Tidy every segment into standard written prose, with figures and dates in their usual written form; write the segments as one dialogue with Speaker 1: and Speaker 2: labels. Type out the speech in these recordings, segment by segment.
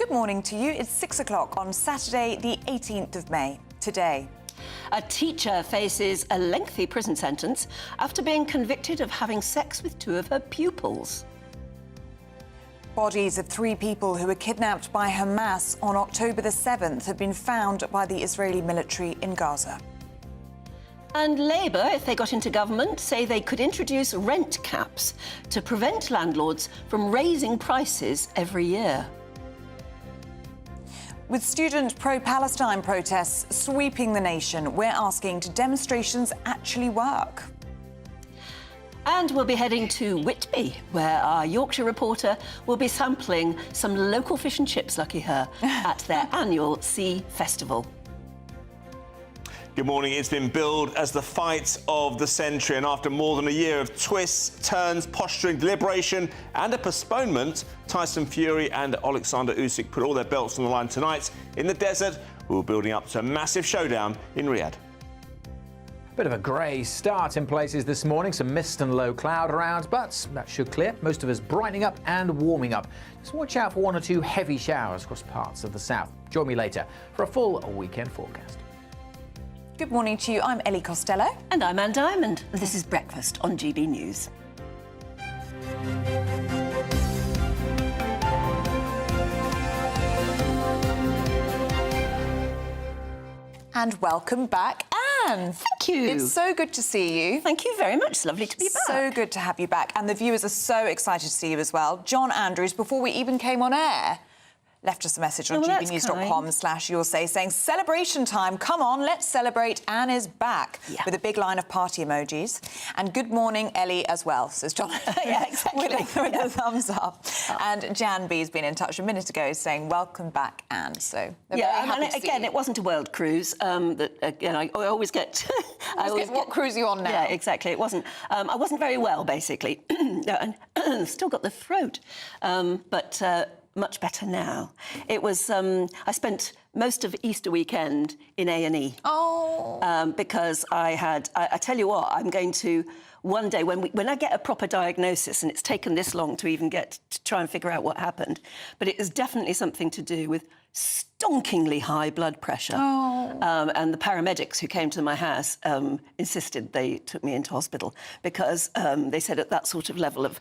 Speaker 1: Good morning to you. It's 6 o'clock on Saturday, the 18th of May. Today,
Speaker 2: a teacher faces a lengthy prison sentence after being convicted of having sex with two of her pupils.
Speaker 1: Bodies of 3 people who were kidnapped by Hamas on October the 7th have been found by the Israeli military in Gaza.
Speaker 2: And Labour, if they got into government, say they could introduce rent caps to prevent landlords from raising prices every year.
Speaker 1: With student pro-Palestine protests sweeping the nation, we're asking, do demonstrations actually work?
Speaker 2: And we'll be heading to Whitby, where our Yorkshire reporter will be sampling some local fish and chips, lucky her, at their annual Sea Festival.
Speaker 3: Good morning. It's been billed as the fight of the century, and after more than a year of twists, turns, posturing, deliberation and a postponement, Tyson Fury and Alexander Usyk put all their belts on the line tonight in the desert. We're building up to a massive showdown in Riyadh.
Speaker 4: Bit of a grey start in places this morning, some mist and low cloud around, but that should clear. Most of us brightening up and warming up. Just watch out for 1 or 2 heavy showers across parts of the south. Join me later for a full weekend forecast.
Speaker 1: Good morning to you. I'm Ellie Costello.
Speaker 2: And I'm Anne Diamond. This is Breakfast on GB News.
Speaker 1: And welcome back, Anne.
Speaker 2: Thank you.
Speaker 1: It's so good to see you.
Speaker 2: Thank you very much. It's lovely to be back.
Speaker 1: So good to have you back. And the viewers are so excited to see you as well. John Andrews, before we even came on air, left us a message on gbnews.com/yoursay saying, celebration time, come on, let's celebrate, Anne is back, with a big line of party emojis. And good morning, Ellie, as well, says John.
Speaker 2: Yeah, exactly.
Speaker 1: with a thumbs up. And Jan B's been in touch a minute ago saying, welcome back, Anne. So
Speaker 2: again, it wasn't a world cruise. That again, I always get.
Speaker 1: What cruise are you on now?
Speaker 2: Yeah, exactly. It wasn't. I wasn't very well, basically, and still got the throat, but. Much better now. It was. I spent most of Easter weekend in A&E.
Speaker 1: Oh.
Speaker 2: Because I tell you what, I'm going to one day when I get a proper diagnosis, and it's taken this long to even get to try and figure out what happened, but it is definitely something to do with stonkingly high blood pressure.
Speaker 1: Oh.
Speaker 2: And the paramedics who came to my house insisted they took me into hospital because they said at that sort of level of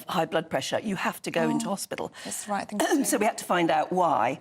Speaker 2: high blood pressure, you have to go into hospital.
Speaker 1: That's the right thing to do.
Speaker 2: So we had to find out why.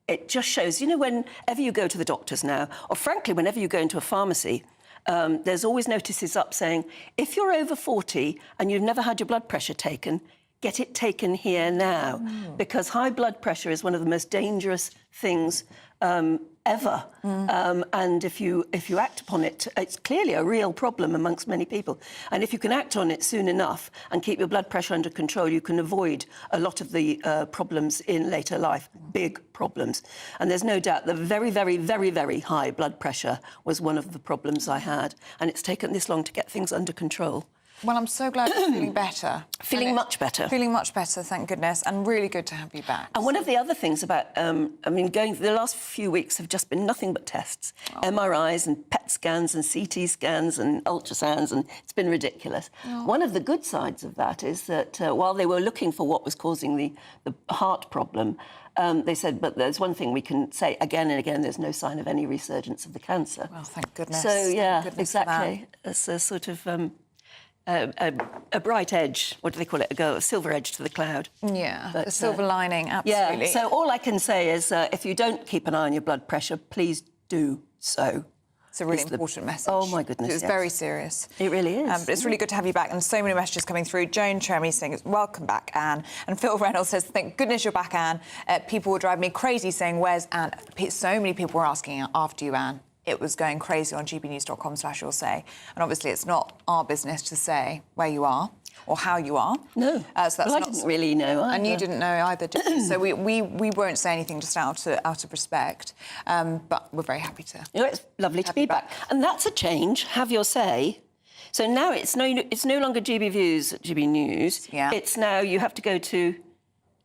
Speaker 2: It just shows, you know, whenever you go to the doctors now, or frankly, whenever you go into a pharmacy, there's always notices up saying, if you're over 40 and you've never had your blood pressure taken, get it taken here now, because high blood pressure is one of the most dangerous things ever. And if you act upon it, it's clearly a real problem amongst many people. And if you can act on it soon enough and keep your blood pressure under control, you can avoid a lot of the problems in later life, big problems. And there's no doubt that very, very, very, very high blood pressure was one of the problems I had. And it's taken this long to get things under control.
Speaker 1: Well, I'm so glad you're feeling better.
Speaker 2: Feeling much better.
Speaker 1: Feeling much better, thank goodness, and really good to have you back.
Speaker 2: And one of the other things about, the last few weeks have just been nothing but tests. MRIs and PET scans and CT scans and ultrasounds, and it's been ridiculous. One of the good sides of that is that while they were looking for what was causing the heart problem, they said, but there's one thing we can say again and again, there's no sign of any resurgence of the cancer.
Speaker 1: Well, thank goodness.
Speaker 2: So, yeah,
Speaker 1: goodness
Speaker 2: exactly. It's a sort of... a bright edge, what do they call it? A silver edge to the cloud.
Speaker 1: Yeah,
Speaker 2: but,
Speaker 1: the silver lining, absolutely.
Speaker 2: Yeah, so all I can say is if you don't keep an eye on your blood pressure, please do so.
Speaker 1: It's a really important message.
Speaker 2: Oh, my goodness,
Speaker 1: It's very serious.
Speaker 2: It really is.
Speaker 1: But it's really good to have you back, and so many messages coming through. Joan Chermy saying, welcome back, Anne. And Phil Reynolds says, thank goodness you're back, Anne. People were driving me crazy saying, where's Anne? So many people were asking after you, Anne. It was going crazy on gbnews.com/yoursay. And obviously it's not our business to say where you are or how you are.
Speaker 2: No.
Speaker 1: So that's
Speaker 2: I didn't really know either.
Speaker 1: And you didn't know either, did you? So we won't say anything just out of respect. But we're very happy to.
Speaker 2: You know, it's lovely to be back. And that's a change, have your say. So now it's no longer GB Views at GB News.
Speaker 1: Yeah.
Speaker 2: It's now you have to go to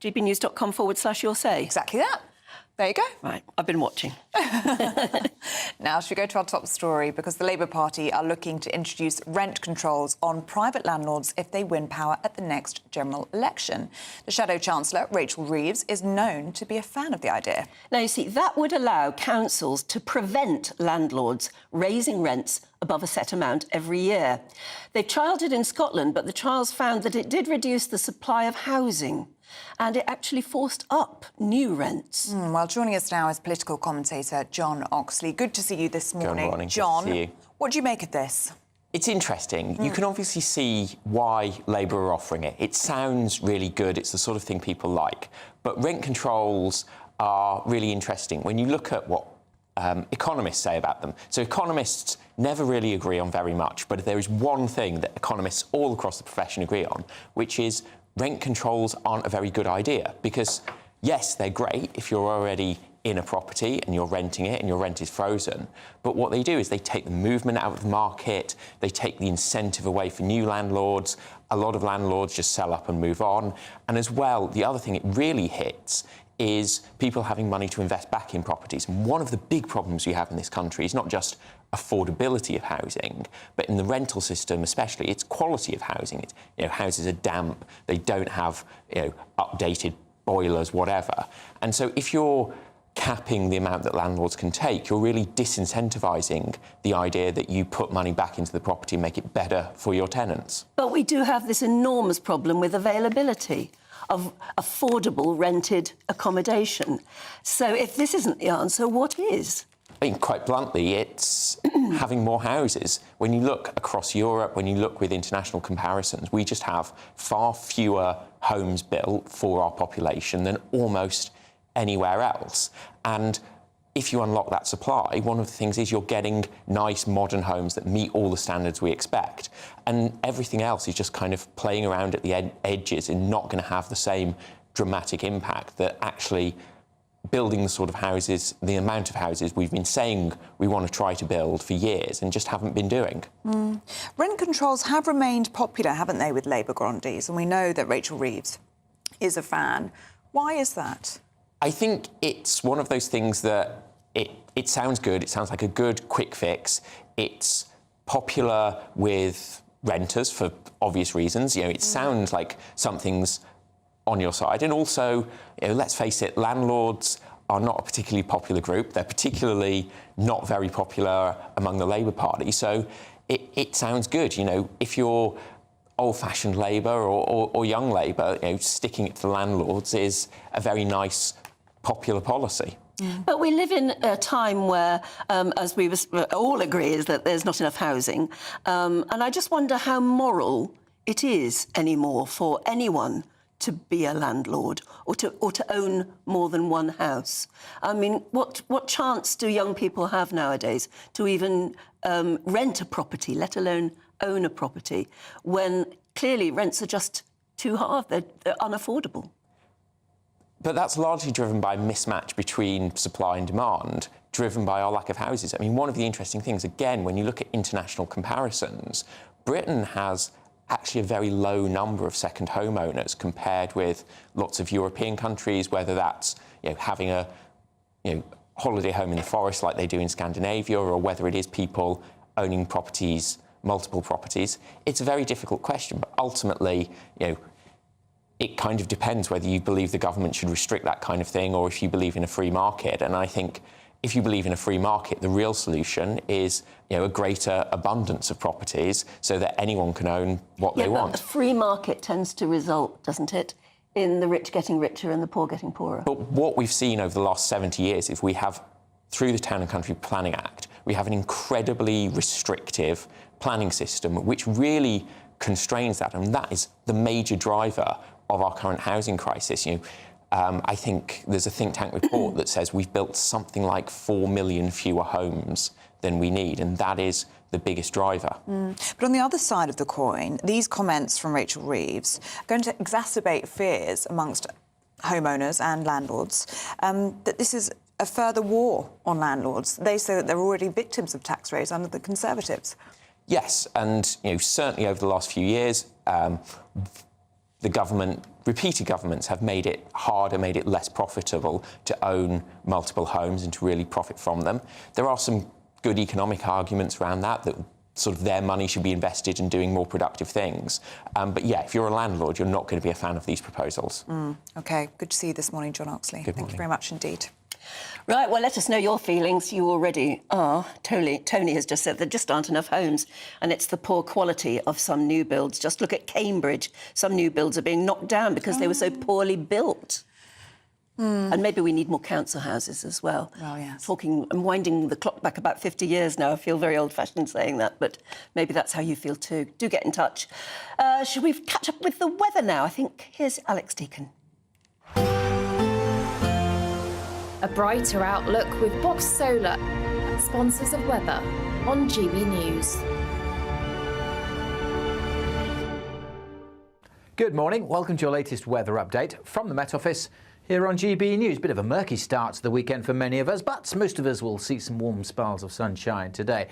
Speaker 2: gbnews.com/yoursay.
Speaker 1: Exactly that. There you go.
Speaker 2: Right, I've been watching.
Speaker 1: Now, should we go to our top story? Because the Labour Party are looking to introduce rent controls on private landlords if they win power at the next general election. The Shadow Chancellor, Rachel Reeves, is known to be a fan of the idea.
Speaker 2: Now, you see, that would allow councils to prevent landlords raising rents above a set amount every year. They've trialled it in Scotland, but the trials found that it did reduce the supply of housing and it actually forced up new rents.
Speaker 1: Well, joining us now is political commentator John Oxley. Good to see you this morning.
Speaker 5: Good morning.
Speaker 1: John,
Speaker 5: Good to see you.
Speaker 1: what do you make of this?
Speaker 5: It's interesting. You can obviously see why Labour are offering it. It sounds really good. It's the sort of thing people like. But rent controls are really interesting when you look at what economists say about them. So economists never really agree on very much, but there is one thing that economists all across the profession agree on, which is rent controls aren't a very good idea because, yes, they're great if you're already in a property and you're renting it and your rent is frozen. But what they do is they take the movement out of the market, they take the incentive away for new landlords. A lot of landlords just sell up and move on. And as well, the other thing it really hits is people having money to invest back in properties. And one of the big problems we have in this country is not just affordability of housing, but in the rental system especially, it's quality of housing. It's, houses are damp, they don't have, updated boilers, whatever. And so if you're capping the amount that landlords can take, you're really disincentivising the idea that you put money back into the property and make it better for your tenants.
Speaker 2: But we do have this enormous problem with availability of affordable rented accommodation. So if this isn't the answer, what is?
Speaker 5: I mean, quite bluntly, it's having more houses. When you look across Europe, when you look with international comparisons, we just have far fewer homes built for our population than almost anywhere else. And if you unlock that supply, one of the things is you're getting nice modern homes that meet all the standards we expect. And everything else is just kind of playing around at the edges and not going to have the same dramatic impact that actually building the sort of houses, the amount of houses we've been saying we want to try to build for years and just haven't been doing.
Speaker 1: Rent controls have remained popular, haven't they, with Labour grandees? And we know that Rachel Reeves is a fan. Why is that?
Speaker 5: I think it's one of those things that it sounds good. It sounds like a good, quick fix. It's popular with renters for obvious reasons. It sounds like something's on your side. And also, let's face it, landlords are not a particularly popular group. They're particularly not very popular among the Labour Party. So it sounds good. If you're old-fashioned Labour or young Labour, sticking it to the landlords is a very nice, popular policy.
Speaker 2: But we live in a time where, as we all agree, is that there's not enough housing. And I just wonder how moral it is anymore for anyone to be a landlord or to own more than one house. I mean, what chance do young people have nowadays to even rent a property, let alone own a property, when clearly rents are just too hard, they're unaffordable?
Speaker 5: But that's largely driven by a mismatch between supply and demand, driven by our lack of houses. I mean, one of the interesting things, again, when you look at international comparisons, Britain has actually a very low number of second homeowners compared with lots of European countries, whether that's having a holiday home in the forest like they do in Scandinavia, or whether it is people owning properties, multiple properties. It's a very difficult question, but ultimately, it kind of depends whether you believe the government should restrict that kind of thing or if you believe in a free market. And I think if you believe in a free market, the real solution is a greater abundance of properties so that anyone can own what they want.
Speaker 2: But a free market tends to result, doesn't it, in the rich getting richer and the poor getting poorer?
Speaker 5: But what we've seen over the last 70 years is we have, through the Town and Country Planning Act, we have an incredibly restrictive planning system which really constrains that, and that is the major driver of our current housing crisis. I think there's a think tank report that says we've built something like 4 million fewer homes than we need, and that is the biggest driver.
Speaker 1: But on the other side of the coin, these comments from Rachel Reeves are going to exacerbate fears amongst homeowners and landlords that this is a further war on landlords. They say that they're already victims of tax raids under the Conservatives.
Speaker 5: Yes, and certainly over the last few years, the government, repeated governments, have made it harder, made it less profitable to own multiple homes and to really profit from them. There are some good economic arguments around that sort of their money should be invested in doing more productive things. But yeah, if you're a landlord, you're not going to be a fan of these proposals.
Speaker 1: OK, good to see you this morning, John Oxley. Thank you very much indeed.
Speaker 2: Right, well, let us know your feelings. You already are. Tony has just said there just aren't enough homes, and it's the poor quality of some new builds. Just look at Cambridge. Some new builds are being knocked down because they were so poorly built. And maybe we need more council houses as well.
Speaker 1: Well, yes.
Speaker 2: I'm winding the clock back about 50 years now. I feel very old-fashioned saying that, but maybe that's how you feel too. Do get in touch. Should we catch up with the weather now? I think here's Alex Deacon.
Speaker 6: A brighter outlook with Box Solar, sponsors of weather on GB News.
Speaker 4: Good morning. Welcome to your latest weather update from the Met Office here on GB News. Bit of a murky start to the weekend for many of us, but most of us will see some warm spells of sunshine today.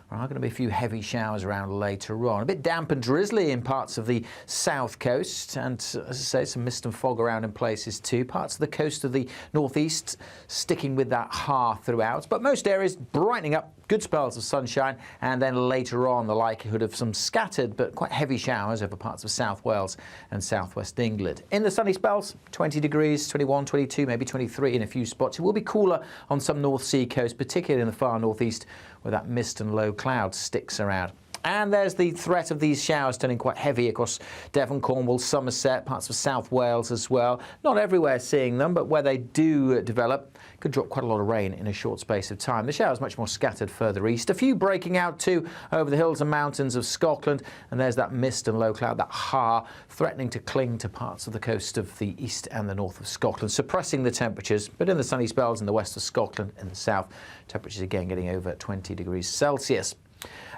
Speaker 4: There are going to be a few heavy showers around later on. A bit damp and drizzly in parts of the south coast, and as I say, some mist and fog around in places too. Parts of the coast of the northeast sticking with that har throughout, but most areas brightening up, good spells of sunshine, and then later on the likelihood of some scattered but quite heavy showers over parts of South Wales and southwest England. In the sunny spells, 20 degrees, 21, 22, maybe 23 in a few spots. It will be cooler on some North Sea coast, particularly in the far northeast, where that mist and low cloud sticks around. And there's the threat of these showers turning quite heavy across Devon, Cornwall, Somerset, parts of South Wales as well. Not everywhere seeing them, but where they do develop, could drop quite a lot of rain in a short space of time. The showers much more scattered further east. A few breaking out too over the hills and mountains of Scotland. And there's that mist and low cloud, that har, threatening to cling to parts of the coast of the east and the north of Scotland, suppressing the temperatures. But in the sunny spells in the west of Scotland and the south, temperatures again getting over 20 degrees Celsius.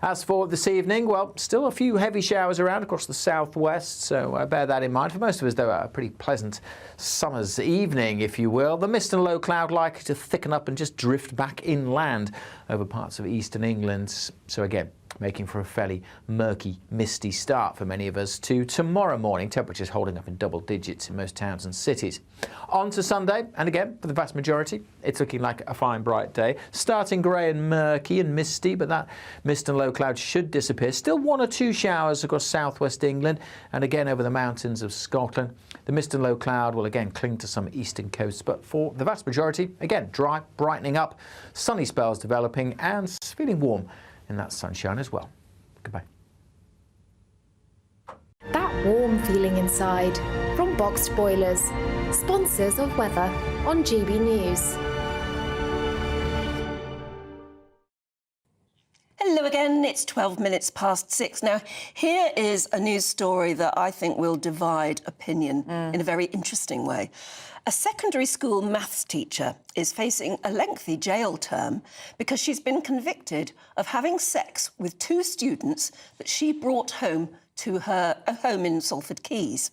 Speaker 4: As for this evening, well, still a few heavy showers around across the southwest, so bear that in mind. For most of us, though, a pretty pleasant summer's evening, if you will. The mist and low cloud likely to thicken up and just drift back inland over parts of eastern England. So again, making for a fairly murky, misty start for many of us to tomorrow morning. Temperatures holding up in double digits in most towns and cities. On to Sunday, and again, for the vast majority, it's looking like a fine, bright day. Starting grey and murky and misty, but that mist and low cloud should disappear. Still one or two showers across southwest England and again over the mountains of Scotland. The mist and low cloud will again cling to some eastern coasts, but for the vast majority, again, dry, brightening up, sunny spells developing and feeling warm in that sunshine as well. Goodbye.
Speaker 6: That warm feeling inside from Boxed Boilers, sponsors of weather on GB News.
Speaker 2: Hello again, it's 12 minutes past 6. Now, here is a news story that I think will divide opinion in a very interesting way. A secondary school maths teacher is facing a lengthy jail term because she's been convicted of having sex with two students that she brought home to her home in Salford Quays.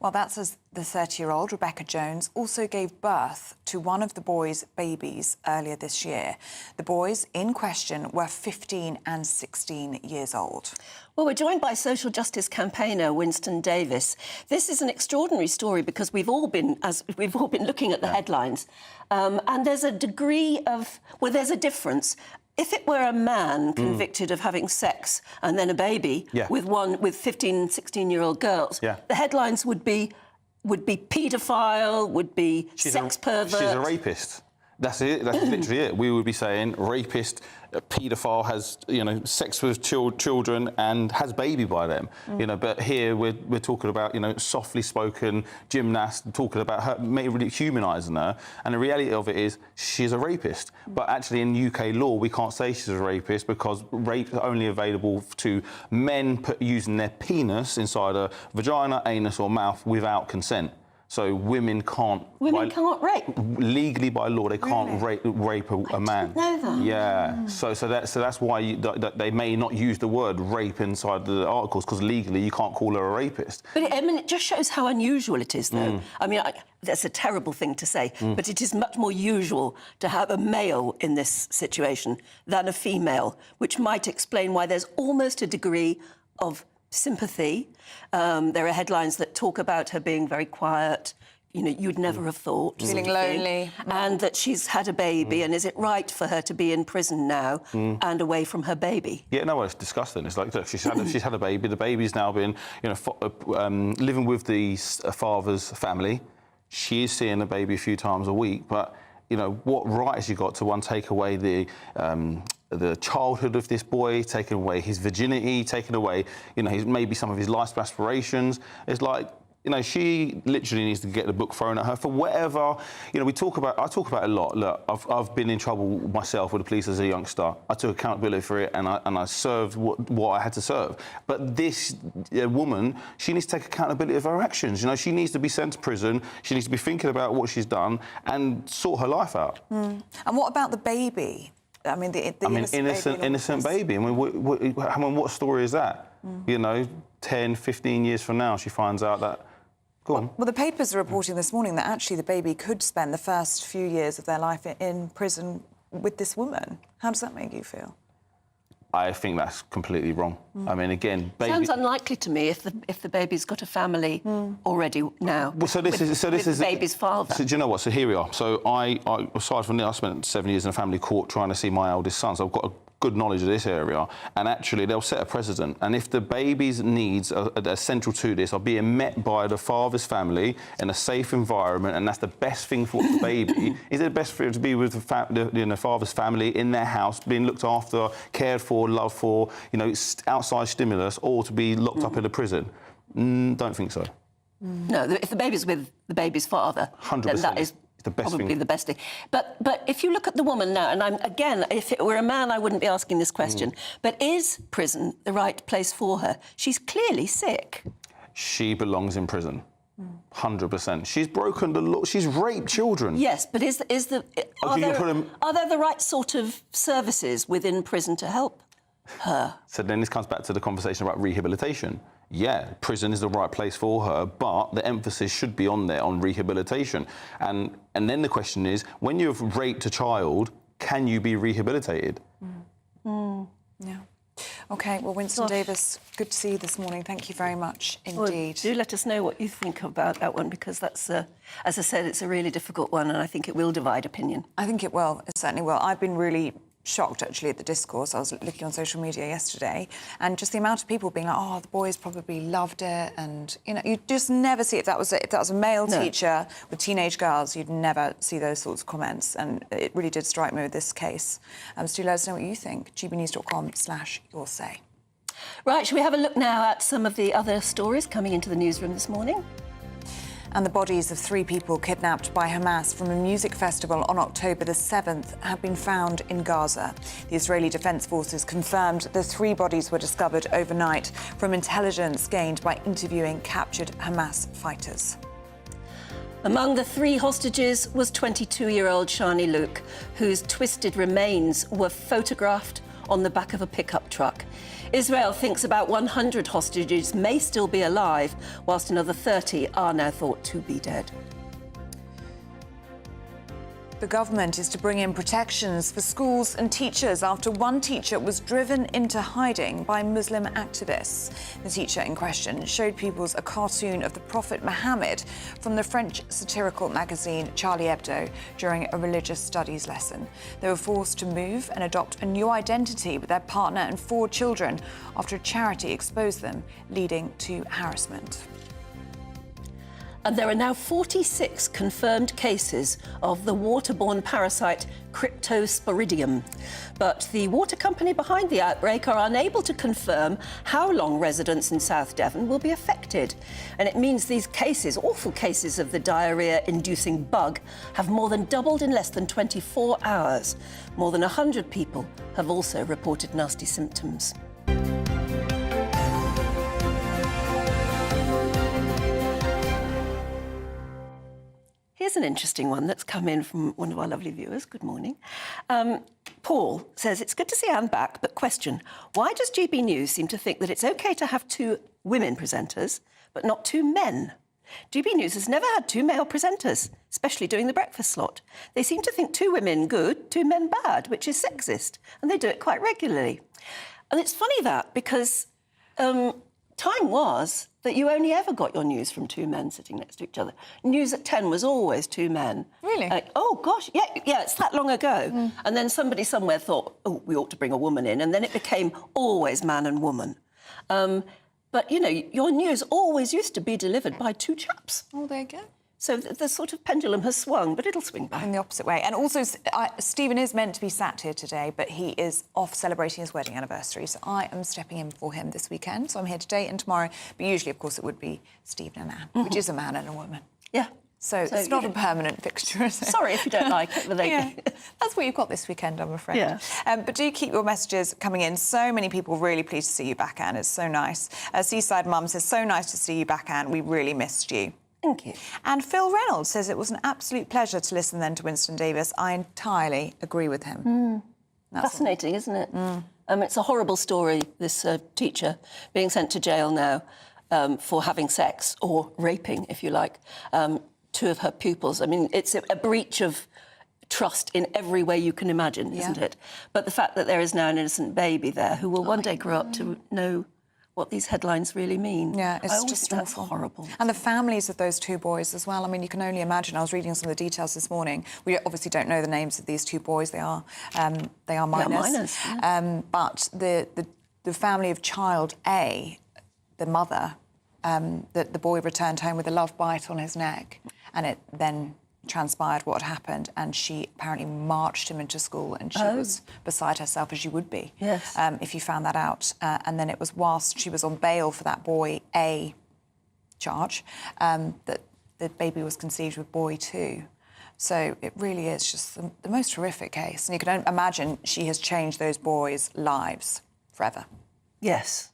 Speaker 1: Well, that's as the 30-year-old Rebecca Jones also gave birth to one of the boys' babies earlier this year. The boys in question were 15 and 16 years old.
Speaker 2: Well, we're joined by social justice campaigner Winston Davis. This is an extraordinary story because we've all been looking at the headlines, and there's a degree of there's a difference. If it were a man convicted of having sex and then a baby with 15, 16-year-old girls, the headlines would be paedophile, would be sex pervert.
Speaker 7: She's a rapist. That's it. That's literally it. We would be saying rapist, paedophile, has sex with children and has baby by them. But here we're talking about softly spoken gymnast, talking about her, really humanising her. And the reality of it is she's a rapist. But actually in UK law we can't say she's a rapist because rape is only available to men using their penis inside a vagina, anus or mouth without consent. So women can't...
Speaker 2: Women can't rape?
Speaker 7: Legally, by law, they can't rape a man.
Speaker 2: I didn't know that.
Speaker 7: Yeah. So that's why they may not use the word rape inside the articles, because legally you can't call her a rapist.
Speaker 2: But it just shows how unusual it is, though. I mean, that's a terrible thing to say, but it is much more usual to have a male in this situation than a female, which might explain why there's almost a degree of sympathy. There are headlines that talk about her being very quiet. You know, you'd never have thought.
Speaker 1: Feeling
Speaker 2: sort of thing.
Speaker 1: lonely.
Speaker 2: And that she's had a baby, and is it right for her to be in prison now and away from her baby?
Speaker 7: Yeah, no, it's disgusting. It's like, look, she's had a baby. The baby's now been, living with the father's family. She is seeing the baby a few times a week, but, you know, what right has she got to, one, take away the childhood of this boy, taking away his virginity, taking away, you know, maybe some of his life aspirations? It's like, you know, she literally needs to get the book thrown at her for whatever. You know, I talk about it a lot. Look, I've been in trouble myself with the police as a youngster. I took accountability for it, and I served what I had to serve. But this woman, she needs to take accountability of her actions. You know, she needs to be sent to prison. She needs to be thinking about what she's done and sort her life out.
Speaker 1: And what about the baby? I mean, the
Speaker 7: innocent baby. I mean, what story is that? You know, 10, 15 years from now, she finds out that. Go on.
Speaker 1: Well, the papers are reporting this morning that actually the baby could spend the first few years of their life in prison with this woman. How does that make you feel?
Speaker 7: I think that's completely wrong. I mean, again, baby...
Speaker 2: Sounds unlikely to me if the baby's got a family already now.
Speaker 7: Well, so this is
Speaker 2: the baby's father.
Speaker 7: So do you know what? So here we are. So I aside from this, I spent 7 years in a family court trying to see my eldest son. So I've got a good knowledge of this area, and actually they'll set a precedent. And if the baby's needs are central to this, are being met by the father's family in a safe environment, and that's the best thing for the baby. Is it best for it to be with the father's family in their house, being looked after, cared for, loved for, you know, outside stimulus, or to be locked up in a prison? Don't think so.
Speaker 2: No, if the baby's with the baby's father,
Speaker 7: 100%.
Speaker 2: then that is
Speaker 7: the best
Speaker 2: probably
Speaker 7: thing.
Speaker 2: the best thing. But if you look at the woman now, and again, if it were a man, I wouldn't be asking this question, but is prison the right place for her? She's clearly sick.
Speaker 7: She belongs in prison. 100%. She's broken the law. She's raped children.
Speaker 2: Yes, but are there the right sort of services within prison to help her?
Speaker 7: So then this comes back to the conversation about rehabilitation. Yeah, prison is the right place for her, but the emphasis should be on rehabilitation. And then the question is, when you've raped a child, can you be rehabilitated?
Speaker 1: Yeah. OK, well, Winston Davis, good to see you this morning. Thank you very much indeed.
Speaker 2: Well, do let us know what you think about that one, because that's, as I said, it's a really difficult one, and I think it will divide opinion.
Speaker 1: I think it will. It certainly will. I've been really shocked, actually, at the discourse. I was looking on social media yesterday, and just the amount of people being like, oh, the boys probably loved it, and, you know, you just never see, if that was a male teacher with teenage girls, you'd never see those sorts of comments, and it really did strike me with this case. So do let us know what you think. gbnews.com/yoursay.
Speaker 2: Right, shall we have a look now at some of the other stories coming into the newsroom this morning?
Speaker 1: And the bodies of 3 people kidnapped by Hamas from a music festival on October the 7th have been found in Gaza. The Israeli Defense Forces confirmed the 3 bodies were discovered overnight from intelligence gained by interviewing captured Hamas fighters.
Speaker 2: Among the 3 hostages was 22-year-old Shani Luke, whose twisted remains were photographed on the back of a pickup truck. Israel thinks about 100 hostages may still be alive, whilst another 30 are now thought to be dead.
Speaker 1: The government is to bring in protections for schools and teachers after one teacher was driven into hiding by Muslim activists. The teacher in question showed pupils a cartoon of the Prophet Muhammad from the French satirical magazine Charlie Hebdo during a religious studies lesson. They were forced to move and adopt a new identity with their partner and 4 children after a charity exposed them, leading to harassment.
Speaker 2: And there are now 46 confirmed cases of the waterborne parasite Cryptosporidium. But the water company behind the outbreak are unable to confirm how long residents in South Devon will be affected. And it means these cases, awful cases of the diarrhoea-inducing bug, have more than doubled in less than 24 hours. More than 100 people have also reported nasty symptoms. Here's an interesting one that's come in from one of our lovely viewers. Good morning. Paul says, it's good to see Anne back, but question, why does GB News seem to think that it's OK to have 2 women presenters, but not 2 men? GB News has never had 2 male presenters, especially doing the breakfast slot. They seem to think 2 women good, 2 men bad, which is sexist, and they do it quite regularly. And it's funny that, because time was that you only ever got your news from two men sitting next to each other. News at 10 was always two men.
Speaker 1: Really?
Speaker 2: Oh, gosh, yeah, it's that long ago. And then somebody somewhere thought, oh, we ought to bring a woman in, and then it became always man and woman. But, you know, your news always used to be delivered by two chaps.
Speaker 1: Oh, there you go.
Speaker 2: So the sort of pendulum has swung, but it'll swing back.
Speaker 1: In the opposite way. And also, Stephen is meant to be sat here today, but he is off celebrating his wedding anniversary, so I am stepping in for him this weekend. So I'm here today and tomorrow. But usually, of course, it would be Stephen and Anne, which is a man and a woman.
Speaker 2: Yeah.
Speaker 1: So it's not a permanent fixture, is it?
Speaker 2: Sorry if you don't like it, but
Speaker 1: that's what you've got this weekend, I'm afraid.
Speaker 2: Yeah.
Speaker 1: But do keep your messages coming in. So many people really pleased to see you back, Anne. It's so nice. Seaside Mum says, so nice to see you back, Anne. We really missed you.
Speaker 2: Thank you.
Speaker 1: And Phil Reynolds says it was an absolute pleasure to listen then to Winston Davis. I entirely agree with him.
Speaker 2: Fascinating, isn't it? It's a horrible story, this teacher being sent to jail now for having sex, or raping, if you like, two of her pupils. I mean, it's a breach of trust in every way you can imagine, isn't it? But the fact that there is now an innocent baby there who will one day grow up to know what these headlines really mean.
Speaker 1: Yeah,
Speaker 2: I
Speaker 1: it's
Speaker 2: always
Speaker 1: just
Speaker 2: think that's
Speaker 1: awful.
Speaker 2: horrible.
Speaker 1: And the families of those two boys as well. I mean, you can only imagine. I was reading some of the details this morning. We obviously don't know the names of these two boys. They are minors.
Speaker 2: They are minors, yeah.
Speaker 1: But the family of child A, the mother, the boy returned home with a love bite on his neck, and it then transpired what had happened, and she apparently marched him into school, and she was beside herself, as you would be,
Speaker 2: yes.
Speaker 1: If you found that out. And then it was whilst she was on bail for that boy A charge that the baby was conceived with boy 2. So it really is just the most horrific case. And you can imagine she has changed those boys' lives forever.
Speaker 2: Yes.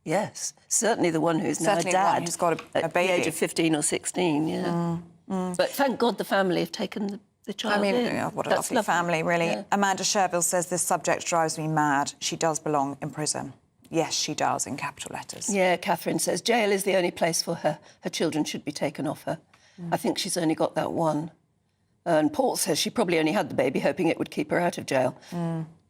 Speaker 2: Yes. Certainly the one who's now a
Speaker 1: Certainly
Speaker 2: dad.
Speaker 1: one who's got a baby.
Speaker 2: At the age of 15 or 16, yeah. But thank God the family have taken the child
Speaker 1: I mean,
Speaker 2: in.
Speaker 1: what a
Speaker 2: That's
Speaker 1: lovely family, really.
Speaker 2: Yeah.
Speaker 1: Amanda Sherville says, this subject drives me mad. She does belong in prison. Yes, she does, in capital letters.
Speaker 2: Yeah, Catherine says, jail is the only place for her. Her children should be taken off her. I think she's only got that one. And Paul says she probably only had the baby, hoping it would keep her out of jail.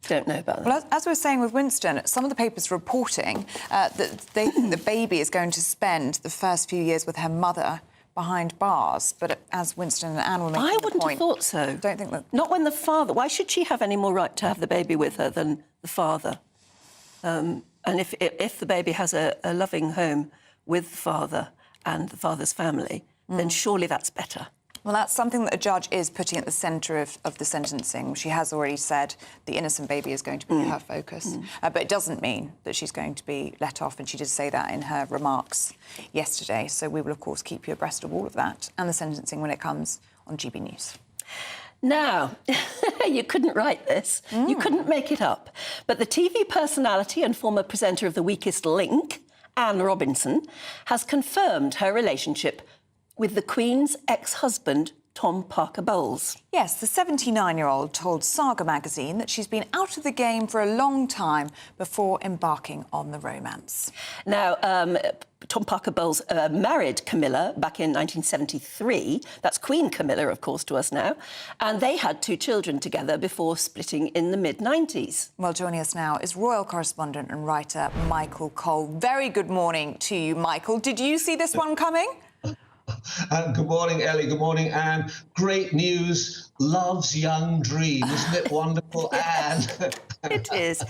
Speaker 2: Don't know about that.
Speaker 1: Well, as we were saying with Winston, some of the papers are reporting that they think the baby is going to spend the first few years with her mother behind bars. But as Winston and Anne were making
Speaker 2: I
Speaker 1: the
Speaker 2: wouldn't
Speaker 1: point,
Speaker 2: have thought so.
Speaker 1: Don't think that.
Speaker 2: Not when the father... Why should she have any more right to have the baby with her than the father? And if the baby has a loving home with the father and the father's family, then surely that's better.
Speaker 1: Well, that's something that a judge is putting at the centre of the sentencing. She has already said the innocent baby is going to be her focus. But it doesn't mean that she's going to be let off, and she did say that in her remarks yesterday. So we will, of course, keep you abreast of all of that and the sentencing when it comes on GB News.
Speaker 2: Now, you couldn't write this. You couldn't make it up. But the TV personality and former presenter of The Weakest Link, Anne Robinson, has confirmed her relationship with the Queen's ex-husband, Tom Parker Bowles.
Speaker 1: Yes, the 79-year-old told Saga magazine that she's been out of the game for a long time before embarking on the romance.
Speaker 2: Now, Tom Parker Bowles married Camilla back in 1973. That's Queen Camilla, of course, to us now. And they had 2 children together before splitting in the mid-90s.
Speaker 1: Well, joining us now is royal correspondent and writer Michael Cole. Very good morning to you, Michael. Did you see this one coming?
Speaker 8: Good morning, Ellie. Good morning, Anne. Great news. Love's young dream. Isn't it wonderful, Anne?
Speaker 2: It is.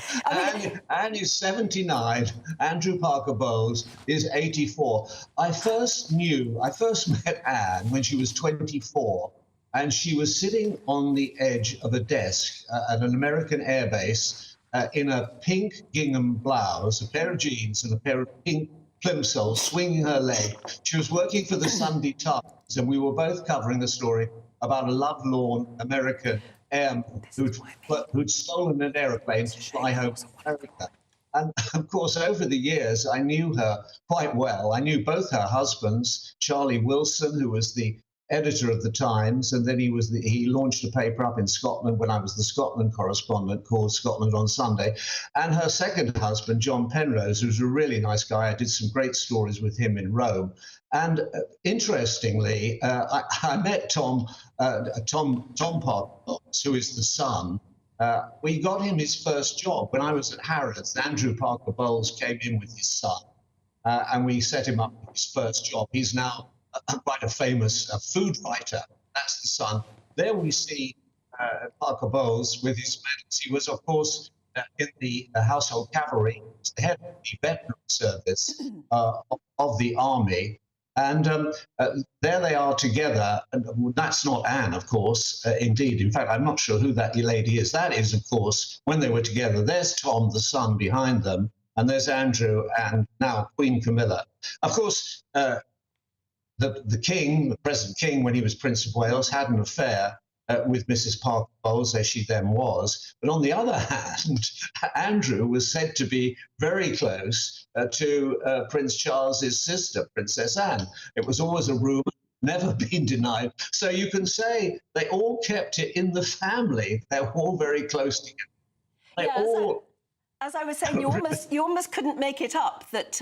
Speaker 8: Anne is 79. Andrew Parker Bowles is 84. I first met Anne when she was 24, and she was sitting on the edge of a desk at an American airbase in a pink gingham blouse, a pair of jeans, and a pair of pink plimsolls, swinging her leg. She was working for the Sunday Times, and we were both covering a story about a lovelorn American airman who'd stolen an aeroplane to fly home to America. And, of course, over the years, I knew her quite well. I knew both her husbands, Charlie Wilson, who was the editor of the Times, and then he launched a paper up in Scotland when I was the Scotland correspondent called Scotland on Sunday, and her second husband, John Penrose, who's a really nice guy. I did some great stories with him in Rome. And interestingly, I met Tom Parker, who is the son. We got him his first job when I was at Harrods. Andrew Parker Bowles came in with his son. and we set him up with his first job. He's now quite a famous food writer. That's the son. There we see Parker Bowles with his medals. He was, of course, in the Household Cavalry, the head of the veteran service of the army. And there they are together. And that's not Anne, of course, indeed. In fact, I'm not sure who that lady is. That is, of course, when they were together. There's Tom, the son, behind them. And there's Andrew and now Queen Camilla. Of course, the king, the present king, when he was Prince of Wales, had an affair with Mrs. Parker Bowles, as she then was. But on the other hand, Andrew was said to be very close to Prince Charles's sister, Princess Anne. It was always a rumour, never been denied. So you can say they all kept it in the family. They were all very close together.
Speaker 2: As I was saying, you almost couldn't make it up. That,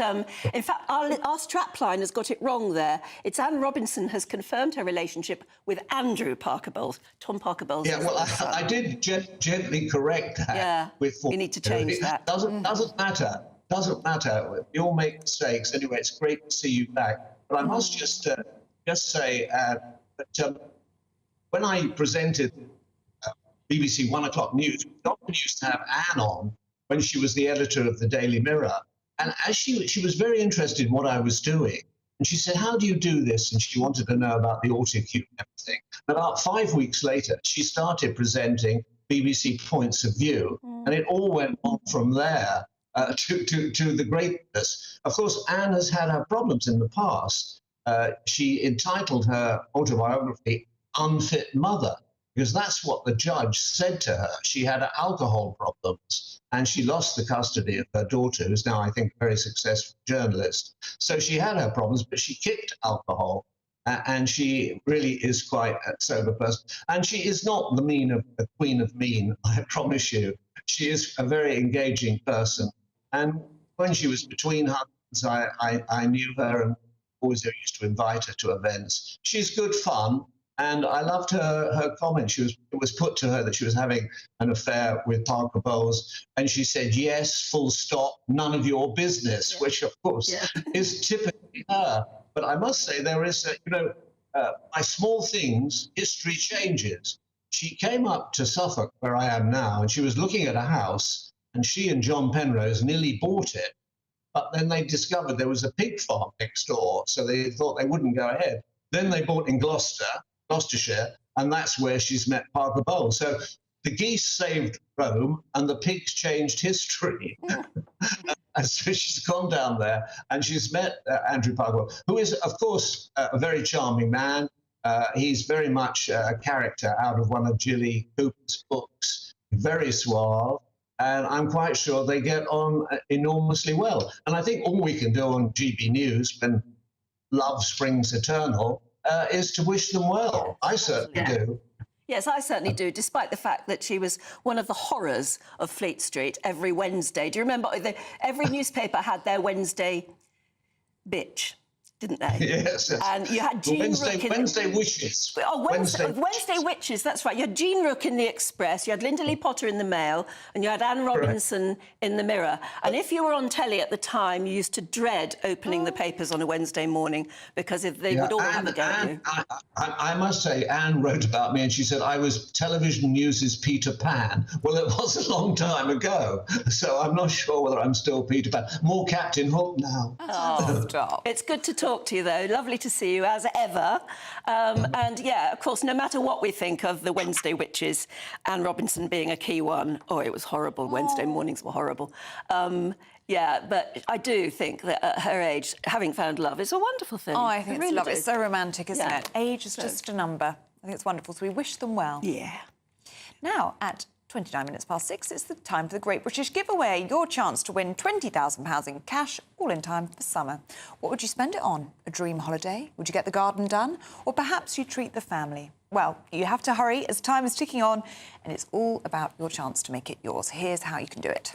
Speaker 2: in fact, our strapline has got it wrong there. It's Anne Robinson has confirmed her relationship with Andrew Parker Bowles, Tom Parker Bowles.
Speaker 8: Yeah, well, I did gently correct that.
Speaker 2: Yeah, you need to change that.
Speaker 8: Doesn't matter. Doesn't matter. We all make mistakes. Anyway, it's great to see you back. But I must just say that when I presented BBC 1 o'clock news, we often used to have Anne on when she was the editor of the Daily Mirror. And as she was very interested in what I was doing. And she said, how do you do this? And she wanted to know about the autocue and everything. And about 5 weeks later, she started presenting BBC Points of View. And it all went on from there to the greatness. Of course, Anne has had her problems in the past. She entitled her autobiography Unfit Mother, because that's what the judge said to her. She had alcohol problems, and she lost the custody of her daughter, who's now, I think, a very successful journalist. So she had her problems, but she kicked alcohol, and she really is quite a sober person. And she is not the queen of mean, I promise you. She is a very engaging person. And when she was between husbands, I knew her and always used to invite her to events. She's good fun. And I loved her comment. It was put to her that she was having an affair with Parker Bowles, and she said, yes, full stop, none of your business, which, of course, is typically her. But I must say there is, by small things, history changes. She came up to Suffolk, where I am now, and she was looking at a house, and she and John Penrose nearly bought it. But then they discovered there was a pig farm next door, so they thought they wouldn't go ahead. Then they bought in Gloucestershire, and that's where she's met Parker Bowles. So the geese saved Rome, and the pigs changed history. And so she's gone down there, and she's met Andrew Parker Bowles, who is, of course, a very charming man. He's very much a character out of one of Jilly Cooper's books, very suave, and I'm quite sure they get on enormously well. And I think all we can do on GB News, when love springs eternal, is to wish them well. I certainly do.
Speaker 2: Yes, I certainly do, despite the fact that she was one of the horrors of Fleet Street every Wednesday. Do you remember? Every newspaper had their Wednesday bitch, didn't they?
Speaker 8: Yes.
Speaker 2: And you had Jean Rook in
Speaker 8: Wednesday Wishes.
Speaker 2: Oh, Wednesday Witches, that's right. You had Jean Rook in the Express, you had Linda Lee Potter in the Mail, and you had Anne Robinson in the Mirror. And if you were on telly at the time, you used to dread opening the papers on a Wednesday morning because if they would all have a go at you.
Speaker 8: I must say, Anne wrote about me and she said I was television news's Peter Pan. Well, it was a long time ago, so I'm not sure whether I'm still Peter Pan. More Captain Hook now.
Speaker 1: Oh, stop.
Speaker 2: It's good to talk to you, though. Lovely to see you, as ever. And, yeah, of course, no matter what we think of the Wednesday Witches, Anne Robinson being a key one, it was horrible. Wednesday mornings were horrible. Yeah, but I do think that at her age, having found love is a wonderful thing.
Speaker 1: Oh, I think it's
Speaker 2: really
Speaker 1: lovely. It's so romantic, isn't it? Age is
Speaker 2: So-
Speaker 1: just a number. I think it's wonderful, so we wish them well.
Speaker 2: Yeah.
Speaker 1: Now, at 29 minutes past 6, it's the time for the Great British Giveaway. Your chance to win £20,000 in cash, all in time for summer. What would you spend it on? A dream holiday? Would you get the garden done? Or perhaps you treat the family? Well, you have to hurry as time is ticking on, and it's all about your chance to make it yours. Here's how you can do it.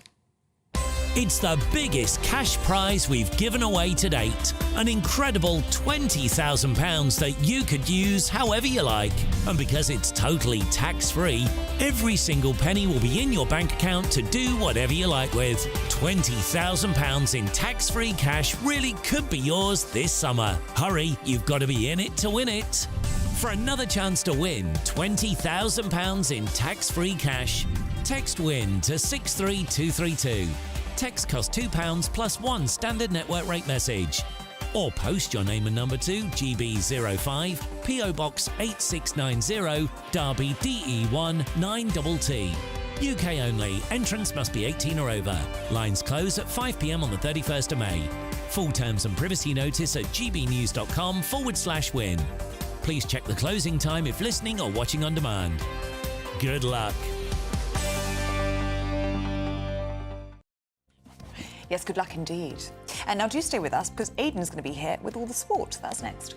Speaker 9: It's the biggest cash prize we've given away to date. An incredible £20,000 that you could use however you like. And because it's totally tax-free, every single penny will be in your bank account to do whatever you like with. £20,000 in tax-free cash really could be yours this summer. Hurry, you've got to be in it to win it. For another chance to win £20,000 in tax-free cash, text WIN to 63232. Text costs £2 plus one standard network rate message. Or post your name and number to GB05 PO Box 8690 Derby DE1 9TT. UK only. Entrance must be 18 or over. Lines close at 5 p.m. on the 31st of May. Full terms and privacy notice at gbnews.com/win. Please check the closing time if listening or watching on demand. Good luck.
Speaker 1: Yes, good luck indeed. And now do stay with us because Aidan's going to be here with all the sport. That's next.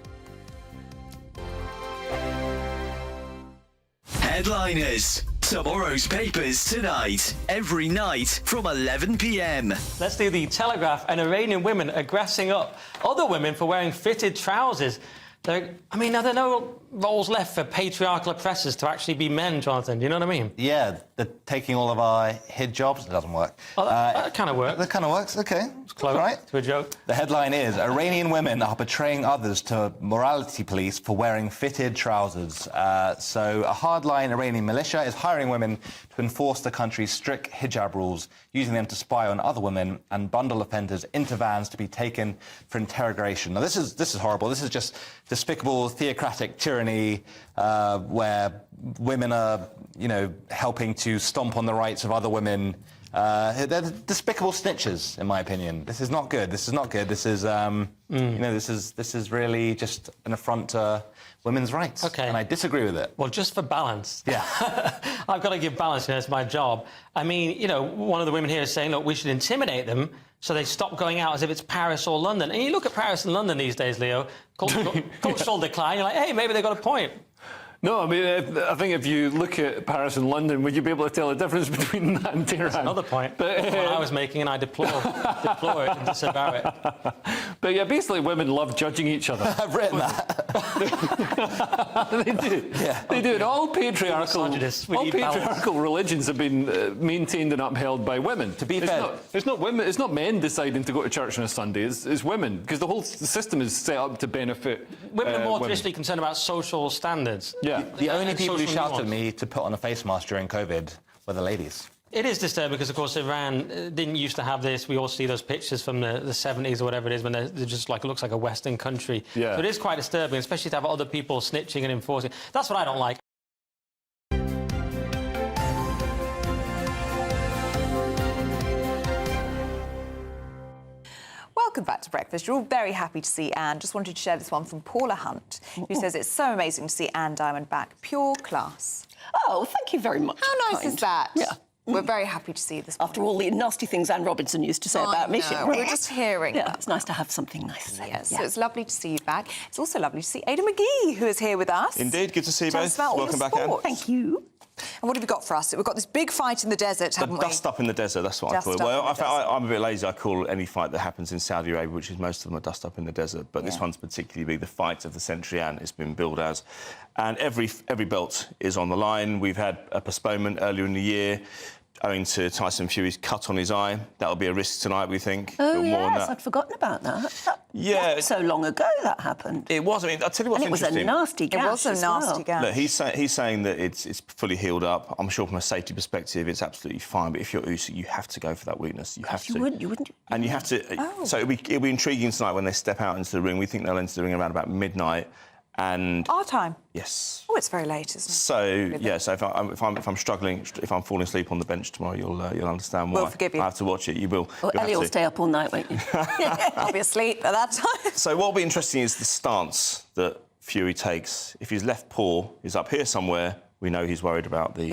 Speaker 10: Headliners. Tomorrow's papers tonight, every night from 11 p.m.
Speaker 11: Let's do the Telegraph. And Iranian women are grassing up other women for wearing fitted trousers. Are there no roles left for patriarchal oppressors to actually be men, Jonathan? Do you know what I mean?
Speaker 12: Yeah, they're taking all of our hid jobs. It doesn't work.
Speaker 11: Oh, that kind of works.
Speaker 12: That kind of works, OK.
Speaker 11: It's close
Speaker 12: right.
Speaker 11: to a joke.
Speaker 12: The headline is, Iranian women are betraying others to morality police for wearing fitted trousers. So a hardline Iranian militia is hiring women to enforce the country's strict hijab rules, using them to spy on other women and bundle offenders into vans to be taken for interrogation. Now, this is horrible. This is just despicable theocratic tyranny where women are, helping to stomp on the rights of other women. They're despicable snitches, in my opinion. This is not good. This is not good. This is, this is really just an affront to women's rights.
Speaker 11: Okay.
Speaker 12: And I disagree with it.
Speaker 11: Well, just for balance.
Speaker 12: Yeah.
Speaker 11: I've got to give balance, it's my job. I mean, one of the women here is saying, look, we should intimidate them so they stop going out as if it's Paris or London. And you look at Paris and London these days, Leo, cultural decline, you're like, hey, maybe they've got a point.
Speaker 13: No, I mean, I think if you look at Paris and London, would you be able to tell the difference between that and Tehran?
Speaker 11: That's another point. But the one I was making, and I deplore it and disavow it.
Speaker 13: But yeah, basically, women love judging each other.
Speaker 12: I've written that.
Speaker 13: They do.
Speaker 12: Yeah.
Speaker 13: They do. And all patriarchal religions have been maintained and upheld by women.
Speaker 12: To be fair,
Speaker 13: it's not women. It's not men deciding to go to church on a Sunday. It's women, because the whole system is set up to benefit
Speaker 11: women are more traditionally concerned about social standards.
Speaker 13: Yeah.
Speaker 12: The only people who shouted at me to put on a face mask during COVID were the ladies.
Speaker 11: It is disturbing because, of course, Iran didn't used to have this. We all see those pictures from the 70s or whatever it is when they're just like, it looks like a Western country. Yeah. So it is quite disturbing, especially to have other people snitching and enforcing. That's what I don't like.
Speaker 1: Welcome back to Breakfast. You're all very happy to see Anne. Just wanted to share this one from Paula Hunt, who says it's so amazing to see Anne Diamond back. Pure class.
Speaker 2: Oh, thank you very much.
Speaker 1: How nice is that?
Speaker 2: Yeah.
Speaker 1: We're very happy to see you this morning.
Speaker 2: After all the nasty things Anne Robinson used to say about me.
Speaker 1: We're just hearing
Speaker 2: Yeah,
Speaker 1: that.
Speaker 2: it's nice to have something nice to say.
Speaker 1: Yes, so it's lovely to see you back. It's also lovely to see Aidan McGee, who is here with us.
Speaker 3: Indeed, good to see you
Speaker 1: Tell
Speaker 3: both.
Speaker 1: us about all
Speaker 3: Welcome
Speaker 1: the
Speaker 3: back, Anne.
Speaker 1: sport.
Speaker 2: Thank you.
Speaker 1: And what have you got for us? We've got this big fight in the desert, haven't we?
Speaker 3: Dust up in the desert, that's what I call it. Well, I'm a bit lazy. I call any fight that happens in Saudi Arabia, which is most of them, a dust up in the desert. But this one's particularly the fight of the century, Anne. It's been billed as. And every belt is on the line. We've had a postponement earlier in the year, owing to Tyson Fury's cut on his eye. That'll be a risk tonight, we think.
Speaker 2: Oh, yes, I'd forgotten about that.
Speaker 3: Yeah.
Speaker 2: Wasn't so long ago that happened.
Speaker 3: It was. I mean, I'll tell you what's interesting.
Speaker 2: And it was a nasty gash.
Speaker 1: It was a nasty gash.
Speaker 3: Look, he's saying that it's fully healed up. I'm sure from a safety perspective, it's absolutely fine. But if you're Usyk, you have to go for that weakness. You have to.
Speaker 2: You wouldn't.
Speaker 3: And you have to. So it'll be intriguing tonight when they step out into the ring. We think they'll enter the ring around about midnight. And
Speaker 1: our time.
Speaker 3: Yes.
Speaker 1: Oh, it's very late, isn't it?
Speaker 3: So yeah. So if I'm struggling, if I'm falling asleep on the bench tomorrow, you'll understand why.
Speaker 1: We'll forgive you.
Speaker 3: I have to watch it. You will.
Speaker 2: Well, Ellie will stay up all night, won't you?
Speaker 1: I'll be asleep at that time.
Speaker 3: So what will be interesting is the stance that Fury takes. If his left paw is up here somewhere, we know he's worried about the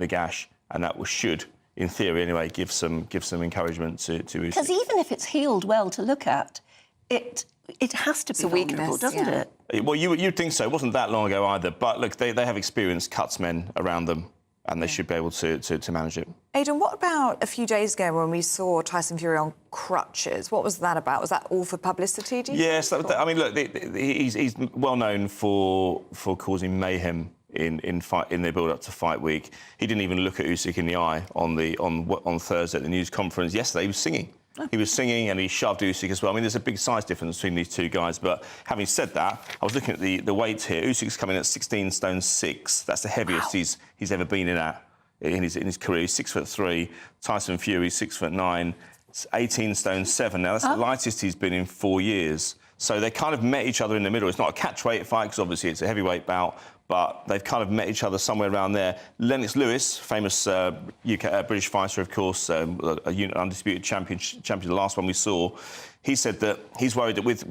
Speaker 3: gash, and that should, in theory anyway, give some encouragement to Usyk.
Speaker 2: Because even if it's healed well to look at, it has to be
Speaker 1: a
Speaker 2: vulnerable,
Speaker 1: weakness,
Speaker 2: doesn't it?
Speaker 3: Well, you'd think so. It wasn't that long ago either. But look, they have experienced cutsmen around them. and they should be able to manage it.
Speaker 1: Aidan, what about a few days ago when we saw Tyson Fury on crutches? What was that about? Was that all for publicity, do you
Speaker 3: Yes, I mean, look, he's well known for causing mayhem in the build-up to fight week. He didn't even look at Usyk in the eye on Thursday at the news conference. Yesterday, he was singing. Oh. He was singing and he shoved Usyk as well. I mean, there's a big size difference between these two guys. But having said that, I was looking at the weights here. Usyk's coming at 16 stone 6. That's the heaviest he's ever been in his career. He's 6'3". Tyson Fury 6'9". It's 18 stone 7. Now that's the lightest he's been in 4 years. So they kind of met each other in the middle. It's not a catch-weight fight because obviously it's a heavyweight bout, but they've kind of met each other somewhere around there. Lennox Lewis, famous British fighter, of course, undisputed champion, the last one we saw, he said that he's worried that with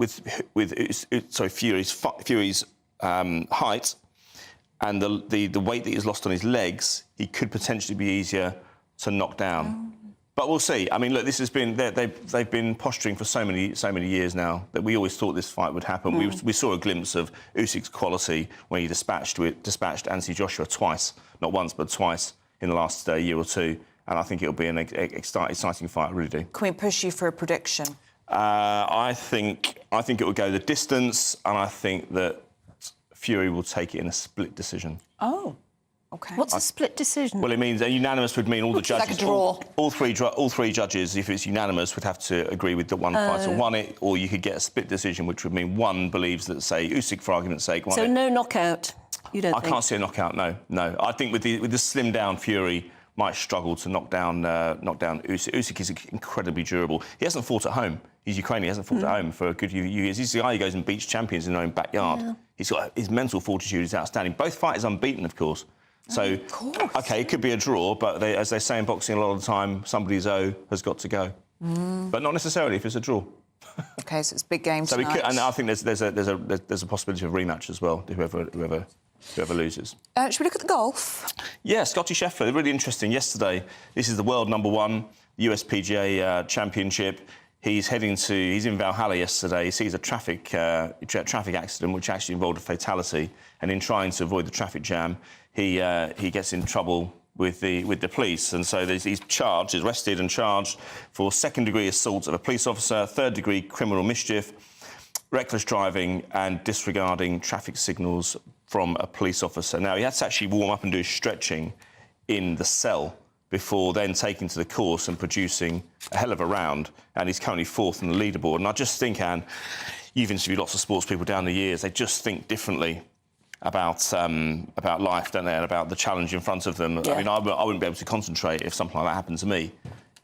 Speaker 3: Fury's height and the weight that he's lost on his legs, he could potentially be easier to knock down. But we'll see. I mean, look, this has been they've been posturing for so many years now that we always thought this fight would happen. We saw a glimpse of Usyk's quality when he dispatched Anthony Joshua twice, not once but twice in the last year or two. And I think it'll be an exciting fight. I really do.
Speaker 1: Can we push you for a prediction?
Speaker 3: I think it will go the distance, and I think that Fury will take it in a split decision.
Speaker 1: Oh. Okay.
Speaker 2: What's a split decision?
Speaker 3: Well, it means a unanimous would mean all the judges...
Speaker 1: Like a draw.
Speaker 3: All three judges, if it's unanimous, would have to agree with the one fighter won it, or you could get a split decision, which would mean one believes that, say, Usyk, for argument's sake, won it.
Speaker 2: So no knockout, you don't think?
Speaker 3: I can't see a knockout, no. I think with the slimmed-down Fury might struggle to knock down Usyk. Usyk is incredibly durable. He hasn't fought at home. He's Ukrainian. He hasn't fought at home for a good few years. He's the guy who goes and beats champions in their own backyard. Yeah. He's got his mental fortitude is outstanding. Both fighters unbeaten, of course. So, OK, it could be a draw, but as they say in boxing a lot of the time, somebody's O has got to go. But not necessarily if it's a draw.
Speaker 1: OK, so it's a big game
Speaker 3: so
Speaker 1: tonight.
Speaker 3: And I think there's a possibility of rematch as well, whoever loses.
Speaker 1: Should we look at the golf?
Speaker 3: Yeah, Scotty Scheffler, really interesting. Yesterday, this is the world #1 USPGA Championship. He's in Valhalla yesterday. He sees a traffic accident which actually involved a fatality, and in trying to avoid the traffic jam, he gets in trouble with the police, and so he's arrested and charged for second-degree assault of a police officer, third-degree criminal mischief, reckless driving, and disregarding traffic signals from a police officer. Now he had to actually warm up and do stretching in the cell before then taking to the course and producing a hell of a round, and he's currently 4th on the leaderboard. And I just think, Anne, you've interviewed lots of sports people down the years, they just think differently about life, don't they, and about the challenge in front of them. Yeah. I mean, I wouldn't be able to concentrate if something like that happened to me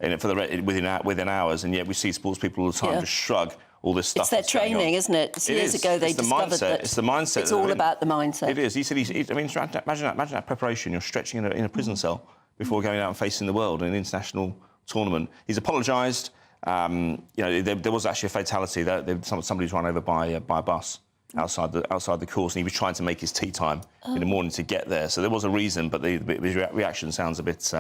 Speaker 3: within hours, and yet we see sports people all the time just shrug all this stuff.
Speaker 2: It's their training, isn't it? Years ago they discovered that
Speaker 3: it's the mindset.
Speaker 2: It's all about the mindset.
Speaker 3: It is. He said, imagine that preparation. You're stretching in a prison cell before going out and facing the world in an international tournament. He's apologised. There was actually a fatality. Somebody was run over by a bus outside the course, and he was trying to make his tea time in the morning to get there. So there was a reason, but his reaction sounds a bit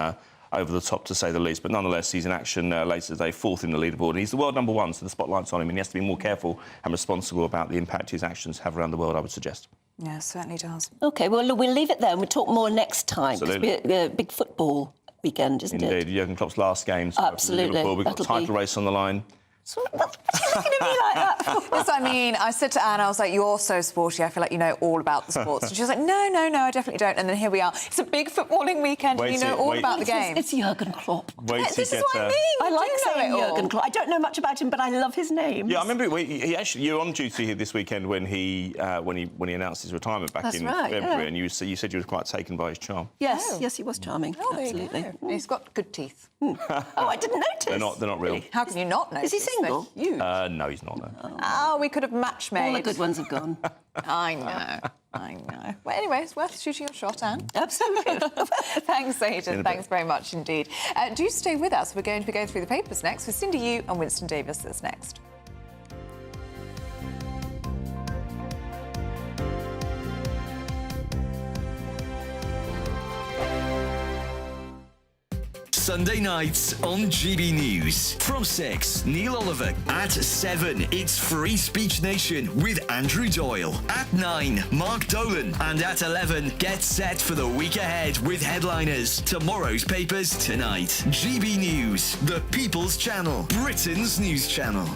Speaker 3: over the top, to say the least. But nonetheless, he's in action later today, 4th in the leaderboard. And he's the world #1, so the spotlight's on him, and he has to be more careful and responsible about the impact his actions have around the world, I would suggest.
Speaker 1: Yeah, it certainly does.
Speaker 2: OK, well, we'll leave it there and we'll talk more next time.
Speaker 3: Absolutely.
Speaker 2: It's a big football weekend, isn't it?
Speaker 3: Indeed. Jurgen Klopp's last game. So
Speaker 2: absolutely.
Speaker 3: We've got a title race on the line.
Speaker 2: So, what's she looking at me like that?
Speaker 1: Yes, I mean, I said to Anne, I was like, you're so sporty, I feel like you know all about the sports. And she was like, no, I definitely don't. And then here we are. It's a big footballing weekend and you know all about the game.
Speaker 2: It's Jurgen Klopp.
Speaker 1: This is what I mean.
Speaker 2: I like saying Jurgen Klopp. I don't know much about him, but I love his name.
Speaker 3: Yeah, I remember you were on duty here this weekend when he announced his retirement back in February, and you said you were quite taken by his charm.
Speaker 2: Yes, he was charming.
Speaker 1: Oh,
Speaker 2: absolutely.
Speaker 1: He's got good teeth.
Speaker 2: Oh, I didn't notice.
Speaker 3: They're not real.
Speaker 1: How can you not notice?
Speaker 2: Is he single?
Speaker 3: No, he's not. No.
Speaker 1: Oh, we could have match made.
Speaker 2: All the good ones have gone.
Speaker 1: I know. Well, anyway, it's worth shooting your shot, Anne.
Speaker 2: Absolutely.
Speaker 1: Thanks, Aidan. Thanks very much indeed. Do stay with us. We're going to go through the papers next with Cindy Yu and Winston Davis. That's next.
Speaker 10: Sunday nights on GB News. From 6, Neil Oliver. At 7, it's Free Speech Nation with Andrew Doyle. At 9, Mark Dolan. And at 11, get set for the week ahead with headliners. Tomorrow's papers tonight. GB News, the People's Channel, Britain's news channel.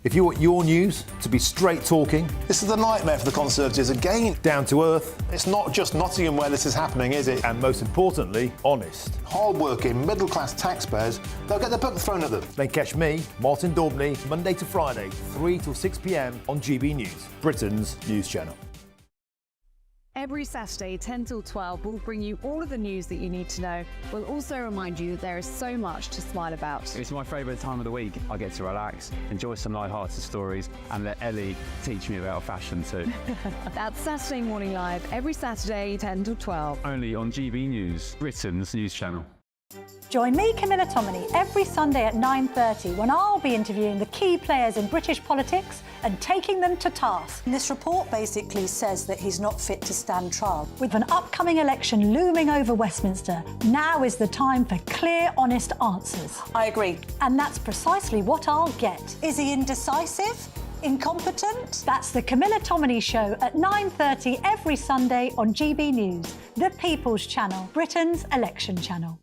Speaker 14: If you want your news to be straight talking,
Speaker 15: this is a nightmare for the Conservatives again.
Speaker 14: Down to earth.
Speaker 15: It's not just Nottingham where this is happening, is it?
Speaker 14: And most importantly, honest.
Speaker 15: Hard-working, middle-class taxpayers, they'll get their book thrown at them.
Speaker 14: Then catch me, Martin Daubney, Monday to Friday, 3 till 6 p.m. on GB News, Britain's news channel.
Speaker 16: Every Saturday, 10 till 12, we'll bring you all of the news that you need to know. We'll also remind you that there is so much to smile about.
Speaker 17: It's my favourite time of the week. I get to relax, enjoy some light-hearted stories, and let Ellie teach me about fashion too.
Speaker 16: That's Saturday Morning Live, every Saturday, 10 till 12.
Speaker 17: Only on GB News, Britain's news channel.
Speaker 18: Join me, Camilla Tominey, every Sunday at 9:30 when I'll be interviewing the key players in British politics and taking them to task.
Speaker 19: This report basically says that he's not fit to stand trial.
Speaker 18: With an upcoming election looming over Westminster, now is the time for clear, honest answers.
Speaker 19: I agree.
Speaker 18: And that's precisely what I'll get.
Speaker 19: Is he indecisive? Incompetent?
Speaker 18: That's the Camilla Tominey Show at 9:30 every Sunday on GB News, the People's Channel, Britain's election channel.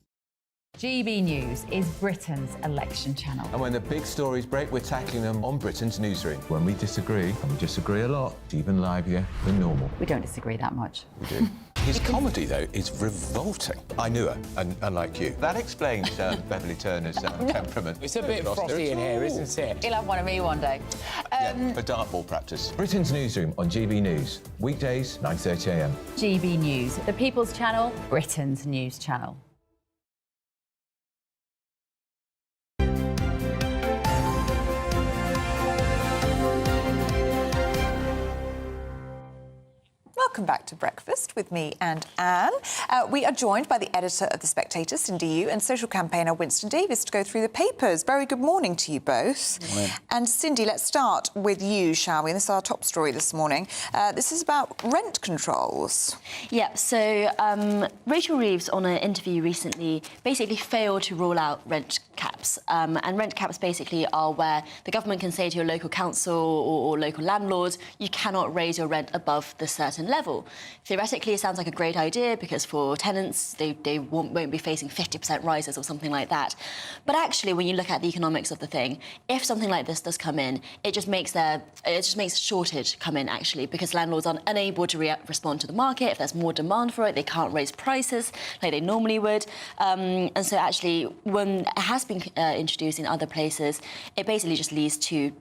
Speaker 20: GB News is Britain's election channel.
Speaker 21: And when the big stories break, we're tackling them on Britain's newsroom. When we disagree, and we disagree a lot, it's even livelier than normal.
Speaker 20: We don't disagree that much.
Speaker 21: We do. His comedy, though, is revolting. I knew her, unlike you. That explains Beverly Turner's temperament.
Speaker 22: It's a bit frothy in here, isn't it?
Speaker 20: He'll have one of me one day.
Speaker 21: For dartball practice. Britain's newsroom on GB News. Weekdays, 9:30 a.m.
Speaker 20: GB News, the People's Channel, Britain's news channel.
Speaker 1: Welcome back to Breakfast with me and Anne. We are joined by the editor of The Spectator, Cindy Yu, and social campaigner Winston Davies to go through the papers. Very good morning to you both.
Speaker 7: Morning.
Speaker 1: And Cindy, let's start with you, shall we? This is our top story this morning. This is about rent controls.
Speaker 23: Yeah, so Rachel Reeves, on an interview recently, basically failed to rule out rent caps. And rent caps basically are where the government can say to your local council or local landlord, you cannot raise your rent above the certain level. Theoretically, it sounds like a great idea because for tenants, they won't be facing 50% rises or something like that. But actually, when you look at the economics of the thing, if something like this does come in, it just makes a shortage come in, actually, because landlords are unable to respond to the market. If there's more demand for it, they can't raise prices like they normally would. And so actually, when it has been introduced in other places, it basically just leads to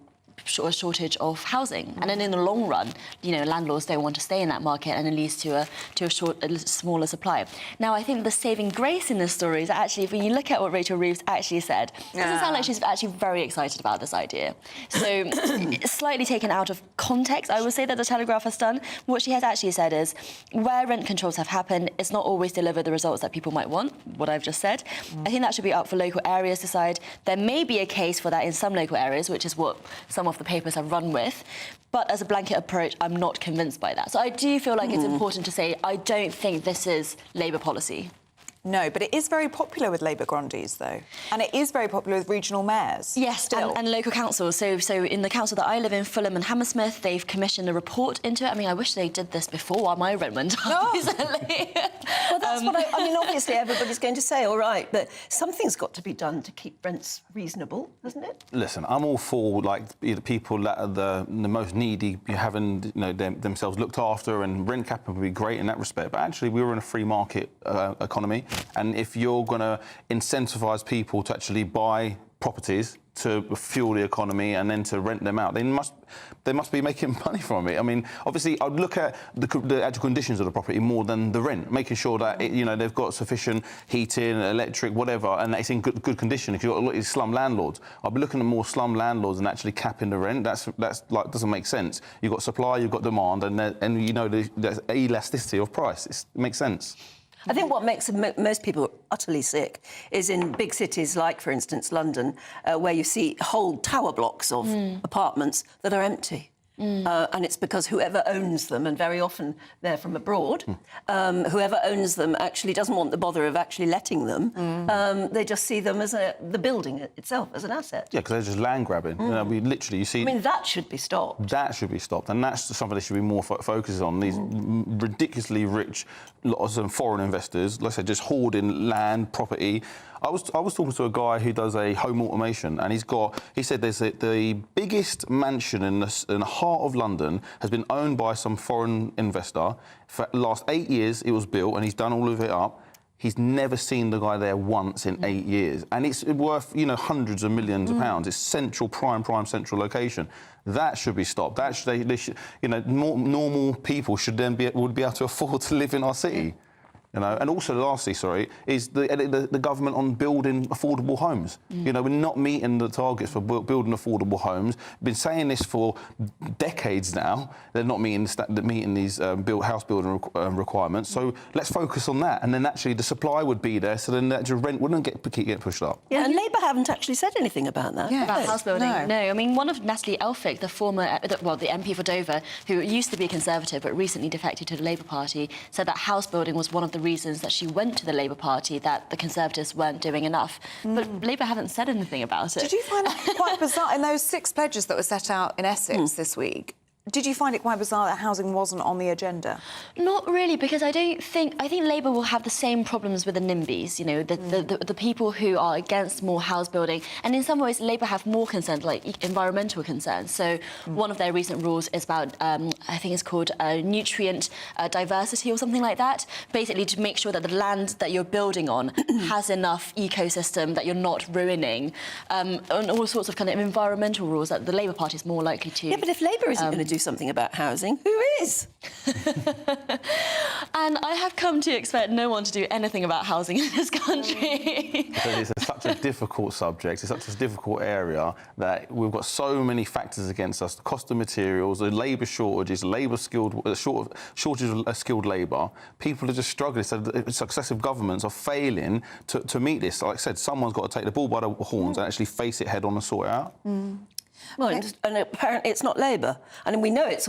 Speaker 23: a shortage of housing, and then in the long run, landlords don't want to stay in that market, and it leads to a smaller supply. Now, I think the saving grace in this story is actually, when you look at what Rachel Reeves actually said, it doesn't sound like she's actually very excited about this idea. So, it's slightly taken out of context, I would say, that the Telegraph has done. What she has actually said is, where rent controls have happened, it's not always delivered the results that people might want, what I've just said. I think that should be up for local areas to decide. There may be a case for that in some local areas, which is what some of the papers have run with, but as a blanket approach, I'm not convinced by that. So I do feel like it's important to say I don't think this is Labour policy.
Speaker 1: No, but it is very popular with Labour grandees, though. And it is very popular with regional mayors.
Speaker 23: Yes, and local councils. So in the council that I live in, Fulham and Hammersmith, they've commissioned a report into it. I mean, I wish they did this before my rent went up, recently.
Speaker 2: Well, that's what I mean, obviously, everybody's going to say, all right, but something's got to be done to keep rents reasonable, hasn't it?
Speaker 7: Listen, I'm all for, the people that are the most needy having, themselves looked after, and rent cap would be great in that respect. But actually, we were in a free market economy. And if you're going to incentivise people to actually buy properties to fuel the economy and then to rent them out, they must be making money from it. I mean, obviously, I'd look at the actual conditions of the property more than the rent, making sure that they've got sufficient heating, electric, whatever, and that it's in good condition. If you've got a lot of slum landlords, I'd be looking at more slum landlords and actually capping the rent. That's like doesn't make sense. You've got supply, you've got demand, and there's elasticity of price. It makes sense.
Speaker 2: I think what makes most people utterly sick is in big cities like, for instance, London, where you see whole tower blocks of apartments that are empty. And it's because whoever owns them, and very often they're from abroad, whoever owns them actually doesn't want the bother of actually letting them. They just see them as the building itself as an asset.
Speaker 7: Yeah, because they're just land grabbing. You know, you see...
Speaker 2: I mean, that should be stopped.
Speaker 7: That should be stopped, and that's something they should be more focused on. These ridiculously rich, lots of foreign investors, like I said, just hoarding land, property. I was talking to a guy who does a home automation, and he said there's the biggest mansion in the heart of London has been owned by some foreign investor. For the last 8 years, it was built, and he's done all of it up. He's never seen the guy there once in 8 years, and it's worth hundreds of millions of pounds. It's central, prime central location. That should be stopped. That they should, normal people should then would be able to afford to live in our city. And also, lastly, is the government on building affordable homes. We're not meeting the targets for building affordable homes. We've been saying this for decades now. They're not meeting these house building requirements. So let's focus on that, and then actually the supply would be there, so then the rent wouldn't get pushed up.
Speaker 2: Yeah, and Labour haven't actually said anything about that.
Speaker 23: About house building. No. I mean, one of Natalie Elphicke, the MP for Dover, who used to be a Conservative but recently defected to the Labour Party, said that house building was one of the reasons that she went to the Labour Party, that the Conservatives weren't doing enough. But Labour haven't said anything about it.
Speaker 1: Did you find it quite bizarre in those 6 pledges that were set out in Essex this week? Did you find it quite bizarre that housing wasn't on the agenda?
Speaker 23: Not really, because I think Labour will have the same problems with the NIMBYs, the people who are against more house building. And in some ways, Labour have more concerns, like environmental concerns. So one of their recent rules is about, I think it's called nutrient diversity or something like that, basically to make sure that the land that you're building on has enough ecosystem that you're not ruining, and all sorts of kind of environmental rules that the Labour Party is more likely to...
Speaker 2: Yeah, but if Labour isn't going to do something about housing, who is?
Speaker 23: And I have come to expect no one to do anything about housing in this country.
Speaker 7: It's such a difficult subject, it's such a difficult area that we've got so many factors against us. The cost of materials, the labour shortages, shortage of skilled labour. People are just struggling. So successive governments are failing to meet this. Like I said, someone's got to take the bull by the horns and actually face it head on and sort it out.
Speaker 2: Well, and apparently it's not Labour. And we know it's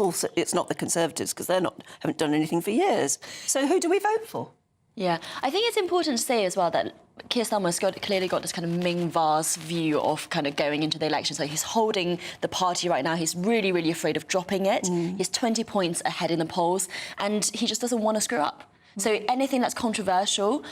Speaker 2: not the Conservatives, because haven't done anything for years. So who do we vote for?
Speaker 23: Yeah, I think it's important to say as well that Keir Starmer's clearly got this kind of Ming Vase view of kind of going into the election. So he's holding the party right now. He's really, really afraid of dropping it. He's 20 points ahead in the polls, and he just doesn't want to screw up. So anything that's controversial,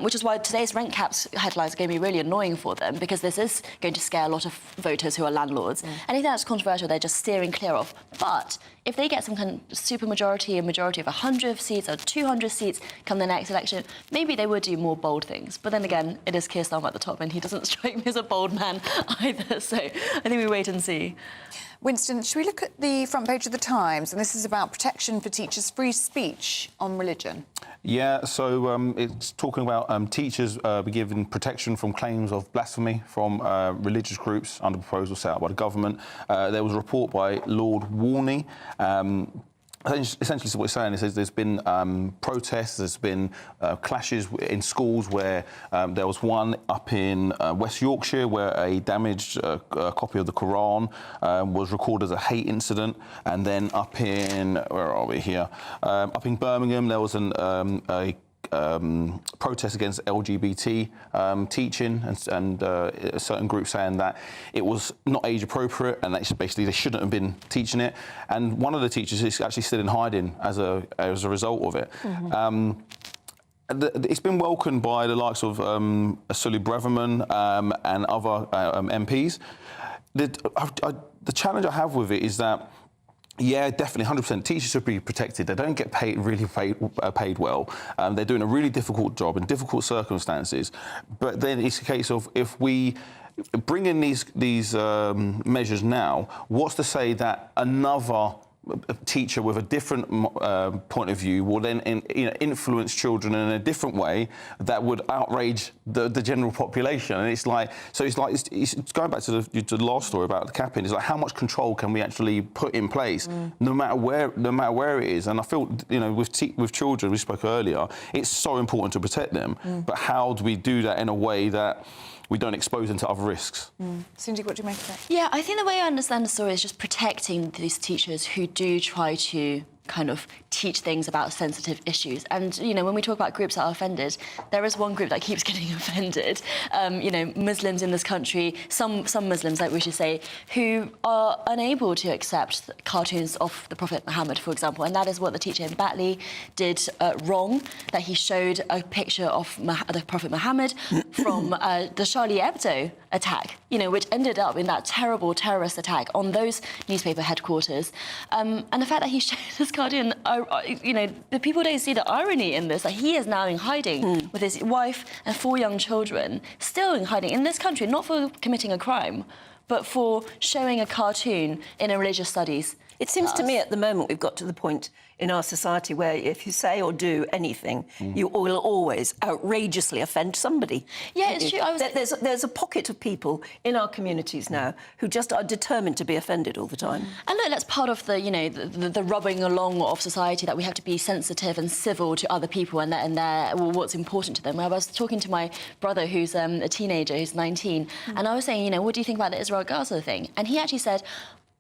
Speaker 23: which is why today's rent caps headlines are going to be really annoying for them, because this is going to scare a lot of voters who are landlords. Anything that's controversial, they're just steering clear of. But if they get some kind of super majority, a majority of 100 seats or 200 seats come the next election, maybe they would do more bold things. But then again, it is Keir Starmer at the top, and he doesn't strike me as a bold man either. So I think we wait and see.
Speaker 1: Winston, should we look at the front page of the Times? And this is about protection for teachers' free speech on religion.
Speaker 7: Yeah, so it's talking about teachers be given protection from claims of blasphemy from religious groups under proposal set out by the government. There was a report by Lord Warney. Essentially, what it's saying is there's been protests, there's been clashes in schools where there was one up in West Yorkshire where a damaged copy of the Quran was recorded as a hate incident, and then up in, where are we here? Up in Birmingham, there was a protest against LGBT teaching, and a certain group saying that it was not age appropriate and that basically they shouldn't have been teaching it. And one of the teachers is actually still in hiding as a result of it. It's been welcomed by the likes of Sully Breverman and other MPs. The challenge I have with it is that, yeah, definitely, 100%. Teachers should be protected. They don't get paid well. They're doing a really difficult job in difficult circumstances. But then it's a case of, if we bring in these measures now, what's to say that another teacher with a different point of view will then influence children in a different way that would outrage the general population? And it's going back to the last story about the capping. It's like, how much control can we actually put in place, no matter where it is? And I feel, with children, we spoke earlier, it's so important to protect them. But how do we do that in a way that we don't expose them to other risks.
Speaker 1: Cindy, what do you make of it?
Speaker 23: Yeah, I think the way I understand the story is just protecting these teachers who do try to kind of teach things about sensitive issues. And, you know, when we talk about groups that are offended, there is one group that keeps getting offended. You know, Muslims in this country, some Muslims, like we should say, who are unable to accept cartoons of the Prophet Muhammad, for example. And that is what the teacher in Batley did wrong, that he showed a picture of the Prophet Muhammad from the Charlie Hebdo attack, you know, which ended up in that terrible terrorist attack on those newspaper headquarters. And the fact that he showed this cartoon, you know, the people don't see the irony in this. That he is now in hiding with his wife and 4 young children, still in hiding in this country, not for committing a crime, but for showing a cartoon in a religious studies.
Speaker 2: It seems to me at the moment we've got to the point in our society where if you say or do anything, you will always outrageously offend somebody.
Speaker 23: Yeah, it's true.
Speaker 2: There's a pocket of people in our communities now who just are determined to be offended all the time.
Speaker 23: And look, that's part of the, you know, the rubbing along of society, that we have to be sensitive and civil to other people and what's important to them. I was talking to my brother, who's a teenager, who's 19, and I was saying, you know, what do you think about the Israel-Gaza thing? And he actually said,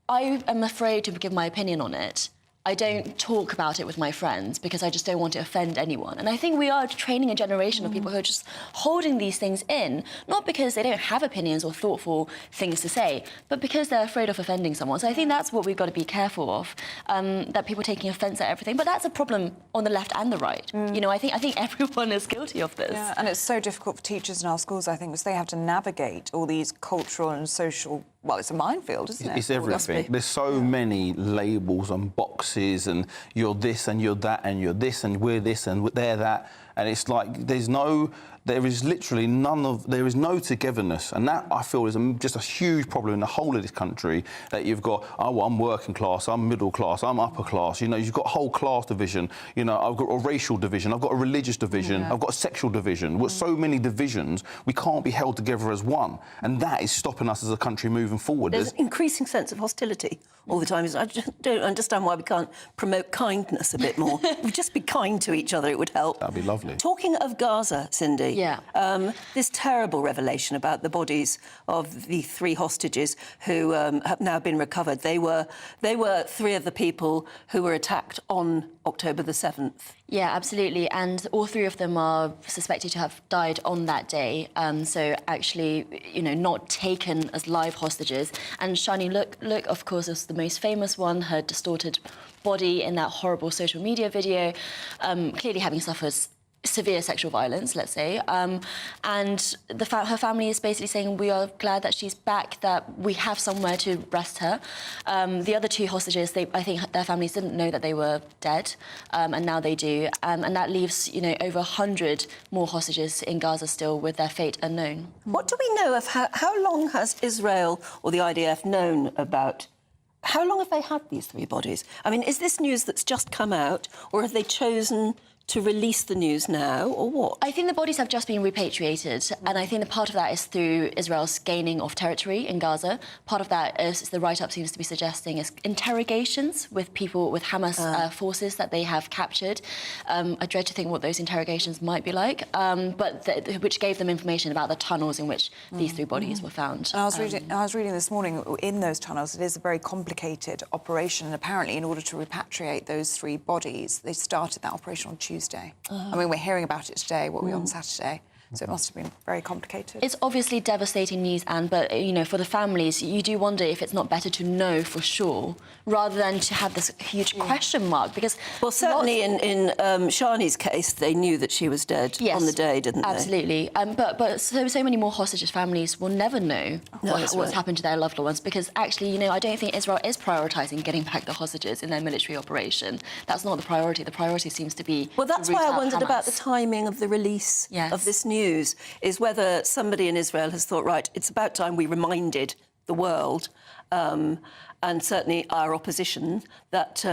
Speaker 23: I am afraid to give my opinion on it. I don't talk about it with my friends because I just don't want to offend anyone. And I think we are training a generation of people who are just holding these things in, not because they don't have opinions or thoughtful things to say, but because they're afraid of offending someone. So I think that's what we've got to be careful of, that people are taking offence at everything. But that's a problem on the left and the right. You know, I think everyone is guilty of this.
Speaker 1: Yeah, and it's so difficult for teachers in our schools, I think, because they have to navigate all these cultural and social... Well, it's a minefield, isn't it?
Speaker 7: It's everything. There's so many labels and boxes, and you're this and you're that and you're this and we're this and they're that. And it's like there is literally there is no togetherness. And that, I feel, is just a huge problem in the whole of this country, that you've got, oh, well, I'm working class, I'm middle class, I'm upper class. You know, you've got a whole class division. You know, I've got a racial division, I've got a religious division, I've got a sexual division. With so many divisions, we can't be held together as one. And that is stopping us as a country moving forward.
Speaker 2: There's an increasing sense of hostility all the time. I just don't understand why we can't promote kindness a bit more. If we just be kind to each other, it would help.
Speaker 7: That'd be lovely.
Speaker 2: Talking of Gaza, Cindy, this terrible revelation about the bodies of the 3 hostages who have now been recovered. They were 3 of the people who were attacked on October the 7th.
Speaker 23: Yeah, absolutely. And all 3 of them are suspected to have died on that day. So actually, you know, not taken as live hostages. And Shani Look, of course, is the most famous one, her distorted body in that horrible social media video, clearly having suffered severe sexual violence, let's say. And her family is basically saying, we are glad that she's back, that we have somewhere to rest her. The other 2 hostages, I think their families didn't know that they were dead, and now they do. And that leaves, you know, over 100 more hostages in Gaza still with their fate unknown.
Speaker 2: What do we know of how long has Israel or the IDF known about? How long have they had these 3 bodies? I mean, is this news that's just come out, or have they chosen to release the news now, or what?
Speaker 23: I think the bodies have just been repatriated, and I think that part of that is through Israel's gaining of territory in Gaza. Part of that, as the write-up seems to be suggesting, is interrogations with people, with Hamas forces that they have captured. I dread to think what those interrogations might be like, which gave them information about the tunnels in which these 3 bodies were found.
Speaker 1: And I was reading this morning, in those tunnels, it is a very complicated operation, and apparently in order to repatriate those 3 bodies, they started that operation on Tuesday. I mean, we're hearing about it today, what were we on Saturday? So it must have been very complicated.
Speaker 23: It's obviously devastating news, Anne, but, you know, for the families, you do wonder if it's not better to know for sure rather than to have this huge question mark, because...
Speaker 2: Well, certainly in Shani's case, they knew that she was dead on the day, didn't they?
Speaker 23: Absolutely. But so many more hostages' families will never know what's happened to their loved ones, because actually, you know, I don't think Israel is prioritising getting back the hostages in their military operation. That's not the priority. The priority seems to be...
Speaker 2: Well, that's why I wondered about the timing of the release of this news, is whether somebody in Israel has thought, right, it's about time we reminded the world, and certainly our opposition, that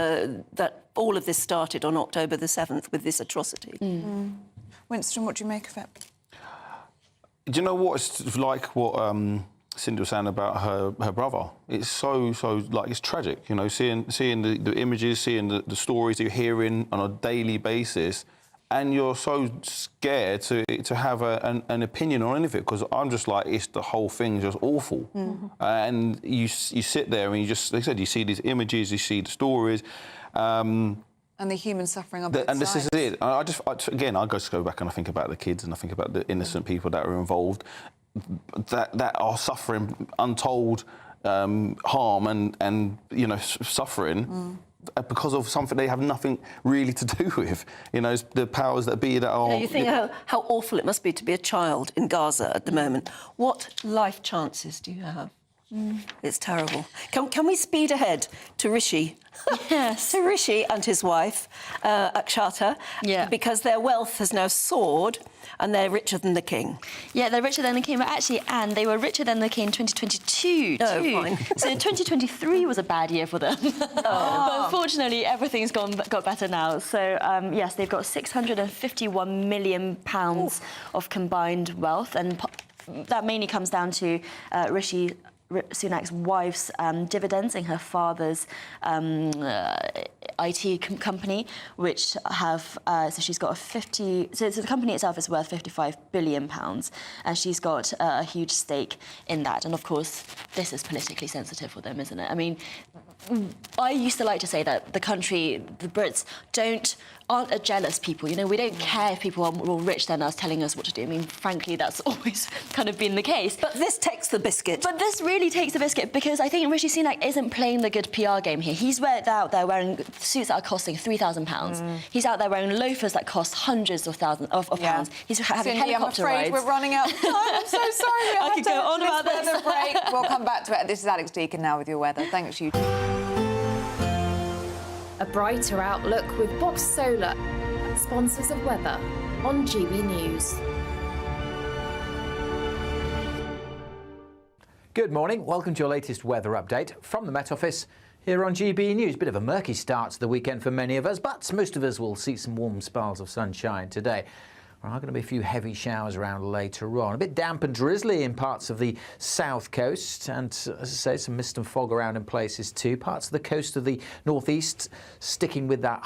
Speaker 2: all of this started on October the 7th with this atrocity.
Speaker 1: Winston, what do you make of it?
Speaker 7: Do you know what it's like, what Cindy was saying about her brother? It's so like, it's tragic, you know, seeing the images, seeing the stories that you're hearing on a daily basis. and you're so scared to have an opinion on any of it, because I'm just like, it's the whole thing's just awful. And you sit there and you just, like I said, you see these images, you see the stories.
Speaker 1: And the human suffering on both
Speaker 7: And this
Speaker 1: sides.
Speaker 7: is it. I just go back and I think about the kids and I think about the innocent people that are involved, that are suffering untold harm and suffering. Because of something they have nothing really to do with. It's the powers that be that are...
Speaker 2: You think how awful it must be to be a child in Gaza at the moment. What life chances do you have? It's terrible. Can we speed ahead to Rishi?
Speaker 23: Yes.
Speaker 2: To Rishi and his wife, Akshata, because their wealth has now soared and they're richer than the king.
Speaker 23: Yeah, they're richer than the king, but actually, Anne, they were richer than the king in 2022
Speaker 2: Oh,
Speaker 23: too.
Speaker 2: fine.
Speaker 23: So 2023 was a bad year for them. But unfortunately, everything's got better now. So yes, they've got £651 million of combined wealth, and that mainly comes down to Rishi Sunak's wife's dividends in her father's IT company, which have so she's got so the company itself is worth £55 billion, and she's got a huge stake in that. And of course, this is politically sensitive for them, isn't it? I mean, I used to like to say that the Brits aren't a jealous people. We don't care if people are more rich than us telling us what to do. I mean, frankly, that's always kind of been the case.
Speaker 2: But this takes the biscuit.
Speaker 23: But this really takes the biscuit, because I think Rishi Sunak isn't playing the good PR game here. He's out there wearing suits that are costing £3,000. He's out there wearing loafers that cost hundreds of thousands of pounds. He's having
Speaker 1: Cindy,
Speaker 23: helicopter
Speaker 1: I'm afraid
Speaker 23: rides.
Speaker 1: we're running out of time. I'm so sorry.
Speaker 23: I could go on about this.
Speaker 1: Weather break. We'll come back to it. This is Alex Deakin now with your weather. Thanks, you.
Speaker 4: A brighter outlook with Box Solar, sponsors of weather on GB News.
Speaker 14: Good morning. Welcome to your latest weather update from the Met Office here on GB News. Bit of a murky start to the weekend for many of us, but most of us will see some warm spells of sunshine today. There are going to be a few heavy showers around later on. A bit damp and drizzly in parts of the south coast, and as I say, some mist and fog around in places too. Parts of the coast of the northeast sticking with that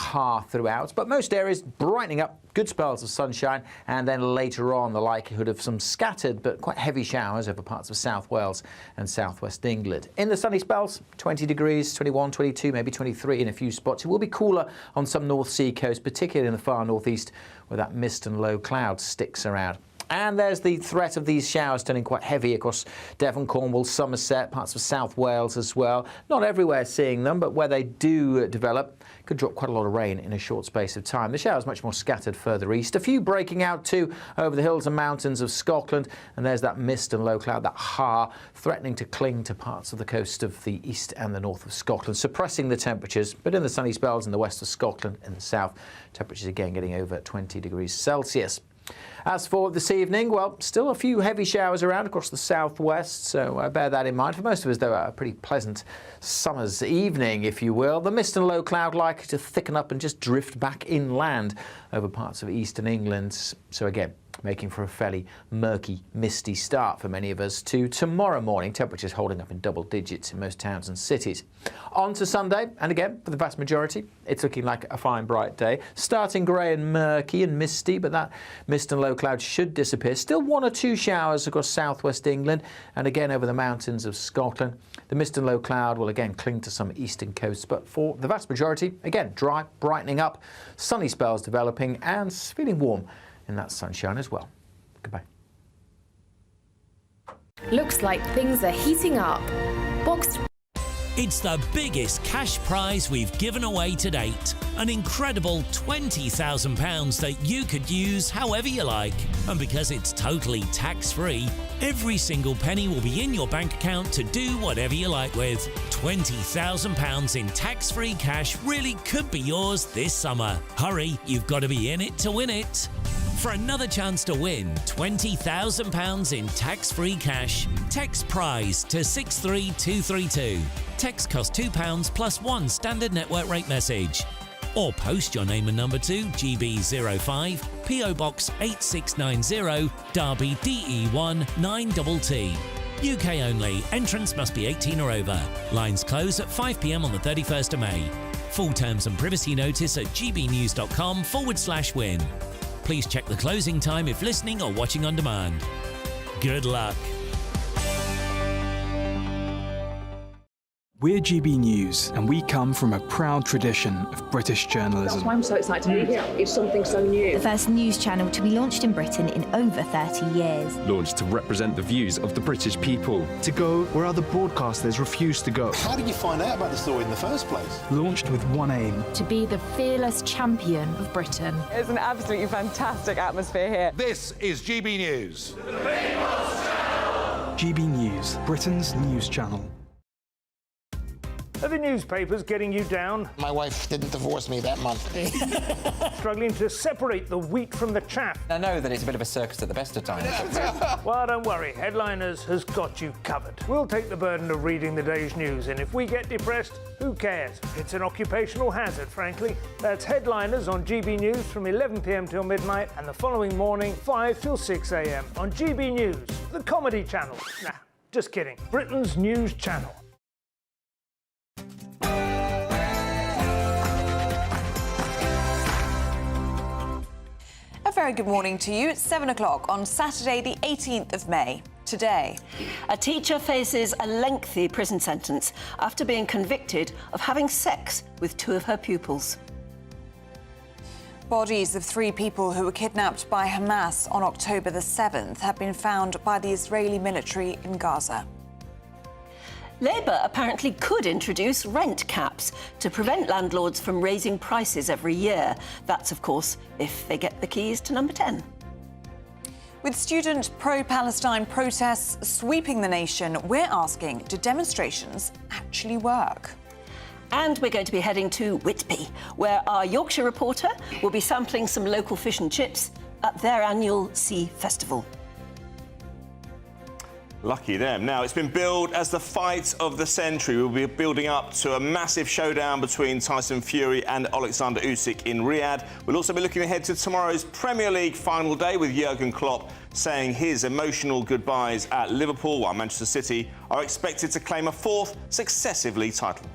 Speaker 14: throughout, but most areas brightening up. Good spells of sunshine, and then later on the likelihood of some scattered but quite heavy showers over parts of South Wales and southwest England. In the sunny spells, 20 degrees, 21, 22, maybe 23 in a few spots. It will be cooler on some North Sea coast, particularly in the far northeast, where that mist and low cloud sticks around. And there's the threat of these showers turning quite heavy across Devon, Cornwall, Somerset, parts of South Wales as well. Not everywhere seeing them, but where they do develop, could drop quite a lot of rain in a short space of time. The showers much more scattered further east. A few breaking out too over the hills and mountains of Scotland. And there's that mist and low cloud, that threatening to cling to parts of the coast of the east and the north of Scotland, suppressing the temperatures. But in the sunny spells in the west of Scotland and the south, temperatures again getting over 20 degrees Celsius. As for this evening, well, still a few heavy showers around across the southwest, so bear that in mind. For most of us, though, a pretty pleasant summer's evening, if you will. The mist and low cloud likely to thicken up and just drift back inland over parts of eastern England. So again, making for a fairly murky, misty start for many of us to tomorrow morning. Temperatures holding up in double digits in most towns and cities. On to Sunday, and again, for the vast majority, it's looking like a fine, bright day. Starting grey and murky and misty, but that mist and low cloud should disappear. Still one or two showers across southwest England and again over the mountains of Scotland. The mist and low cloud will again cling to some eastern coasts, but for the vast majority, again, dry, brightening up, sunny spells developing and feeling warm in that sunshine as well. Goodbye.
Speaker 4: Looks like things are heating up.
Speaker 9: It's the biggest cash prize we've given away to date. An incredible £20,000 that you could use however you like. And because it's totally tax-free, every single penny will be in your bank account to do whatever you like with. £20,000 in tax-free cash really could be yours this summer. Hurry, you've got to be in it to win it. For another chance to win £20,000 in tax-free cash, text PRIZE to 63232. Text costs £2 plus one standard network rate message. Or post your name and number to GB05 PO Box 8690 Derby DE1 9TT. UK only. Entrance must be 18 or over. Lines close at 5 p.m. on the 31st of May. Full terms and privacy notice at gbnews.com/win. Please check the closing time if listening or watching on demand. Good luck.
Speaker 5: We're GB News, and we come from a proud tradition of British journalism.
Speaker 6: That's why I'm so excited to be here. It's something so new.
Speaker 8: The first news channel to be launched in Britain in over 30 years.
Speaker 24: Launched to represent the views of the British people.
Speaker 25: To go where other broadcasters refuse to go.
Speaker 15: How did you find out about the story in the first place?
Speaker 5: Launched with one aim.
Speaker 4: To be the fearless champion of Britain.
Speaker 26: It's an absolutely fantastic atmosphere here.
Speaker 27: This is GB News.
Speaker 5: GB News, Britain's news channel.
Speaker 28: Are the newspapers getting you down?
Speaker 22: My wife didn't divorce me that month.
Speaker 28: Struggling to separate the wheat from the chaff?
Speaker 29: I know that it's a bit of a circus at the best of times.
Speaker 28: Well, don't worry. Headliners has got you covered. We'll take the burden of reading the day's news, and if we get depressed, who cares? It's an occupational hazard, frankly. That's Headliners on GB News from 11 p.m. till midnight, and the following morning, 5 till 6 a.m. on GB News, the comedy channel. Nah, just kidding. Britain's news channel.
Speaker 1: A very good morning to you. It's 7 o'clock on Saturday, the 18th of May. Today,
Speaker 2: a teacher faces a lengthy prison sentence after being convicted of having sex with two of her pupils.
Speaker 1: Bodies of 3 people who were kidnapped by Hamas on October the 7th have been found by the Israeli military in Gaza.
Speaker 2: Labour apparently could introduce rent caps to prevent landlords from raising prices every year. That's, of course, if they get the keys to number 10.
Speaker 1: With student pro-Palestine protests sweeping the nation, we're asking, do demonstrations actually work?
Speaker 2: And we're going to be heading to Whitby, where our Yorkshire reporter will be sampling some local fish and chips at their annual Sea Festival.
Speaker 3: Lucky them. Now, it's been billed as the fight of the century. We'll be building up to a massive showdown between Tyson Fury and Alexander Usyk in Riyadh. We'll also be looking ahead to tomorrow's Premier League final day with Jurgen Klopp saying his emotional goodbyes at Liverpool, while Manchester City are expected to claim a 4th successive league title.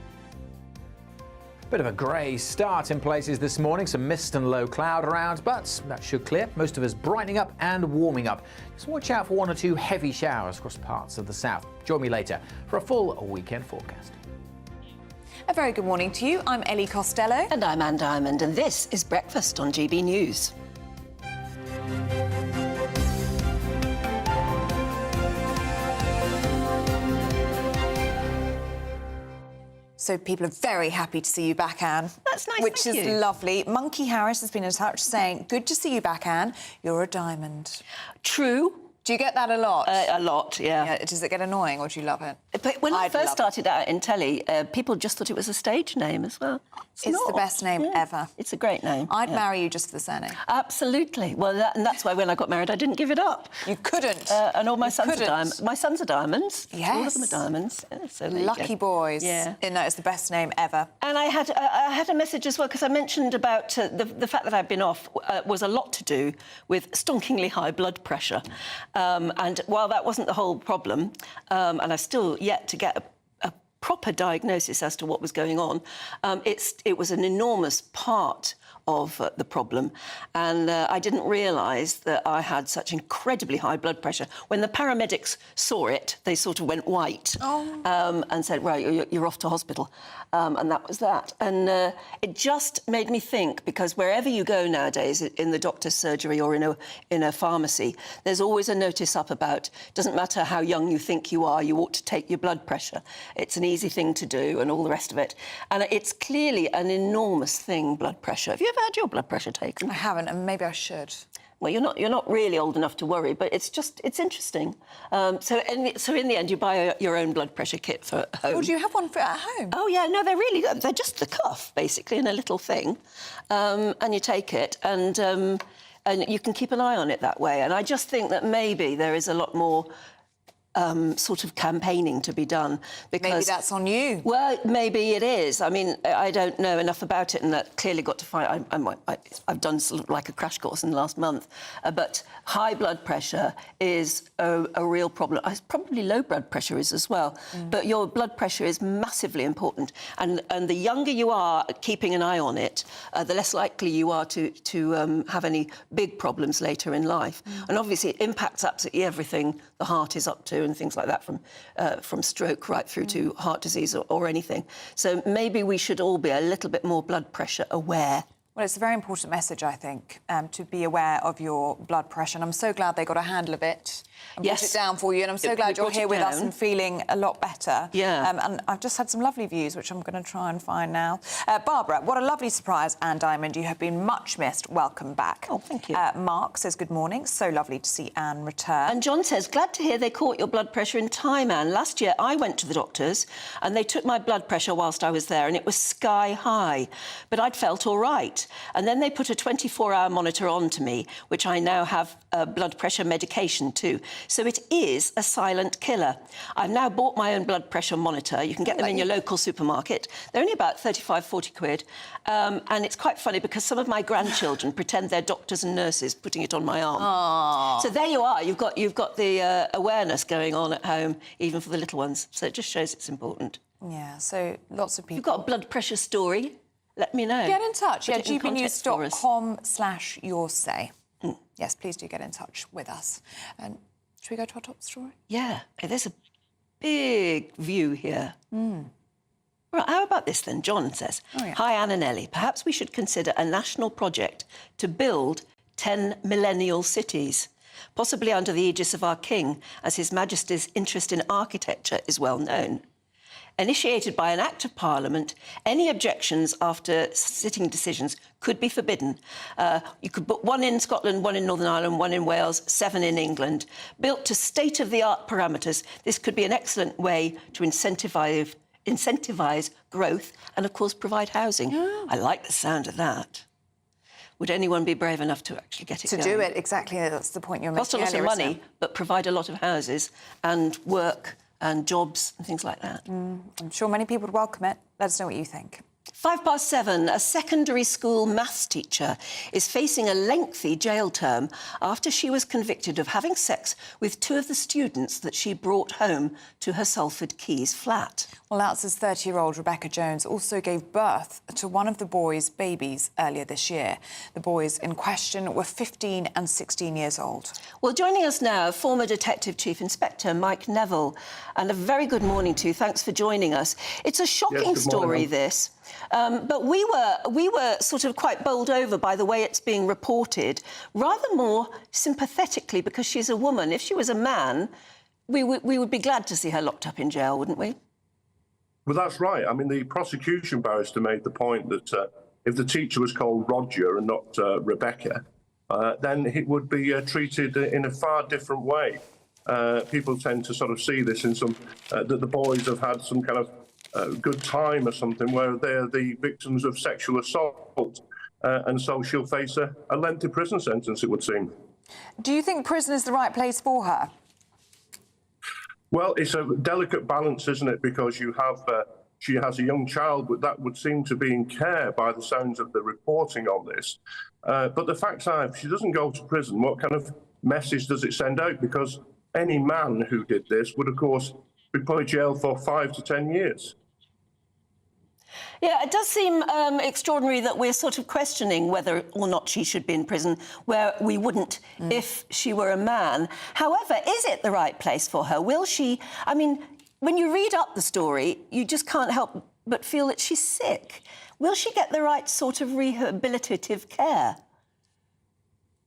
Speaker 14: Bit of a grey start in places this morning, some mist and low cloud around, but that should clear. Most of us brightening up and warming up. Just watch out for 1 or 2 heavy showers across parts of the south. Join me later for a full weekend forecast.
Speaker 1: A very good morning to you. I'm Ellie Costello.
Speaker 2: And I'm Anne Diamond, and this is Breakfast on GB News.
Speaker 1: So people are very happy to see you back, Anne.
Speaker 2: That's nice,
Speaker 1: which
Speaker 2: thank
Speaker 1: is
Speaker 2: you.
Speaker 1: lovely. Monkey Harris has been in touch saying, good to see you back, Anne. You're a diamond.
Speaker 2: True.
Speaker 1: Do you get that a lot?
Speaker 2: A lot, yeah.
Speaker 1: Does it get annoying or do you love it?
Speaker 2: But when I first started out in telly, people just thought it was a stage name as well.
Speaker 1: It's the best name ever.
Speaker 2: It's a great name.
Speaker 1: I'd marry you just for the surname.
Speaker 2: Absolutely. Well, and that's why when I got married, I didn't give it up.
Speaker 1: You couldn't.
Speaker 2: And all my sons are diamonds. My sons are diamonds.
Speaker 1: Yes.
Speaker 2: All of them are diamonds. Yeah, so there you
Speaker 1: Lucky
Speaker 2: go.
Speaker 1: boys.
Speaker 2: Yeah.
Speaker 1: No, it's the best name ever.
Speaker 2: And I had a message as well, because I mentioned about the fact that I've been off was a lot to do with stonkingly high blood pressure. And while that wasn't the whole problem, and I've still yet to get a proper diagnosis as to what was going on, it was an enormous part of the problem. And I didn't realise that I had such incredibly high blood pressure. When the paramedics saw it, they sort of went white and said, right, you're off to hospital. And that was that. And it just made me think, because wherever you go nowadays, in the doctor's surgery or in a pharmacy, there's always a notice up about, doesn't matter how young you think you are, you ought to take your blood pressure. It's an easy thing to do and all the rest of it. And it's clearly an enormous thing, blood pressure. Have you ever had your blood pressure taken?
Speaker 1: I haven't, and maybe I should.
Speaker 2: Well, you're not really old enough to worry, but it's interesting. So in the end, you buy your own blood pressure kit for home.
Speaker 1: Or do you have one for at home?
Speaker 2: Oh yeah, no, they're just the cuff basically in a little thing, and you take it and you can keep an eye on it that way. And I just think that maybe there is a lot more sort of campaigning to be done. Because,
Speaker 1: maybe that's on you.
Speaker 2: Well, maybe it is. I mean, I don't know enough about it, and that clearly got to find. I've done sort of like a crash course in the last month, but high blood pressure is a real problem. Probably low blood pressure is as well, but your blood pressure is massively important, and the younger you are keeping an eye on it, the less likely you are to have any big problems later in life. And obviously, it impacts absolutely everything the heart is up to, and things like that, from stroke right through to heart disease or anything. So maybe we should all be a little bit more blood pressure aware.
Speaker 1: Well, it's a very important message, I think, to be aware of your blood pressure. And I'm so glad they got a handle of it and brought it down for you. And I'm so glad you're here with us and feeling a lot better.
Speaker 2: Yeah.
Speaker 1: And I've just had some lovely views, which I'm going to try and find now. Barbara, what a lovely surprise. Anne Diamond, you have been much missed. Welcome back.
Speaker 2: Oh, thank you.
Speaker 1: Mark says, good morning. So lovely to see Anne return.
Speaker 2: And John says, glad to hear they caught your blood pressure in time, Anne. Last year, I went to the doctors and they took my blood pressure whilst I was there, and it was sky high. But I'd felt all right. And then they put a 24-hour monitor on to me, which I now have blood pressure medication too. So it is a silent killer. I've now bought my own blood pressure monitor. You can get them in your local supermarket. They're only about 35, 40 quid. And it's quite funny because some of my grandchildren pretend they're doctors and nurses putting it on my arm.
Speaker 1: Aww.
Speaker 2: So there you are. You've got the awareness going on at home, even for the little ones. So it just shows it's important.
Speaker 1: Yeah, so lots of people...
Speaker 2: You've got a blood pressure story? Let me know.
Speaker 1: Get in touch.
Speaker 2: Put it in context for us.
Speaker 1: gbnews.com/yoursay. Yes, please do get in touch with us. And should we go to our top story?
Speaker 2: Yeah, there's a big view here. Right, how about this then? John says, Hi, Anne and Ellie. Perhaps we should consider a national project to build 10 millennial cities, possibly under the aegis of our King, as His Majesty's interest in architecture is well known. Initiated by an Act of Parliament, any objections after sitting decisions could be forbidden. You could put one in Scotland, one in Northern Ireland, one in Wales, 7 in England. Built to state-of-the-art parameters, this could be an excellent way to incentivise growth and, of course, provide housing. I like the sound of that. Would anyone be brave enough to actually get it going?
Speaker 1: To do it, exactly. That's the point you're making.
Speaker 2: Cost a lot of money, but provide a lot of houses and work and jobs and things like that.
Speaker 1: I'm sure many people would welcome it. Let us know what you think.
Speaker 2: 7:05, a secondary school maths teacher is facing a lengthy jail term after she was convicted of having sex with 2 of the students that she brought home to her Salford Quays flat.
Speaker 1: Well, that's as 30-year-old Rebecca Jones also gave birth to one of the boys' babies earlier this year. The boys in question were 15 and 16 years old.
Speaker 2: Well, joining us now, former Detective Chief Inspector Mike Neville. And a very good morning to you. Thanks for joining us. It's a shocking story, this. But we were sort of quite bowled over by the way it's being reported, rather more sympathetically because she's a woman. If she was a man, we would be glad to see her locked up in jail, wouldn't we?
Speaker 10: Well, that's right. I mean, the prosecution barrister made the point that if the teacher was called Roger and not Rebecca, then it would be treated in a far different way. People tend to sort of see this in some that the boys have had some kind of good time or something, where they're the victims of sexual assault, and so she'll face a lengthy prison sentence, it would seem.
Speaker 1: Do you think prison is the right place for her?
Speaker 10: Well, it's a delicate balance, isn't it? Because you have she has a young child, but that would seem to be in care by the sounds of the reporting on this. But the facts are, if she doesn't go to prison, what kind of message does it send out? Because any man who did this would, of course, be put in jail for 5 to 10 years.
Speaker 2: Yeah, it does seem extraordinary that we're sort of questioning whether or not she should be in prison, where we wouldn't if she were a man. However, is it the right place for her? Will she... I mean, when you read up the story, you just can't help but feel that she's sick. Will she get the right sort of rehabilitative care?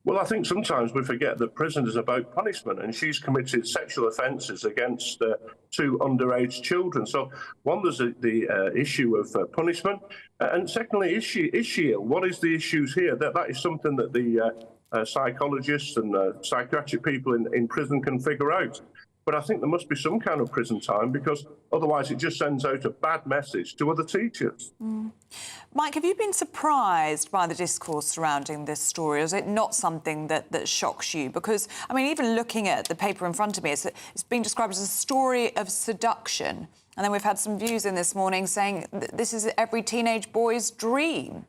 Speaker 10: Well, I think sometimes we forget that prison is about punishment, and she's committed sexual offences against 2 underage children. So, one, there's the issue of punishment, and secondly, is she ill? What is the issues here? That is something that the psychologists and psychiatric people in prison can figure out. But I think there must be some kind of prison time, because otherwise it just sends out a bad message to other teachers.
Speaker 1: Mike, have you been surprised by the discourse surrounding this story? Or is it not something that shocks you? Because, I mean, even looking at the paper in front of me, it's being described as a story of seduction. And then we've had some views in this morning saying this is every teenage boy's dream.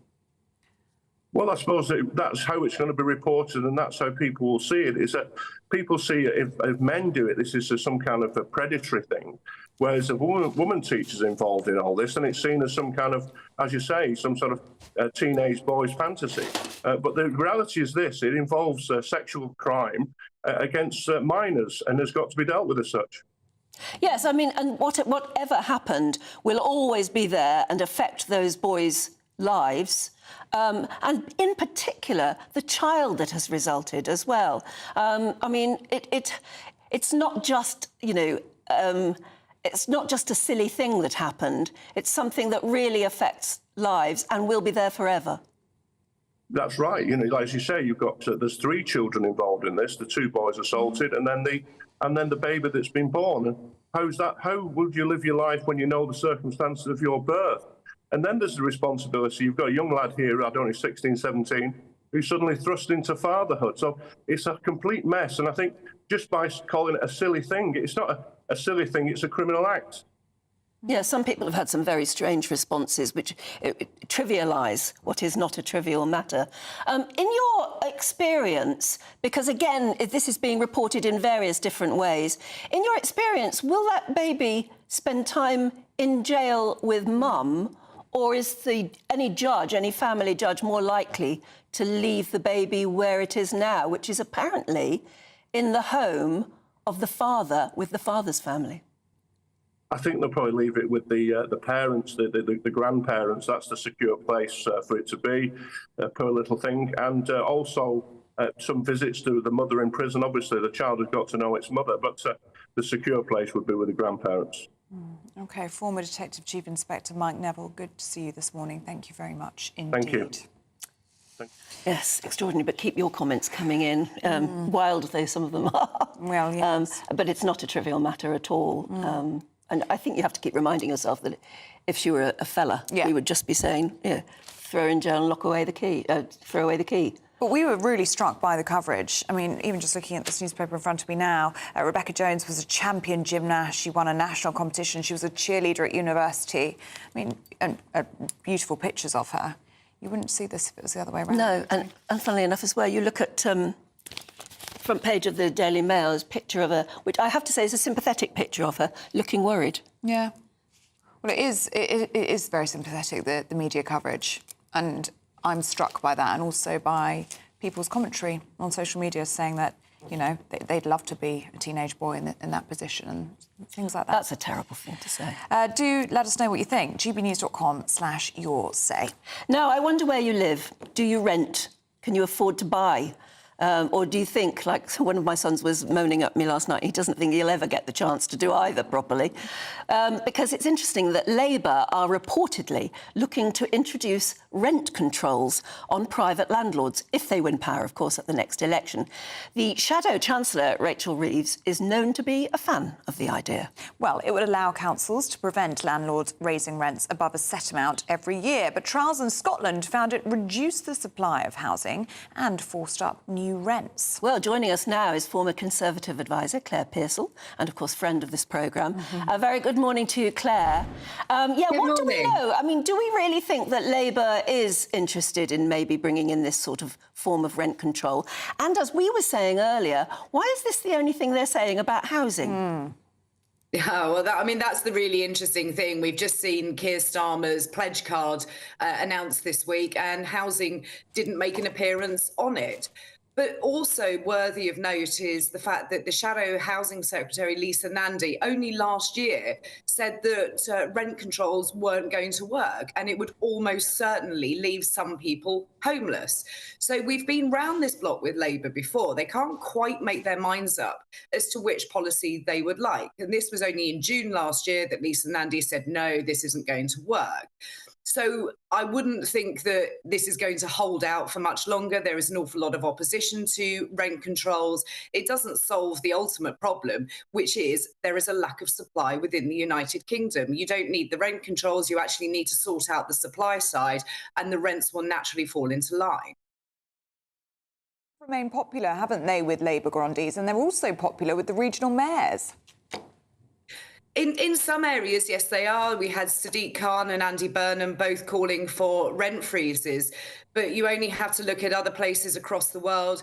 Speaker 10: Well, I suppose that's how it's going to be reported, and that's how people will see it, is that people see it, if men do it, this is some kind of a predatory thing, whereas if a woman teacher's involved in all this, and it's seen as some kind of, as you say, some sort of teenage boy's fantasy. But the reality is this: it involves sexual crime against minors, and has got to be dealt with as such.
Speaker 2: Yes, I mean, and whatever happened will always be there and affect those boys' lives. And in particular, the child that has resulted as well. I mean, it's not just, you know, it's not just a silly thing that happened. It's something that really affects lives and will be there forever.
Speaker 10: That's right. You know, as you say, you've got there's 3 children involved in this. The 2 boys assaulted, and then the baby that's been born. And how's that? How would you live your life when you know the circumstances of your birth? And then there's the responsibility. You've got a young lad here, I don't know, 16, 17, who's suddenly thrust into fatherhood. So it's a complete mess. And I think just by calling it a silly thing, it's not a silly thing, it's a criminal act.
Speaker 2: Yeah, some people have had some very strange responses which trivialise what is not a trivial matter. In your experience, because again, this is being reported in various different ways, in your experience, will that baby spend time in jail with mum, or is any judge, any family judge, more likely to leave the baby where it is now, which is apparently in the home of the father, with the father's family?
Speaker 10: I think they'll probably leave it with the parents, the grandparents. That's the secure place for it to be, poor little thing. And also some visits to the mother in prison. Obviously, the child has got to know its mother, but the secure place would be with the grandparents.
Speaker 1: OK, former Detective Chief Inspector Mike Neville, good to see you this morning. Thank you very much indeed.
Speaker 10: Thank you.
Speaker 2: Yes, extraordinary, but keep your comments coming in, wild though some of them are.
Speaker 1: Well, yes.
Speaker 2: But it's not a trivial matter at all. And I think you have to keep reminding yourself that if she were a fella, we would just be saying, yeah, throw her in jail and lock away the key, throw away the key.
Speaker 1: But we were really struck by the coverage. I mean, even just looking at this newspaper in front of me now, Rebecca Jones was a champion gymnast. She won a national competition. She was a cheerleader at university. I mean, and beautiful pictures of her. You wouldn't see this if it was the other way around.
Speaker 2: No, and funnily enough as well, you look at front page of the Daily Mail's picture of her, which I have to say is a sympathetic picture of her, looking worried.
Speaker 1: Yeah. Well, it is very sympathetic, the media coverage. And I'm struck by that, and also by people's commentary on social media saying that, you know, they'd love to be a teenage boy in that position and things like that.
Speaker 2: That's a terrible thing to say.
Speaker 1: Do let us know what you think. gbnews.com/yoursay.
Speaker 2: Now, I wonder where you live. Do you rent? Can you afford to buy? Or do you think, like one of my sons was moaning at me last night, he doesn't think he'll ever get the chance to do either properly? Because it's interesting that Labour are reportedly looking to introduce rent controls on private landlords, if they win power, of course, at the next election. The Shadow Chancellor, Rachel Reeves, is known to be a fan of the idea.
Speaker 1: Well, it would allow councils to prevent landlords raising rents above a set amount every year. But trials in Scotland found it reduced the supply of housing and forced up new rents.
Speaker 2: Well, joining us now is former Conservative advisor Claire Pearsall, and of course friend of this programme. A very good morning to you, Claire. What do we know? I mean, do we really think that Labour is interested in maybe bringing in this sort of form of rent control? And as we were saying earlier, why is this the only thing they're saying about housing?
Speaker 11: Yeah, well, that's the really interesting thing. We've just seen Keir Starmer's pledge card announced this week, and housing didn't make an appearance on it. But also worthy of note is the fact that the Shadow Housing Secretary, Lisa Nandy, only last year said that rent controls weren't going to work, and it would almost certainly leave some people homeless. So we've been round this block with Labour before. They can't quite make their minds up as to which policy they would like. And this was only in June last year that Lisa Nandy said, no, this isn't going to work. So I wouldn't think that this is going to hold out for much longer. There is an awful lot of opposition to rent controls. It doesn't solve the ultimate problem, which is there is a lack of supply within the United Kingdom. You don't need the rent controls. You actually need to sort out the supply side, and the rents will naturally fall into line.
Speaker 1: Remain popular, haven't they, with Labour grandees? And they're also popular with the regional mayors.
Speaker 11: In some areas, yes, they are. We had Sadiq Khan and Andy Burnham both calling for rent freezes, but you only have to look at other places across the world.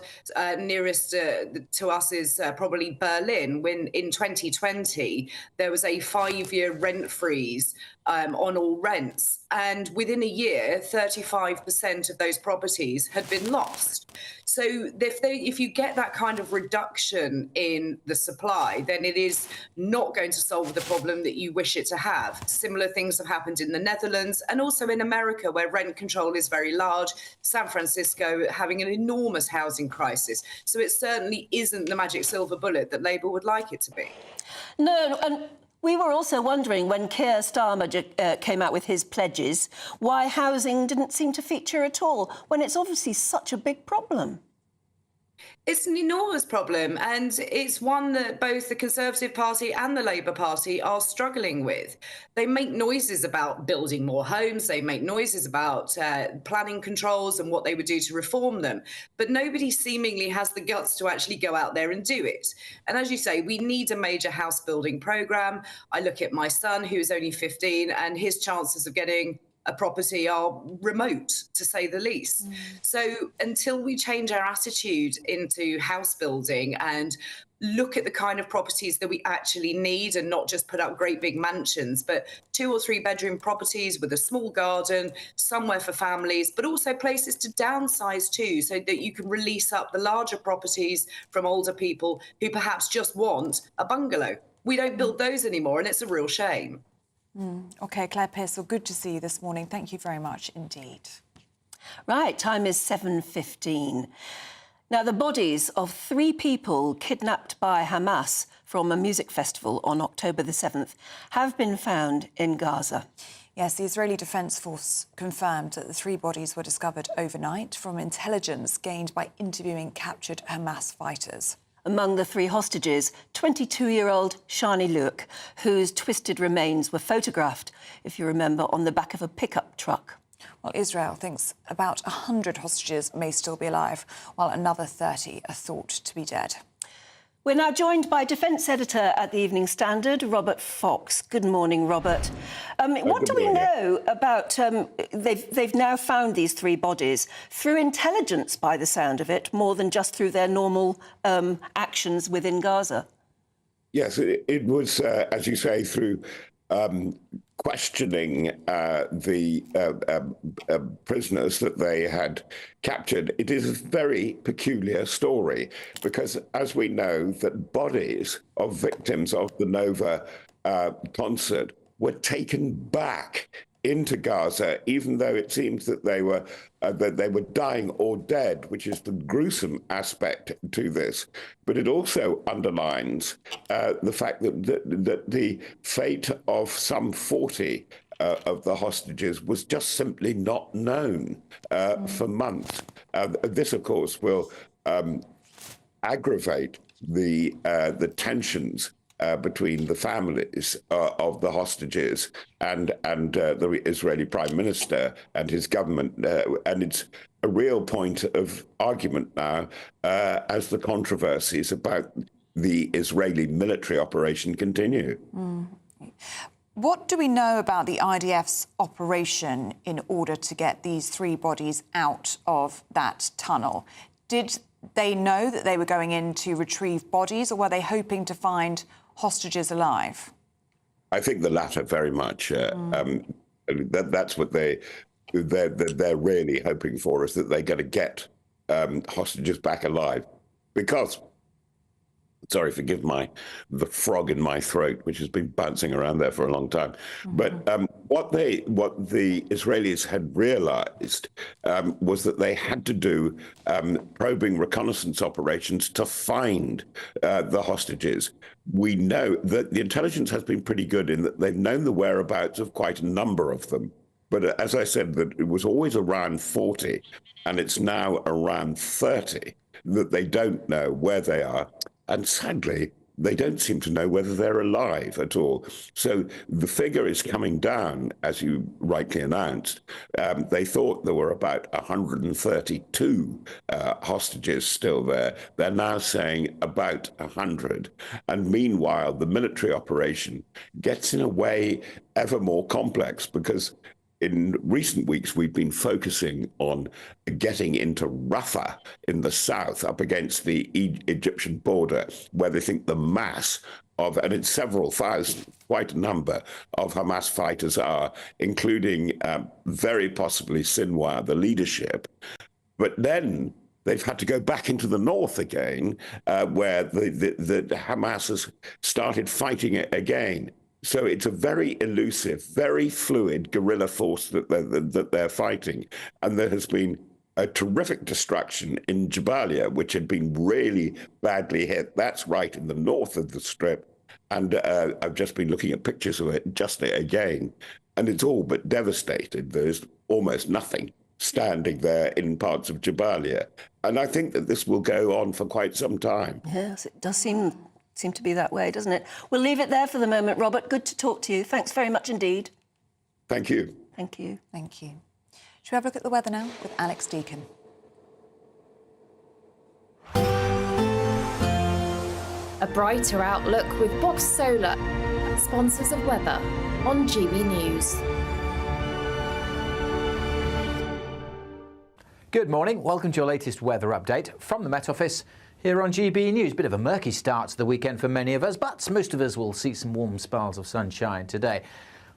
Speaker 11: Nearest to us is probably Berlin, when in 2020 there was a 5-year rent freeze on all rents. And within a year, 35% of those properties had been lost. So if you get that kind of reduction in the supply, then it is not going to solve the problem that you wish it to have. Similar things have happened in the Netherlands and also in America, where rent control is very large. San Francisco having an enormous housing crisis. So it certainly isn't the magic silver bullet that Labour would like it to be.
Speaker 2: No, and we were also wondering when Keir Starmer came out with his pledges, why housing didn't seem to feature at all, when it's obviously such a big problem.
Speaker 11: It's an enormous problem, and it's one that both the Conservative Party and the Labour Party are struggling with. They make noises about building more homes, they make noises about planning controls and what they would do to reform them, but nobody seemingly has the guts to actually go out there and do it. And as you say, we need a major house building programme. I look at my son, who's only 15, and his chances of getting a property are remote, to say the least. So until we change our attitude into house building and look at the kind of properties that we actually need, and not just put up great big mansions, but 2 or 3 bedroom properties with a small garden, somewhere for families, but also places to downsize too, so that you can release up the larger properties from older people who perhaps just want a bungalow. We don't build those anymore, and it's a real shame.
Speaker 1: OK, Claire Pearcell, good to see you this morning. Thank you very much indeed.
Speaker 2: Right, time is 7:15. Now, the bodies of 3 people kidnapped by Hamas from a music festival on October the 7th have been found in Gaza.
Speaker 1: Yes, the Israeli Defence Force confirmed that the 3 bodies were discovered overnight from intelligence gained by interviewing captured Hamas fighters.
Speaker 2: Among the 3 hostages, 22-year-old Shani Luke, whose twisted remains were photographed, if you remember, on the back of a pickup truck.
Speaker 1: Well, Israel thinks about 100 hostages may still be alive, while another 30 are thought to be dead.
Speaker 2: We're now joined by Defence Editor at the Evening Standard, Robert Fox. Good morning, Robert. What do we know about... they've now found these 3 bodies through intelligence, by the sound of it, more than just through their normal actions within Gaza?
Speaker 7: Yes, it was, as you say, through questioning the prisoners that they had captured. It is a very peculiar story because, as we know, that bodies of victims of the Nova concert were taken back into Gaza, even though it seems that they were dying or dead, which is the gruesome aspect to this. But it also underlines the fact that the fate of some 40 of the hostages was just simply not known for months. This, of course, will aggravate the tensions between the families of the hostages and the Israeli Prime Minister and his government. And it's a real point of argument now as the controversies about the Israeli military operation continue.
Speaker 1: What do we know about the IDF's operation in order to get these 3 bodies out of that tunnel? Did they know that they were going in to retrieve bodies, or were they hoping to find hostages alive?
Speaker 7: I think the latter very much. That's what they're really hoping for, is that they're going to get hostages back alive, because Sorry, forgive the frog in my throat, which has been bouncing around there for a long time. But what the Israelis had realized was that they had to do probing reconnaissance operations to find the hostages. We know that the intelligence has been pretty good in that they've known the whereabouts of quite a number of them. But as I said, that it was always around 40, and it's now around 30 that they don't know where they are. And sadly, they don't seem to know whether they're alive at all. So the figure is coming down, as you rightly announced. They thought there were about 132 hostages still there. They're now saying about 100. And meanwhile, the military operation gets in a way ever more complex because in recent weeks, we've been focusing on getting into Rafah in the south, up against the Egyptian border, where they think the mass of, and it's several thousand, quite a number of Hamas fighters are, including very possibly Sinwar, the leadership. But then they've had to go back into the north again, where the Hamas has started fighting it again. So it's a very elusive, very fluid guerrilla force that they're fighting. And there has been a terrific destruction in Jabalia, which had been really badly hit. That's right in the north of the Strip. And I've just been looking at pictures of it just again. And it's all but devastated. There's almost nothing standing there in parts of Jabalia. And I think that this will go on for quite some time.
Speaker 2: Yes, it does seem to be that way, doesn't it? We'll leave it there for the moment, Robert. Good to talk to you. Thanks very much indeed.
Speaker 7: Thank you.
Speaker 2: Thank you.
Speaker 1: Thank you. Should we have a look at the weather now with Alex Deacon?
Speaker 4: A brighter outlook with Box Solar, sponsors of weather on GB News.
Speaker 14: Good morning. Welcome to your latest weather update from the Met Office here on GB News. Bit of a murky start to the weekend for many of us, but most of us will see some warm spells of sunshine today.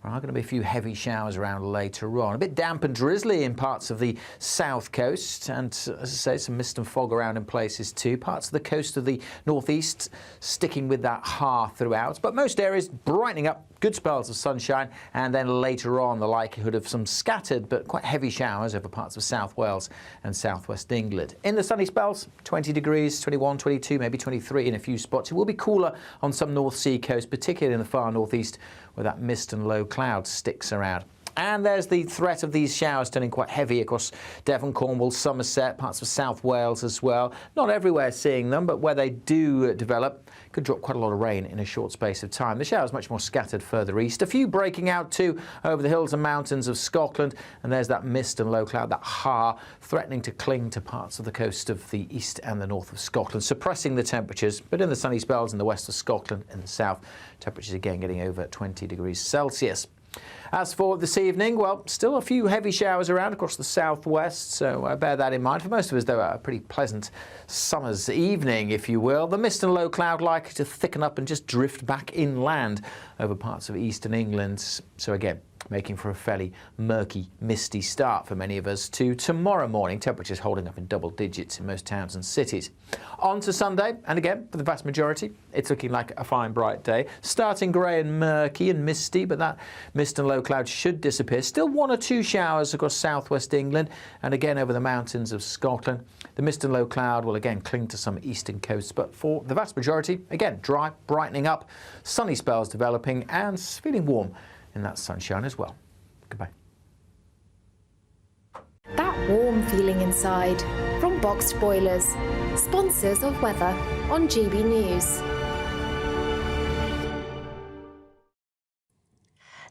Speaker 14: There are going to be a few heavy showers around later on. A bit damp and drizzly in parts of the south coast, and as I say, some mist and fog around in places too. Parts of the coast of the northeast sticking with that ha throughout, but most areas brightening up, good spells of sunshine, and then later on the likelihood of some scattered but quite heavy showers over parts of South Wales and southwest England. In the sunny spells, 20 degrees, 21, 22, maybe 23 in a few spots. It will be cooler on some North Sea coast, particularly in the far northeast, where that mist and low cloud sticks around. And there's the threat of these showers turning quite heavy across Devon, Cornwall, Somerset, parts of South Wales as well. Not everywhere seeing them, but where they do develop, could drop quite a lot of rain in a short space of time. The showers much more scattered further east. A few breaking out too over the hills and mountains of Scotland. And there's that mist and low cloud, that ha, threatening to cling to parts of the coast of the east and the north of Scotland, suppressing the temperatures. But in the sunny spells in the west of Scotland and the south, temperatures again getting over 20 degrees Celsius. As for this evening, well, still a few heavy showers around across the southwest, so bear that in mind. For most of us, though, a pretty pleasant summer's evening, if you will. The mist and low cloud likely to thicken up and just drift back inland over parts of eastern England. So again, making for a fairly murky, misty start for many of us to tomorrow morning. Temperatures holding up in double digits in most towns and cities. On to Sunday, and again, for the vast majority, it's looking like a fine, bright day. Starting grey and murky and misty, but that mist and low cloud should disappear. Still one or two showers across southwest England and again over the mountains of Scotland. The mist and low cloud will again cling to some eastern coasts, but for the vast majority, again, dry, brightening up, sunny spells developing and feeling warm in that sunshine as well. Goodbye.
Speaker 4: That warm feeling inside from Boxed Boilers, sponsors of weather on GB News.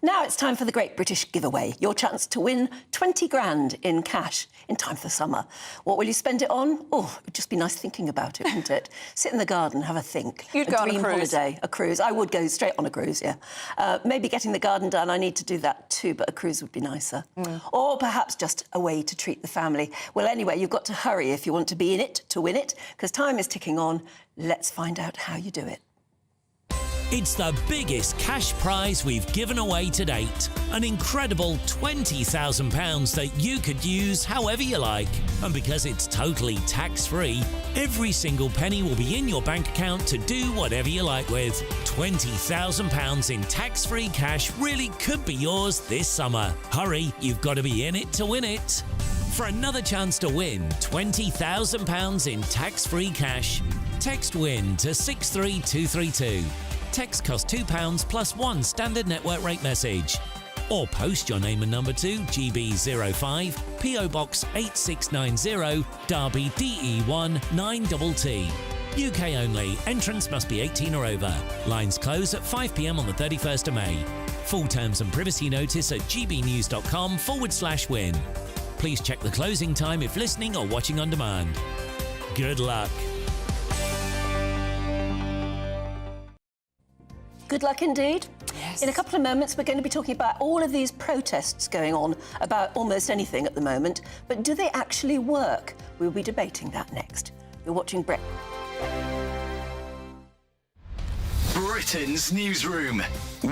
Speaker 2: Now it's time for the Great British Giveaway, your chance to win 20 grand in cash in time for summer. What will you spend it on? Oh, it would just be nice thinking about it, wouldn't it? Sit in the garden, have a think.
Speaker 1: You'd go on a
Speaker 2: dream
Speaker 1: cruise.
Speaker 2: Holiday, a cruise. I would go straight on a cruise, yeah. Maybe getting the garden done, I need to do that too, but a cruise would be nicer. Or perhaps just a way to treat the family. Well, anyway, you've got to hurry if you want to be in it to win it, because time is ticking on. Let's find out how you do it.
Speaker 9: It's the biggest cash prize we've given away to date. An incredible £20,000 that you could use however you like. And because it's totally tax-free, every single penny will be in your bank account to do whatever you like with. £20,000 in tax-free cash really could be yours this summer. Hurry, you've got to be in it to win it. For another chance to win £20,000 in tax-free cash, text WIN to 63232. Text costs £2 plus one standard network rate message. Or post your name and number to GB05 PO Box 8690 Derby DE1 9TT. UK only. Entrance must be 18 or over. Lines close at 5 p.m. on the 31st of May. Full terms and privacy notice at gbnews.com/win. Please check the closing time if listening or watching on demand. Good luck.
Speaker 2: Good luck indeed.
Speaker 1: Yes.
Speaker 2: In a couple of moments, we're going to be talking about all of these protests going on about almost anything at the moment. But do they actually work? We'll be debating that next. You're watching
Speaker 12: Britain's Newsroom.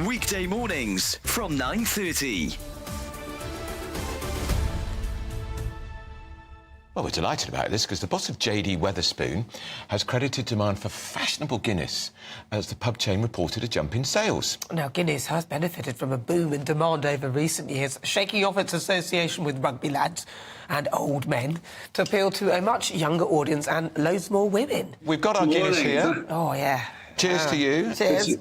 Speaker 12: Weekday mornings from 9:30.
Speaker 13: Well, we're delighted about this because the boss of JD Wetherspoon has credited demand for fashionable Guinness as the pub chain reported a jump in sales.
Speaker 16: Now, Guinness has benefited from a boom in demand over recent years, shaking off its association with rugby lads and old men to appeal to a much younger audience and loads more women.
Speaker 13: We've got our Guinness here.
Speaker 16: Oh, yeah.
Speaker 13: Cheers to you.
Speaker 16: Cheers.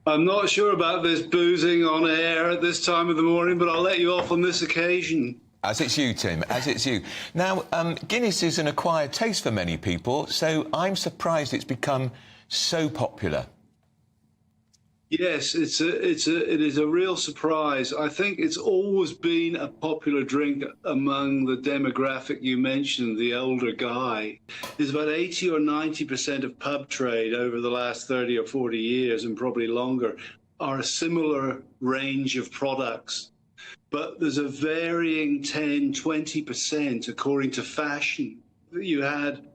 Speaker 17: I'm not sure about this boozing on air at this time of the morning, but I'll let you off on this occasion.
Speaker 13: As it's you, Tim, as it's you. Now, Guinness is an acquired taste for many people, so I'm surprised it's become so popular.
Speaker 17: Yes, it is a real surprise. I think it's always been a popular drink among the demographic you mentioned, the older guy. There's about 80 or 90% of pub trade over the last 30 or 40 years, and probably longer, are a similar range of products. But there's a varying 10, 20% according to fashion. You had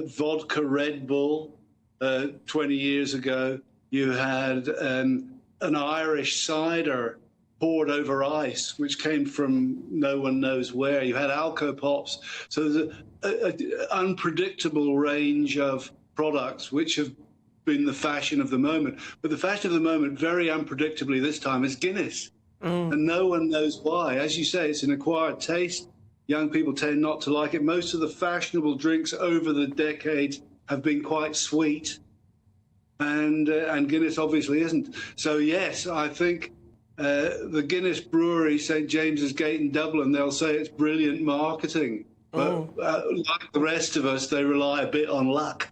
Speaker 17: vodka Red Bull 20 years ago. You had an Irish cider poured over ice, which came from no one knows where. You had Alco Pops. So there's an unpredictable range of products which have been the fashion of the moment. But the fashion of the moment, very unpredictably this time, is Guinness. And no one knows why. As you say, it's an acquired taste. Young people tend not to like it. Most of the fashionable drinks over the decades have been quite sweet. And Guinness obviously isn't. So, yes, I think the Guinness brewery, St James's Gate in Dublin, they'll say it's brilliant marketing. But like the rest of us, they rely a bit on luck.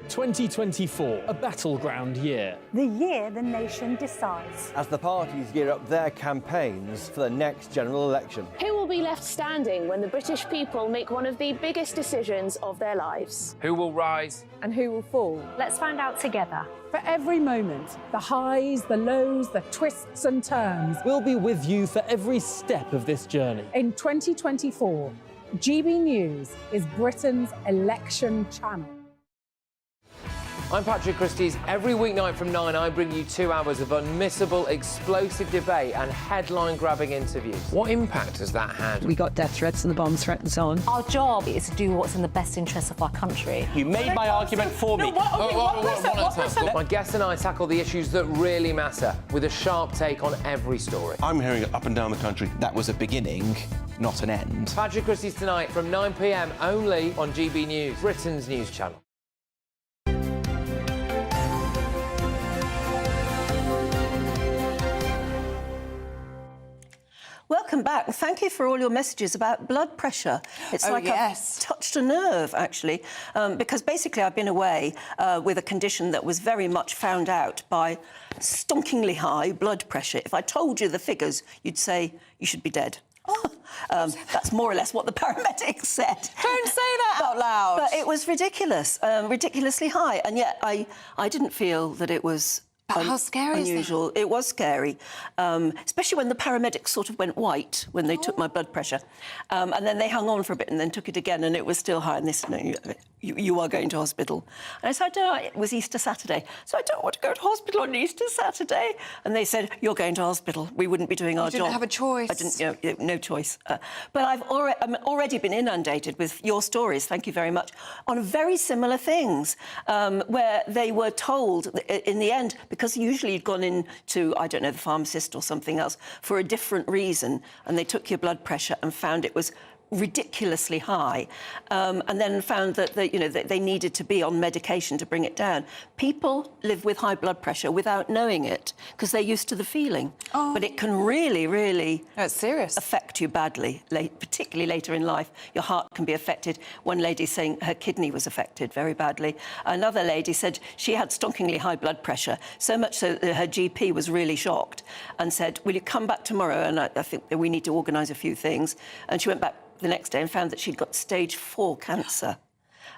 Speaker 18: 2024, a battleground year.
Speaker 19: The year the nation decides.
Speaker 20: As the parties gear up their campaigns for the next general election.
Speaker 21: Who will be left standing when the British people make one of the biggest decisions of their lives?
Speaker 23: Who will rise?
Speaker 19: And who will fall? Let's find out together.
Speaker 6: For every moment, the highs, the lows, the twists and turns.
Speaker 18: We'll be with you for every step of this journey.
Speaker 6: In 2024, GB News is Britain's election channel.
Speaker 23: I'm Patrick Christys. Every weeknight from 9, I bring you 2 hours of unmissable, explosive debate and headline-grabbing interviews. What impact has that had?
Speaker 19: We got death threats and the bomb threats on. Our job is to do what's in the best interest of our country.
Speaker 18: You made my argument for me.
Speaker 23: My guests and I tackle the issues that really matter, with a sharp take on every story.
Speaker 13: I'm hearing it up and down the country.
Speaker 18: That was a beginning, not an end.
Speaker 23: Patrick Christys tonight from 9 p.m. only on GB News, Britain's news channel.
Speaker 2: Welcome back. Thank you for all your messages about blood pressure. It's I've touched a nerve, actually, because basically I've been away with a condition that was very much found out by stonkingly high blood pressure. If I told you the figures, you'd say you should be dead. That's more or less what the paramedics said.
Speaker 1: Don't say that out loud.
Speaker 2: But it was ridiculous, ridiculously high. And yet I didn't feel that it was
Speaker 1: But how scary
Speaker 2: unusual.
Speaker 1: is that?
Speaker 2: It was scary, especially when the paramedics sort of went white when they took my blood pressure. And then they hung on for a bit and then took it again, and it was still high. And they said, no, you are going to hospital. And I said, it was Easter Saturday. So I don't want to go to hospital on Easter Saturday. And they said, you're going to hospital. We wouldn't be doing our job.
Speaker 1: You didn't have a choice.
Speaker 2: I didn't, no choice. But I'm already been inundated with your stories, thank you very much, on very similar things, where they were told in the end, because usually you'd gone in to, I don't know, the pharmacist or something else for a different reason, and they took your blood pressure and found it was ridiculously high, and then found that they needed to be on medication to bring it down. People live with high blood pressure without knowing it because they're used to the feeling. But it can really, really
Speaker 1: it's serious.
Speaker 2: Affect you badly, particularly later in life. Your heart can be affected. One lady saying her kidney was affected very badly. Another lady said she had stonkingly high blood pressure, so much so that her GP was really shocked and said, will you come back tomorrow? And I think that we need to organise a few things. And she went back the next day and found that she'd got stage 4 cancer.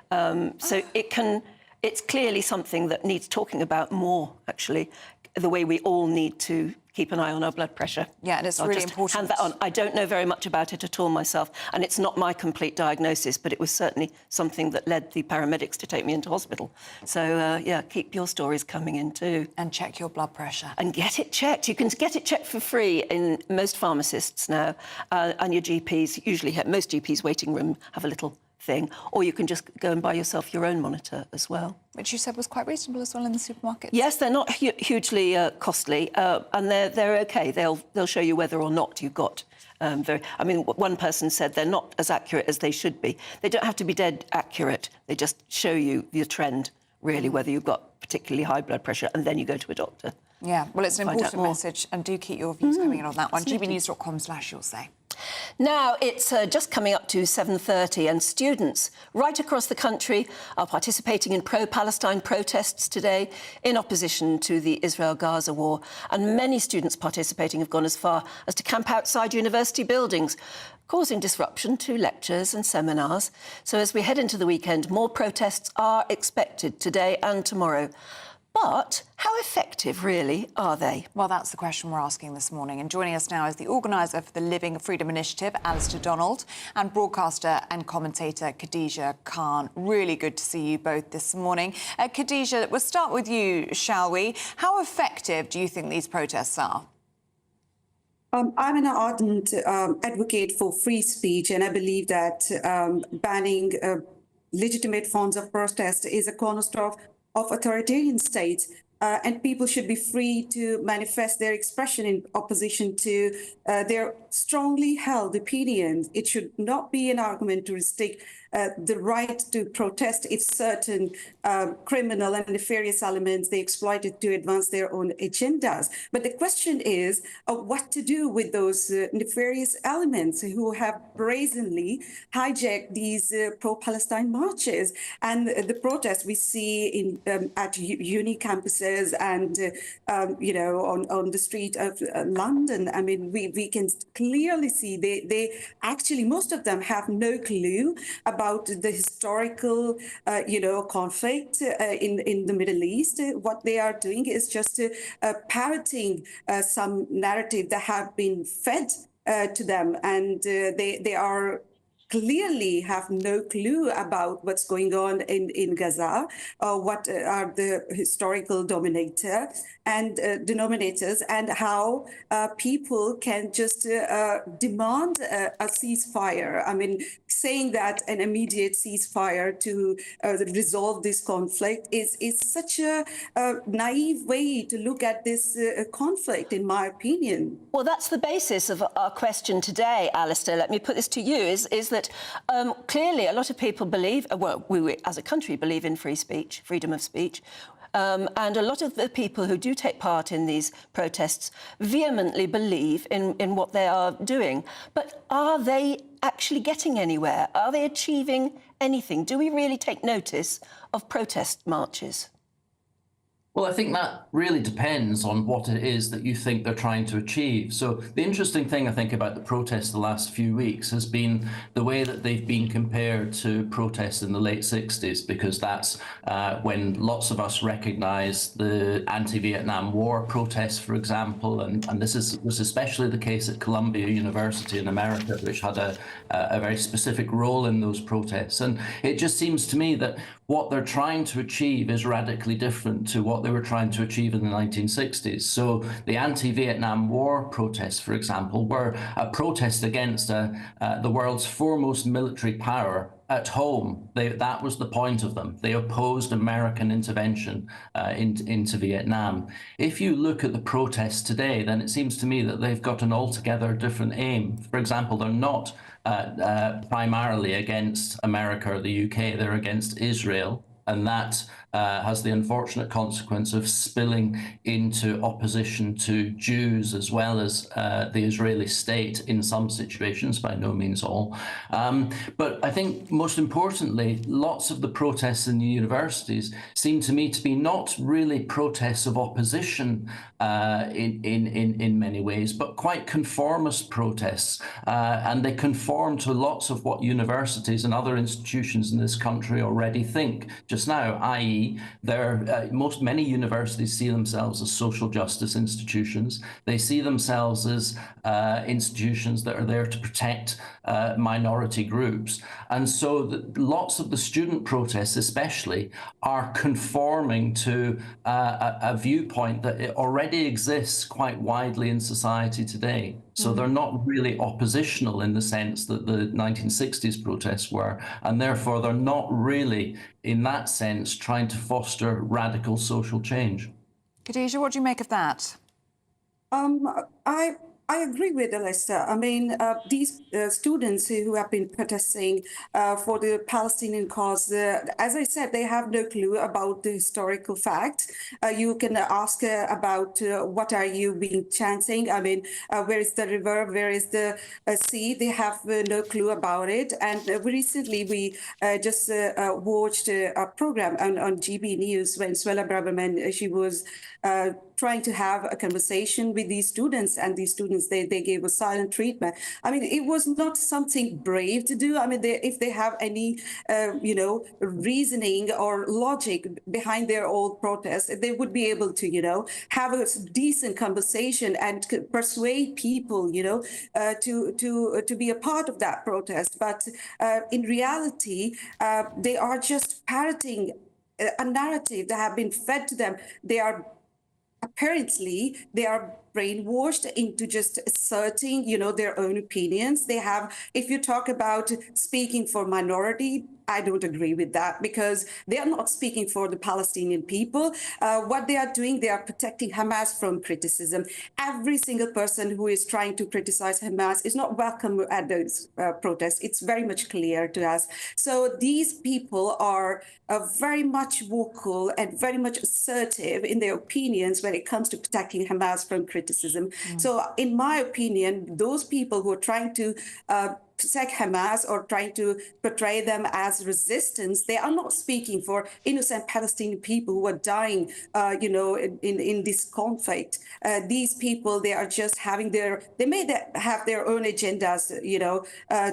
Speaker 2: So it's clearly something that needs talking about more, actually, the way we all need to keep an eye on our blood pressure.
Speaker 1: Yeah, and it's
Speaker 2: I'll
Speaker 1: really
Speaker 2: just
Speaker 1: important.
Speaker 2: hand that on. I don't know very much about it at all myself, and it's not my complete diagnosis, but it was certainly something that led the paramedics to take me into hospital. So, yeah, keep your stories coming in too.
Speaker 1: And check your blood pressure.
Speaker 2: And get it checked. You can get it checked for free in most pharmacists now, and your GPs, usually most GPs' waiting room have a little thing, or you can just go and buy yourself your own monitor as well.
Speaker 1: Which you said was quite reasonable as well in the supermarket.
Speaker 2: Yes, they're not hugely costly, and they're okay. They'll show you whether or not you've got I mean, one person said they're not as accurate as they should be. They don't have to be dead accurate. They just show you the trend, really, whether you've got particularly high blood pressure, and then you go to a doctor.
Speaker 1: Yeah, well, it's an important message, and do keep your views coming in on that one.
Speaker 2: Absolutely.
Speaker 1: gbnews.com/you'll say.
Speaker 2: Now, it's just coming up to 7:30, and students right across the country are participating in pro-Palestine protests today in opposition to the Israel-Gaza war. And many students participating have gone as far as to camp outside university buildings, causing disruption to lectures and seminars. So as we head into the weekend, more protests are expected today and tomorrow. But how effective, really, are they?
Speaker 1: Well, that's the question we're asking this morning. And joining us now is the organiser for the Living Freedom Initiative, Alistair Donald, and broadcaster and commentator Khadija Khan. Really good to see you both this morning. Khadija, we'll start with you, shall we? How effective do you think these protests are?
Speaker 5: I'm an ardent advocate for free speech, and I believe that banning legitimate forms of protest is a cornerstone of authoritarian states, and people should be free to manifest their expression in opposition to their strongly held opinions. It should not be an argument to restrict the right to protest if certain criminal and nefarious elements they exploited to advance their own agendas. But the question is what to do with those nefarious elements who have brazenly hijacked these pro-Palestine marches and the protests we see in at uni campuses and on the street of London. I mean, we can clearly see they actually, most of them have no clue about the historical, conflict in the Middle East. What they are doing is just parroting some narrative that have been fed to them, and they are clearly have no clue about what's going on in Gaza, or what are the historical denominators, and how people can just demand a ceasefire. I mean, saying that an immediate ceasefire to resolve this conflict is such a naive way to look at this conflict, in my opinion.
Speaker 2: Well, that's the basis of our question today, Alistair. Let me put this to you, is that clearly a lot of people believe, we as a country believe in free speech, freedom of speech. And a lot of the people who do take part in these protests vehemently believe in what they are doing. But are they actually getting anywhere? Are they achieving anything? Do we really take notice of protest marches?
Speaker 8: Well, I think that really depends on what it is that you think they're trying to achieve. So the interesting thing, I think, about the protests the last few weeks has been the way that they've been compared to protests in the late 60s, because that's when lots of us recognised the anti-Vietnam War protests, for example, and this was especially the case at Columbia University in America, which had a very specific role in those protests. And it just seems to me that what they're trying to achieve is radically different to what they were trying to achieve in the 1960s. So the anti-Vietnam War protests, for example, were a protest against the world's foremost military power at home. That was the point of them. They opposed American intervention into Vietnam. If you look at the protests today, then it seems to me that they've got an altogether different aim. For example, they're not primarily against America or the UK, they're against Israel. And that has the unfortunate consequence of spilling into opposition to Jews as well as the Israeli state in some situations, by no means all. But I think most importantly, lots of the protests in the universities seem to me to be not really protests of opposition in many ways, but quite conformist protests. And they conform to lots of what universities and other institutions in this country already think just now, i.e. many universities see themselves as social justice institutions. They see themselves as institutions that are there to protect minority groups. And so lots of the student protests especially are conforming to a viewpoint that it already exists quite widely in society today. So they're not really oppositional in the sense that the 1960s protests were, and therefore they're not really, in that sense, trying to foster radical social change.
Speaker 1: Khadija, what do you make of that?
Speaker 5: I agree with Alistair. I mean, these students who have been protesting for the Palestinian cause, as I said, they have no clue about the historical facts. You can ask about what are you being chanting? I mean, where is the river? Where is the sea? They have no clue about it. And recently, we just watched a program on GB News when Suella Braverman, she was trying to have a conversation with these students, and these students, they gave a silent treatment. I mean, it was not something brave to do. I mean, if they have any, reasoning or logic behind their old protests, they would be able to, have a decent conversation and persuade people, to be a part of that protest. But in reality, they are just parroting a narrative that have been fed to them. They are brainwashed into just asserting, their own opinions. They have, if you talk about speaking for minority, I don't agree with that, because they are not speaking for the Palestinian people. What they are doing, they are protecting Hamas from criticism. Every single person who is trying to criticize Hamas is not welcome at those protests. It's very much clear to us. So these people are very much vocal and very much assertive in their opinions when it comes to protecting Hamas from criticism. So in my opinion, those people who are trying to protect Hamas or trying to portray them as resistance, they are not speaking for innocent Palestinian people who are dying, in this conflict. These people, they are just having they may have their own agendas,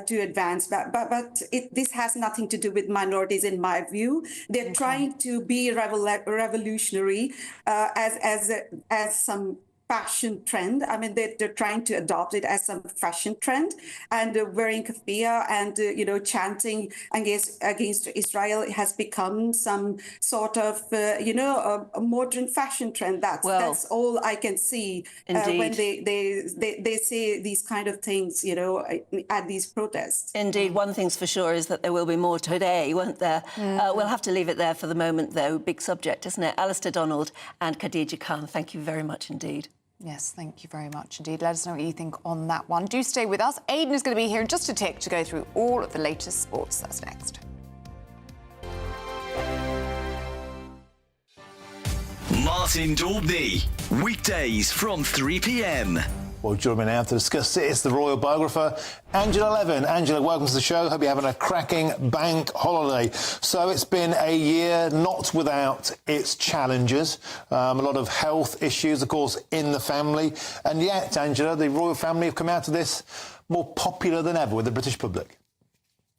Speaker 5: to advance, but this has nothing to do with minorities, in my view. They're trying to be revolutionary as some fashion trend. I mean, they're trying to adopt it as some fashion trend, and wearing keffiyeh and chanting against Israel has become some sort of a modern fashion trend. That's all I can see when they say these kind of things, at these protests.
Speaker 2: Indeed, one thing's for sure is that there will be more today, won't there? We'll have to leave it there for the moment, though. Big subject, isn't it? Alistair Donald and Khadija Khan, thank you very much indeed.
Speaker 1: Yes, thank you very much indeed. Let us know what you think on that one. Do stay with us. Aidan is going to be here in just a tick to go through all of the latest sports. That's next.
Speaker 12: Martin Daubney, weekdays from 3 p.m.
Speaker 3: Well, joining me now to discuss it is the royal biographer, Angela Levin. Angela, welcome to the show. Hope you're having a cracking bank holiday. So it's been a year not without its challenges. A lot of health issues, of course, in the family. And yet, Angela, the royal family have come out of this more popular than ever with the British public.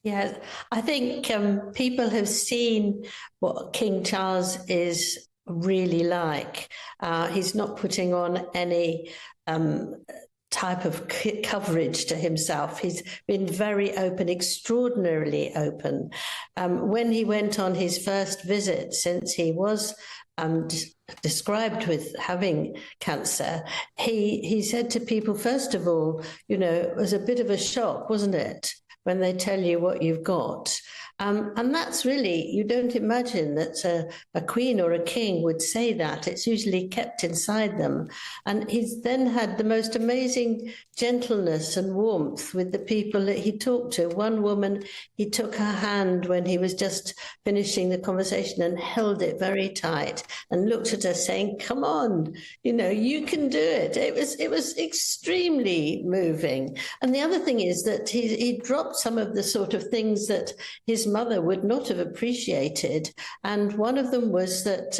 Speaker 15: Yeah, I think people have seen what King Charles is really like. He's not putting on any type of coverage to himself. He's been very open, extraordinarily open. When he went on his first visit since he was described with having cancer, he said to people, first of all, you know, it was a bit of a shock, wasn't it, when they tell you what you've got. And that's really, you don't imagine that a queen or a king would say that. It's usually kept inside them. And he's then had the most amazing gentleness and warmth with the people that he talked to. One woman, he took her hand when he was just finishing the conversation and held it very tight and looked at her saying, come on, you know, you can do it. It was extremely moving. And the other thing is that he dropped some of the sort of things that his mother would not have appreciated. And one of them was that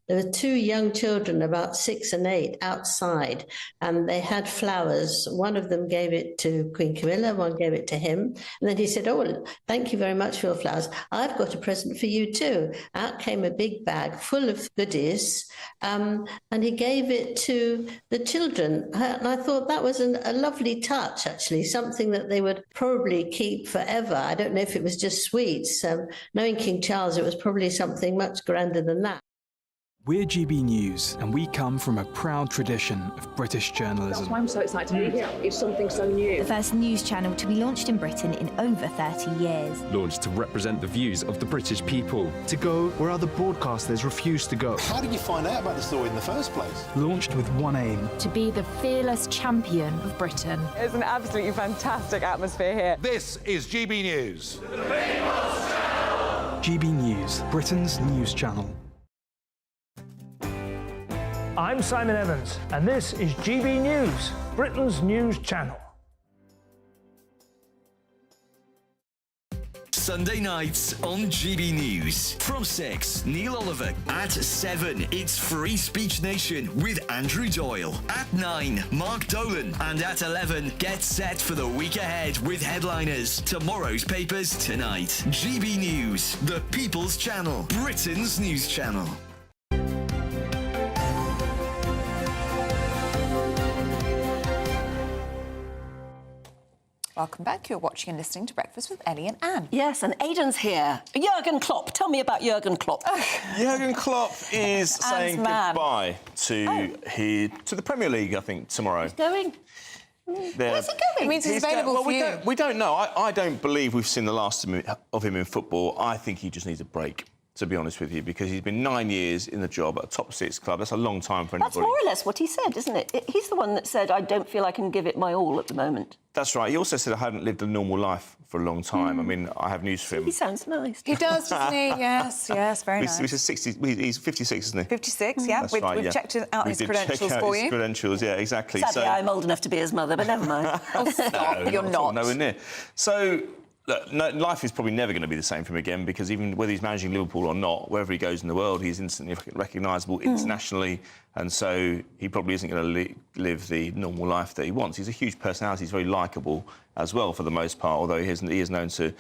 Speaker 15: there were two young children, about 6 and 8, outside, and they had flowers. One of them gave it to Queen Camilla, one gave it to him. And then he said, oh, well, thank you very much for your flowers. I've got a present for you too. Out came a big bag full of goodies, and he gave it to the children. And I thought that was a lovely touch, actually, something that they would probably keep forever. I don't know if it was just sweets. Knowing King Charles, it was probably something much grander than that.
Speaker 22: We're GB News, and we come from a proud tradition of British journalism.
Speaker 21: That's why I'm so excited to be here. It's something so new.
Speaker 24: The first news channel to be launched in Britain in over 30 years.
Speaker 25: Launched to represent the views of the British people.
Speaker 26: To go where other broadcasters refuse to go.
Speaker 3: How did you find out about the story in the first place?
Speaker 26: Launched with one aim.
Speaker 24: To be the fearless champion of Britain.
Speaker 27: It's an absolutely fantastic atmosphere here.
Speaker 28: This is GB News. The
Speaker 26: People's Channel. GB News, Britain's news channel.
Speaker 29: I'm Simon Evans, and this is GB News, Britain's news channel.
Speaker 12: Sunday nights on GB News. From 6, Neil Oliver. At 7, it's Free Speech Nation with Andrew Doyle. At 9, Mark Dolan. And at 11, get set for the week ahead with headliners. Tomorrow's papers tonight. GB News, the People's Channel, Britain's news channel.
Speaker 1: Welcome back. You're watching and listening to Breakfast with Ellie and Anne.
Speaker 2: Yes, and Aidan's here. Jurgen Klopp. Tell me about Jurgen Klopp.
Speaker 30: Jurgen Klopp is saying goodbye to the Premier League, I think, tomorrow.
Speaker 2: He's going.
Speaker 1: Where's he going? It means he's available for you.
Speaker 30: We don't know. I don't believe we've seen the last of him in football. I think he just needs a break, to be honest with you, because he's been 9 years in the job at a top 6 club. That's a long time for anybody.
Speaker 2: That's more or less what he said, isn't it? He's the one that said, I don't feel I can give it my all at the moment.
Speaker 30: That's right. He also said I hadn't lived a normal life for a long time. I mean, I have news for him.
Speaker 2: He sounds nice.
Speaker 1: He does, doesn't he? Yes, very nice.
Speaker 30: He's 60. He's 56, isn't he?
Speaker 1: 56, yeah. We've checked out his credentials for you.
Speaker 30: His credentials, yeah, exactly.
Speaker 2: Sadly, I'm old enough to be his mother, but never mind.
Speaker 1: Oh, stop. You're not.
Speaker 30: Nowhere near. So, look, life is probably never going to be the same for him again, because even whether he's managing Liverpool or not, wherever he goes in the world, he's instantly recognisable internationally, and so he probably isn't going to live the normal life that he wants. He's a huge personality. He's very likeable as well, for the most part, although he is known to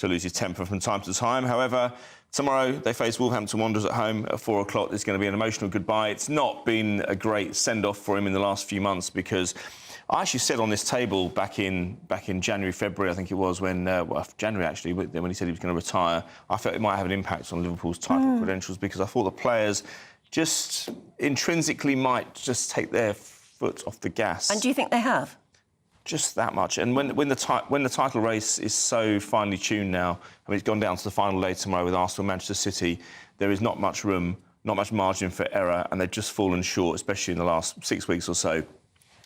Speaker 30: lose his temper from time to time. However, tomorrow they face Wolverhampton Wanderers at home at 4 o'clock. There's going to be an emotional goodbye. It's not been a great send-off for him in the last few months, because I actually said on this table back in January, February, I think it was, when January actually, when he said he was going to retire, I felt it might have an impact on Liverpool's title credentials, because I thought the players just intrinsically might just take their foot off the gas.
Speaker 2: And do you think they have?
Speaker 30: Just that much. And when the title race is so finely tuned now, I mean, it's gone down to the final day tomorrow with Arsenal and Manchester City, there is not much room, not much margin for error, and they've just fallen short, especially in the last 6 weeks or so,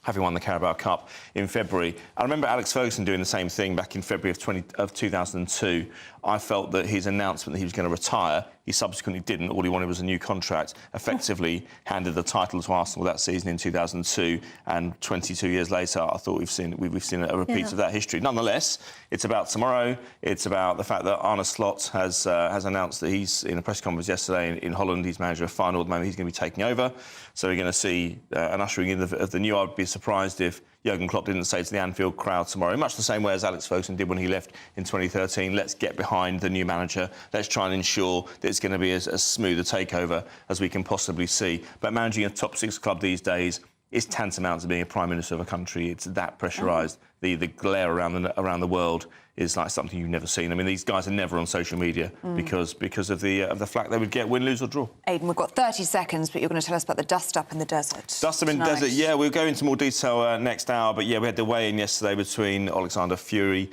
Speaker 30: having won the Carabao Cup in February. I remember Alex Ferguson doing the same thing back in February of 2002. I felt that his announcement that he was going to retire He subsequently didn't. All he wanted was a new contract. Effectively handed the title to Arsenal that season in 2002, and 22 years later, I thought we've seen a repeat of that history. Nonetheless, it's about tomorrow. It's about the fact that Arne Slot has announced that he's in a press conference yesterday in Holland. He's manager of Feyenoord at the moment. He's going to be taking over. So we're going to see an ushering in of the new. I'd be surprised if Jurgen Klopp didn't say to the Anfield crowd tomorrow, much the same way as Alex Ferguson did when he left in 2013, let's get behind the new manager. Let's try and ensure that it's going to be as smooth a takeover as we can possibly see. But managing a top six club these days is tantamount to being a prime minister of a country. It's that pressurised. The glare around the world is like something you've never seen. I mean, these guys are never on social media because of the flack they would get, win, lose or draw.
Speaker 1: Aidan, we've got 30 seconds, but you're going to tell us about the dust-up in the desert.
Speaker 30: Dust-up in the desert, yeah. We'll go into more detail next hour, but, yeah, we had the weigh-in yesterday between Alexander Usyk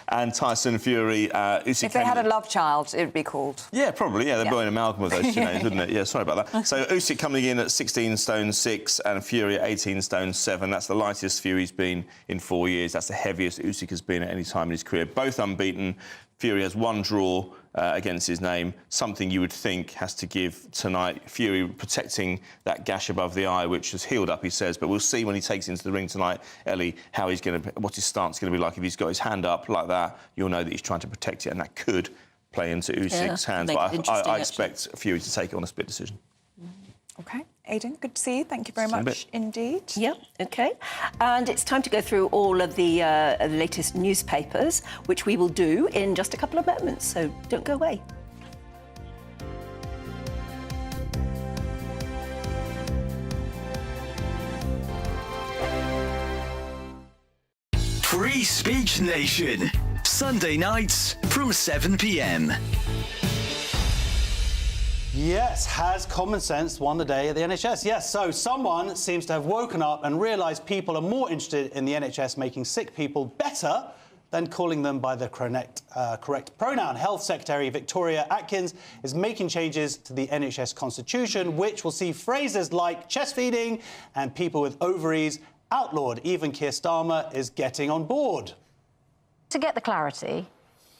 Speaker 30: and Tyson Fury. Usyk
Speaker 1: if they had a love child, it would be called.
Speaker 30: Yeah, probably, yeah. They'd be an amalgam of those two names, wouldn't it? Yeah, sorry about that. So Usyk coming in at 16 stone 6 and Fury at 18 stone 7. That's the lightest Fury's been in 4 years. That's the heaviest Usyk has been at any time in his career. Both unbeaten. Fury has one draw against his name, something you would think has to give tonight. Fury protecting that gash above the eye, which has healed up, he says. But we'll see when he takes into the ring tonight, Ellie, what his stance is going to be like. If he's got his hand up like that, you'll know that he's trying to protect it, and that could play into Usyk's hands. But I expect Fury to take it on a split decision.
Speaker 1: OK. Aidan, good to see you. Thank you very much indeed.
Speaker 2: Yeah, OK. And it's time to go through all of the latest newspapers, which we will do in just a couple of moments, so don't go away.
Speaker 12: Free Speech Nation, Sunday nights from 7 p.m.
Speaker 4: Yes, has common sense won the day at the NHS? Yes, so someone seems to have woken up and realised people are more interested in the NHS making sick people better than calling them by the correct pronoun. Health Secretary Victoria Atkins is making changes to the NHS constitution, which will see phrases like chest feeding and people with ovaries outlawed. Even Keir Starmer is getting on board.
Speaker 6: To get the clarity,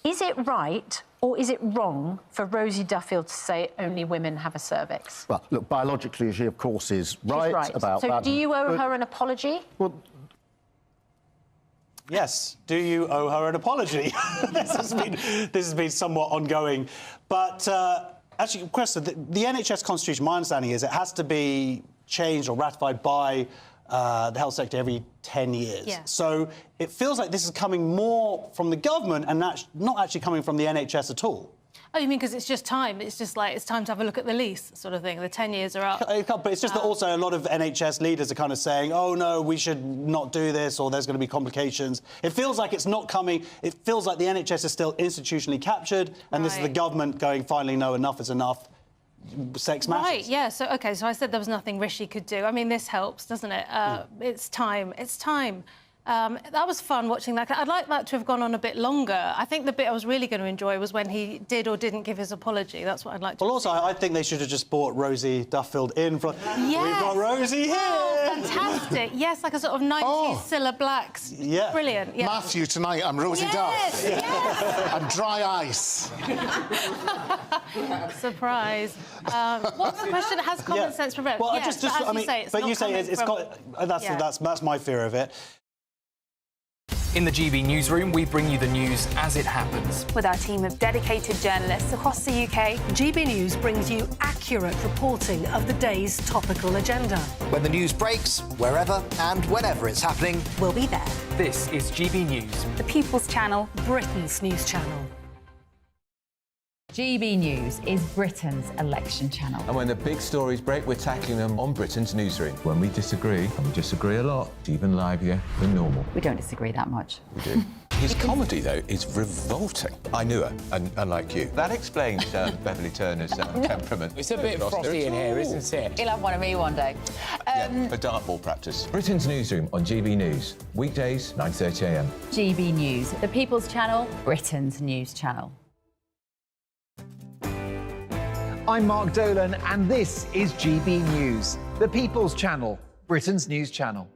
Speaker 6: is it right or is it wrong for Rosie Duffield to say only women have a cervix?
Speaker 7: Well, look, biologically, she, of course, is right about
Speaker 6: so
Speaker 7: that.
Speaker 6: So do you owe her an apology?
Speaker 7: Well,
Speaker 4: yes. Do you owe her an apology? This has been somewhat ongoing. But actually, question, the NHS constitution, my understanding is it has to be changed or ratified by the health sector every 10 years.
Speaker 6: Yeah.
Speaker 4: So it feels like this is coming more from the government and not actually coming from the NHS at all.
Speaker 9: Oh, you mean because it's just time? It's just like it's time to have a look at the lease, sort of thing. The 10 years are up.
Speaker 4: But it's just that also a lot of NHS leaders are kind of saying, oh, no, we should not do this or there's going to be complications. It feels like it's not coming. It feels like the NHS is still institutionally captured and this is the government going, finally, no, enough is enough. Sex matters.
Speaker 9: Right, yeah. So, OK, so I said there was nothing Rishi could do. I mean, this helps, doesn't it? It's time. It's time. That was fun watching that. I'd like that to have gone on a bit longer. I think the bit I was really going to enjoy was when he did or didn't give his apology. That's what I'd like to
Speaker 4: also, I think they should have just brought Rosie Duffield in. We've got Rosie here!
Speaker 9: Oh, fantastic. Yes, like a sort of 90s Cilla Blacks.
Speaker 4: Yeah.
Speaker 9: Brilliant. Yeah.
Speaker 10: Matthew, tonight, I'm Rosie Duff.
Speaker 9: Yes.
Speaker 10: I'm dry ice.
Speaker 9: Surprise. What's the question? Has common sense prevailed?
Speaker 4: Well,
Speaker 9: yes, but
Speaker 4: you say it's got... That's my fear of it.
Speaker 22: In the GB Newsroom, we bring you the news as it happens.
Speaker 11: With our team of dedicated journalists across the UK,
Speaker 14: GB News brings you accurate reporting of the day's topical agenda.
Speaker 16: When the news breaks, wherever and whenever it's happening,
Speaker 14: we'll be there.
Speaker 22: This is GB News.
Speaker 11: The People's Channel,
Speaker 14: Britain's news channel.
Speaker 17: GB News is Britain's election channel.
Speaker 13: And when the big stories break, we're tackling them on Britain's Newsroom. When we disagree, and we disagree a lot, it's even livelier than normal.
Speaker 17: We don't disagree that much.
Speaker 13: We do. His comedy, though, is revolting. I knew her, unlike you. That explains Beverly Turner's temperament.
Speaker 23: It's a bit frosty in here, isn't it?
Speaker 17: He'll have one of me one day.
Speaker 13: For dartball practice. Britain's Newsroom on GB News. Weekdays, 9:30 a.m.
Speaker 17: GB News, the People's Channel, Britain's news channel.
Speaker 20: I'm Mark Dolan, and this is GB News, the People's Channel, Britain's news channel.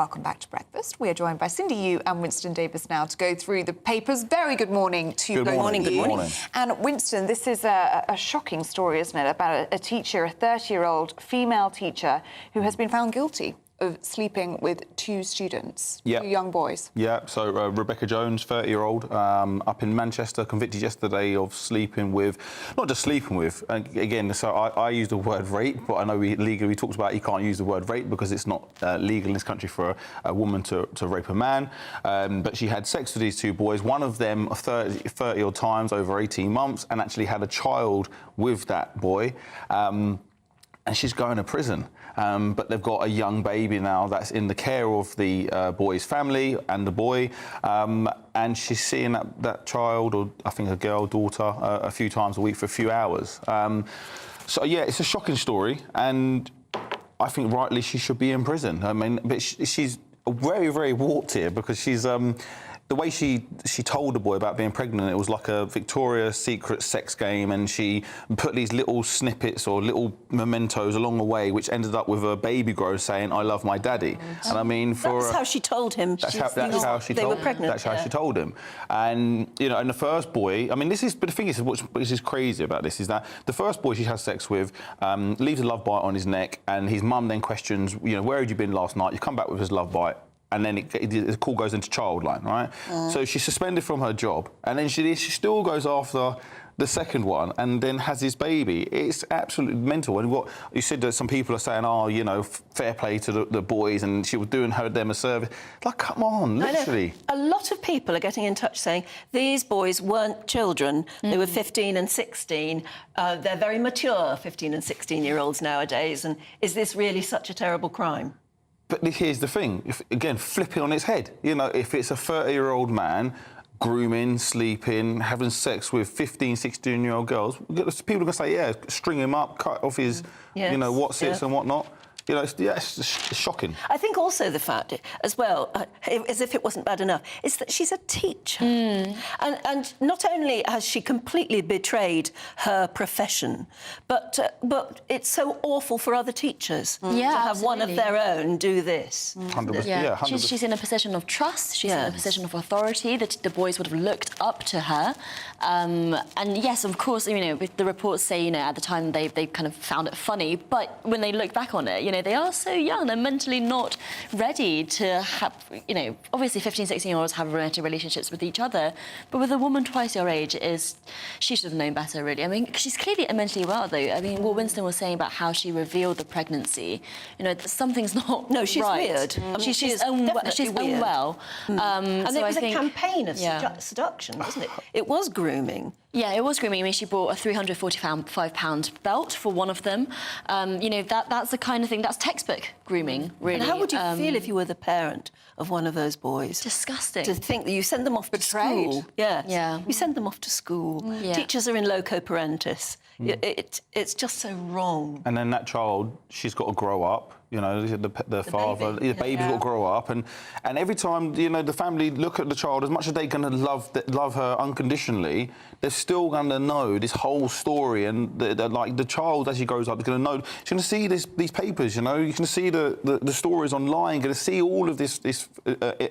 Speaker 1: Welcome back to Breakfast. We are joined by Cindy Yu and Winston Davis now to go through the papers. Very good morning to both of you.
Speaker 2: Good morning.
Speaker 1: And Winston, this is a shocking story, isn't it, about a teacher, a 30-year-old female teacher who has been found guilty of sleeping with 2 students, 2 young boys.
Speaker 3: Yeah, so Rebecca Jones, 30-year-old, up in Manchester, convicted yesterday of sleeping with, not just sleeping with, again, so I use the word rape, but I know legally talks about you can't use the word rape because it's not legal in this country for a woman to rape a man. But she had sex with these 2 boys, one of them 30 odd times over 18 months, and actually had a child with that boy. And she's going to prison. But they've got a young baby now that's in the care of the boy's family and the boy. And she's seeing that child, or I think a girl, daughter, a few times a week for a few hours. So, yeah, it's a shocking story. And I think rightly she should be in prison. I mean, but she's very, very warped here because she's... the way she told the boy about being pregnant, it was like a Victoria's Secret sex game, and she put these little snippets or little mementos along the way, which ended up with a baby grow saying, "I love my daddy." And I mean,
Speaker 2: that's how she told him.
Speaker 3: That's how she told him. And you know, and the first boy, I mean, but the thing is, which is crazy about this is that the first boy she has sex with leaves a love bite on his neck, and his mum then questions, you know, where had you been last night? You come back with his love bite. And then the call goes into childline, right? So she's suspended from her job, and then she still goes after the second one, and then has his baby. It's absolutely mental. And what you said that some people are saying, oh, you know, fair play to the boys, and she was doing them a service. Like, come on, literally.
Speaker 2: A lot of people are getting in touch saying these boys weren't children. They were 15 and 16. They're very mature, 15 and 16-year-olds nowadays. And is this really such a terrible crime?
Speaker 3: But here's the thing, again, flip it on its head. You know, if it's a 30-year-old man grooming, sleeping, having sex with 15, 16-year-old girls, people are going to say, yeah, string him up, cut off his, you know, what's-its and whatnot. You know, it's shocking.
Speaker 2: I think also the fact, as well, as if it wasn't bad enough, is that she's a teacher. And not only has she completely betrayed her profession, but it's so awful for other teachers to have one of their own do this.
Speaker 3: 100%. Yeah, 100%.
Speaker 17: She's in a position of trust. She's in a position of authority. That the boys would have looked up to her. And yes, of course, you know, the reports say, you know, at the time they kind of found it funny, but when they look back on it, you know, they are so young. They're mentally not ready to have, you know, obviously 15, 16-year-olds have romantic relationships with each other, but with a woman twice your age, she should have known better, really. I mean, she's clearly mentally well, though. I mean, what Winston was saying about how she revealed the pregnancy, you know, something's not
Speaker 2: No, she's
Speaker 17: right.
Speaker 2: weird.
Speaker 17: I mean, she's unwell.
Speaker 2: And there was a campaign of seduction, wasn't it? It was grooming.
Speaker 17: Yeah, it was grooming. I mean, she bought a £345 belt for one of them. You know, that's the kind of thing, that's textbook grooming, really.
Speaker 2: And how would you feel if you were the parent of one of those boys?
Speaker 17: Disgusting.
Speaker 2: To think that you send them off to school. Yes. Yeah. You send them off to school.
Speaker 17: Yeah.
Speaker 2: Teachers are in loco parentis. It's just so wrong.
Speaker 3: And then that child, she's got to grow up. You know, the father, the baby's got to grow up, and every time, you know, the family look at the child, as much as they're going to love her unconditionally, they're still going to know this whole story, and like the child as she grows up is going to know. She's going to see these papers, you know, you can see the stories online, going to see all of this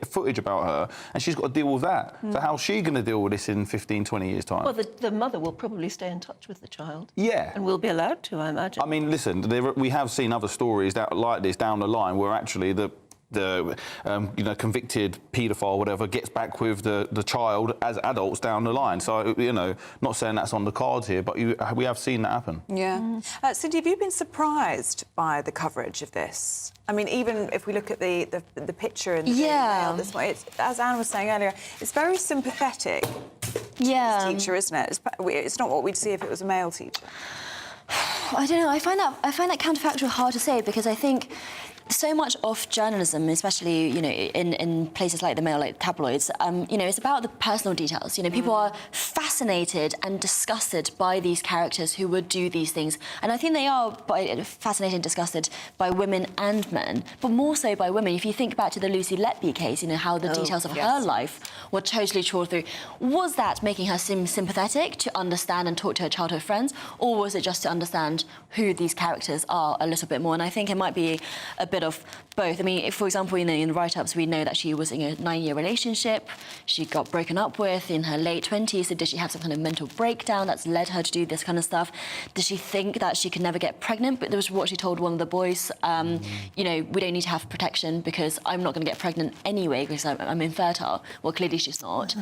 Speaker 3: footage about her, and she's got to deal with that. So how's she going to deal with this in 15, 20 years' time?
Speaker 2: Well, the mother will probably stay in touch with the child.
Speaker 3: Yeah.
Speaker 2: And will be allowed to, I imagine.
Speaker 3: I mean, listen, we have seen other stories that like this down the line where actually the you know, convicted paedophile, whatever, gets back with the child as adults down the line. So, you know, not saying that's on the cards here, but we have seen that happen.
Speaker 1: Yeah. Cindy, have you been surprised by the coverage of this? I mean, even if we look at the picture in the Daily Mail this way, as Anne was saying earlier, it's very sympathetic to this teacher, isn't it? It's not what we'd see if it was a male teacher.
Speaker 17: I don't know. I find that counterfactual hard to say, because I think so much of journalism, especially, you know, in places like the Mail, like tabloids, you know, it's about the personal details. You know, people are fascinated and disgusted by these characters who would do these things, and I think they are fascinated and disgusted by women and men, but more so by women. If you think back to the Lucy Letby case, you know, how the details of her life were totally trawled through. Was that making her seem sympathetic to understand and talk to her childhood friends, or was it just to understand who these characters are a little bit more? And I think it might be a bit bit of both. I mean, if, for example, in the write-ups, we know that she was in a 9-year relationship. She got broken up with in her late 20s. So did she have some kind of mental breakdown that's led her to do this kind of stuff? Does she think that she could never get pregnant? But there was what she told one of the boys, you know, we don't need to have protection because I'm not going to get pregnant anyway because I'm infertile. Well, clearly she's not.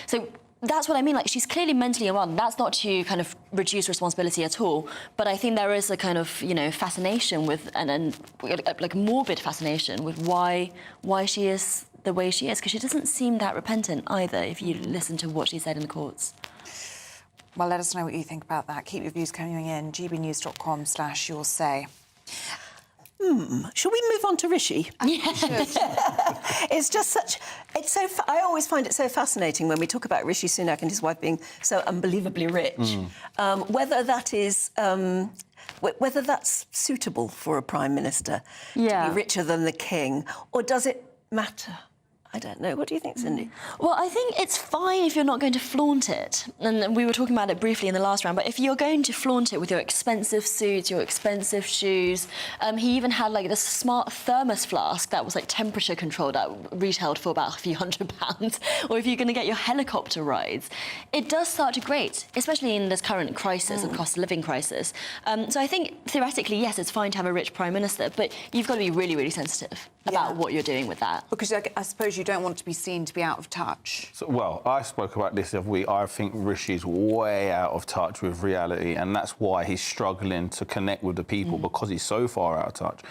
Speaker 17: So that's what I mean. Like, she's clearly mentally unwell. That's not to kind of reduce responsibility at all. But I think there is a kind of, you know, fascination with, and like morbid fascination with why she is the way she is, because she doesn't seem that repentant either, if you listen to what she said in the courts.
Speaker 1: Well, let us know what you think about that. Keep your views coming in. gbnews.com/your say.
Speaker 2: Should we move on to Rishi?
Speaker 1: Yeah.
Speaker 2: It's just such... I always find it so fascinating when we talk about Rishi Sunak and his wife being so unbelievably rich. Whether that is... whether that's suitable for a Prime Minister to be richer than the King, or does it matter? I don't know. What do you think, Cindy?
Speaker 17: Well, I think it's fine if you're not going to flaunt it. And we were talking about it briefly in the last round, but if you're going to flaunt it with your expensive suits, your expensive shoes, he even had like this smart thermos flask that was like temperature controlled that retailed for about a few £100. Or if you're going to get your helicopter rides, it does start to grate, especially in this current crisis and cost of living crisis. So I think theoretically, yes, it's fine to have a rich Prime Minister, but you've got to be really, really sensitive about what you're doing with that.
Speaker 1: Because I suppose you don't want to be seen to be out of touch.
Speaker 3: So, well, I spoke about this the other week. I think Rishi's way out of touch with reality, and that's why he's struggling to connect with the people, because he's so far out of touch.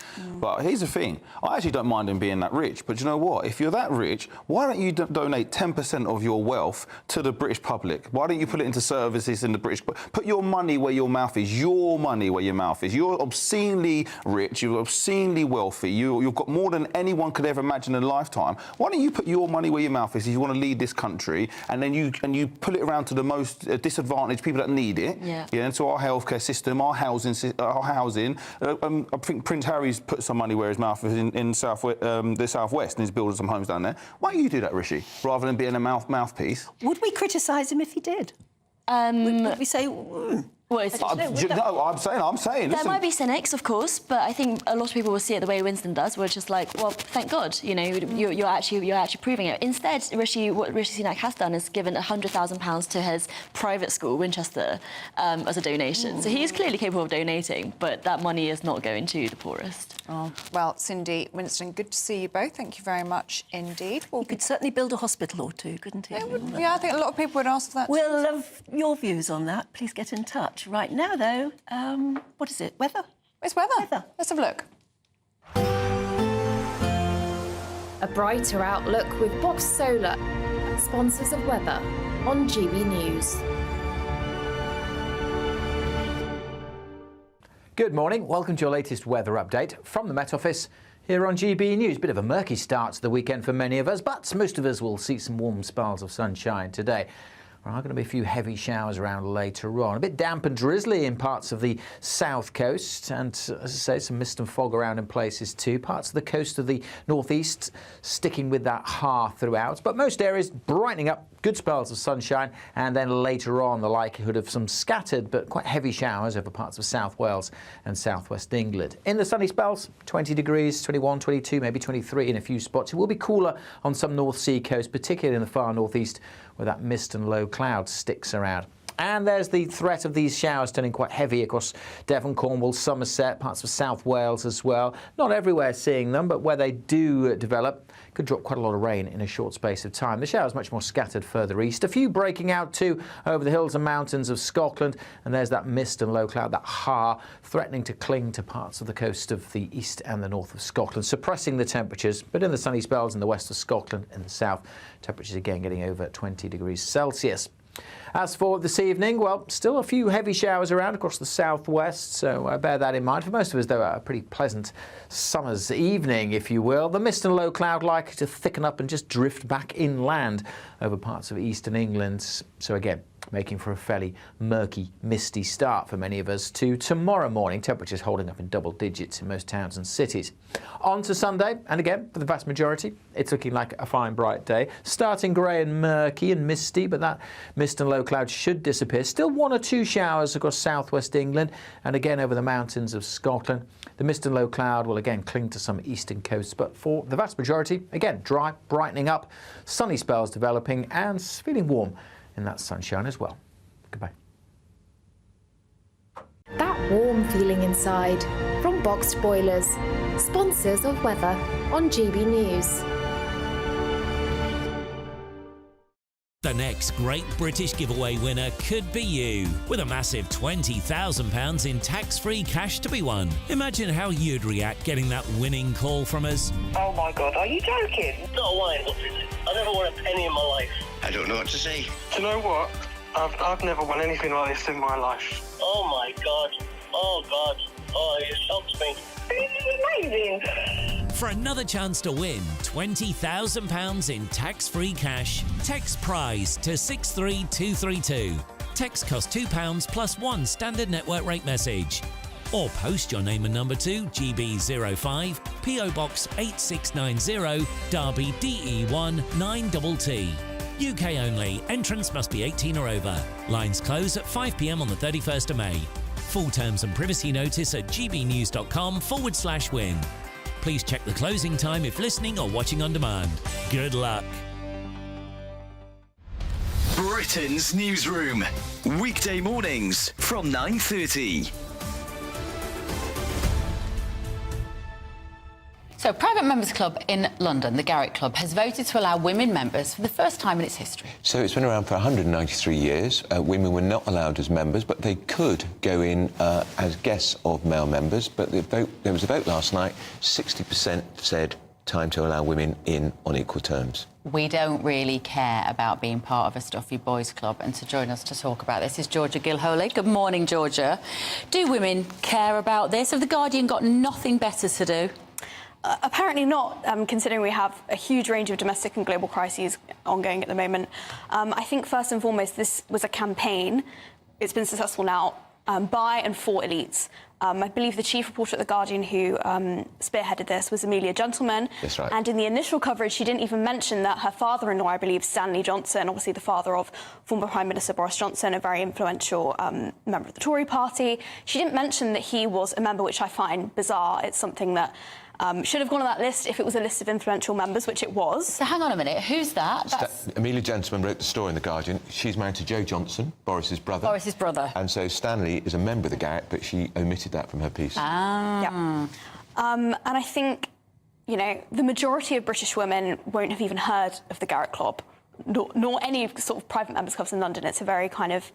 Speaker 3: But here's the thing. I actually don't mind him being that rich, but you know what? If you're that rich, why don't you donate 10% of your wealth to the British public? Why don't you put it into services in the British... Put your money where your mouth is. Your money where your mouth is. You're obscenely rich. You're obscenely wealthy. You've got more than anyone could ever imagine in a lifetime. Why don't you put your money where your mouth is if you want to lead this country, and then you pull it around to the most disadvantaged people that need it, into our healthcare system, our housing. I think Prince Harry's put some money where his mouth is in the southwest, and he's building some homes down there. Why don't you do that, Rishi, rather than being a mouthpiece?
Speaker 2: Would we criticise him if he did? Would we say...
Speaker 17: Well,
Speaker 3: I'm saying.
Speaker 17: There might be cynics, of course, but I think a lot of people will see it the way Winston does, which is like, well, thank God, you know, you're actually proving it. Instead, what Rishi Sunak has done is given £100,000 to his private school, Winchester, as a donation. So he is clearly capable of donating, but that money is not going to the poorest.
Speaker 1: Oh, well, Cindy, Winston, good to see you both. Thank you very much indeed.
Speaker 2: Well, he could certainly build a hospital or two, couldn't he?
Speaker 1: Yeah, I think a lot of people would ask for that.
Speaker 2: We'll love your views on that. Please get in touch. Right now, though, what is it? Weather?
Speaker 1: It's weather. Let's have a look.
Speaker 5: A brighter outlook with Box Solar, sponsors of weather on GB News.
Speaker 20: Good morning. Welcome to your latest weather update from the Met Office here on GB News. Bit of a murky start to the weekend for many of us, but most of us will see some warm spells of sunshine today. There are going to be a few heavy showers around later on. A bit damp and drizzly in parts of the south coast, and as I say, some mist and fog around in places too. Parts of the coast of the northeast sticking with that throughout, but most areas brightening up, good spells of sunshine, and then later on the likelihood of some scattered but quite heavy showers over parts of South Wales and southwest England. In the sunny spells, 20 degrees, 21, 22, maybe 23 in a few spots. It will be cooler on some North Sea coast, particularly in the far northeast, where that mist and low cloud sticks around. And there's the threat of these showers turning quite heavy across Devon, Cornwall, Somerset, parts of South Wales as well. Not everywhere seeing them, but where they do develop, could drop quite a lot of rain in a short space of time. The showers much more scattered further east. A few breaking out too over the hills and mountains of Scotland. And there's that mist and low cloud, that threatening to cling to parts of the coast of the east and the north of Scotland, suppressing the temperatures. But in the sunny spells in the west of Scotland and the south, temperatures again getting over 20 degrees Celsius. As for this evening, well, still a few heavy showers around across the southwest, so bear that in mind. For most of us, though, a pretty pleasant summer's evening, if you will. The mist and low cloud likely to thicken up and just drift back inland over parts of eastern England. So again, making for a fairly murky, misty start for many of us to tomorrow morning. Temperatures holding up in double digits in most towns and cities. On to Sunday, and again, for the vast majority, it's looking like a fine, bright day. Starting grey and murky and misty, but that mist and low clouds should disappear. Still 1 or 2 showers across southwest England and again over the mountains of Scotland. The mist and low cloud will again cling to some eastern coasts, but for the vast majority, again, dry, brightening up, sunny spells developing and feeling warm in that sunshine as well. Goodbye.
Speaker 5: That warm feeling inside from Boxed Boilers, sponsors of weather on GB News.
Speaker 8: The next Great British Giveaway winner could be you, with a massive £20,000 in tax-free cash to be won. Imagine how you'd react getting that winning call from us.
Speaker 15: Oh my God, are you joking? Not a wine, I never won a penny in my life.
Speaker 18: I don't know what to say.
Speaker 15: Do you know what? I've never won anything like this in my life. Oh my God. Oh God. Oh, it shocks me. This is amazing.
Speaker 8: For another chance to win £20,000 in tax-free cash, text PRIZE to 63232. Text costs £2 plus 1 standard network rate message. Or post your name and number to GB05 PO Box 8690 Derby DE1 9TT. UK only. Entrance must be 18 or over. Lines close at 5 p.m. on the 31st of May. Full terms and privacy notice at gbnews.com/win. Please check the closing time if listening or watching on demand. Good luck.
Speaker 12: Britain's Newsroom. Weekday mornings from 9:30.
Speaker 19: So, a private members club in London, the Garrick Club, has voted to allow women members for the first time in its history.
Speaker 13: So it's been around for 193 years. Women were not allowed as members, but they could go in as guests of male members. But there was a vote last night, 60% said time to allow women in on equal terms.
Speaker 19: We don't really care about being part of a stuffy boys' club, and to join us to talk about this is Georgia Gilhooly. Good morning, Georgia. Do women care about this? Have The Guardian got nothing better to do?
Speaker 21: Apparently not, considering we have a huge range of domestic and global crises ongoing at the moment. I think, first and foremost, this was a campaign. It's been successful now by and for elites. I believe the chief reporter at The Guardian who spearheaded this was Amelia Gentleman.
Speaker 13: That's right.
Speaker 21: And in the initial coverage, she didn't even mention that her father-in-law, I believe, Stanley Johnson, obviously the father of former Prime Minister Boris Johnson, a very influential member of the Tory party. She didn't mention that he was a member, which I find bizarre. It's something that should have gone on that list if it was a list of influential members, which it was.
Speaker 19: So hang on a minute, who's that?
Speaker 13: Amelia Gentleman wrote the story in The Guardian. She's married to Joe Johnson, Boris's brother.
Speaker 19: Boris's brother.
Speaker 13: And so Stanley is a member of the Garrick, but she omitted that from her piece.
Speaker 21: Yeah. And I think, you know, the majority of British women won't have even heard of the Garrick Club, nor any sort of private members' clubs in London. It's a very kind of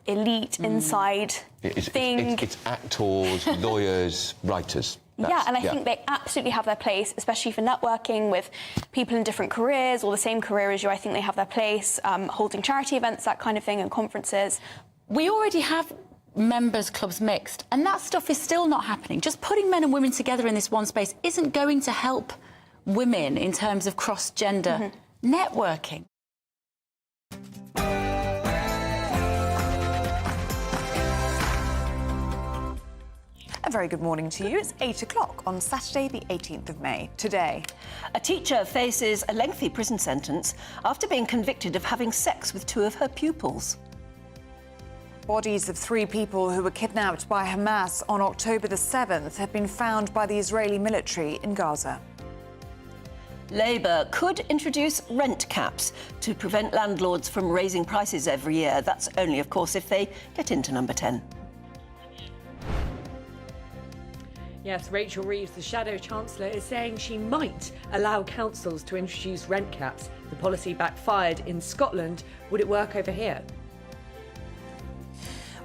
Speaker 21: elite inside thing.
Speaker 13: It's actors, lawyers, writers.
Speaker 21: Yeah, and I think they absolutely have their place, especially for networking with people in different careers or the same career as you. I think they have their place, holding charity events, that kind of thing, and conferences.
Speaker 19: We already have members' clubs mixed, and that stuff is still not happening. Just putting men and women together in this one space isn't going to help women in terms of cross-gender networking.
Speaker 1: A very good morning to you. It's 8 o'clock on Saturday, the 18th of May. Today,
Speaker 2: a teacher faces a lengthy prison sentence after being convicted of having sex with 2 of her pupils.
Speaker 1: Bodies of 3 people who were kidnapped by Hamas on October the 7th have been found by the Israeli military in Gaza.
Speaker 2: Labour could introduce rent caps to prevent landlords from raising prices every year. That's only, of course, if they get into number 10.
Speaker 24: Yes, Rachel Reeves, the Shadow Chancellor, is saying she might allow councils to introduce rent caps. The policy backfired in Scotland. Would it work over here?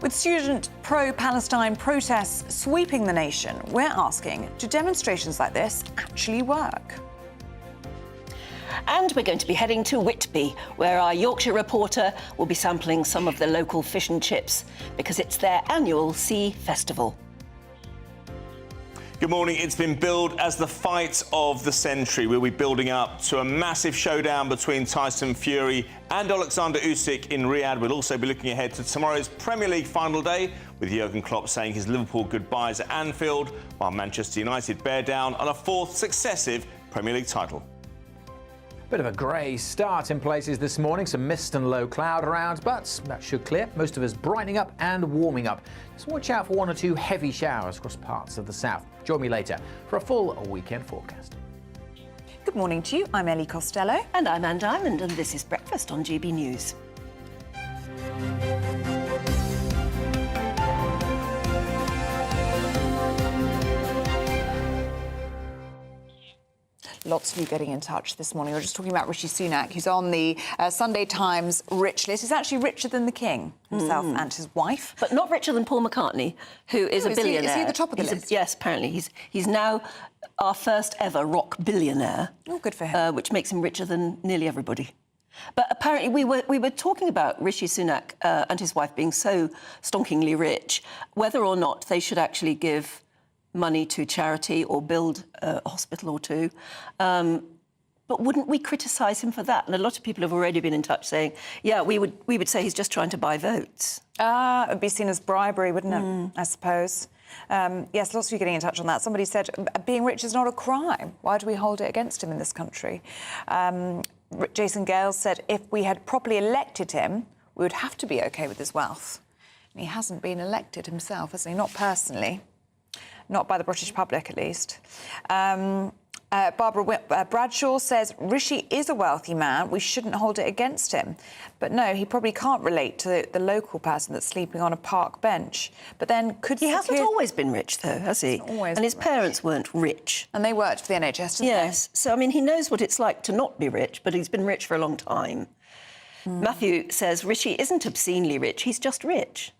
Speaker 1: With student pro-Palestine protests sweeping the nation, we're asking, do demonstrations like this actually work?
Speaker 2: And we're going to be heading to Whitby, where our Yorkshire reporter will be sampling some of the local fish and chips, because it's their annual Sea Festival.
Speaker 6: Good morning. It's been billed as the fight of the century. We'll be building up to a massive showdown between Tyson Fury and Alexander Usyk in Riyadh. We'll also be looking ahead to tomorrow's Premier League final day, with Jurgen Klopp saying his Liverpool goodbyes at Anfield, while Manchester United bear down on a fourth successive Premier League title.
Speaker 20: Bit of a grey start in places this morning, some mist and low cloud around, but that should clear. Most of us brightening up and warming up. Just watch out for 1 or 2 heavy showers across parts of the south. Join me later for a full weekend forecast.
Speaker 1: Good morning to you. I'm Ellie Costello.
Speaker 2: And I'm Anne Diamond, and this is Breakfast on GB News.
Speaker 1: Lots of you getting in touch this morning. We're just talking about Rishi Sunak, who's on the Sunday Times rich list. He's actually richer than the King himself and his wife.
Speaker 2: But not richer than Paul McCartney, who is a billionaire.
Speaker 1: Is he at the top of the list?
Speaker 2: Yes, apparently. He's now our first ever rock billionaire.
Speaker 1: Oh, good for him.
Speaker 2: Which makes him richer than nearly everybody. But apparently we were talking about Rishi Sunak and his wife being so stonkingly rich, whether or not they should actually give money to charity or build a hospital or two. But wouldn't we criticise him for that? And a lot of people have already been in touch saying, yeah, we would say he's just trying to buy votes.
Speaker 1: It would be seen as bribery, wouldn't it, I suppose? Yes, lots of you getting in touch on that. Somebody said, being rich is not a crime. Why do we hold it against him in this country? Jason Gale said, if we had properly elected him, we would have to be OK with his wealth. And he hasn't been elected himself, has he? Not personally. Not by the British public, at least. Barbara Bradshaw says, Rishi is a wealthy man. We shouldn't hold it against him. But no, he probably can't relate to the local person that's sleeping on a park bench. But then could
Speaker 2: he hasn't always been rich, though, has he? And his parents weren't rich.
Speaker 1: And they worked for the NHS, didn't
Speaker 2: yes. So, I mean, he knows what it's like to not be rich, but he's been rich for a long time. Matthew says, Rishi isn't obscenely rich, he's just rich.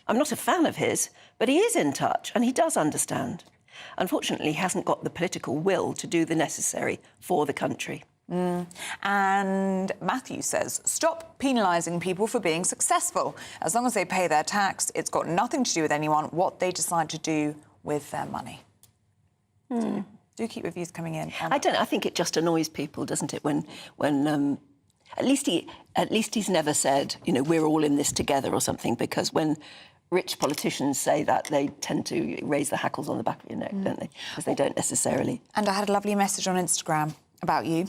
Speaker 2: I'm not a fan of his, but he is in touch and he does understand. Unfortunately, he hasn't got the political will to do the necessary for the country.
Speaker 1: And Matthew says, stop penalising people for being successful. As long as they pay their tax, it's got nothing to do with anyone what they decide to do with their money. So, do keep reviews coming in.
Speaker 2: I don't know. I think it just annoys people, doesn't it, when at least he's never said, you know, we're all in this together or something, because when rich politicians say that, they tend to raise the hackles on the back of your neck, don't they? Because they don't necessarily.
Speaker 1: And I had a lovely message on Instagram about you,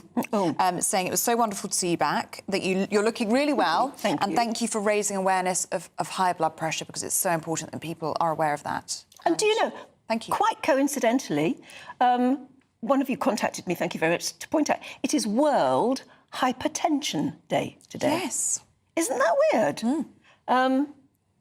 Speaker 1: saying it was so wonderful to see you back, that you're looking really well. Thank you for raising awareness of high blood pressure, because it's so important that people are aware of that.
Speaker 2: And do you know,
Speaker 1: thank you.
Speaker 2: Quite coincidentally, one of you contacted me, thank you very much, to point out it is World Hypertension Day today.
Speaker 1: Yes.
Speaker 2: Isn't that weird?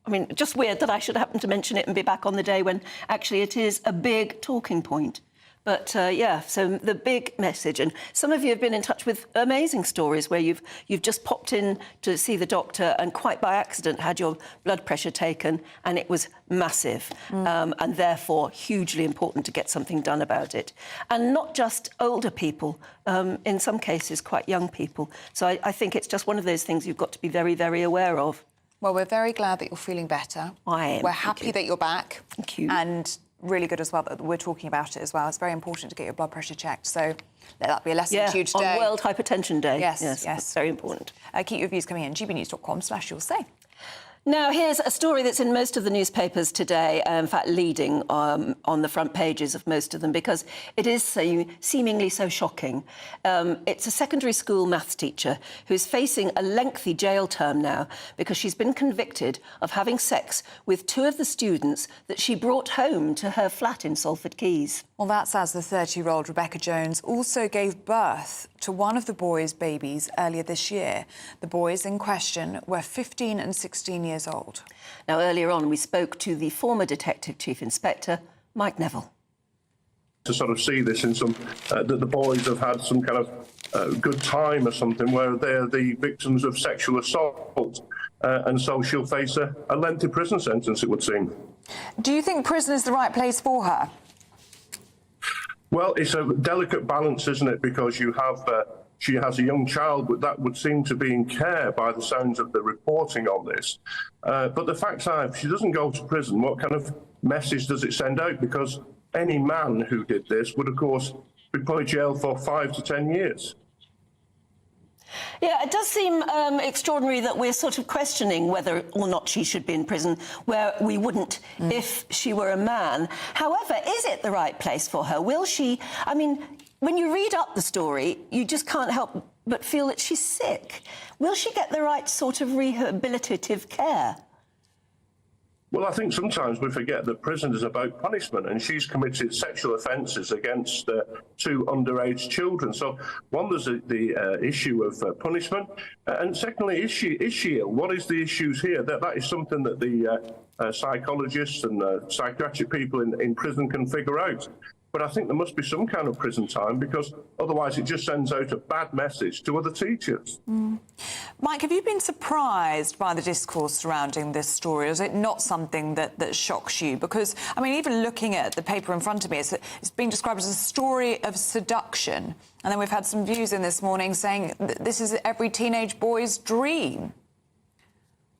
Speaker 2: I mean, just weird that I should happen to mention it and be back on the day when actually it is a big talking point. But, yeah, so the big message, and some of you have been in touch with amazing stories where you've just popped in to see the doctor and quite by accident had your blood pressure taken and it was massive and therefore hugely important to get something done about it. And not just older people, in some cases quite young people. So I think it's just one of those things you've got to be very, very aware of.
Speaker 1: Well, we're very glad that you're feeling better.
Speaker 2: I am.
Speaker 1: We're happy that you're back.
Speaker 2: Thank you.
Speaker 1: And really good as well that we're talking about it as well. It's very important to get your blood pressure checked. So let that be a lesson to you today.
Speaker 2: On World Hypertension Day.
Speaker 1: Yes.
Speaker 2: It's very important.
Speaker 1: Keep your views coming in. gbnews.com/you'll say.
Speaker 2: Now, here's a story that's in most of the newspapers today, in fact, leading on the front pages of most of them, because it is seemingly so shocking. It's a secondary school maths teacher who's facing a lengthy jail term now because she's been convicted of having sex with 2 of the students that she brought home to her flat in Salford Quays.
Speaker 1: Well, that's as the 30-year-old Rebecca Jones also gave birth to one of the boys' babies earlier this year. The boys in question were 15 and 16 years old.
Speaker 2: Now, earlier on, we spoke to the former Detective Chief Inspector, Mike Neville.
Speaker 7: To sort of see this in some, that the boys have had some kind of good time or something, where they're the victims of sexual assault, and so she'll face a lengthy prison sentence, it would seem.
Speaker 1: Do you think prison is the right place for her?
Speaker 7: Well, it's a delicate balance, isn't it? Because you have, she has a young child, but that would seem to be in care by the sounds of the reporting on this. But the facts are, if she doesn't go to prison, what kind of message does it send out? Because any man who did this would, of course, be put in jail for 5 to 10 years.
Speaker 2: Yeah, it does seem extraordinary that we're sort of questioning whether or not she should be in prison, where we wouldn't if she were a man. However, is it the right place for her? Will she... I mean, when you read up the story, you just can't help but feel that she's sick. Will she get the right sort of rehabilitative care?
Speaker 7: Well, I think sometimes we forget that prison is about punishment, and she's committed sexual offences against 2 underage children. So, one, there's the issue of punishment, and secondly, is she ill? What is the issues here? That is something that the psychologists and psychiatric people in prison can figure out. But I think there must be some kind of prison time, because otherwise it just sends out a bad message to other teachers.
Speaker 1: Mike, have you been surprised by the discourse surrounding this story? Or is it not something that shocks you? Because, I mean, even looking at the paper in front of me, it's being described as a story of seduction. And then we've had some views in this morning saying that this is every teenage boy's dream.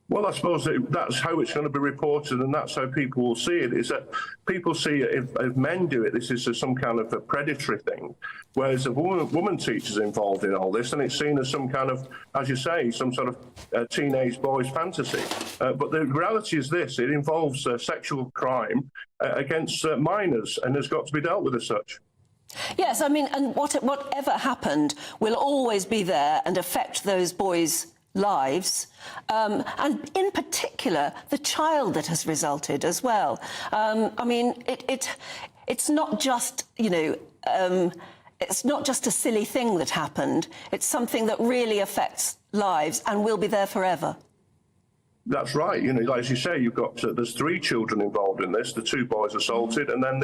Speaker 7: Well, I suppose that's how it's going to be reported, and that's how people will see it, is that people see it, if men do it, this is some kind of a predatory thing, whereas a woman teacher's involved in all this, and it's seen as some kind of, as you say, some sort of teenage boy's fantasy. But the reality is this: it involves sexual crime against minors, and has got to be dealt with as such.
Speaker 2: Yes, I mean, and whatever happened will always be there and affect those boys' lives, and in particular the child that has resulted as well. I mean, it's not just, you know, it's not just a silly thing that happened. It's something that really affects lives and will be there forever.
Speaker 7: That's right. You know, as you say, you've got there's 3 children involved in this. The 2 boys assaulted, and then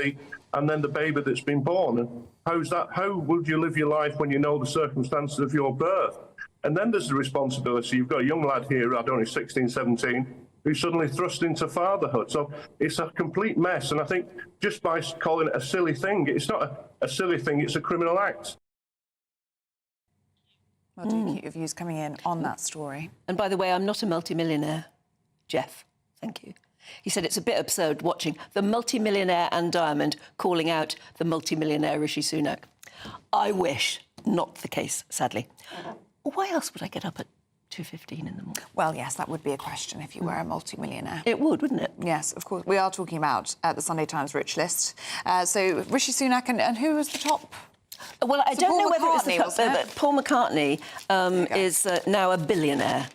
Speaker 7: the baby that's been born. And how's that? How would you live your life when you know the circumstances of your birth? And then there's the responsibility. You've got a young lad here, I don't know, 16, 17, who's suddenly thrust into fatherhood. So it's a complete mess. And I think just by calling it a silly thing, it's not a silly thing, it's a criminal act.
Speaker 1: Well, do you keep your views coming in on that story?
Speaker 2: And by the way, I'm not a multimillionaire, Jeff. Thank you. He said it's a bit absurd watching the multimillionaire Anne Diamond calling out the multimillionaire Rishi Sunak. I wish not the case, sadly. Why else would I get up at 2:15 in the morning?
Speaker 1: Well, yes, that would be a question if you were a multimillionaire.
Speaker 2: It would, wouldn't it?
Speaker 1: Yes, of course. We are talking about the Sunday Times rich list. So Rishi Sunak and who was the top?
Speaker 2: Well, I don't know whether it's the top,
Speaker 1: but
Speaker 2: Paul McCartney is now a billionaire,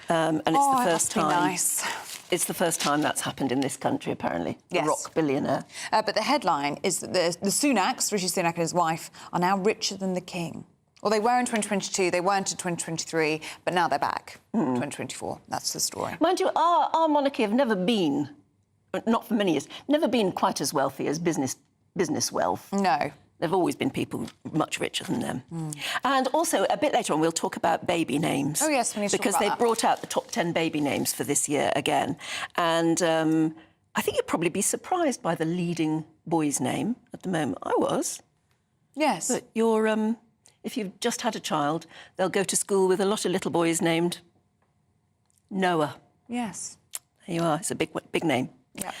Speaker 2: and it's the first time.
Speaker 1: Nice.
Speaker 2: It's the first time that's happened in this country, apparently.
Speaker 1: Yes.
Speaker 2: A rock billionaire.
Speaker 1: But the headline is that the Sunaks, Rishi Sunak and his wife, are now richer than the king. Well, they were in 2022, they weren't in 2023, but now they're back in 2024. That's the story.
Speaker 2: Mind you, our monarchy have never been, not for many years, never been quite as wealthy as business wealth.
Speaker 1: No.
Speaker 2: There have always been people much richer than them. And also, a bit later on, we'll talk about baby names.
Speaker 1: Oh, yes, we need to
Speaker 2: because
Speaker 1: talk about
Speaker 2: they brought out the top 10 baby names for this year again. And I think you'd probably be surprised by the leading boy's name at the moment. I was.
Speaker 1: Yes.
Speaker 2: But you're... if you've just had a child, they'll go to school with a lot of little boys named Noah.
Speaker 1: Yes.
Speaker 2: There you are. It's a big name.
Speaker 1: Yeah.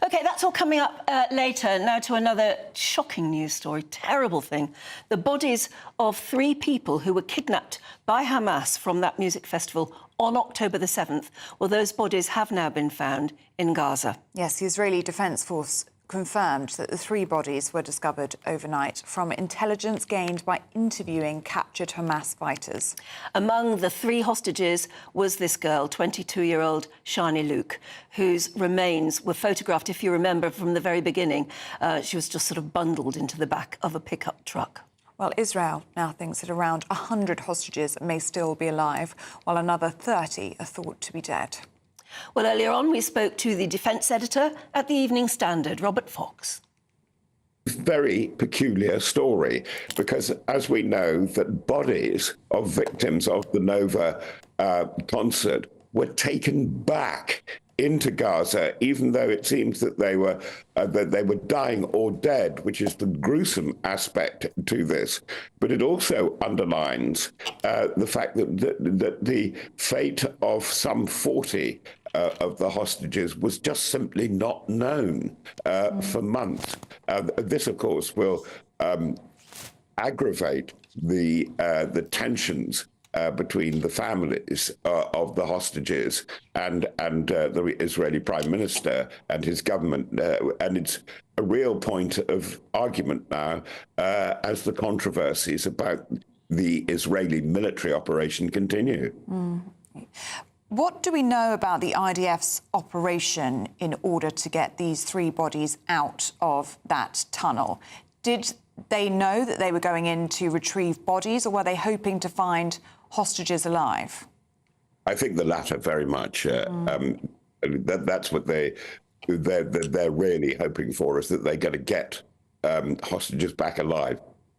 Speaker 2: OK, that's all coming up later. Now to another shocking news story. Terrible thing. The bodies of 3 people who were kidnapped by Hamas from that music festival on October the 7th. Well, those bodies have now been found in Gaza.
Speaker 1: Yes, the Israeli Defence Force confirmed that the 3 bodies were discovered overnight from intelligence gained by interviewing captured Hamas fighters.
Speaker 2: Among the 3 hostages was this girl, 22-year-old Shani Luke, whose remains were photographed, if you remember, from the very beginning. She was just sort of bundled into the back of a pickup truck.
Speaker 1: Well, Israel now thinks that around 100 hostages may still be alive, while another 30 are thought to be dead.
Speaker 2: Well, earlier on, we spoke to the defence editor at the Evening Standard, Robert Fox.
Speaker 4: Very peculiar story, because as we know, that bodies of victims of the Nova concert were taken back into Gaza, even though it seems that they were dying or dead, which is the gruesome aspect to this. But it also underlines the fact that the fate of some 40 of the hostages was just simply not known for months. This, of course, will aggravate the tensions between the families of the hostages and the Israeli Prime Minister and his government, and it's a real point of argument now as the controversies about the Israeli military operation continue.
Speaker 1: What do we know about the IDF's operation in order to get these 3 bodies out of that tunnel? Did they know that they were going in to retrieve bodies, or were they hoping to find hostages alive?
Speaker 4: I think the latter very much. That's what they're really hoping for, is that they're going to get hostages back alive.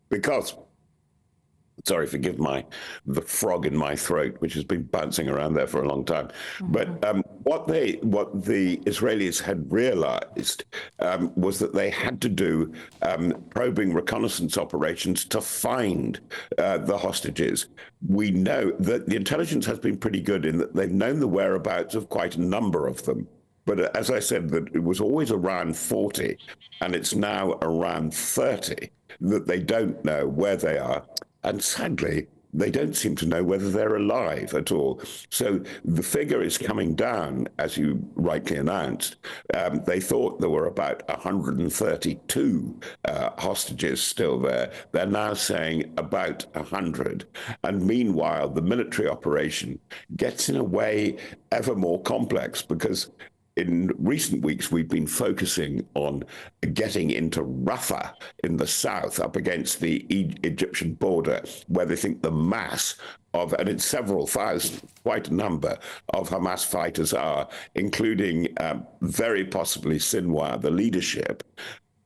Speaker 4: Because, sorry, forgive the frog in my throat, which has been bouncing around there for a long time. But what the Israelis had realized was that they had to do probing reconnaissance operations to find the hostages. We know that the intelligence has been pretty good in that they've known the whereabouts of quite a number of them. But as I said, that it was always around 40, and it's now around 30 that they don't know where they are. And sadly, they don't seem to know whether they're alive at all. So the figure is coming down, as you rightly announced. They thought there were about 132 hostages still there. They're now saying about 100. And meanwhile, the military operation gets in a way ever more complex, because in recent weeks, we've been focusing on getting into Rafah in the south, up against the Egyptian border, where they think the mass of, and it's several thousand, quite a number of Hamas fighters are, including very possibly Sinwar, the leadership.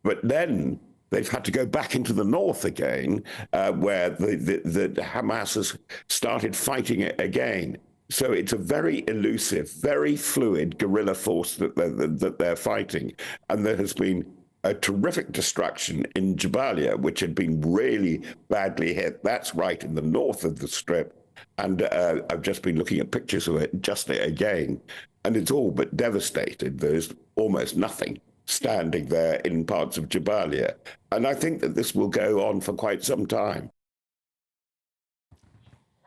Speaker 4: But then they've had to go back into the north again, where the Hamas has started fighting it again. So it's a very elusive, very fluid guerrilla force that they're fighting. And there has been a terrific destruction in Jabalia, which had been really badly hit. That's right in the north of the Strip. And I've just been looking at pictures of it just again. And it's all but devastated. There's almost nothing standing there in parts of Jabalia. And I think that this will go on for quite some time.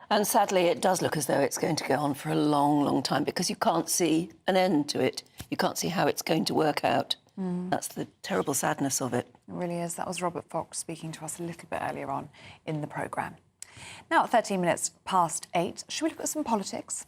Speaker 2: And sadly, it does look as though it's going to go on for a long, long time, because you can't see an end to it. You can't see how it's going to work out. That's the terrible sadness of it.
Speaker 1: It really is. That was Robert Fox speaking to us a little bit earlier on in the programme. Now, 13 minutes past 8, should we look at some politics?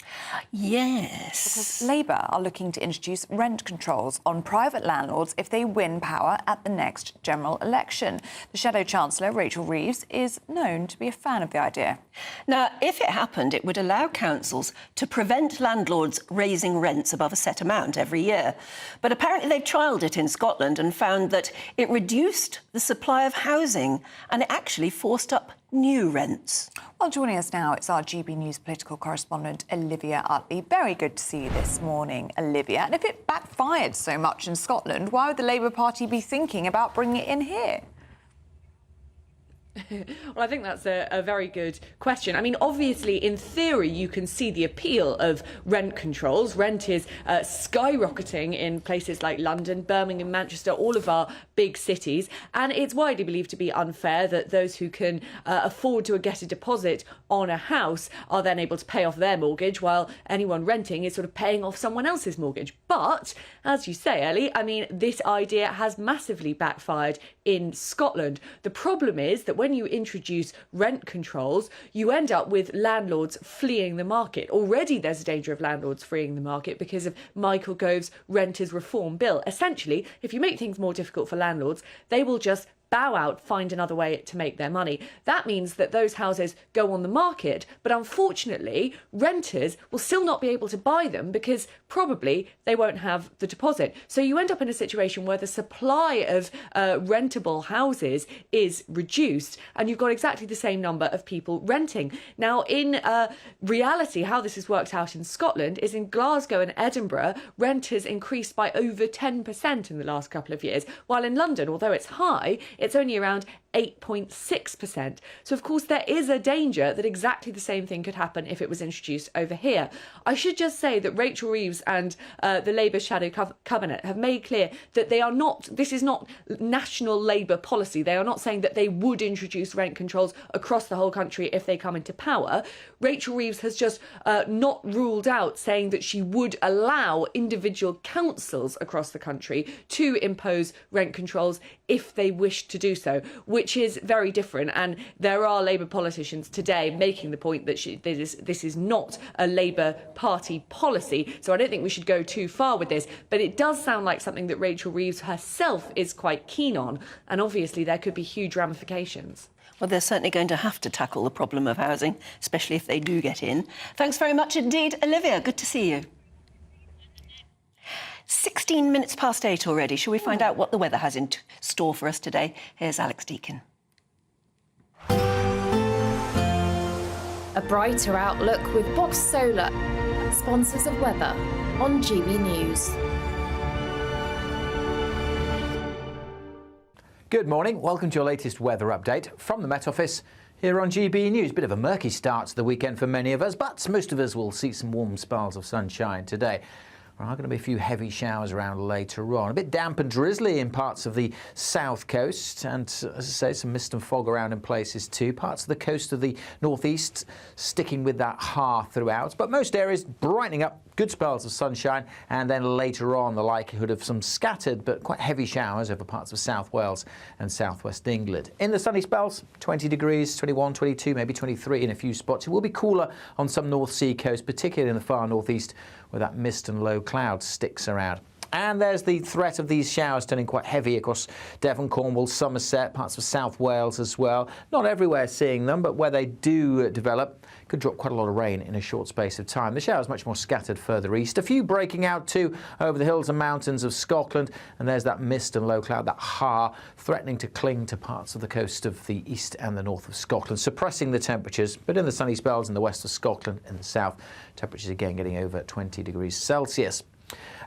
Speaker 2: Yes.
Speaker 1: Because Labour are looking to introduce rent controls on private landlords if they win power at the next general election. The Shadow Chancellor, Rachel Reeves, is known to be a fan of the idea.
Speaker 2: Now, if it happened, it would allow councils to prevent landlords raising rents above a set amount every year. But apparently they've trialled it in Scotland and found that it reduced the supply of housing, and it actually forced up new rents.
Speaker 1: Well, joining us now, it's our GB News political correspondent, Olivia Utley. Very good to see you this morning, Olivia. And if it backfired so much in Scotland, why would the Labour Party be thinking about bringing it in here?
Speaker 24: Well, I think that's a very good question. I mean, obviously, in theory, you can see the appeal of rent controls. Rent is skyrocketing in places like London, Birmingham, Manchester, all of our big cities. And it's widely believed to be unfair that those who can afford to get a deposit on a house are then able to pay off their mortgage, while anyone renting is sort of paying off someone else's mortgage. But, as you say, Ellie, I mean, this idea has massively backfired in Scotland. The problem is that when you introduce rent controls, you end up with landlords fleeing the market. Already there's a danger of landlords fleeing the market because of Michael Gove's renters reform bill. Essentially, if you make things more difficult for landlords, they will just bow out, find another way to make their money. That means that those houses go on the market, but unfortunately, renters will still not be able to buy them because probably they won't have the deposit. So you end up in a situation where the supply of rentable houses is reduced, and you've got exactly the same number of people renting. Now, in reality, how this has worked out in Scotland is in Glasgow and Edinburgh, rent has increased by over 10% in the last couple of years, while in London, although it's high, it's only around 8.6%. So, of course, there is a danger that exactly the same thing could happen if it was introduced over here. I should just say that Rachel Reeves and the Labour Shadow Cabinet have made clear that this is not national Labour policy. They are not saying that they would introduce rent controls across the whole country if they come into power. Rachel Reeves has just not ruled out saying that she would allow individual councils across the country to impose rent controls if they wish to do so, which is very different. And there are Labour politicians today making the point that this is not a Labour Party policy. So I don't think we should go too far with this. But it does sound like something that Rachel Reeves herself is quite keen on. And obviously there could be huge ramifications.
Speaker 2: Well, they're certainly going to have to tackle the problem of housing, especially if they do get in. Thanks very much indeed, Olivia. Good to see you. 16 minutes past 8 already. Shall we find out what the weather has in store for us today? Here's Alex Deakin.
Speaker 5: A brighter outlook with Box Solar, sponsors of weather on GB News.
Speaker 20: Good morning. Welcome to your latest weather update from the Met Office here on GB News. Bit of a murky start to the weekend for many of us, but most of us will see some warm spells of sunshine today. There are going to be a few heavy showers around later on. A bit damp and drizzly in parts of the south coast, and as I say, some mist and fog around in places too. Parts of the coast of the northeast sticking with that ha throughout, but most areas brightening up, good spells of sunshine, and then later on the likelihood of some scattered but quite heavy showers over parts of South Wales and southwest England. In the sunny spells, 20 degrees, 21, 22, maybe 23 in a few spots. It will be cooler on some North Sea coast, particularly in the far northeast, where that mist and low cloud sticks around. And there's the threat of these showers turning quite heavy across Devon, Cornwall, Somerset, parts of South Wales as well. Not everywhere seeing them, but where they do develop, could drop quite a lot of rain in a short space of time. The showers much more scattered further east. A few breaking out too over the hills and mountains of Scotland. And there's that mist and low cloud, that ha, threatening to cling to parts of the coast of the east and the north of Scotland, suppressing the temperatures. But in the sunny spells in the west of Scotland and the south, temperatures again getting over 20 degrees Celsius.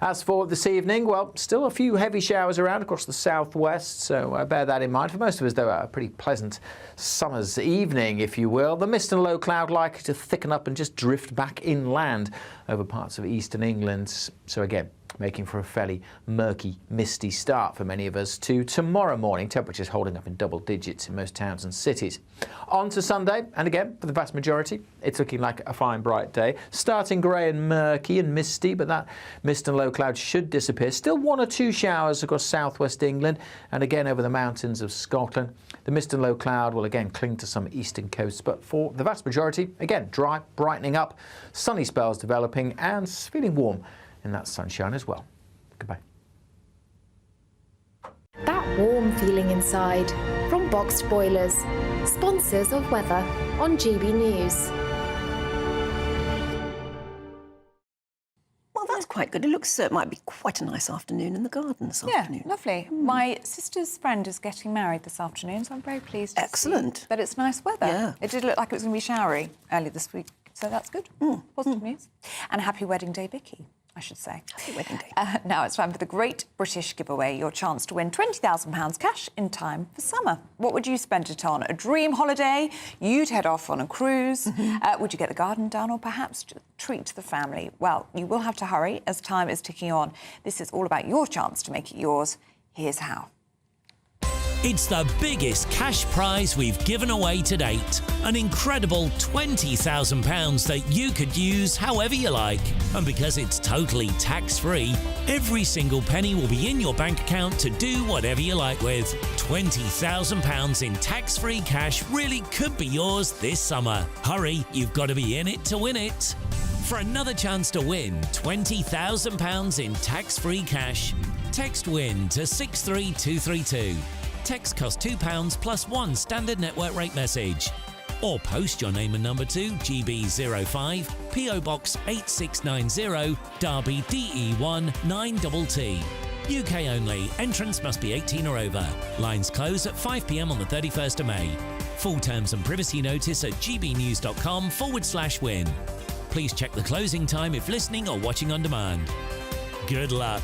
Speaker 20: As for this evening, well, still a few heavy showers around across the southwest, so bear that in mind. For most of us, though, a pretty pleasant summer's evening, if you will. The mist and low cloud likely to thicken up and just drift back inland over parts of eastern England. So again, making for a fairly murky, misty start for many of us to tomorrow morning. Temperatures holding up in double digits in most towns and cities. On to Sunday, and again, for the vast majority, it's looking like a fine, bright day. Starting grey and murky and misty, but that mist and low cloud should disappear. Still one or two showers across southwest England and again over the mountains of Scotland. The mist and low cloud will again cling to some eastern coasts, but for the vast majority, again, dry, brightening up, sunny spells developing and feeling warm in that sunshine as well. Goodbye.
Speaker 5: That warm feeling inside from Boxed Boilers, sponsors of weather on GB News.
Speaker 2: Well, that's quite good. It looks it might be quite a nice afternoon in the garden this afternoon.
Speaker 1: Yeah, lovely. My sister's friend is getting married this afternoon, so I'm very pleased to see that it's nice weather.
Speaker 2: Yeah.
Speaker 1: It did look like it was going to be showery early this week, so that's good. Positive news. And happy wedding day, Vicky, I should say.
Speaker 2: Happy wedding day.
Speaker 1: Now it's time for the Great British Giveaway, your chance to win £20,000 cash in time for summer. What would you spend it on? A dream holiday? You'd head off on a cruise? Would you get the garden done, or perhaps treat the family? Well, you will have to hurry as time is ticking on. This is all about your chance to make it yours. Here's how.
Speaker 8: It's the biggest cash prize we've given away to date. An incredible £20,000 that you could use however you like. And because it's totally tax-free, every single penny will be in your bank account to do whatever you like with. £20,000 in tax-free cash really could be yours this summer. Hurry, you've got to be in it to win it. For another chance to win £20,000 in tax-free cash, text WIN to 63232. Text costs £2 plus one standard network rate message. Or post your name and number to GB05, PO Box 8690, Derby DE1 9TT. UK only. Entrance must be 18 or over. Lines close at 5 p.m. on the 31st of May. Full terms and privacy notice at gbnews.com/win. Please check the closing time if listening or watching on demand. Good luck.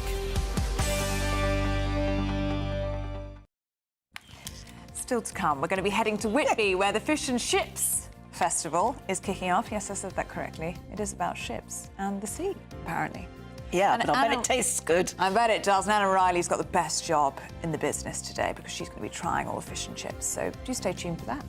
Speaker 1: still to come. We're going to be heading to Whitby, where the Fish and Chips Festival is kicking off. Yes, I said that correctly. It is about ships and the sea, apparently.
Speaker 2: Yeah, but I bet it tastes good.
Speaker 1: I bet it does. And Anna Riley's got the best job in the business today because she's going to be trying all the fish and chips. So do stay tuned for that.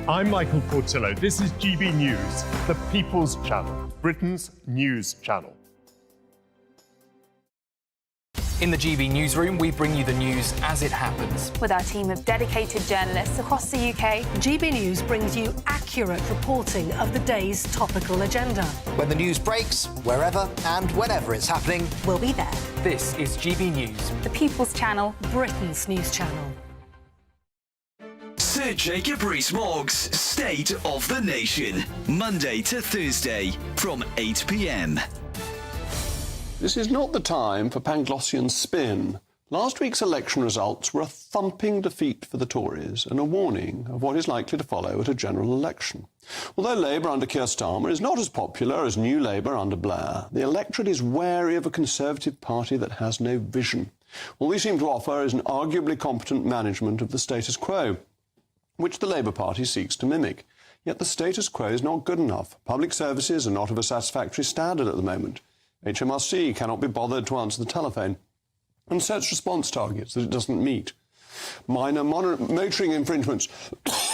Speaker 9: I'm Michael Portillo. This is GB News, the People's Channel, Britain's news channel.
Speaker 10: In the GB Newsroom, we bring you the news as it happens.
Speaker 11: With our team of dedicated journalists across the UK,
Speaker 14: GB News brings you accurate reporting of the day's topical agenda.
Speaker 16: When the news breaks, wherever and whenever it's happening,
Speaker 14: we'll be there.
Speaker 10: This is GB News,
Speaker 11: the People's Channel,
Speaker 14: Britain's news channel.
Speaker 12: Sir Jacob Rees-Mogg's State of the Nation, Monday to Thursday from 8 p.m.
Speaker 18: This is not the time for Panglossian spin. Last week's election results were a thumping defeat for the Tories and a warning of what is likely to follow at a general election. Although Labour under Keir Starmer is not as popular as New Labour under Blair, the electorate is wary of a Conservative Party that has no vision. All they seem to offer is an arguably competent management of the status quo, which the Labour Party seeks to mimic. Yet the status quo is not good enough. Public services are not of a satisfactory standard at the moment. HMRC cannot be bothered to answer the telephone and sets response targets that it doesn't meet. Minor motoring infringements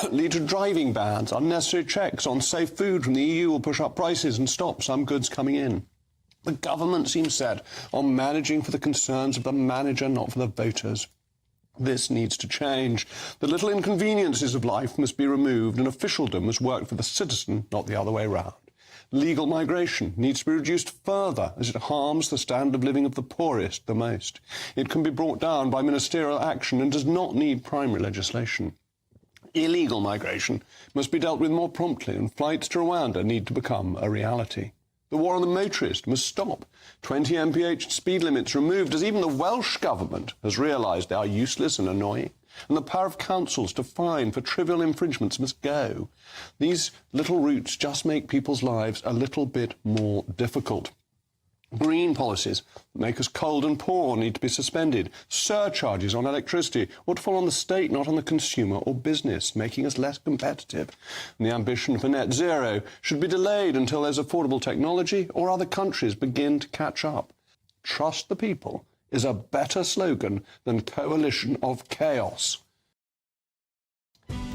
Speaker 18: lead to driving bans. Unnecessary checks on safe food from the EU will push up prices and stop some goods coming in. The government seems set on managing for the concerns of the manager, not for the voters. This needs to change. The little inconveniences of life must be removed and officialdom must work for the citizen, not the other way round. Legal migration needs to be reduced further as it harms the standard of living of the poorest the most. It can be brought down by ministerial action and does not need primary legislation. Illegal migration must be dealt with more promptly and flights to Rwanda need to become a reality. The war on the motorist must stop. 20 mph speed limits removed as even the Welsh Government has realised they are useless and annoying. And the power of councils to fine for trivial infringements must go. These little routes just make people's lives a little bit more difficult. Green policies that make us cold and poor need to be suspended. Surcharges on electricity ought to fall on the state, not on the consumer or business, making us less competitive. And the ambition for net zero should be delayed until there's affordable technology or other countries begin to catch up. Trust the people is a better slogan than coalition of chaos.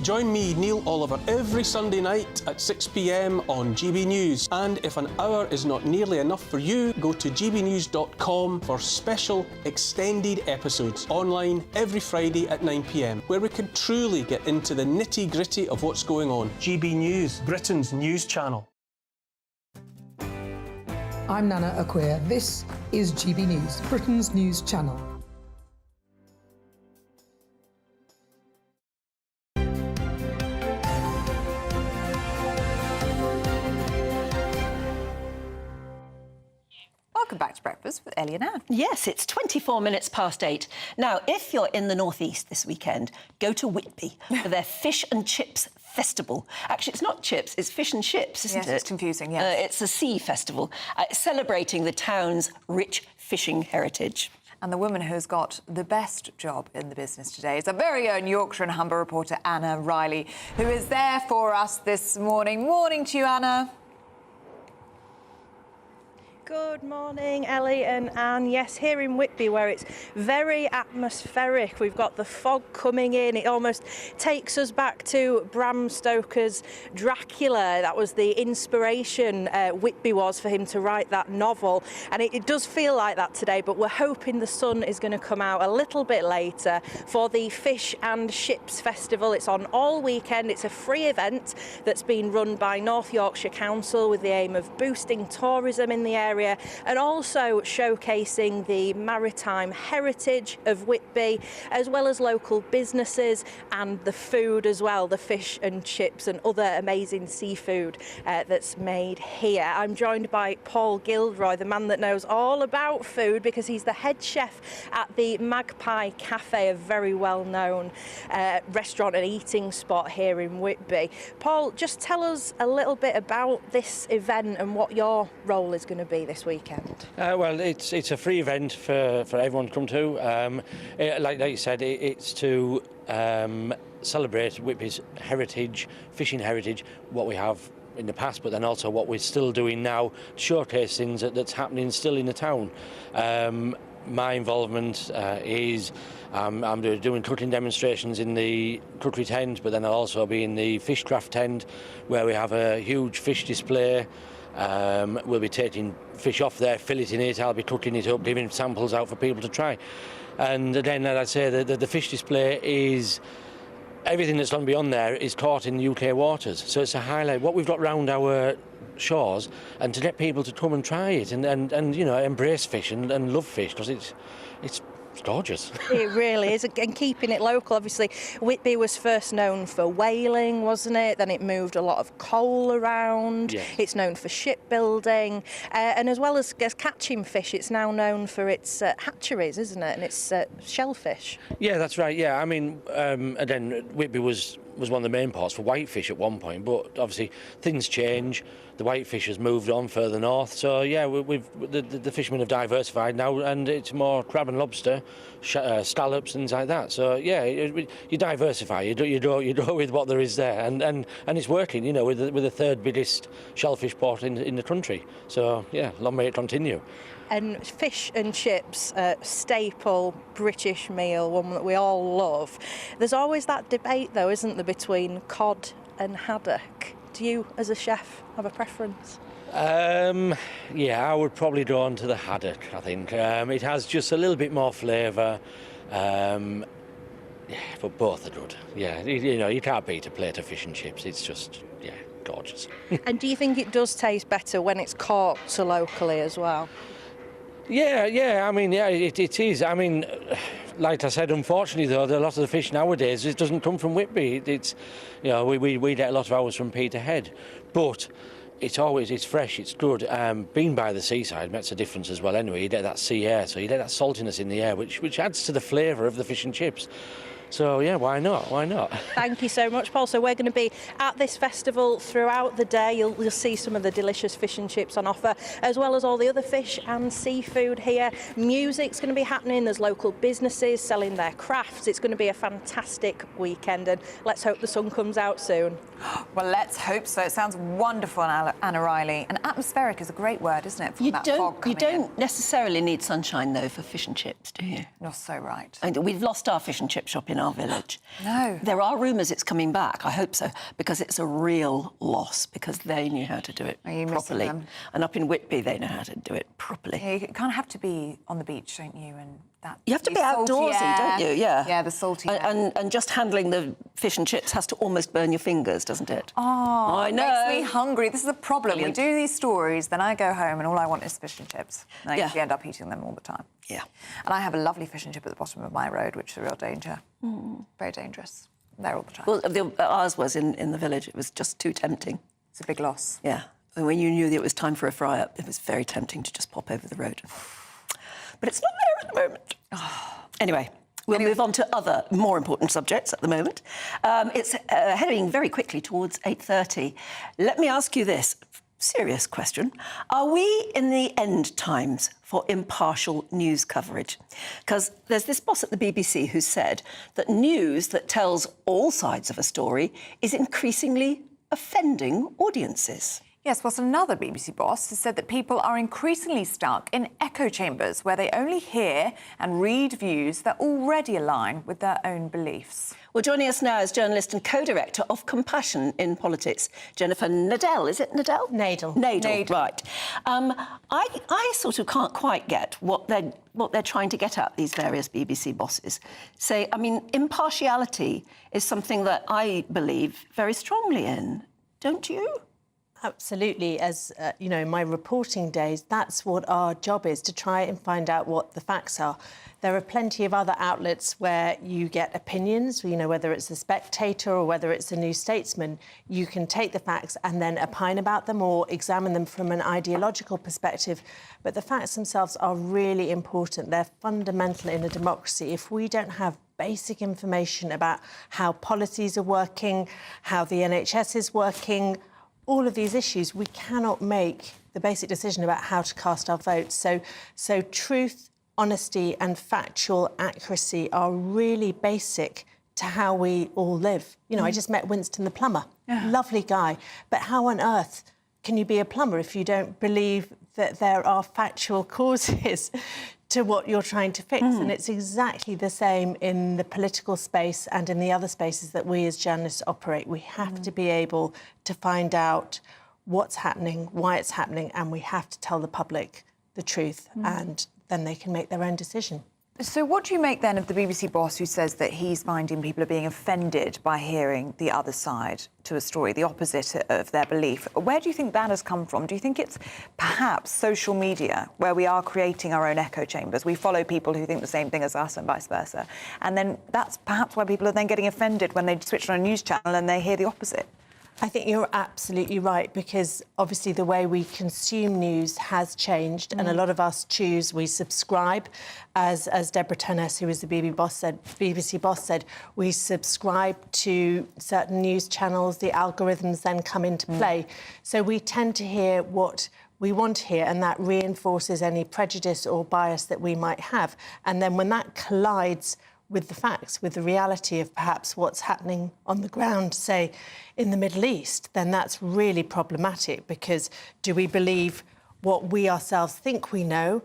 Speaker 25: Join me, Neil Oliver, every Sunday night at 6 p.m. on GB News. And if an hour is not nearly enough for you, go to gbnews.com for special extended episodes online every Friday at 9 p.m, where we can truly get into the nitty-gritty of what's going on. GB News, Britain's news channel.
Speaker 26: I'm Nana Acquia. This is GB News, Britain's news channel.
Speaker 1: Welcome back to Breakfast with Ellie and Anne.
Speaker 2: Yes, it's 24 minutes past 8. Now, if you're in the northeast this weekend, go to Whitby for their Fish and Chips Festival. Actually, it's not chips, it's fish and chips, isn't it?
Speaker 1: Yes, it's confusing, yes.
Speaker 2: It's a sea festival celebrating the town's rich fishing heritage.
Speaker 1: And the woman who's got the best job in the business today is our very own Yorkshire and Humber reporter, Anna Riley, who is there for us this morning. Morning to you, Anna.
Speaker 27: Good morning, Ellie and Anne. Yes, here in Whitby, where it's very atmospheric. We've got the fog coming in. It almost takes us back to Bram Stoker's Dracula. That was the inspiration Whitby was for him to write that novel. And it does feel like that today, but we're hoping the sun is going to come out a little bit later for the Fish and Chips Festival. It's on all weekend. It's a free event that's been run by North Yorkshire Council with the aim of boosting tourism in the area area, and also showcasing the maritime heritage of Whitby, as well as local businesses and the food as well, the fish and chips and other amazing seafood that's made here. I'm joined by Paul Gilroy, the man that knows all about food, because he's the head chef at the Magpie Cafe, a very well-known restaurant and eating spot here in Whitby. Paul, just tell us a little bit about this event and what your role is going to be this weekend.
Speaker 3: Well, it's a free event for everyone to come to. Like you said, it's to celebrate Whitby's heritage, fishing heritage, what we have in the past, but then also what we're still doing now, to showcase things that's happening still in the town. My involvement is I'm doing cooking demonstrations in the cookery tent, but then I'll also be in the fishcraft tent, where we have a huge fish display. We'll be taking fish off there, filleting it, I'll be cooking it up, giving samples out for people to try. And then, as I say, the fish display is everything that's gone beyond there is caught in UK waters. So it's a highlight, what we've got round our shores, and to get people to come and try it and you know, embrace fish and love fish, because it's gorgeous.
Speaker 27: It really is, and keeping it local. Obviously, Whitby was first known for whaling, wasn't it? Then it moved a lot of coal around.
Speaker 3: Yes.
Speaker 27: It's known for shipbuilding, and as well as catching fish, it's now known for its hatcheries, isn't it? And its shellfish.
Speaker 3: Yeah, that's right. Yeah, I mean, again, Whitby was one of the main ports for whitefish at one point, but obviously things change. The whitefish has moved on further north, so yeah, the fishermen have diversified now, and it's more crab and lobster, scallops, things like that. So yeah, you diversify. You go with what there is there, and it's working. You know, with the third biggest shellfish port in the country. So yeah, long may it continue.
Speaker 27: And fish and chips, staple British meal, one that we all love. There's always that debate, though, isn't there, between cod and haddock? Do you, as a chef, have a preference?
Speaker 3: Yeah, I would probably go on to the haddock, I think. It has just a little bit more flavour. Yeah, but both are good. Yeah, you know, you can't beat a plate of fish and chips. It's just, yeah, gorgeous.
Speaker 27: And do you think it does taste better when it's caught so locally as well?
Speaker 3: Yeah, I mean, yeah, it is. I mean, like I said, unfortunately, though, a lot of the fish nowadays, it doesn't come from Whitby. It's, you know, we get a lot of ours from Peterhead, but it's fresh, it's good. Being by the seaside makes a difference as well anyway. You get that sea air, so you get that saltiness in the air, which adds to the flavour of the fish and chips. So, yeah, why not? Why not?
Speaker 27: Thank you so much, Paul. So we're going to be at this festival throughout the day. You'll see some of the delicious fish and chips on offer, as well as all the other fish and seafood here. Music's going to be happening. There's local businesses selling their crafts. It's going to be a fantastic weekend, and let's hope the sun comes out soon.
Speaker 1: Well, let's hope so. It sounds wonderful, Anna Riley. And atmospheric is a great word, isn't it?
Speaker 2: You don't necessarily need sunshine, though, for fish and chips, do you?
Speaker 1: You're so right.
Speaker 2: And we've lost our fish and chip shop in our village.
Speaker 1: No.
Speaker 2: There are rumours it's coming back. I hope so, because it's a real loss, because they knew how to do it properly.
Speaker 1: Them?
Speaker 2: And up in Whitby, they know how to do it properly.
Speaker 1: Yeah, you kind of have to be on the beach, don't you? And that
Speaker 2: you have to be outdoorsy, don't you? Yeah.
Speaker 1: Yeah, the salty air.
Speaker 2: And just handling the fish and chips has to almost burn your fingers, doesn't it?
Speaker 1: Oh,
Speaker 2: I know.
Speaker 1: It makes me hungry. This is the problem.
Speaker 2: Brilliant.
Speaker 1: We do these stories, then I go home and all I want is fish and chips. And I usually end up eating them all the time.
Speaker 2: Yeah.
Speaker 1: And I have a lovely fish and chip at the bottom of my road, which is a real danger. Very dangerous. There all the time.
Speaker 2: Well, ours was in the village. It was just too tempting.
Speaker 1: It's a big loss.
Speaker 2: Yeah. And when you knew that it was time for a fry-up, it was very tempting to just pop over the road. But it's not there at the moment. Anyway, we'll move on to other more important subjects at the moment. It's heading very quickly towards 8:30. Let me ask you this serious question. Are we in the end times for impartial news coverage? Because there's this boss at the BBC who said that news that tells all sides of a story is increasingly offending audiences.
Speaker 1: Yes, well, another BBC boss has said that people are increasingly stuck in echo chambers where they only hear and read views that already align with their own beliefs.
Speaker 2: Well, joining us now is journalist and co-director of Compassion in Politics, Jennifer Nadell. Is it Nadell? Nadell, right. I sort of can't quite get what they're trying to get at, these various BBC bosses. I mean, impartiality is something that I believe very strongly in, don't you?
Speaker 14: Absolutely. As you know, in my reporting days, that's what our job is, to try and find out what the facts are. There are plenty of other outlets where you get opinions, you know, whether it's The Spectator or whether it's The New Statesman. You can take the facts and then opine about them or examine them from an ideological perspective. But the facts themselves are really important. They're fundamental in a democracy. If we don't have basic information about how policies are working, how the NHS is working, all of these issues, we cannot make the basic decision about how to cast our votes. So truth, honesty and factual accuracy are really basic to how we all live. You know, I just met Winston the plumber. Lovely guy. But how on earth can you be a plumber if you don't believe that there are factual causes to what you're trying to fix? And it's exactly the same in the political space and in the other spaces that we as journalists operate. We have to be able to find out what's happening, why it's happening, and we have to tell the public the truth, and then they can make their own decision.
Speaker 1: So what do you make then of the BBC boss who says that he's finding people are being offended by hearing the other side to a story, the opposite of their belief? Where do you think that has come from? Do you think it's perhaps social media, where we are creating our own echo chambers? We follow people who think the same thing as us and vice versa. And then that's perhaps why people are then getting offended when they switch on a news channel and they hear the opposite.
Speaker 14: I think you're absolutely right, because obviously the way we consume news has changed, and a lot of us choose, we subscribe, as Deborah Turness, who is the BBC boss said, we subscribe to certain news channels, the algorithms then come into play. So we tend to hear what we want to hear, and that reinforces any prejudice or bias that we might have. And then when that collides with the facts, with the reality of perhaps what's happening on the ground, say, in the Middle East, then that's really problematic, because do we believe what we ourselves think we know,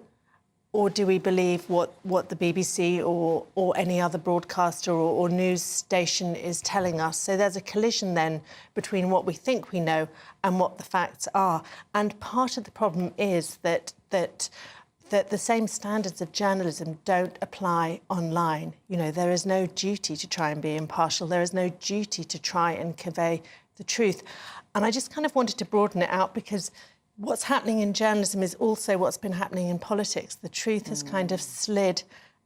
Speaker 14: or do we believe what the BBC or any other broadcaster or news station is telling us? So there's a collision then between what we think we know and what the facts are. And part of the problem is that the same standards of journalism don't apply online. You know, there is no duty to try and be impartial. There is no duty to try and convey the truth. And I just kind of wanted to broaden it out, because what's happening in journalism is also what's been happening in politics. The truth has kind of slid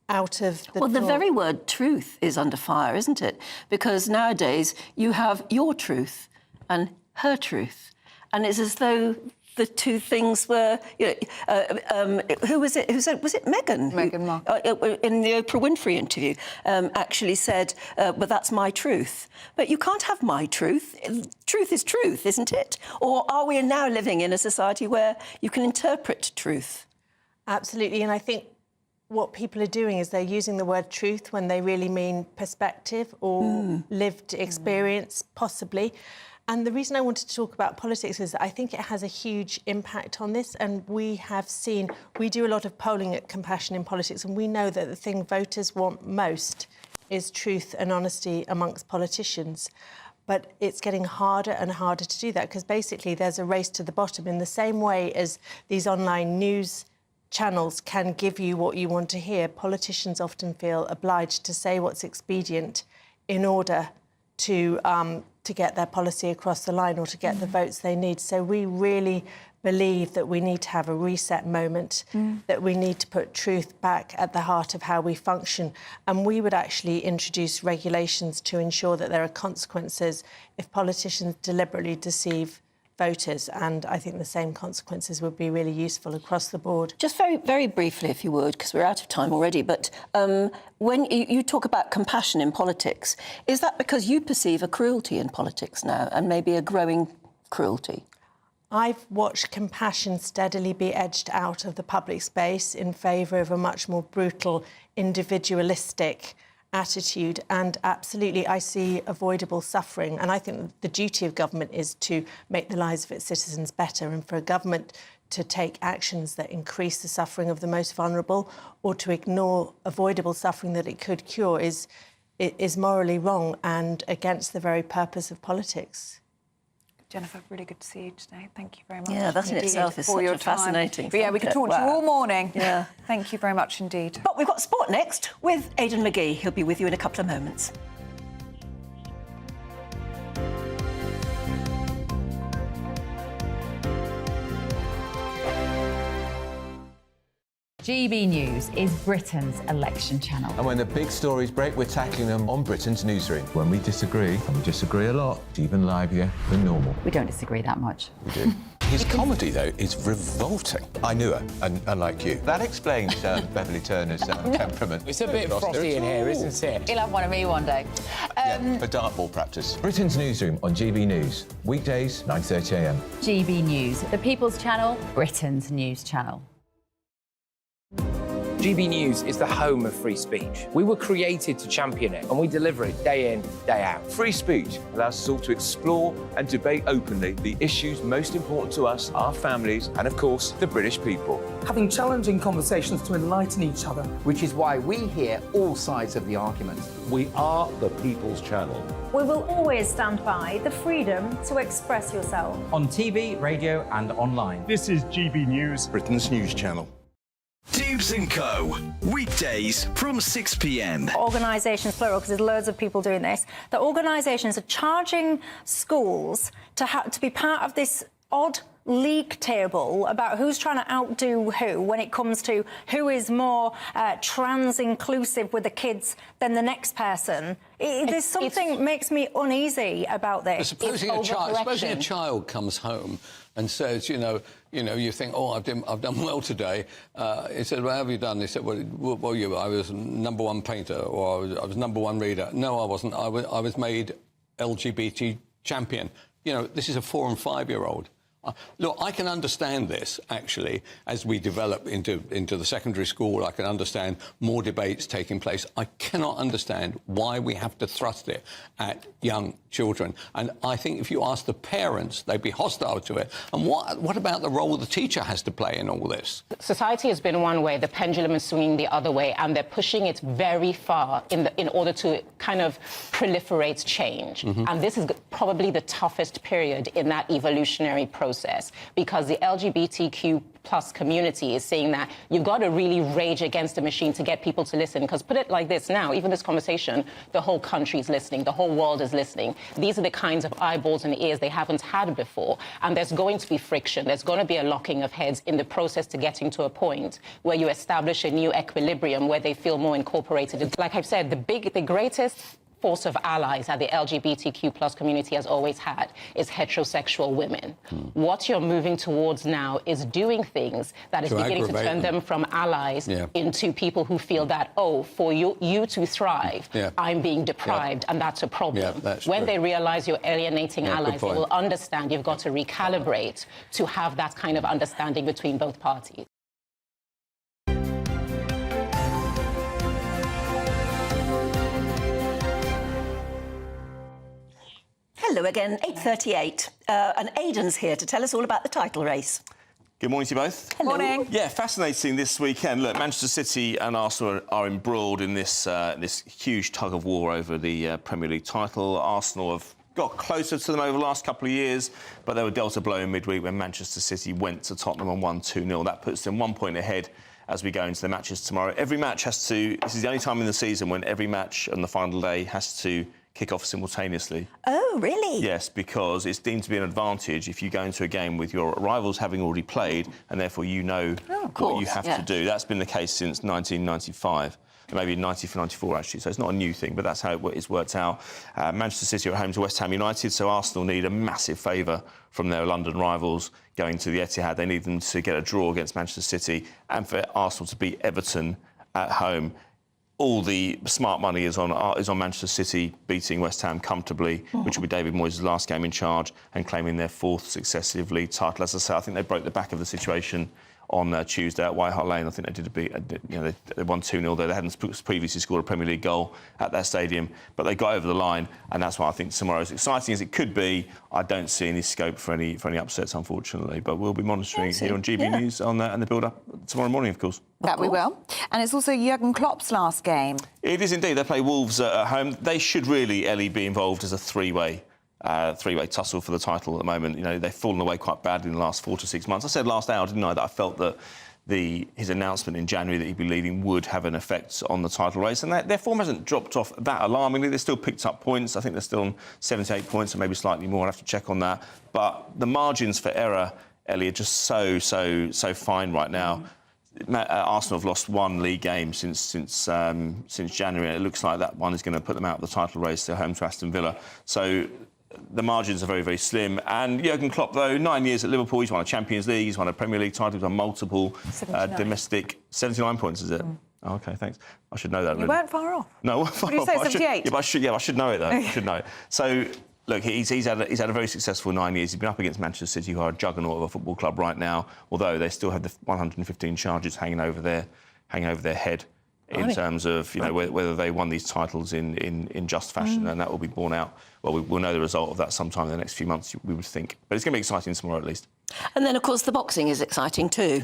Speaker 14: out of the
Speaker 2: Well, the very word truth is under fire, isn't it? Because nowadays you have your truth and her truth. And it's as though the two things were, you know, who was it? Who said, was it Meghan?
Speaker 1: Meghan Markle.
Speaker 2: In the Oprah Winfrey interview, actually said, well, that's my truth. But you can't have my truth. Truth is truth, isn't it? Or are we now living in a society where you can interpret truth?
Speaker 14: Absolutely, and I think what people are doing is they're using the word truth when they really mean perspective or lived experience, possibly. And the reason I wanted to talk about politics is that I think it has a huge impact on this. And we have seen, we do a lot of polling at Compassion in Politics, and we know that the thing voters want most is truth and honesty amongst politicians. But it's getting harder and harder to do that, because basically there's a race to the bottom. In the same way as these online news channels can give you what you want to hear, politicians often feel obliged to say what's expedient in order to get their policy across the line or to get the votes they need. So we really believe that we need to have a reset moment, that we need to put truth back at the heart of how we function. And we would actually introduce regulations to ensure that there are consequences if politicians deliberately deceive voters, and I think the same consequences would be really useful across the board.
Speaker 2: Just very, very briefly, if you would, because we're out of time already, but when you talk about compassion in politics, is that because you perceive a cruelty in politics now, and maybe a growing cruelty?
Speaker 14: I've watched compassion steadily be edged out of the public space in favour of a much more brutal, individualistic attitude, and absolutely I see avoidable suffering, and I think the duty of government is to make the lives of its citizens better, and for a government to take actions that increase the suffering of the most vulnerable or to ignore avoidable suffering that it could cure is morally wrong and against the very purpose of politics.
Speaker 1: Jennifer, really good to see you today. Thank you very much.
Speaker 2: Yeah, that in itself is such a fascinating.
Speaker 1: But yeah, we could talk to you all morning.
Speaker 2: Yeah.
Speaker 1: Thank you very much indeed.
Speaker 2: But we've got sport next with Aidan McGee. He'll be with you in a couple of moments.
Speaker 13: GB News is Britain's election channel.
Speaker 15: And when the big stories break, we're tackling them on Britain's newsroom. When we disagree, and we disagree a lot, it's even livelier than normal.
Speaker 13: We don't disagree that much.
Speaker 15: We do.
Speaker 17: His comedy, though, is revolting. I knew her, unlike you.
Speaker 15: That explains Beverly Turner's temperament.
Speaker 19: It's a bit frosty in here, isn't it?
Speaker 13: He'll have one of me one day.
Speaker 17: For dartball practice.
Speaker 15: Britain's newsroom on GB News. Weekdays, 9:30 a.m.
Speaker 13: GB News, the People's Channel, Britain's news channel.
Speaker 19: GB News is the home of free speech. We were created to champion it, and we deliver it day in, day out.
Speaker 15: Free speech allows us all to explore and debate openly the issues most important to us, our families, and of course, the British people.
Speaker 21: Having challenging conversations to enlighten each other.
Speaker 22: Which is why we hear all sides of the argument.
Speaker 23: We are the People's Channel.
Speaker 28: We will always stand by the freedom to express yourself.
Speaker 22: On TV, radio, and online.
Speaker 9: This is GB News,
Speaker 17: Britain's news channel.
Speaker 12: Dubes & Co. Weekdays from 6 p.m.
Speaker 28: Organisations, plural, because there's loads of people doing this, that organisations are charging schools to be part of this odd league table about who's trying to outdo who when it comes to who is more trans inclusive with the kids than the next person. There's something that makes me uneasy about this.
Speaker 29: Supposing a child comes home and says, you think, oh, I've done well today. He said, well, how have you done? He said, well, what were you? I was #1 painter, or I was #1 reader. No, I wasn't. I was made LGBT champion. This is a 4- and 5-year-old. Look, I can understand this, actually, as we develop into the secondary school. I can understand more debates taking place. I cannot understand why we have to thrust it at young children. And I think if you ask the parents, they'd be hostile to it. And what about the role the teacher has to play in all this?
Speaker 30: Society has been one way, the pendulum is swinging the other way, and they're pushing it very far in order to kind of proliferate change. And this is probably the toughest period in that evolutionary process, because the LGBTQ plus community is saying that you've got to really rage against the machine to get people to listen. Because put it like this now, even this conversation, the whole country is listening, the whole world is listening. These are the kinds of eyeballs and ears they haven't had before. And there's going to be friction. There's going to be a locking of heads in the process to getting to a point where you establish a new equilibrium where they feel more incorporated. Like I've said, the greatest force of allies that the LGBTQ plus community has always had is heterosexual women. What you're moving towards now is doing things that is beginning to turn them from allies into people who feel that, oh, for you to thrive, I'm being deprived, and that's a problem. When they realise you're alienating allies, they will understand you've got to recalibrate to have that kind of understanding between both parties.
Speaker 2: Hello again, 8:38. And Aidan's here to tell us all about the title race.
Speaker 6: Good morning to you both.
Speaker 2: Hello. Morning.
Speaker 6: Yeah, fascinating this weekend. Look, Manchester City and Arsenal are embroiled in this huge tug of war over the Premier League title. Arsenal have got closer to them over the last couple of years, but they were dealt a blow in midweek when Manchester City went to Tottenham and won 2-0. That puts them 1 point ahead as we go into the matches tomorrow. Every match has to... This is the only time in the season when every match on the final day has to kick off simultaneously.
Speaker 2: Oh, really?
Speaker 6: Yes, because it's deemed to be an advantage if you go into a game with your rivals having already played, and therefore you know what you have to do. That's been the case since 1995. Maybe 94, actually, so it's not a new thing, but that's how it's worked out. Manchester City are at home to West Ham United, so Arsenal need a massive favour from their London rivals going to the Etihad. They need them to get a draw against Manchester City and for Arsenal to beat Everton at home. All the smart money is on Manchester City beating West Ham comfortably, which will be David Moyes' last game in charge, and claiming their 4th successive league title. As I say, I think they broke the back of the situation on Tuesday at White Hart Lane. I think they did they won 2-0 there. They hadn't previously scored a Premier League goal at their stadium, but they got over the line, and that's why I think tomorrow, as exciting as it could be, I don't see any scope for any upsets, unfortunately. But we'll be monitoring here on GB News on that and the build-up tomorrow morning, of course.
Speaker 1: That we will. And it's also Jurgen Klopp's last game.
Speaker 6: It is indeed. They play Wolves at home. They should really, Ellie, be involved as a three-way tussle for the title at the moment. You know, they've fallen away quite badly in the last 4 to 6 months. I said last hour, didn't I, that I felt that his announcement in January that he'd be leaving would have an effect on the title race, and their form hasn't dropped off that alarmingly. They've still picked up points. I think they're still on 78 points, or maybe slightly more. I'll have to check on that. But the margins for error, Ellie, are just so fine right now. Arsenal have lost one league game since January. It looks like that one is going to put them out of the title race. They're home to Aston Villa. So the margins are very, very slim. And Jurgen Klopp, though, 9 years at Liverpool, he's won a Champions League, he's won a Premier League title, he's won multiple domestic... 79 points, is it? Oh, OK, thanks. I should know that.
Speaker 1: You weren't far off.
Speaker 6: No,
Speaker 1: what did you say, 78?
Speaker 6: I should know it, though. I should know it. So... Look, he's had a very successful 9 years. He's been up against Manchester City, who are a juggernaut of a football club right now, although they still have the 115 charges hanging over their head in terms of whether they won these titles in just fashion, and that will be borne out. Well, we'll know the result of that sometime in the next few months, we would think. But it's going to be exciting tomorrow, at least.
Speaker 2: And then, of course, the boxing is exciting too.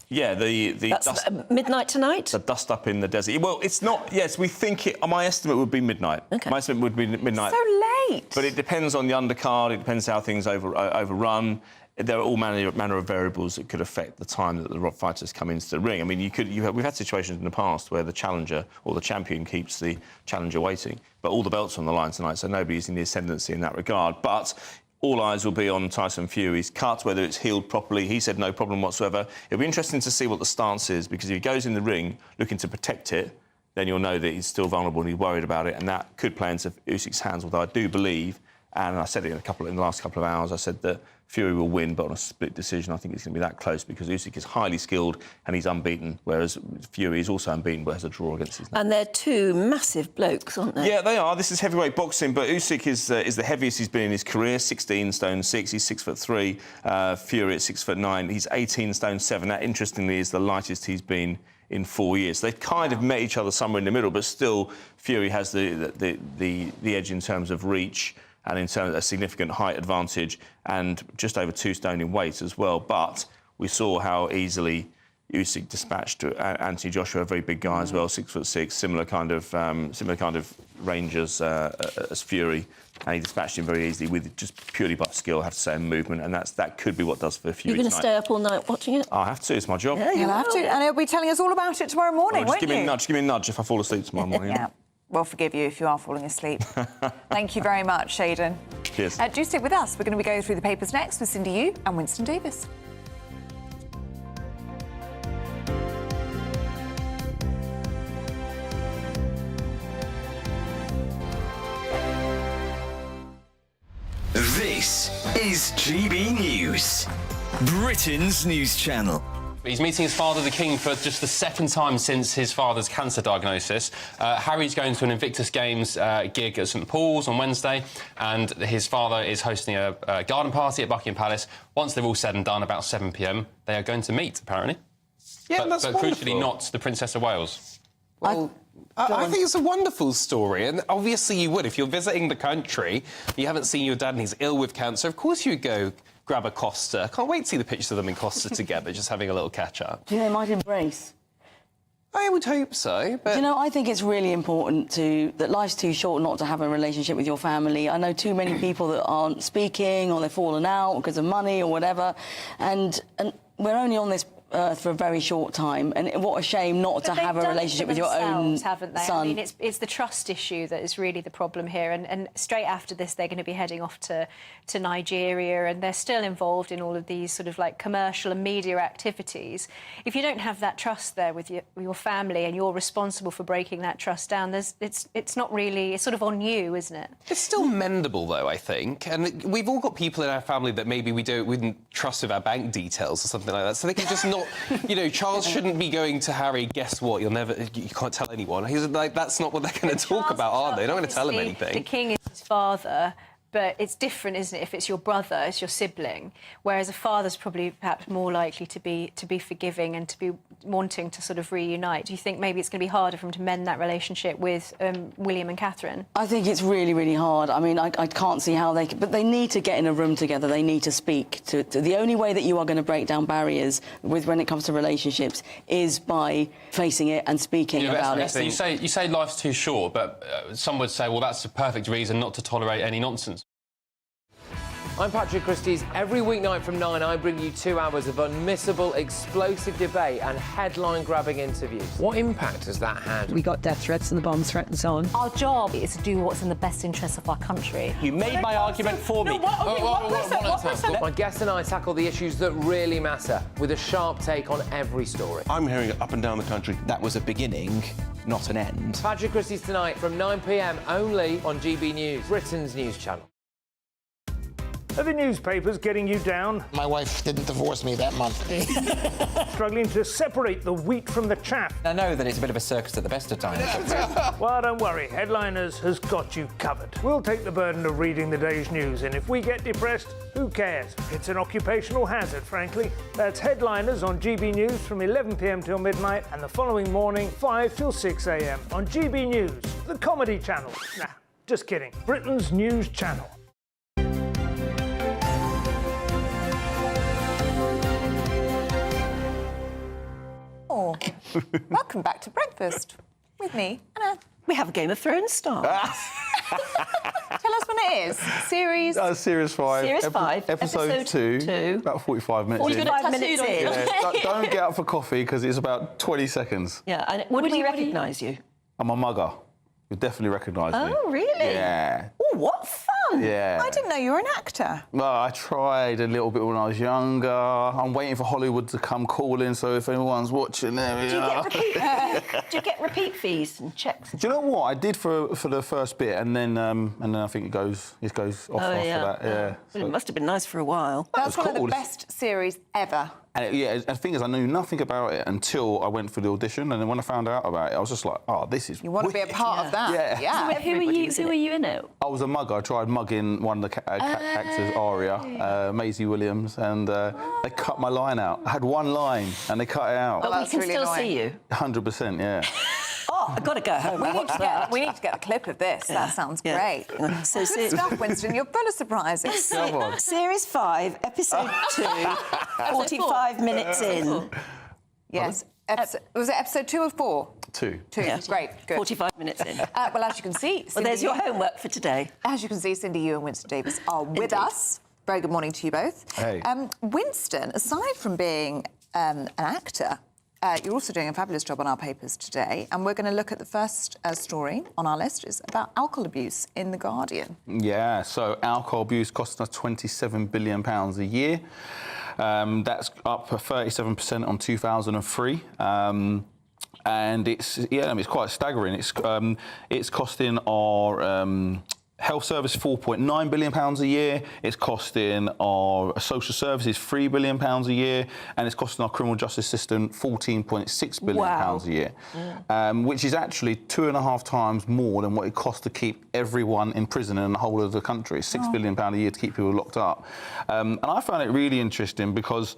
Speaker 6: Yeah,
Speaker 2: That's midnight tonight?
Speaker 6: The dust up in the desert. Well, it's not... Yes, we think it... My estimate would be midnight.
Speaker 2: OK.
Speaker 6: My estimate would be midnight.
Speaker 1: So late!
Speaker 6: But it depends on the undercard, it depends how things overrun. There are all manner of variables that could affect the time that the fighters come into the ring. I mean, we've had situations in the past where the challenger or the champion keeps the challenger waiting, but all the belts are on the line tonight, so nobody's in the ascendancy in that regard. But... all eyes will be on Tyson Fury's cut, whether it's healed properly. He said no problem whatsoever. It'll be interesting to see what the stance is, because if he goes in the ring looking to protect it, then you'll know that he's still vulnerable and he's worried about it, and that could play into Usyk's hands, although I do believe, and I said it in the last couple of hours, I said that Fury will win, but on a split decision. I think it's going to be that close, because Usyk is highly skilled and he's unbeaten, whereas Fury is also unbeaten but has a draw against his name.
Speaker 2: And they're two massive blokes, aren't they?
Speaker 6: Yeah, they are. This is heavyweight boxing, but Usyk is the heaviest he's been in his career, 16 stone 6. He's 6'3". Fury at 6'9". He's 18 stone 7. That, interestingly, is the lightest he's been in 4 years. They've kind of met each other somewhere in the middle, but still Fury has the edge in terms of reach and in terms of a significant height advantage, and just over 2 stone in weight as well. But we saw how easily Usyk dispatched Anthony Joshua, a very big guy as well, 6'6", similar kind of range as Fury, and he dispatched him very easily with just purely by skill, I have to say, and movement, and that could be what does for Fury.
Speaker 2: You're going to stay up all night watching it?
Speaker 6: I have to. It's my job.
Speaker 2: Yeah,
Speaker 1: You'll have to, and he'll be telling us all about it tomorrow morning, won't you?
Speaker 6: Just give me a nudge if I fall asleep tomorrow morning.
Speaker 1: Yeah. We'll forgive you if you are falling asleep. Thank you very much, Shayden.
Speaker 6: Cheers.
Speaker 1: Do stick with us. We're going to be going through the papers next with Cindy Yu and Winston Davis.
Speaker 12: This is GB News, Britain's news channel.
Speaker 4: He's meeting his father, the King, for just the second time since his father's cancer diagnosis. Harry's going to an Invictus Games gig at St Paul's on Wednesday, and his father is hosting a garden party at Buckingham Palace. Once they're all said and done, about 7 p.m, they are going to meet, apparently.
Speaker 5: Yeah,
Speaker 4: but
Speaker 5: wonderful.
Speaker 4: crucially not the Princess of Wales.
Speaker 5: Well, I think it's a wonderful story, and obviously you would. If you're visiting the country, you haven't seen your dad and he's ill with cancer, of course you'd go grab a Costa. I can't wait to see the pictures of them in Costa together, just having a little catch-up.
Speaker 7: Do you know, they might embrace?
Speaker 5: I would hope so, but...
Speaker 7: Do you know, I think it's really important that life's too short not to have a relationship with your family. I know too many people that aren't speaking, or they've fallen out because of money or whatever, and we're only on this earth for a very short time, and what a shame not to have a relationship with your own
Speaker 8: haven't they?
Speaker 7: son.
Speaker 8: I mean, it's the trust issue that is really the problem here, and straight after this they're going to be heading off to Nigeria, and they're still involved in all of these sort of like commercial and media activities. If you don't have that trust there with your family, and you're responsible for breaking that trust down, it's not really, it's sort of on you, isn't it?
Speaker 5: It's still mendable, though, I think, and we've all got people in our family that maybe we wouldn't trust with our bank details or something like that, so they can just not... You know, Charles shouldn't be going to Harry, guess what, you can't tell anyone. He's like, that's not what they're going to talk about, are they? They're not going to tell him anything.
Speaker 8: The King is his father, but it's different, isn't it, if it's your brother, it's your sibling, whereas a father's probably perhaps more likely to be forgiving and to be wanting to sort of reunite. Do you think maybe it's going to be harder for him to mend that relationship with William and Catherine?
Speaker 7: I think it's really, really hard. I mean, I can't see how they... But they need to get in a room together. They need to speak. The only way that you are going to break down barriers when it comes to relationships is by facing it and speaking about it.
Speaker 4: You say life's too short, but some would say, well, that's a perfect reason not to tolerate any nonsense.
Speaker 19: I'm Patrick Christys. Every weeknight from 9, I bring you 2 hours of unmissable, explosive debate and headline-grabbing interviews. What impact has that had?
Speaker 3: We got death threats and the bomb threats on.
Speaker 28: Our job is to do what's in the best interest of our country.
Speaker 6: You made my argument for me.
Speaker 19: My guest and I tackle the issues that really matter, with a sharp take on every story.
Speaker 23: I'm hearing it up and down the country. That was a beginning, not an end.
Speaker 19: Patrick Christys tonight from 9 p.m. only on GB News, Britain's news channel.
Speaker 9: Are the newspapers getting you down?
Speaker 10: My wife didn't divorce me that month.
Speaker 9: Struggling to separate the wheat from the chaff?
Speaker 22: I know that it's a bit of a circus at the best of times.
Speaker 9: Well, don't worry. Headliners has got you covered. We'll take the burden of reading the day's news, and if we get depressed, who cares? It's an occupational hazard, frankly. That's Headliners on GB News from 11 p.m. till midnight, and the following morning, 5 till 6 a.m. on GB News, the comedy channel. Nah, just kidding. Britain's news channel.
Speaker 1: Welcome back to breakfast with me, Anna.
Speaker 2: We have a Game of Thrones star.
Speaker 1: Tell us when it is. Series.
Speaker 11: Series 5.
Speaker 2: Series 5.
Speaker 11: Episode 2. About 45 minutes.
Speaker 2: 45 minutes in.
Speaker 11: Yeah, don't get up for coffee because it's about 20 seconds.
Speaker 2: Yeah, and would we recognise you?
Speaker 11: I'm a mugger. You'll definitely recognise me.
Speaker 2: Oh, really?
Speaker 11: Yeah.
Speaker 2: Oh, what fun!
Speaker 11: Yeah.
Speaker 1: I didn't know you were an actor.
Speaker 11: Well, I tried a little bit when I was younger. I'm waiting for Hollywood to come calling, so if anyone's watching, there we are.
Speaker 2: Do you get repeat fees and checks?
Speaker 11: Do you know what I did for the first bit, and then I think it goes off after that. Yeah.
Speaker 2: Well, it must have been nice for a while.
Speaker 1: That's one of the best series ever.
Speaker 11: And the thing is, I knew nothing about it until I went for the audition, and then when I found out about it, I was just like, "Oh, this is."
Speaker 1: You want to be a part of that?
Speaker 11: Yeah.
Speaker 2: So who were you in it?
Speaker 11: I was a mugger. I tried mugging one of the actors, Aria, Maisie Williams, and they cut my line out. I had one line, and they cut it out.
Speaker 2: But we can
Speaker 1: really
Speaker 2: still
Speaker 1: annoying.
Speaker 2: see you.
Speaker 11: 100%, yeah.
Speaker 2: Oh, I've got to go home.
Speaker 1: We need to get a clip of this. That sounds great.
Speaker 2: So
Speaker 1: Good stuff, Winston. You're full of surprises.
Speaker 11: Come on.
Speaker 2: Series 5, Episode 2, 45 minutes in.
Speaker 1: Yes. Was it episode 2 or 4?
Speaker 11: 2.
Speaker 1: 2.
Speaker 2: Yeah.
Speaker 1: Great. Good.
Speaker 2: 45 minutes in.
Speaker 1: Well, as you can see,
Speaker 2: Well,
Speaker 1: Cindy,
Speaker 2: there's your homework for today.
Speaker 1: As you can see, Cindy, you and Winston Davis are with us. Very good morning to you both.
Speaker 11: Hey.
Speaker 1: Winston, aside from being an actor, you're also doing a fabulous job on our papers today, and we're going to look at the first story on our list, is about alcohol abuse in The Guardian.
Speaker 11: Yeah, so alcohol abuse costs us £27 billion a year. That's up 37% on 2003. And it's quite staggering. It's costing our health service £4.9 billion a year. It's costing our social services £3 billion a year, and it's costing our criminal justice system £14.6 billion a year, which is actually 2.5 times more than what it costs to keep everyone in prison in the whole of the country. £6 billion a year to keep people locked up. And I found it really interesting because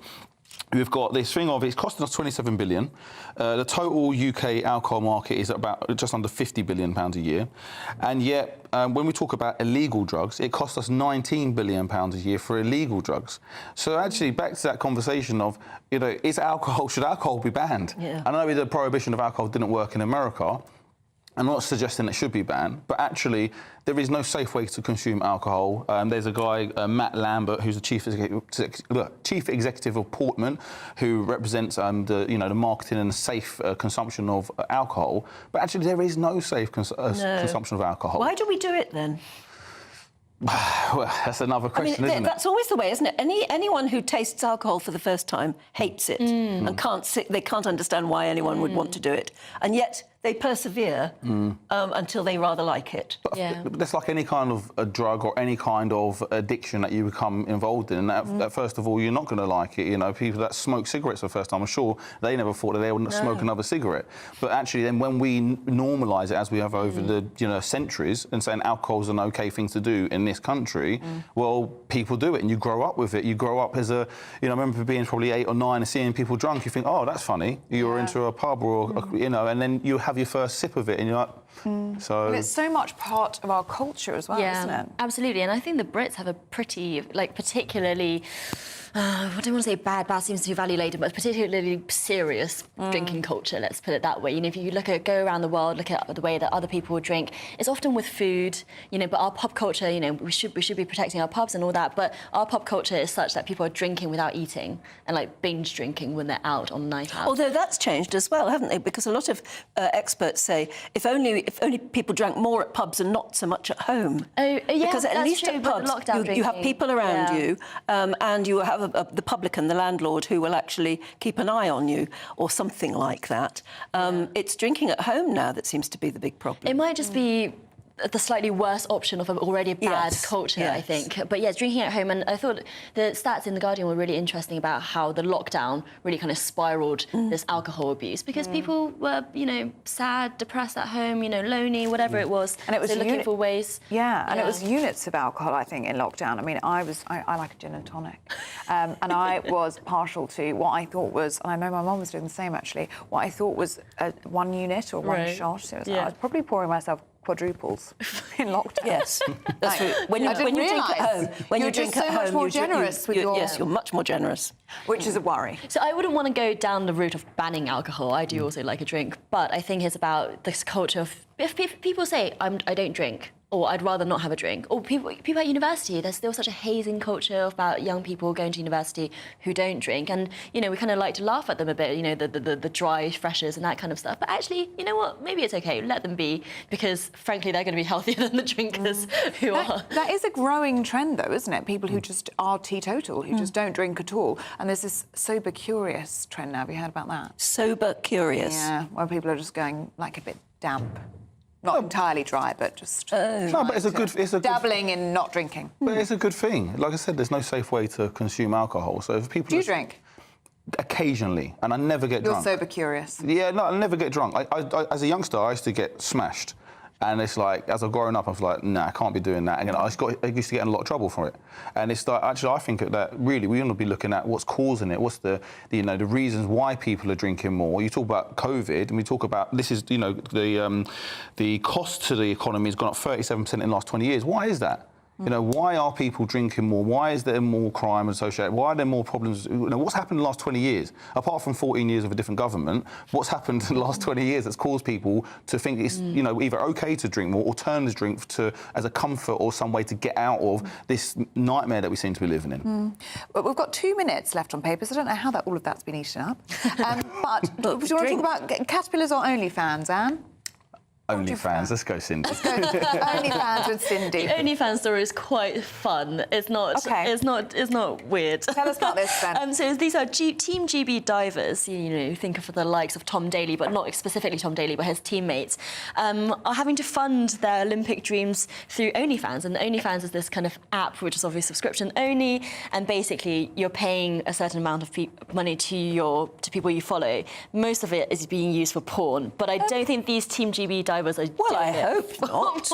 Speaker 11: we've got this thing of it's costing us £27 billion. The total UK alcohol market is about just under £50 billion a year. And yet, when we talk about illegal drugs, it costs us £19 billion a year for illegal drugs. So actually, back to that conversation of, should alcohol be banned?
Speaker 2: Yeah.
Speaker 11: I know the prohibition of alcohol didn't work in America. I'm not suggesting it should be banned, but actually there is no safe way to consume alcohol. There's a guy, Matt Lambert, who's the chief executive of Portman, who represents the marketing and safe consumption of alcohol. But actually, there is no safe consumption of alcohol.
Speaker 2: Why do we do it then?
Speaker 11: Well, that's another question, isn't it?
Speaker 2: That's always the way, isn't it? Anyone who tastes alcohol for the first time hates it and they can't understand why anyone would want to do it, and yet they persevere until they rather like it.
Speaker 11: But that's like any kind of a drug or any kind of addiction that you become involved in. And that first of all, you're not going to like it. People that smoke cigarettes for the first time, I'm sure they never thought that they would smoke another cigarette. But actually, then when we normalise it, as we have over the centuries, and saying alcohol is an OK thing to do in this country, well, people do it, and you grow up with it. You grow up as I remember being probably 8 or 9 and seeing people drunk. You think, oh, that's funny. You're into a pub or and then you have your first sip of it, and you're like, so.
Speaker 1: Well, it's so much part of our culture as well, isn't it?
Speaker 16: Absolutely. And I think the Brits have a pretty, particularly
Speaker 13: I don't want to say bad seems to be value laden, but particularly serious drinking culture, let's put it that way. You know, if you go around the world, look at the way that other people drink, it's often with food, you know, but our pub culture, you know, we should be protecting our pubs and all that, but our pub culture is such that people are drinking without eating and like binge drinking when they're out on night out.
Speaker 2: Although that's changed as well, haven't they? Because a lot of experts say if only people drank more at pubs and not so much at home.
Speaker 13: Oh, yeah,
Speaker 2: because at least
Speaker 13: true,
Speaker 2: at pubs you have
Speaker 13: drinking.
Speaker 2: people around you, and you have the publican, the landlord, who will actually keep an eye on you, or something like that. It's drinking at home now that seems to be the big problem.
Speaker 13: It might just be the slightly worse option of already a bad culture, I think. But yes, drinking at home. And I thought the stats in The Guardian were really interesting about how the lockdown really kind of spiralled this alcohol abuse, because people were, you know, sad, depressed at home, you know, lonely, whatever it was.
Speaker 1: And it was
Speaker 13: looking for ways.
Speaker 1: And it was units of alcohol, I think, in lockdown. I mean, I like a gin and tonic. And I was partial to what I thought was, and I know my mum was doing the same actually, what I thought was 1 unit or one shot. So I was probably pouring myself quadruples in lockdown.
Speaker 2: Yes, that's true. When you drink at home,
Speaker 1: much more generous with your...
Speaker 2: Yes, you're much more generous.
Speaker 1: Which is a worry.
Speaker 13: So I wouldn't want to go down the route of banning alcohol. I do also like a drink, but I think it's about this culture of, if people say I don't drink, or I'd rather not have a drink, or people at university, there's still such a hazing culture about young people going to university who don't drink, and you know, we kind of like to laugh at them a bit, you know, the dry freshers and that kind of stuff. But actually, you know what? Maybe it's okay. Let them be, because frankly, they're going to be healthier than the drinkers who are.
Speaker 1: That is a growing trend, though, isn't it? People who just are teetotal, who just don't drink at all, and there's this sober curious trend now. Have you heard about that?
Speaker 2: Sober curious.
Speaker 1: Yeah, where people are just going like a bit damp. Not entirely dry, but just...
Speaker 11: No, but it's a
Speaker 1: dabbling in not drinking.
Speaker 11: But it's a good thing. Like I said, there's no safe way to consume alcohol. So if people...
Speaker 1: Do you drink?
Speaker 11: Occasionally, and I never get drunk.
Speaker 1: You're sober curious.
Speaker 11: Yeah, no, I never get drunk. I, as a youngster, I used to get smashed. And it's like, as I've grown up, I was like, nah, I can't be doing that. And I used to get in a lot of trouble for it. And it's like, actually, I think that really we want to be looking at what's causing it, what's the reasons why people are drinking more. You talk about COVID, and we talk about, this is, you know, the cost to the economy has gone up 37% in the last 20 years. Why is that? You know, why are people drinking more? Why is there more crime associated? Why are there more problems? You know, what's happened in the last 20 years? Apart from 14 years of a different government, what's happened in the last 20 years that's caused people to think it's, you know, either okay to drink more or turn to drink as a comfort or some way to get out of this nightmare that we seem to be living in?
Speaker 1: Well, we've got 2 minutes left on papers. I don't know how all of that's been eaten up. But do you want to talk about caterpillars or OnlyFans, Anne?
Speaker 11: OnlyFans, let's go, Cindy.
Speaker 1: Let's go OnlyFans with Cindy.
Speaker 13: The OnlyFans story is quite fun. It's not.
Speaker 1: Okay.
Speaker 13: It's not weird.
Speaker 1: Tell us about this then.
Speaker 13: So these are Team GB divers. You know, think of the likes of Tom Daley, but not specifically Tom Daley, but his teammates, are having to fund their Olympic dreams through OnlyFans. And OnlyFans is this kind of app which is obviously subscription only, and basically you're paying a certain amount of money to people you follow. Most of it is being used for porn, but I don't think these Team GB divers.
Speaker 2: Well, I hope not.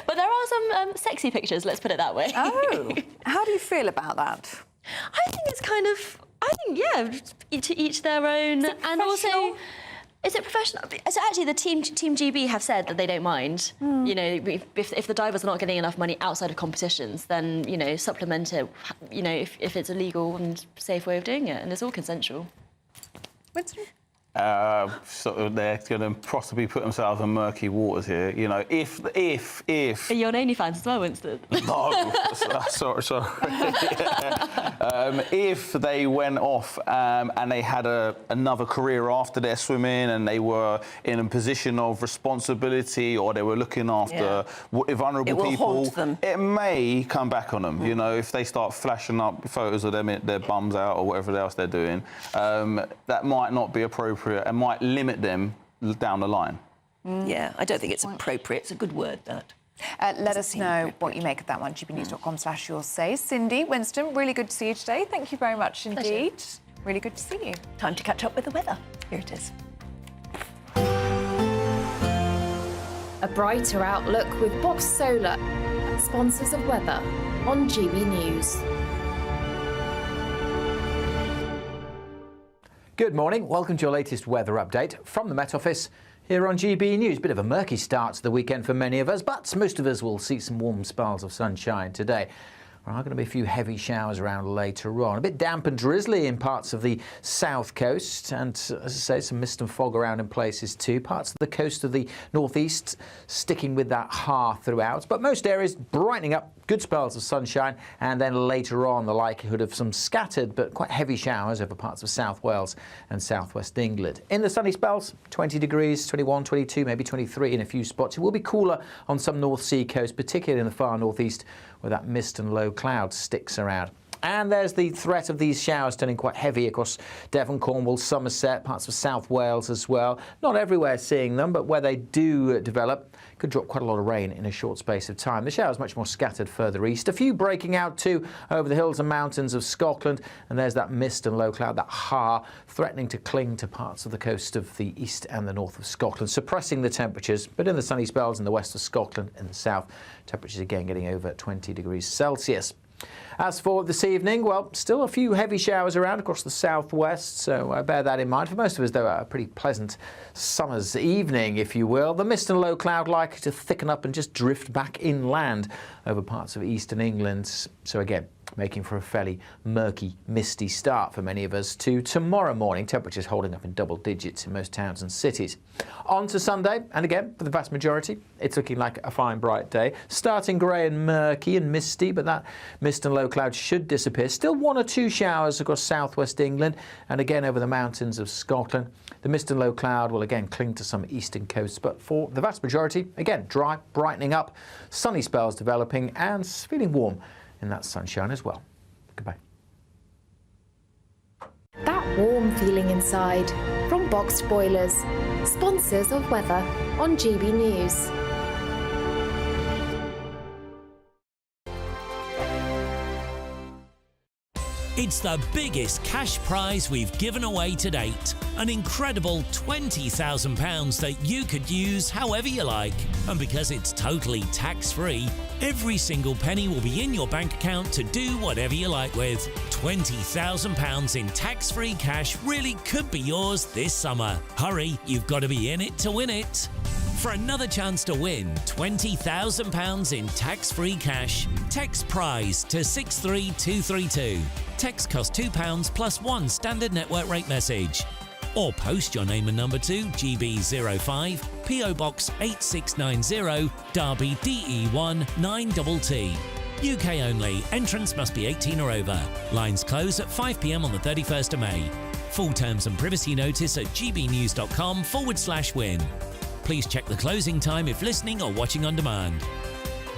Speaker 13: But there are some sexy pictures, let's put it that way.
Speaker 1: Oh, how do you feel about that?
Speaker 13: I think it's kind of, to each their own. And also, is it professional? So actually, the Team GB have said that they don't mind. You know, if the divers are not getting enough money outside of competitions, then, you know, supplement it, you know, if it's a legal and safe way of doing it, and it's all consensual.
Speaker 1: Winston?
Speaker 11: Sort of, they're going to possibly put themselves in murky waters here. You know, if
Speaker 13: Are you on OnlyFans as well, Winston?
Speaker 11: No, sorry. If they went off and they had another career after their swimming, and they were in a position of responsibility, or they were looking after vulnerable people, it may come back on them. You know, if they start flashing up photos of them, their bums out, or whatever else they're doing, that might not be appropriate and might limit them down the line.
Speaker 2: Yeah, I don't think it's appropriate. It's a good word, that.
Speaker 1: Let us know what you make of that one, gbnews.com/your say. Cindy, Winston, really good to see you today. Thank you very much indeed.
Speaker 13: Pleasure.
Speaker 1: Really good to see you.
Speaker 2: Time to catch up with the weather. Here it is.
Speaker 14: A brighter outlook with Box Solar, sponsors of weather on GB News.
Speaker 19: Good morning. Welcome to your latest weather update from the Met Office here on GB News. Bit of a murky start to the weekend for many of us, but most of us will see some warm spells of sunshine today.
Speaker 15: There are going to be a few heavy showers around later on. A bit damp and drizzly in parts of the south coast, and as I say, some mist and fog around in places too. Parts of the coast of the northeast sticking with that throughout, but most areas brightening up, good spells of sunshine, and then later on the likelihood of some scattered but quite heavy showers over parts of South Wales and southwest England. In the sunny spells, 20 degrees, 21, 22, maybe 23 in a few spots. It will be cooler on some North Sea coast, particularly in the far northeast, where that mist and low cloud sticks around. And there's the threat of these showers turning quite heavy across Devon, Cornwall, Somerset, parts of South Wales as well. Not everywhere seeing them, but where they do develop, could drop quite a lot of rain in a short space of time. The showers much more scattered further east. A few breaking out too over the hills and mountains of Scotland. And there's that mist and low cloud, that threatening to cling to parts of the coast of the east and the north of Scotland, suppressing the temperatures. But in the sunny spells in the west of Scotland and the south, temperatures again getting over 20 degrees Celsius. As for this evening, well, still a few heavy showers around across the southwest, so bear that in mind. For most of us, though, a pretty pleasant summer's evening, if you will. The mist and low cloud likely to thicken up and just drift back inland over parts of eastern England. So again, making for a fairly murky, misty start for many of us to tomorrow morning. Temperatures holding up in double digits in most towns and cities. On to Sunday, and again, for the vast majority, it's looking like a fine, bright day. Starting grey and murky and misty, but that mist and low cloud should disappear. Still 1 or 2 showers across southwest England and again over the mountains of Scotland. The mist and low cloud will again cling to some eastern coasts, but for the vast majority, again, dry, brightening up, sunny spells developing and feeling warm in that sunshine as well. Goodbye.
Speaker 14: That warm feeling inside from Boxed Boilers, sponsors of weather on GB News.
Speaker 16: It's the biggest cash prize we've given away to date. An incredible £20,000 that you could use however you like. And because it's totally tax-free, every single penny will be in your bank account to do whatever you like with. £20,000 in tax-free cash really could be yours this summer. Hurry, you've got to be in it to win it. For another chance to win £20,000 in tax-free cash, text PRIZE to 63232. Text costs £2 plus 1 standard network rate message. Or post your name and number to GB05, PO Box 8690, Derby DE1 9TT. UK only. Entrance must be 18 or over. Lines close at 5 p.m. on the 31st of May. Full terms and privacy notice at gbnews.com/win. Please check the closing time if listening or watching on demand.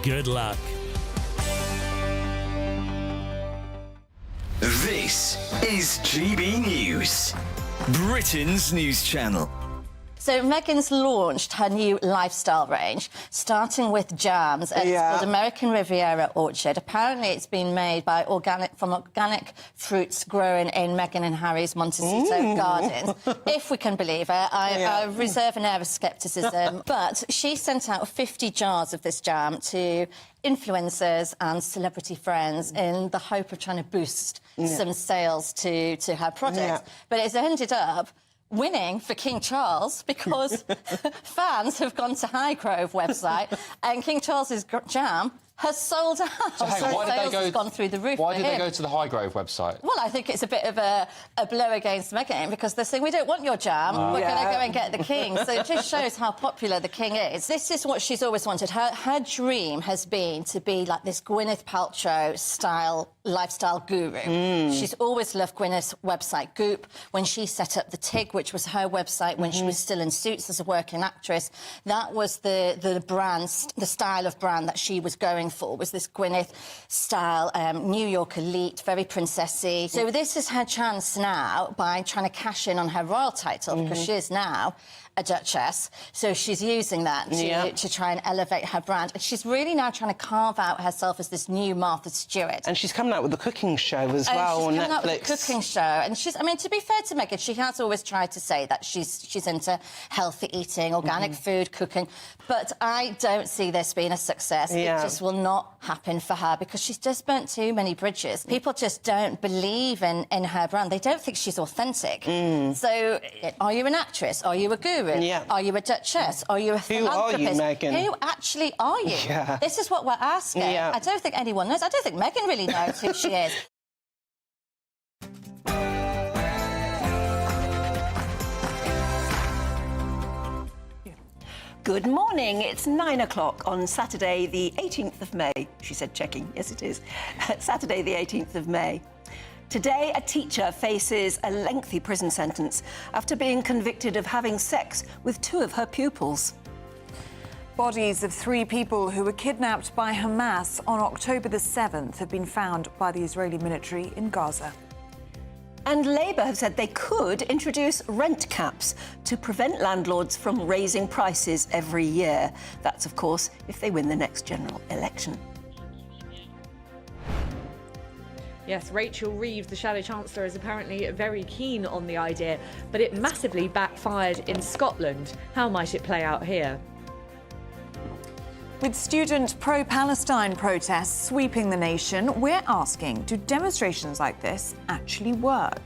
Speaker 16: Good luck.
Speaker 12: This is GB News, Britain's news channel.
Speaker 17: So Meghan's launched her new lifestyle range, starting with jams. It's called American Riviera Orchard. Apparently, it's been made from organic fruits grown in Meghan and Harry's Montecito gardens. If we can believe it, I reserve an air of scepticism. But she sent out 50 jars of this jam to influencers and celebrity friends in the hope of trying to boost some sales to her product. But it's ended up winning for King Charles because fans have gone to Highgrove website and King Charles's jam has sold out.
Speaker 4: So hang on, why did they go?
Speaker 17: Has gone through the roof.
Speaker 4: Why did
Speaker 17: for
Speaker 4: they
Speaker 17: him.
Speaker 4: go to the Highgrove website?
Speaker 17: Well, I think it's a bit of a blow against Meghan because they're saying we don't want your jam. We're going to go and get the king. So it just shows how popular the king is. This is what she's always wanted. Her dream has been to be like this Gwyneth Paltrow style lifestyle guru. She's always loved Gwyneth's website Goop. When she set up the TIG, which was her website when she was still in Suits as a working actress, that was the brand, the style of brand that she was going for, was this Gwyneth style, New York elite, very princessy. So this is her chance now by trying to cash in on her royal title because she is now a duchess, so she's using that to try and elevate her brand. And she's really now trying to carve out herself as this new Martha Stewart.
Speaker 18: And she's coming out with the cooking show as well on Netflix. She's coming out with the cooking show, and I mean, to be fair to Meghan, she has always tried to say that she's into healthy eating, organic food, cooking, but I don't see this being a success. It just will not
Speaker 17: happen for her because she's just burnt too many bridges. People just don't believe in her brand. They don't think she's authentic. So, are you an actress? Are you a guru?
Speaker 18: Yeah.
Speaker 17: Are you a duchess? Are you a philanthropist?
Speaker 18: Who are you, Meghan?
Speaker 17: Who actually are you?
Speaker 18: Yeah.
Speaker 17: This is what we're asking.
Speaker 18: Yeah.
Speaker 17: I don't think anyone knows. I don't think Meghan really knows who she is.
Speaker 2: Good morning. It's 9 o'clock on Saturday, the 18th of May. She said checking. Yes, it is. Saturday, the 18th of May. Today, a teacher faces a lengthy prison sentence after being convicted of having sex with 2 of her pupils.
Speaker 1: Bodies of 3 people who were kidnapped by Hamas on October the 7th have been found by the Israeli military in Gaza.
Speaker 2: And Labour have said they could introduce rent caps to prevent landlords from raising prices every year. That's, of course, if they win the next general election.
Speaker 5: Yes, Rachel Reeves, the Shadow Chancellor, is apparently very keen on the idea, but it massively backfired in Scotland. How might it play out here?
Speaker 1: With student pro-Palestine protests sweeping the nation, we're asking, do demonstrations like this actually work?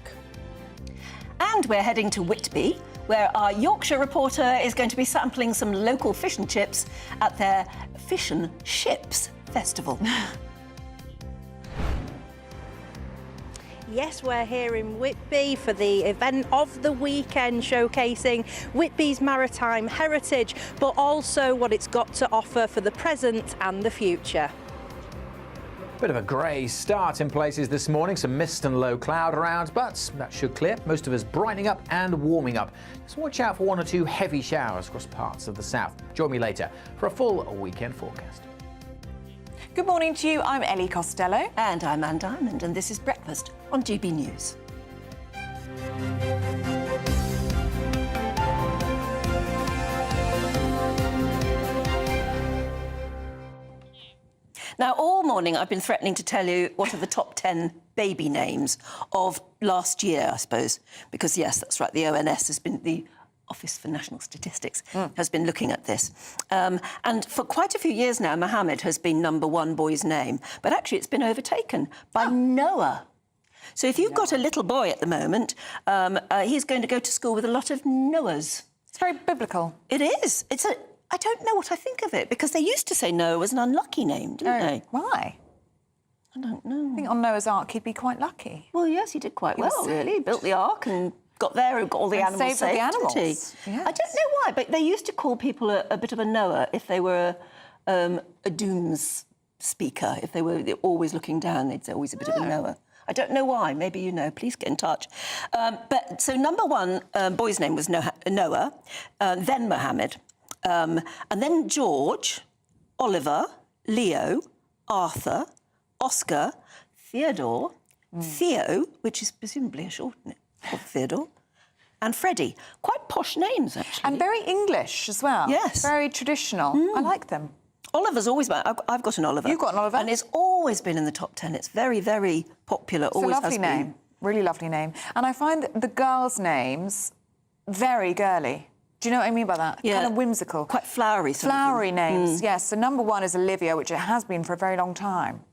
Speaker 2: And we're heading to Whitby, where our Yorkshire reporter is going to be sampling some local fish and chips at their Fish and Ships Festival.
Speaker 8: Yes, we're here in Whitby for the event of the weekend showcasing Whitby's maritime heritage, but also what it's got to offer for the present and the future.
Speaker 15: Bit of a grey start in places this morning, some mist and low cloud around, but that should clear. Most of us brightening up and warming up. Just watch out for 1 or 2 heavy showers across parts of the south. Join me later for a full weekend forecast.
Speaker 1: Good morning to you. I'm Ellie Costello.
Speaker 2: And I'm Anne Diamond, and this is Breakfast on GB News. Now, all morning I've been threatening to tell you what are the top 10 baby names of last year, I suppose. Because, yes, that's right, the ONS has been... the Office for National Statistics has been looking at this. And for quite a few years now, Mohammed has been #1 boy's name. But actually, it's been overtaken by Noah. So if you've got a little boy at the moment, he's going to go to school with a lot of Noahs.
Speaker 1: It's very biblical.
Speaker 2: It is. I don't know what I think of it, because they used to say Noah was an unlucky name, didn't they?
Speaker 1: Why?
Speaker 2: I don't know.
Speaker 1: I think on Noah's Ark he'd be quite lucky.
Speaker 2: Well, yes, he did quite well, really. He built the Ark and got there and got all the
Speaker 1: And
Speaker 2: animals
Speaker 1: saved all the
Speaker 2: saved, didn't he?
Speaker 1: animals, yes.
Speaker 2: I don't know why, but they used to call people a bit of a Noah if they were a dooms speaker. If they were always looking down, they'd say always a bit of a Noah. I don't know why. Maybe you know. Please get in touch. But so #1 boy's name was Noah, then Mohammed, and then George, Oliver, Leo, Arthur, Oscar, Theodore, Theo, which is presumably a shortening of Theodore, and Freddie. Quite posh names, actually.
Speaker 1: And very English as well.
Speaker 2: Yes.
Speaker 1: Very traditional. I like them.
Speaker 2: Oliver's always been... I've got an Oliver.
Speaker 1: You've got an Oliver?
Speaker 2: And it's always been in the top 10. It's very, very popular.
Speaker 1: It's
Speaker 2: always
Speaker 1: a lovely
Speaker 2: has been.
Speaker 1: name. Really lovely name. And I find that the girls' names very girly. Do you know what I mean by that?
Speaker 2: Yeah.
Speaker 1: Kind of whimsical.
Speaker 2: Quite flowery.
Speaker 1: Flowery names, yes. So #1 is Olivia, which it has been for a very long time.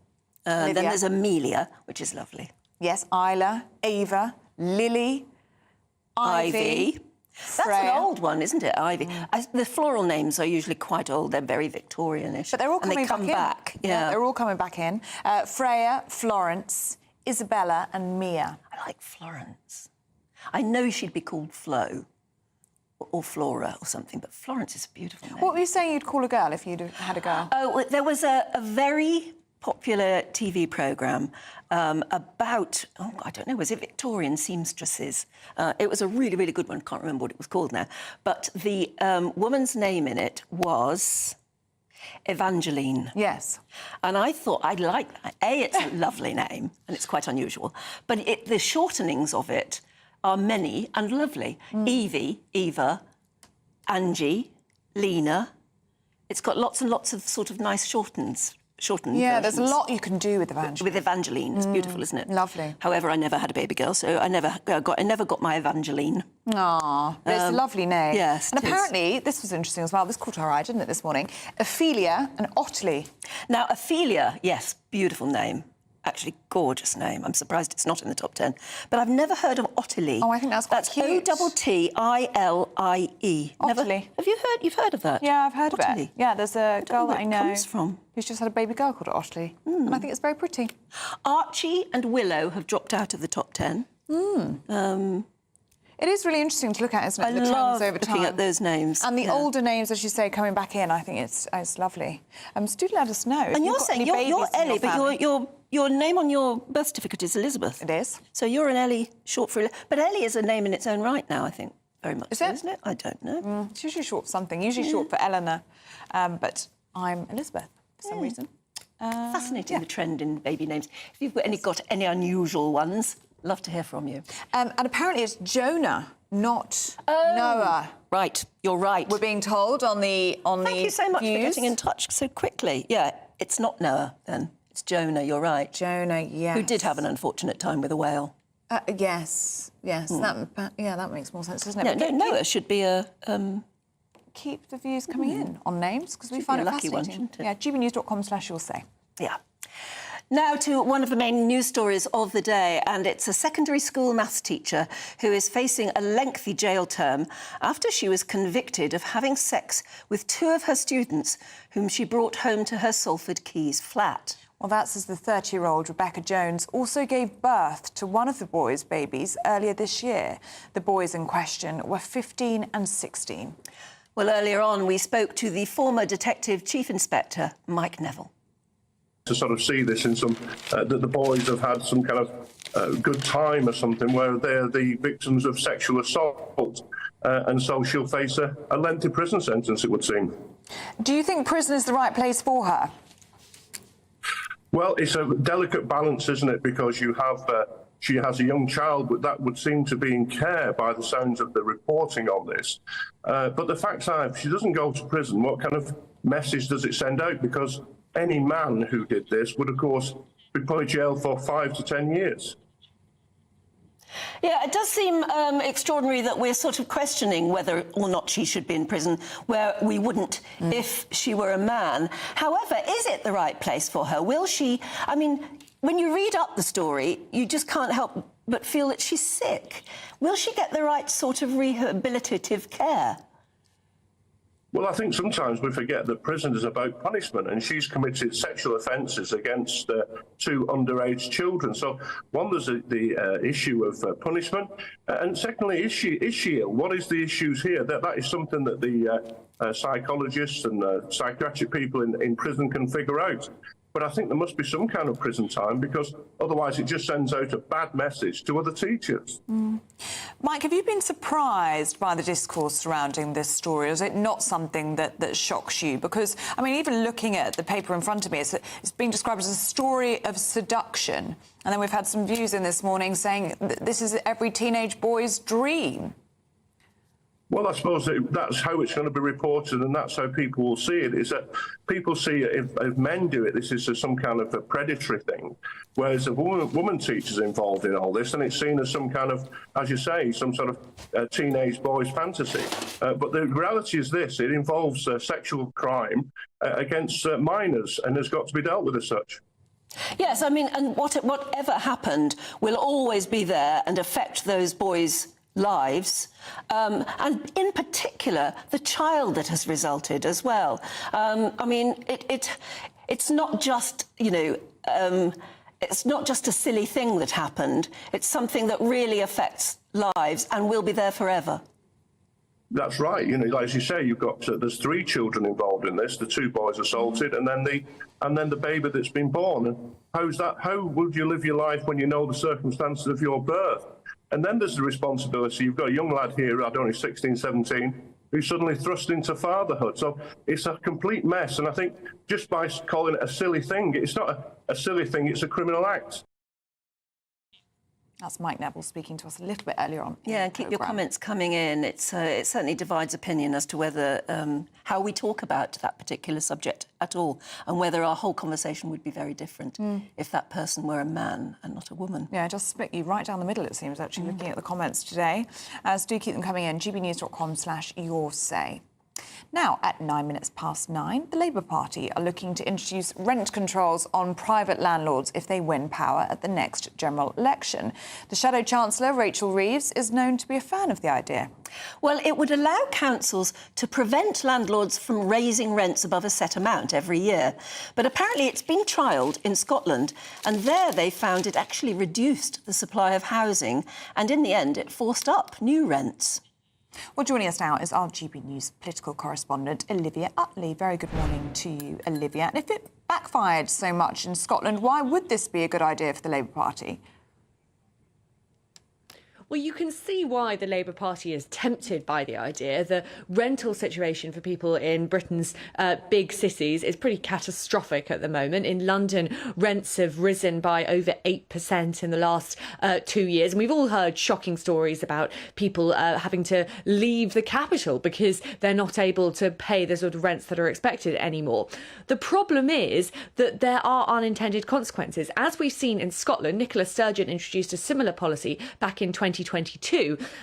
Speaker 2: Then there's Amelia, which is lovely.
Speaker 1: Yes, Isla, Ava, Lily, Ivy.
Speaker 2: That's
Speaker 1: Freya.
Speaker 2: an old one, isn't it, Ivy? The floral names are usually quite old. They're very Victorianish.
Speaker 1: But they're all coming
Speaker 2: and they come
Speaker 1: back in.
Speaker 2: Yeah.
Speaker 1: They're all coming back in. Freya, Florence, Isabella and Mia.
Speaker 2: I like Florence. I know she'd be called Flo or Flora or something, but Florence is a beautiful name.
Speaker 1: What were you saying you'd call a girl if you'd had a girl?
Speaker 2: Oh, there was a very popular TV programme about, I don't know, was it Victorian seamstresses? It was a really, really good one. Can't remember what it was called now. But the woman's name in it was Evangeline.
Speaker 1: Yes.
Speaker 2: And I thought I'd like that. It's a lovely name, and it's quite unusual. But the shortenings of it are many and lovely. Evie, Eva, Angie, Lena. It's got lots and lots of sort of nice shortenings shortened
Speaker 1: Yeah, there's a
Speaker 2: versions.
Speaker 1: lot you can do with Evangeline.
Speaker 2: With Evangeline, it's beautiful, isn't it?
Speaker 1: Lovely.
Speaker 2: However, I never had a baby girl, so I never got my Evangeline.
Speaker 1: Aw, but it's a lovely name.
Speaker 2: Yes,
Speaker 1: and
Speaker 2: it is.
Speaker 1: apparently, this was interesting as well. This caught our eye, didn't it, this morning? Ophelia and Ottilie.
Speaker 2: Now, Ophelia, yes, beautiful name. Actually, gorgeous name. I'm surprised it's not in the top 10. But I've never heard of Ottilie.
Speaker 1: Oh, I think that's quite cute.
Speaker 2: Ottilie.
Speaker 1: Ottilie.
Speaker 2: You've heard of that?
Speaker 1: Yeah, I've heard of
Speaker 2: Ottilie.
Speaker 1: it. Yeah, there's a girl that I know
Speaker 2: comes from.
Speaker 1: who's just had a baby girl called Ottilie. And I think it's very pretty.
Speaker 2: Archie and Willow have dropped out of the top 10.
Speaker 1: It is really interesting to look at, isn't it?
Speaker 2: I
Speaker 1: the
Speaker 2: love
Speaker 1: trends over time.
Speaker 2: looking at those names.
Speaker 1: And the
Speaker 2: Yeah.
Speaker 1: older names, as you say, coming back in, I think it's lovely. So do let us know. if
Speaker 2: And
Speaker 1: you've
Speaker 2: you're
Speaker 1: got
Speaker 2: saying
Speaker 1: any
Speaker 2: you're
Speaker 1: babies in
Speaker 2: Ellie,
Speaker 1: your
Speaker 2: but
Speaker 1: family.
Speaker 2: your name on your birth certificate is Elizabeth.
Speaker 1: It is.
Speaker 2: So you're an Ellie, short for... But Ellie is a name in its own right now, I think, very much.
Speaker 1: Is
Speaker 2: so,
Speaker 1: it?
Speaker 2: Isn't it? I don't know.
Speaker 1: It's usually short for something, usually short for Eleanor. But I'm Elizabeth for some reason.
Speaker 2: Fascinating, the trend in baby names. If you've got any unusual ones, love to hear from you.
Speaker 1: And apparently it's Jonah, not Noah.
Speaker 2: Right, you're right.
Speaker 1: We're being told on the
Speaker 2: Thank you so much for
Speaker 1: views.
Speaker 2: getting in touch so quickly. Yeah, it's not Noah then. It's Jonah, you're right.
Speaker 1: Jonah, yes.
Speaker 2: Who did have an unfortunate time with a whale.
Speaker 1: Yes. That makes more sense, doesn't it?
Speaker 2: No,
Speaker 1: But
Speaker 2: Noah should be a...
Speaker 1: keep the views coming in on names, because we
Speaker 2: Should
Speaker 1: find
Speaker 2: be
Speaker 1: it
Speaker 2: a lucky one,
Speaker 1: fascinating.
Speaker 2: shouldn't it?
Speaker 1: Yeah, gbnews.com/you'll say.
Speaker 2: Yeah. Now to one of the main news stories of the day, and it's a secondary school maths teacher who is facing a lengthy jail term after she was convicted of having sex with two of her students whom she brought home to her Salford Quays flat.
Speaker 1: Well, that's as the 30-year-old Rebecca Jones also gave birth to one of the boys' babies earlier this year. The boys in question were 15 and 16.
Speaker 2: Well, earlier on, we spoke to the former Detective Chief Inspector, Mike Neville.
Speaker 3: To sort of see this in some, that the boys have had some kind of good time or something where they're the victims of sexual assault. And so she'll face a lengthy prison sentence, it would seem.
Speaker 1: Do you think prison is the right place for her?
Speaker 3: Well, it's a delicate balance, isn't it? Because you have, she has a young child, but that would seem to be in care by the sounds of the reporting on this. But the facts are, if she doesn't go to prison, what kind of message does it send out? Because any man who did this would, of course, be put in jail for 5 to 10 years.
Speaker 2: Yeah, it does seem extraordinary that we're sort of questioning whether or not she should be in prison, where we wouldn't if she were a man. However, is it the right place for her? Will she... I mean, when you read up the story, you just can't help but feel that she's sick. Will she get the right sort of rehabilitative care?
Speaker 3: Well, I think sometimes we forget that prison is about punishment, and she's committed sexual offences against 2 underage children. So, one, there's the issue of punishment, and secondly, is she ill? What is the issues here? That is something that the psychologists and psychiatric people in prison can figure out. But I think there must be some kind of prison time, because otherwise it just sends out a bad message to other teachers.
Speaker 1: Mike, have you been surprised by the discourse surrounding this story, or is it not something that shocks you? Because, I mean, even looking at the paper in front of me, it's being described as a story of seduction. And then we've had some views in this morning saying that this is every teenage boy's dream.
Speaker 3: Well, I suppose that's how it's going to be reported, and that's how people will see it, is that people see it, if men do it, this is some kind of a predatory thing, whereas a woman teacher's involved in all this, and it's seen as some kind of, as you say, some sort of teenage boy's fantasy. But the reality is this: it involves sexual crime against minors, and has got to be dealt with as such.
Speaker 2: Yes, I mean, and whatever happened will always be there and affect those boys' lives, and in particular the child that has resulted as well. I mean, it's not just, you know, it's not just a silly thing that happened. It's something that really affects lives and will be there forever.
Speaker 3: That's right. You know, as you say, you've got there's 3 children involved in this. The 2 boys assaulted, and then the baby that's been born. And how's that? How would you live your life when you know the circumstances of your birth? And then there's the responsibility. You've got a young lad here, I don't know, 16, 17, who's suddenly thrust into fatherhood. So it's a complete mess. And I think just by calling it a silly thing, it's not a silly thing, it's a criminal act.
Speaker 1: That's Mike Neville speaking to us a little bit earlier on.
Speaker 2: Yeah, and keep your comments coming in. It certainly divides opinion as to whether how we talk about that particular subject at all, and whether our whole conversation would be very different if that person were a man and not a woman.
Speaker 1: Yeah, just split you right down the middle, it seems, actually, looking at the comments today. Do keep them coming in, gbnews.com/yoursay. Now, at 9:09, the Labour Party are looking to introduce rent controls on private landlords if they win power at the next general election. The Shadow Chancellor, Rachel Reeves, is known to be a fan of the idea.
Speaker 2: Well, it would allow councils to prevent landlords from raising rents above a set amount every year. But apparently it's been trialled in Scotland, and there they found it actually reduced the supply of housing, and in the end it forced up new rents.
Speaker 1: Well, joining us now is our GB News political correspondent, Olivia Utley. Very good morning to you, Olivia. And if it backfired so much in Scotland, why would this be a good idea for the Labour Party?
Speaker 5: Well, you can see why the Labour Party is tempted by the idea. The rental situation for people in Britain's big cities is pretty catastrophic at the moment. In London, rents have risen by over 8% in the last 2 years. And we've all heard shocking stories about people having to leave the capital because they're not able to pay the sort of rents that are expected anymore. The problem is that there are unintended consequences. As we've seen in Scotland, Nicola Sturgeon introduced a similar policy back in 2022.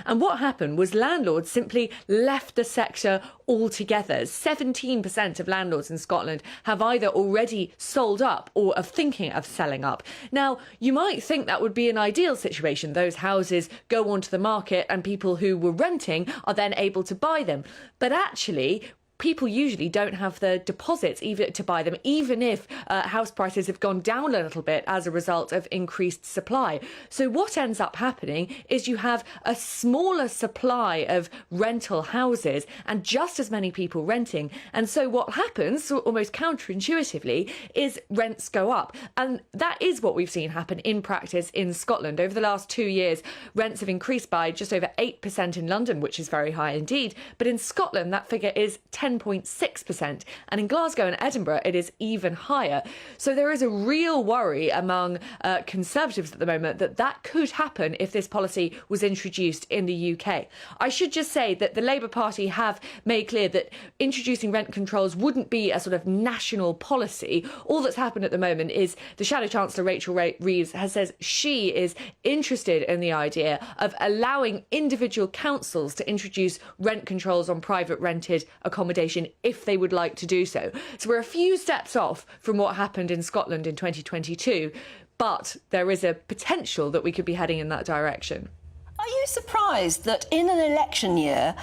Speaker 5: And what happened was landlords simply left the sector altogether. 17% of landlords in Scotland have either already sold up or are thinking of selling up. Now, you might think that would be an ideal situation. Those houses go onto the market and people who were renting are then able to buy them. But actually, people usually don't have the deposits even to buy them, even if house prices have gone down a little bit as a result of increased supply. So what ends up happening is you have a smaller supply of rental houses and just as many people renting. And so what happens, almost counterintuitively, is rents go up. And that is what we've seen happen in practice in Scotland. Over the last 2 years, rents have increased by just over 8% in London, which is very high indeed. But in Scotland, that figure is 10.6%, and in Glasgow and Edinburgh it is even higher. So there is a real worry among Conservatives at the moment that that could happen if this policy was introduced in the UK. I should just say that the Labour Party have made clear that introducing rent controls wouldn't be a sort of national policy. All that's happened at the moment is the Shadow Chancellor Rachel Reeves says she is interested in the idea of allowing individual councils to introduce rent controls on private rented accommodation if they would like to do so. So we're a few steps off from what happened in Scotland in 2022, but there is a potential that we could be heading in that direction.
Speaker 2: Are you surprised that in an election year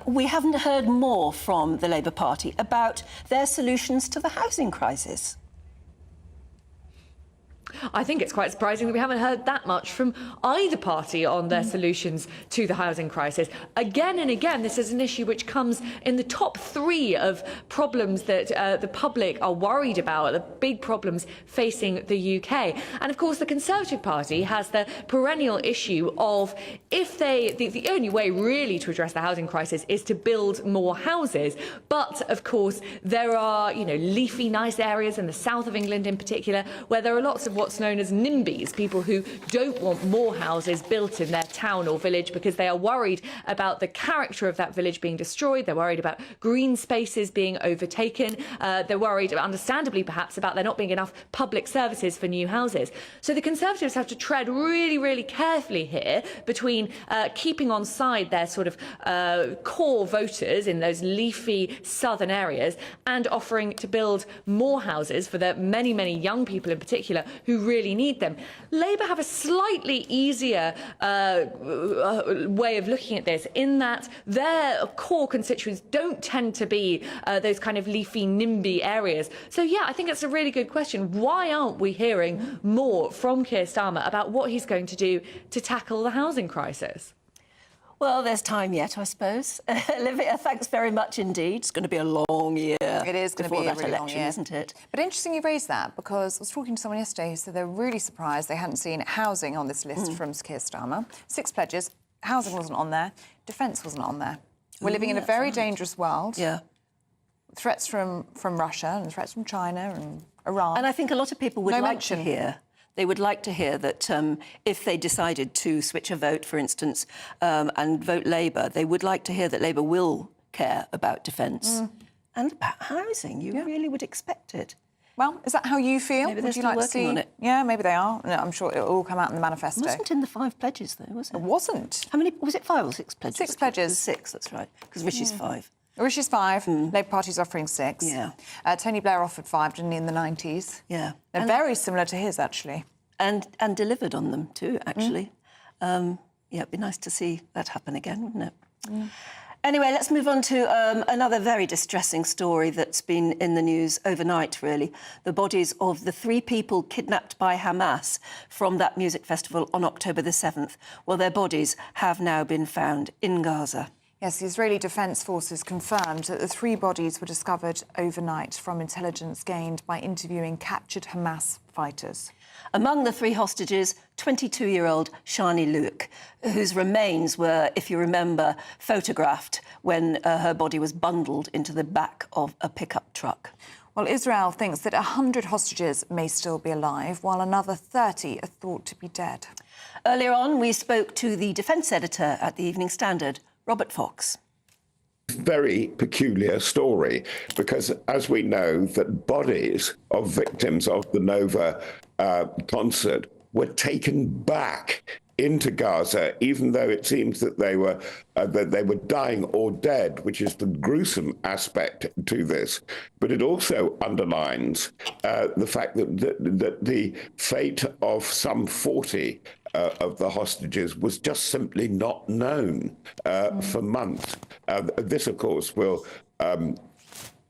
Speaker 2: we haven't heard more from the Labour Party about their solutions to the housing crisis?
Speaker 5: I think it's quite surprising that we haven't heard that much from either party on their solutions to the housing crisis. Again and again, this is an issue which comes in the top 3 of problems that the public are worried about, the big problems facing the UK. And of course, the Conservative Party has the perennial issue of if the only way really to address the housing crisis is to build more houses. But of course, there are, leafy, nice areas in the south of England in particular, where there are lots of what's known as NIMBYs, people who don't want more houses built in their town or village because they are worried about the character of that village being destroyed. They're worried about green spaces being overtaken. They're worried, understandably perhaps, about there not being enough public services for new houses. So the Conservatives have to tread really, really carefully here between keeping on side their sort of core voters in those leafy southern areas and offering to build more houses for the many, many young people in particular who really need them. Labour have a slightly easier way of looking at this in that their core constituents don't tend to be those kind of leafy, NIMBY areas. So, yeah, I think it's a really good question. Why aren't we hearing more from Keir Starmer about what he's going to do to tackle the housing crisis?
Speaker 2: Well, there's time yet, I suppose. Olivia, thanks very much indeed. It's going to be a long year.
Speaker 1: It is going to be a really long year,
Speaker 2: isn't it?
Speaker 1: But interesting you raised that, because I was talking to someone yesterday who said they're really surprised they hadn't seen housing on this list from Keir Starmer. 6 pledges, housing wasn't on there, defence wasn't on there. We're living in a very dangerous world.
Speaker 2: Yeah.
Speaker 1: Threats from Russia and threats from China and Iran.
Speaker 2: And I think a lot of people would like to hear They would like to hear that if they decided to switch a vote, for instance, and vote Labour, they would like to hear that Labour will care about defence and about housing. You really would expect it.
Speaker 1: Well, is that how you feel?
Speaker 2: Maybe they're
Speaker 1: Would you
Speaker 2: still
Speaker 1: like to
Speaker 2: working
Speaker 1: see?
Speaker 2: on it.
Speaker 1: Yeah, maybe they are. No, I'm sure it'll all come out in the manifesto.
Speaker 2: It wasn't in the 5 pledges, though, was it?
Speaker 1: It wasn't.
Speaker 2: How many? Was it 5 or 6 pledges?
Speaker 1: 6 pledges.
Speaker 2: 6, that's right. Because Rishi's 5.
Speaker 1: Rishi's 5. Labour Party's offering 6.
Speaker 2: Yeah.
Speaker 1: Tony Blair offered 5, didn't he, in the 90s?
Speaker 2: Yeah.
Speaker 1: They're very similar to his, actually.
Speaker 2: And delivered on them too, actually. Yeah, it'd be nice to see that happen again, wouldn't it? Anyway, let's move on to another very distressing story that's been in the news overnight, really. The bodies of the 3 people kidnapped by Hamas from that music festival on October the 7th. Well, their bodies have now been found in Gaza.
Speaker 1: Yes, the Israeli Defence Forces confirmed that the 3 bodies were discovered overnight from intelligence gained by interviewing captured Hamas fighters.
Speaker 2: Among the 3 hostages, 22-year-old Shani Luke, whose remains were, if you remember, photographed when her body was bundled into the back of a pickup truck.
Speaker 1: Well, Israel thinks that 100 hostages may still be alive, while another 30 are thought to be dead.
Speaker 2: Earlier on, we spoke to the defence editor at the Evening Standard, Robert Fox.
Speaker 7: Very peculiar story, because as we know, that bodies of victims of the Nova concert were taken back into Gaza, even though it seems that they were dying or dead, which is the gruesome aspect to this. But it also underlines the fact that the fate of some 40 of the hostages was just simply not known for months. This, of course, will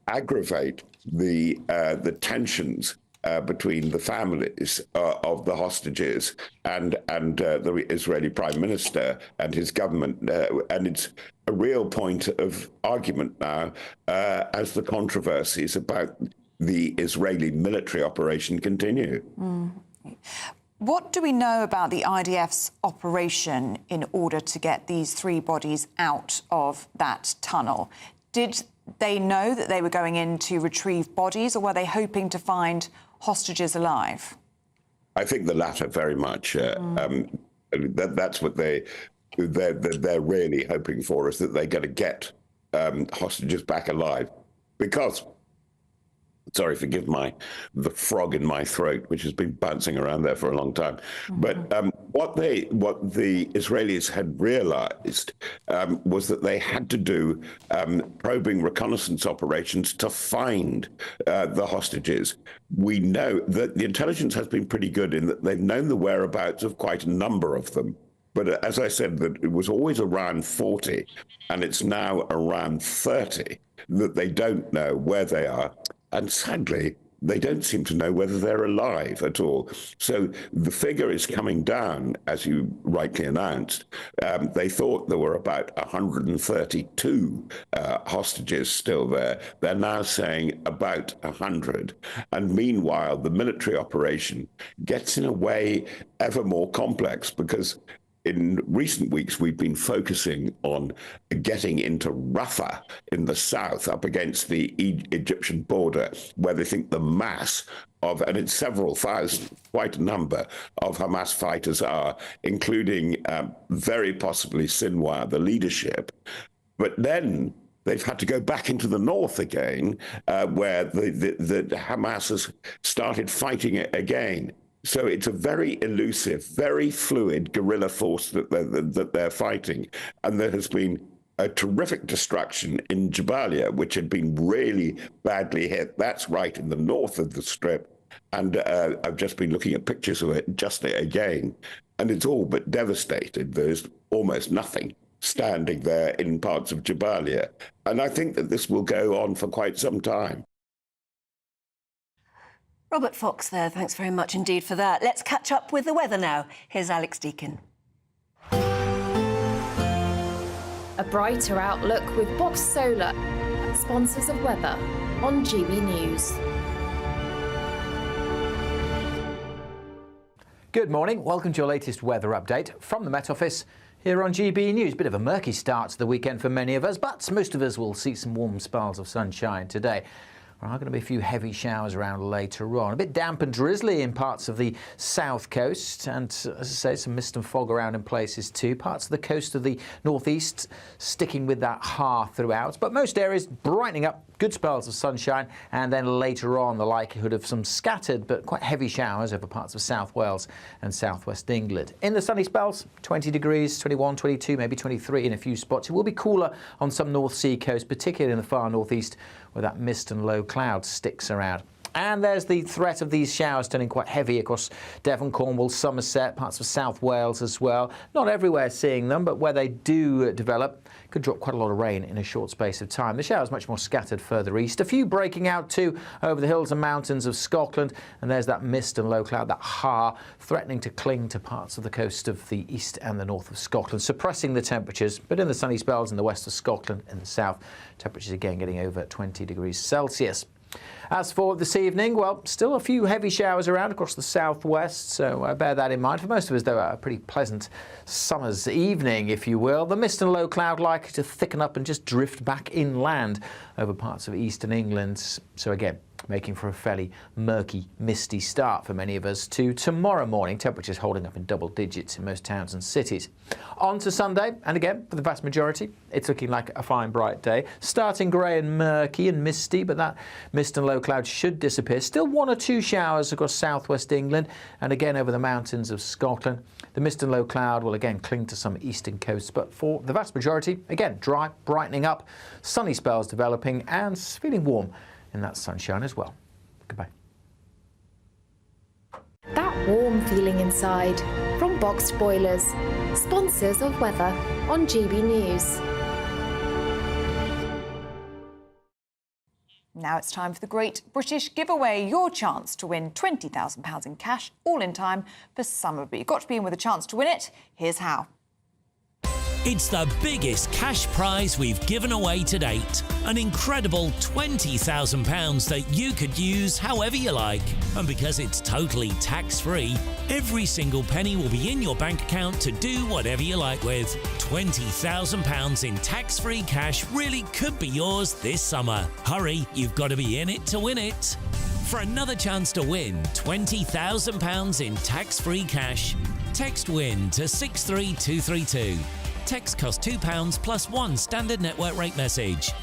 Speaker 7: aggravate the tensions between the families of the hostages and the Israeli Prime Minister and his government. And it's a real point of argument now as the controversies about the Israeli military operation continue.
Speaker 1: What do we know about the IDF's operation in order to get these 3 bodies out of that tunnel? Did they know that they were going in to retrieve bodies, or were they hoping to find hostages alive?
Speaker 7: I think the latter very much. That's what they're really hoping for, is that they're going to get hostages back alive. Because, sorry, forgive the frog in my throat, which has been bouncing around there for a long time. But what the Israelis had realized was that they had to do probing reconnaissance operations to find the hostages. We know that the intelligence has been pretty good in that they've known the whereabouts of quite a number of them. But as I said, that it was always around 40, and it's now around 30 that they don't know where they are. And sadly, they don't seem to know whether they're alive at all. So the figure is coming down, as you rightly announced. They thought there were about 132 hostages still there. They're now saying about 100. And meanwhile, the military operation gets in a way ever more complex, because in recent weeks, we've been focusing on getting into Rafah in the south, up against the Egyptian border, where they think the mass of, and it's several thousand, quite a number of Hamas fighters are, including very possibly Sinwar, the leadership. But then they've had to go back into the north again, where the Hamas has started fighting it again. So it's a very elusive, very fluid guerrilla force that they're fighting. And there has been a terrific destruction in Jabalia, which had been really badly hit. That's right in the north of the Strip. And I've just been looking at pictures of it just again. And it's all but devastated. There's almost nothing standing there in parts of Jabalia. And I think that this will go on for quite some time.
Speaker 2: Robert Fox there, thanks very much indeed for that. Let's catch up with the weather now. Here's Alex Deakin.
Speaker 14: A brighter outlook with Box Solar, sponsors of weather on GB News.
Speaker 15: Good morning. Welcome to your latest weather update from the Met Office here on GB News. Bit of a murky start to the weekend for many of us, but most of us will see some warm spells of sunshine today. There are going to be a few heavy showers around later on. A bit damp and drizzly in parts of the south coast, and as I say, some mist and fog around in places too. Parts of the coast of the northeast sticking with that ha throughout, but most areas brightening up, good spells of sunshine, and then later on the likelihood of some scattered but quite heavy showers over parts of South Wales and southwest England. In the sunny spells, 20 degrees, 21, 22, maybe 23 in a few spots. It will be cooler on some North Sea coast, particularly in the far northeast, where that mist and low cloud sticks around. And there's the threat of these showers turning quite heavy across Devon, Cornwall, Somerset, parts of South Wales as well. Not everywhere seeing them, but where they do develop, could drop quite a lot of rain in a short space of time. The showers much more scattered further east. A few breaking out too over the hills and mountains of Scotland. And there's that mist and low cloud, that ha, threatening to cling to parts of the coast of the east and the north of Scotland, suppressing the temperatures. But in the sunny spells in the west of Scotland and the south, temperatures again getting over 20 degrees Celsius. As for this evening, well, still a few heavy showers around across the southwest, so bear that in mind. For most of us, though, a pretty pleasant summer's evening, if you will. The mist and low cloud likely to thicken up and just drift back inland over parts of eastern England. So again, making for a fairly murky, misty start for many of us to tomorrow morning. Temperatures holding up in double digits in most towns and cities. On to Sunday, and again, for the vast majority, it's looking like a fine, bright day. Starting grey and murky and misty, but that mist and low cloud should disappear. Still one or two showers across southwest England and again over the mountains of Scotland. The mist and low cloud will again cling to some eastern coasts, but for the vast majority, again, dry, brightening up, sunny spells developing and feeling warm in that sunshine as well. Goodbye.
Speaker 14: That warm feeling inside from Boxed Boilers, sponsors of weather on GB News.
Speaker 1: Now it's time for the Great British Giveaway, your chance to win £20,000 in cash, all in time for summer. But you've got to be in with a chance to win it. Here's how.
Speaker 16: It's the biggest cash prize we've given away to date. An incredible £20,000 that you could use however you like. And because it's totally tax-free, every single penny will be in your bank account to do whatever you like with. £20,000 in tax-free cash really could be yours this summer. Hurry, you've got to be in it to win it. For another chance to win £20,000 in tax-free cash, text WIN to 63232. Text costs £2 plus one standard network rate message.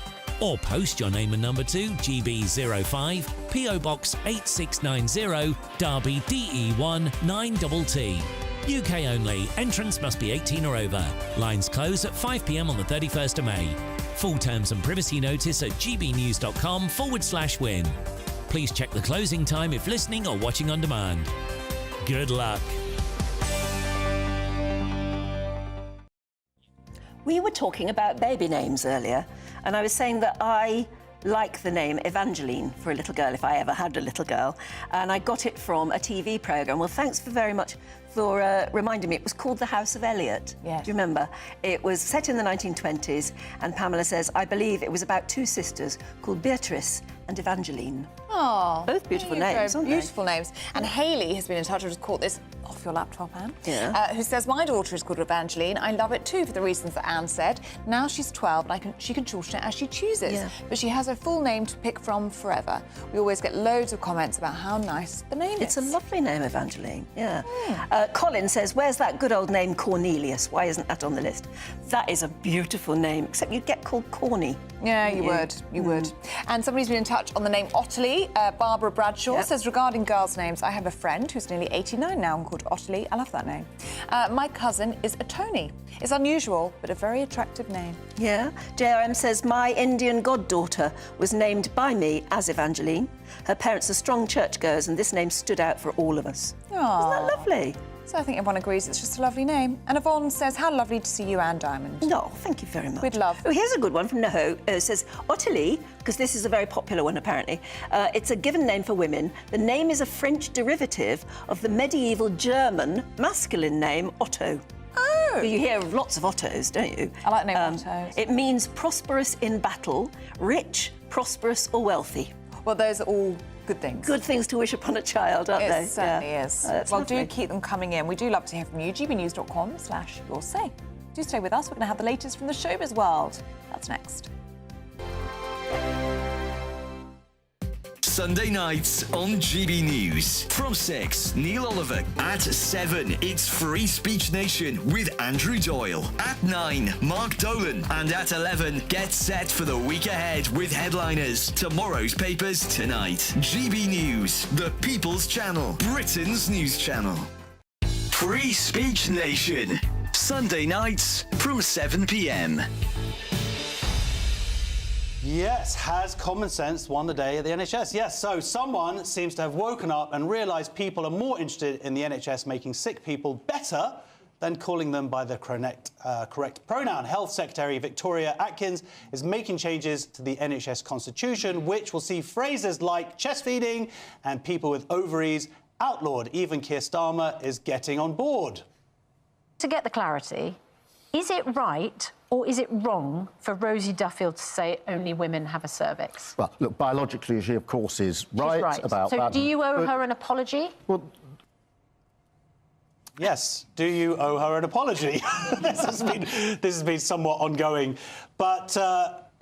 Speaker 16: Or post your name and number to GB05 PO Box 8690 Derby DE1 9TT. UK only. Entrance must be 18 or over. Lines close at 5 p.m. on the 31st of May. Full terms and privacy notice at gbnews.com/win. Please check the closing time if listening or watching on demand. Good luck.
Speaker 2: We were talking about baby names earlier, and I was saying that I like the name Evangeline for a little girl, if I ever had a little girl, and I got it from a TV programme. Well, thanks very much for reminding me. It was called The House of Elliot.
Speaker 1: Yes.
Speaker 2: Do you remember? It was set in the 1920s, and Pamela says, I believe it was about two sisters called Beatrice and Evangeline.
Speaker 1: Oh,
Speaker 2: both beautiful names, aren't they?
Speaker 1: Beautiful names. And Hayley has been in touch. I've just caught this off your laptop, Anne.
Speaker 2: Yeah.
Speaker 1: Who says, my daughter is called Evangeline. I love it too for the reasons that Anne said. Now she's 12 and she can shorten it as she chooses.
Speaker 2: Yeah.
Speaker 1: But she has her full name to pick from forever. We always get loads of comments about how nice the name is.
Speaker 2: It's a lovely name, Evangeline, yeah. Colin says, where's that good old name Cornelius? Why isn't that on the list? That is a beautiful name, except you'd get called Corny.
Speaker 1: Yeah, you would. You would. And somebody's been in touch on the name Ottilie. Barbara Bradshaw says, regarding girls' names, I have a friend who's nearly 89 now and called Ottilie. I love that name. My cousin is a Tony. It's unusual, but a very attractive name.
Speaker 2: Yeah. JRM says, my Indian goddaughter was named by me as Evangeline. Her parents are strong churchgoers, and this name stood out for all of us.
Speaker 1: Aww.
Speaker 2: Isn't that lovely?
Speaker 1: So I think everyone agrees it's just a lovely name. And Yvonne says, how lovely to see you, Anne Diamond.
Speaker 2: No, thank you very much.
Speaker 1: With love.
Speaker 2: Oh, here's a good one from Naho. It says, Ottilie, because this is a very popular one apparently, it's a given name for women. The name is a French derivative of the medieval German masculine name Otto.
Speaker 1: Oh!
Speaker 2: You hear of lots of Ottos, don't you?
Speaker 1: I like the name Otto.
Speaker 2: It means prosperous in battle, rich, prosperous or wealthy.
Speaker 1: Well, those are all good things.
Speaker 2: Good things to wish upon a child, aren't they?
Speaker 1: It certainly is.
Speaker 2: Well,
Speaker 1: do keep them coming in. We do love to hear from you. gbnews.com/yoursay. Do stay with us. We're going to have the latest from the showbiz world. That's next.
Speaker 12: Sunday nights on GB News. From 6, Neil Oliver. At 7, it's Free Speech Nation with Andrew Doyle. At 9, Mark Dolan. And at 11, get set for the week ahead with headliners. Tomorrow's papers tonight. GB News, the People's Channel, Britain's news channel. Free Speech Nation. Sunday nights from 7 p.m.
Speaker 6: Yes, has common sense won the day at the NHS? Yes, so someone seems to have woken up and realised people are more interested in the NHS making sick people better than calling them by the correct pronoun. Health Secretary Victoria Atkins is making changes to the NHS constitution, which will see phrases like chest feeding and people with ovaries outlawed. Even Keir Starmer is getting on board.
Speaker 20: To get the clarity, is it right or is it wrong for Rosie Duffield to say only women have a cervix?
Speaker 21: Well, look, biologically, she, of course, is right, about
Speaker 20: so
Speaker 21: that.
Speaker 20: So do you owe her an apology?
Speaker 21: Well,
Speaker 6: yes. Do you owe her an apology? This has been somewhat ongoing. But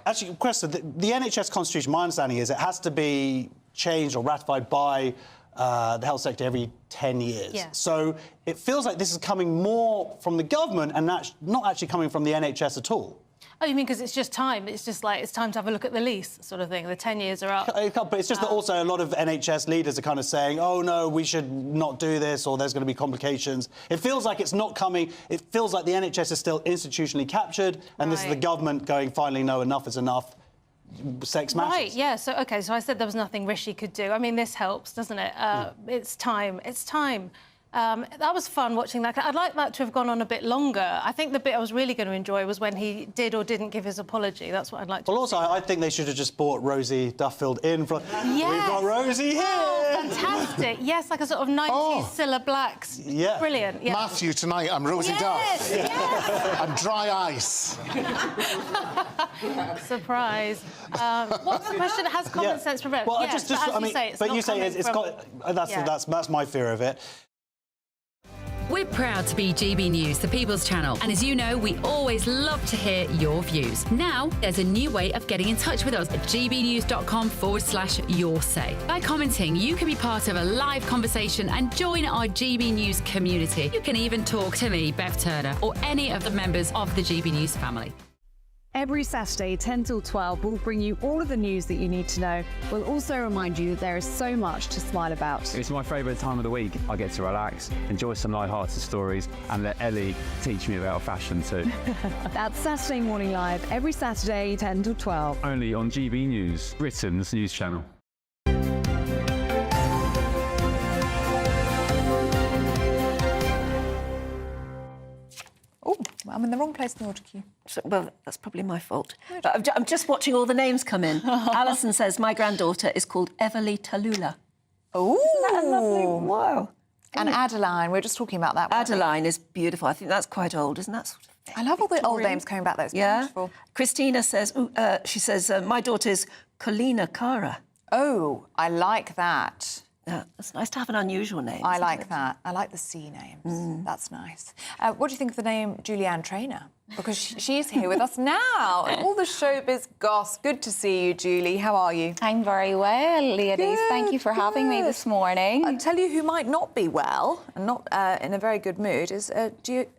Speaker 6: actually, Cressida, the NHS constitution, my understanding is it has to be changed or ratified by the health sector every 10 years.
Speaker 20: Yeah.
Speaker 6: So it feels like this is coming more from the government and not actually coming from the NHS at all.
Speaker 24: Oh, you mean because it's just time? It's just like, it's time to have a look at the lease sort of thing. The 10 years are up.
Speaker 6: But it's just that also a lot of NHS leaders are kind of saying, oh, no, we should not do this, or there's going to be complications. It feels like it's not coming. It feels like the NHS is still institutionally captured, and this is the government going, finally, no, enough is enough. Sex matters.
Speaker 24: Right, yeah. So, OK, so I said there was nothing Rishi could do. I mean, this helps, doesn't it? It's time. It's time. That was fun watching that. I'd like that to have gone on a bit longer. I think the bit I was really going to enjoy was when he did or didn't give his apology. That's what I'd like to
Speaker 6: Well, also, I think they should have just brought Rosie Duffield in. We've got Rosie here!
Speaker 24: Oh, fantastic. Yes, like a sort of 90s Cilla Black.
Speaker 6: Yeah.
Speaker 24: Brilliant. Yeah.
Speaker 10: Matthew, tonight, I'm Rosie Duff.
Speaker 24: Yes.
Speaker 10: I'm dry ice.
Speaker 24: Surprise. What's the question? Has common sense prevailed?
Speaker 6: Well,
Speaker 24: yes, but
Speaker 6: you say it's got... That's my fear of it.
Speaker 25: We're proud to be GB News, the People's Channel. And as you know, we always love to hear your views. Now, there's a new way of getting in touch with us at gbnews.com/yoursay. By commenting, you can be part of a live conversation and join our GB News community. You can even talk to me, Bev Turner, or any of the members of the GB News family.
Speaker 26: Every Saturday, 10 till 12, we'll bring you all of the news that you need to know. We'll also remind you that there is so much to smile about.
Speaker 27: It's my favourite time of the week. I get to relax, enjoy some light-hearted stories, and let Ellie teach me about fashion too.
Speaker 26: That's Saturday Morning Live, every Saturday, 10 till 12.
Speaker 27: Only on GB News, Britain's news channel.
Speaker 1: Oh, I'm in the wrong place in the order queue.
Speaker 2: Well, that's probably my fault. But I'm just watching all the names come in. Alison says, my granddaughter is called Everly Tallulah.
Speaker 1: Oh,
Speaker 2: isn't that lovely? Wow.
Speaker 1: And Adeline, we were just talking about that.
Speaker 2: Adeline is beautiful. I think that's quite old, isn't that sort of thing?
Speaker 1: I love all the old names coming back. That's beautiful.
Speaker 2: Christina says, she says, my daughter's Colina Cara.
Speaker 1: Oh, I like that.
Speaker 2: Yeah, it's nice to have an unusual name.
Speaker 1: I like that. I like the C names. That's nice. What do you think of the name Julianne Traynor? Because she's here with us now. All the showbiz goss. Good to see you, Julie. How are you?
Speaker 28: I'm very well, ladies.
Speaker 1: Good,
Speaker 28: Thank you for having me this morning.
Speaker 1: I'll tell you who might not be well and not in a very good mood is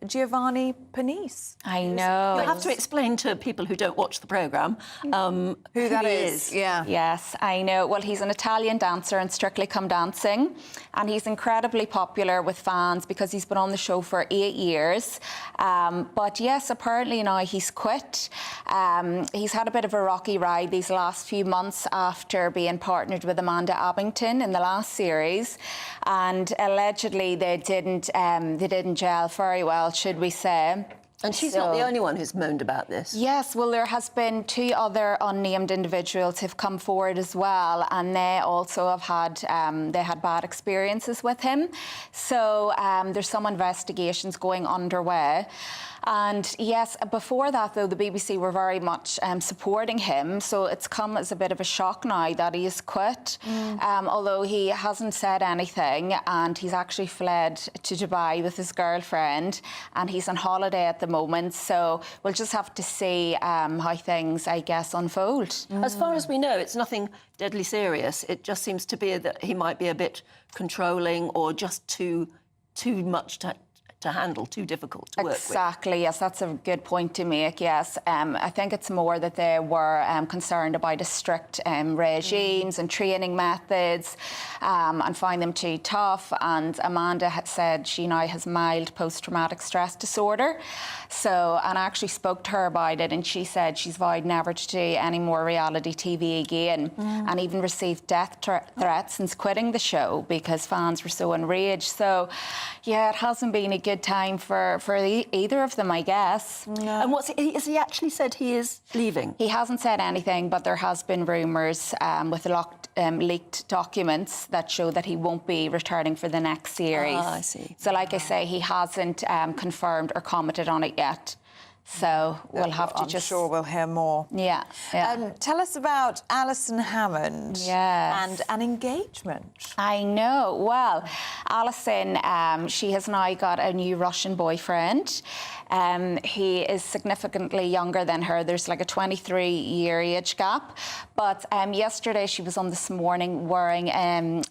Speaker 1: Giovanni Panisse.
Speaker 28: I know.
Speaker 2: You have to explain to people who don't watch the programme
Speaker 1: who that is. Yeah.
Speaker 28: Yes, I know. Well, he's an Italian dancer in Strictly Come Dancing, and he's incredibly popular with fans because he's been on the show for 8 years. But yes, apparently now he's quit. He's had a bit of a rocky ride these last few months after being partnered with Amanda Abington in the last series, and allegedly they didn't gel very well, should we say.
Speaker 2: And she's not the only one who's moaned about this.
Speaker 28: Yes, well, there has been 2 other unnamed individuals who've come forward as well, and they also have had bad experiences with him. So there's some investigations going underway. And yes, before that, though, the BBC were very much supporting him. So it's come as a bit of a shock now that he has quit, although he hasn't said anything. And he's actually fled to Dubai with his girlfriend. And he's on holiday at the moment. So we'll just have to see how things, I guess, unfold.
Speaker 2: As far as we know, it's nothing deadly serious. It just seems to be that he might be a bit controlling or just too much to handle, too difficult to work with.
Speaker 28: Exactly, yes, that's a good point to make, yes. I think it's more that they were concerned about the strict regimes and training methods and find them too tough. And Amanda had said she now has mild post-traumatic stress disorder. So, and I actually spoke to her about it, and she said she's vowed never to do any more reality TV again, and even received death threats since quitting the show because fans were so enraged. So, yeah, it hasn't been a good time for either of them, I guess.
Speaker 2: And has he actually said he is leaving?
Speaker 28: He hasn't said anything, but there has been rumours with leaked documents that show that he won't be returning for the next series.
Speaker 2: I see.
Speaker 28: So, like I say, he hasn't confirmed or commented on it yet. So we'll have to
Speaker 1: I'm sure we'll hear more.
Speaker 28: Yeah.
Speaker 1: Tell us about Alison Hammond and an engagement.
Speaker 28: I know. Well, Alison, she has now got a new Russian boyfriend. He is significantly younger than her. There's like a 23-year age gap. But yesterday she was on This Morning wearing an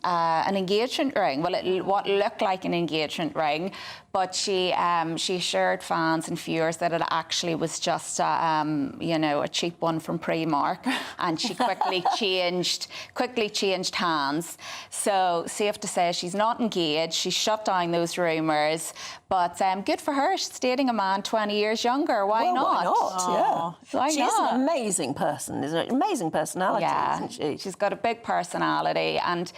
Speaker 28: engagement ring. Well, what looked like an engagement ring. But she assured fans and viewers that it actually was just, a cheap one from Primark, and she quickly changed hands. So safe to say she's not engaged. She shut down those rumours. But good for her. She's dating a man 20 years younger. Why not?
Speaker 2: Why not? Yeah.
Speaker 28: Why
Speaker 2: She's
Speaker 28: not?
Speaker 2: an amazing person, isn't it? Amazing personality, isn't she?
Speaker 28: She's got a big personality, and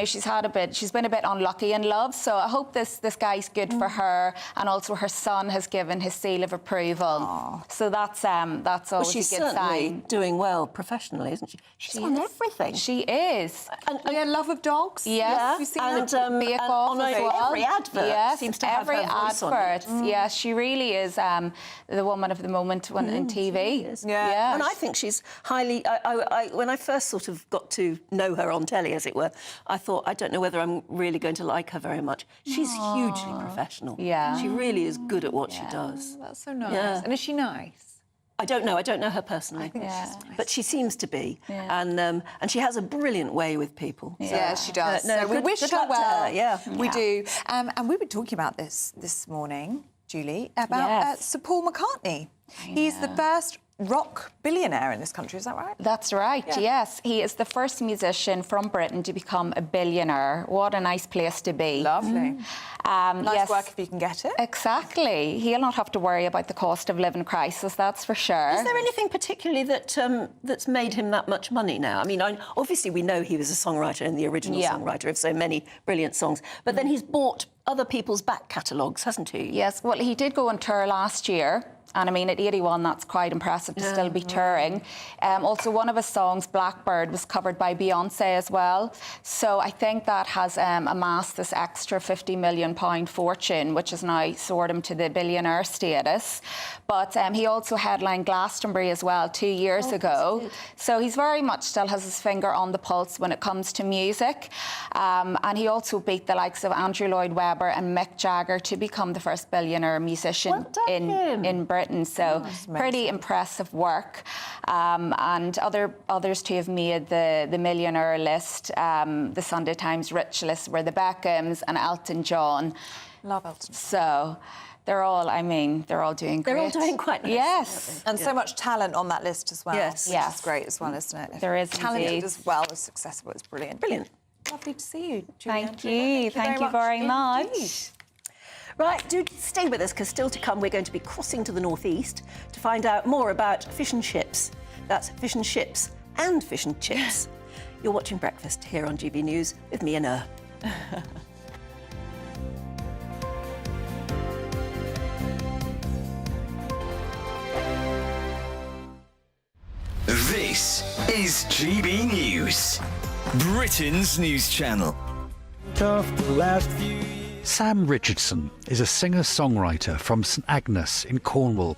Speaker 28: she's been a bit unlucky in love. So I hope this guy's good for her, and also her son has given his seal of approval. So that's always
Speaker 2: Well, she's
Speaker 28: a good
Speaker 2: certainly
Speaker 28: sign.
Speaker 2: doing well professionally, isn't she? She's on everything.
Speaker 28: She is.
Speaker 2: And
Speaker 1: a love of dogs.
Speaker 28: Yes,
Speaker 2: Yeah.
Speaker 28: you've seen
Speaker 2: And,
Speaker 28: that Bake Off
Speaker 2: on
Speaker 28: as well.
Speaker 2: every advert
Speaker 28: Yes,
Speaker 2: seems to have
Speaker 28: every
Speaker 2: her voice on it.
Speaker 28: advert. Yes, she really is the woman of the moment in TV.
Speaker 2: Yeah. And I think she's highly... when I first sort of got to know her on telly, as it were, I thought, I don't know whether I'm really going to like her very much. She's hugely professional.
Speaker 28: Yeah.
Speaker 2: She really is good at what she does.
Speaker 1: That's so nice.
Speaker 2: Yeah.
Speaker 1: And is she nice?
Speaker 2: I don't know her personally. But she seems to be. And she has a brilliant way with people.
Speaker 1: Yeah, she does.
Speaker 2: No,
Speaker 1: so we
Speaker 2: good-
Speaker 1: wish
Speaker 2: good
Speaker 1: her
Speaker 2: luck to
Speaker 1: well.
Speaker 2: her, yeah.
Speaker 1: We do. And we were talking about this morning, Julie, about Sir Paul McCartney. He's the first rock billionaire in this country, is that right?
Speaker 28: That's right, yes. He is the first musician from Britain to become a billionaire. What a nice place to be.
Speaker 1: Lovely. Nice work if you can get it.
Speaker 28: Exactly. He'll not have to worry about the cost of living crisis, that's for sure.
Speaker 2: Is there anything particularly that's made him that much money now? I mean, obviously we know he was a songwriter and the original songwriter of so many brilliant songs, but then he's bought other people's back catalogues, hasn't he?
Speaker 28: Yes, well, he did go on tour last year. And I mean, at 81, that's quite impressive to still be touring. Also, one of his songs, Blackbird, was covered by Beyonce as well. So I think that has amassed this extra £50 million fortune, which has now soared him to the billionaire status. But he also headlined Glastonbury as well 2 years ago. So he's very much still has his finger on the pulse when it comes to music. And he also beat the likes of Andrew Lloyd Webber and Mick Jagger to become the first billionaire musician in Britain. So pretty impressive work. And others to have made the millionaire list, the Sunday Times rich list, were the Beckhams and Elton John.
Speaker 1: Love Elton.
Speaker 28: So they're all doing great.
Speaker 2: They're all doing quite nice.
Speaker 28: Yes.
Speaker 1: And so much talent on that list as well.
Speaker 28: Yes.
Speaker 1: Which is great as well, isn't it?
Speaker 28: There is
Speaker 1: talented
Speaker 28: indeed.
Speaker 1: as well as successful. It's brilliant.
Speaker 2: Brilliant.
Speaker 1: Lovely to see you, Julie.
Speaker 28: Thank you. Thank you very much.
Speaker 2: Right, do stay with us, because still to come we're going to be crossing to the northeast to find out more about fish and chips. That's fish and chips and fish and chips. You're watching Breakfast here on GB News with me and her.
Speaker 12: This is GB News, Britain's news channel.
Speaker 4: Sam Richardson is a singer-songwriter from St Agnes in Cornwall.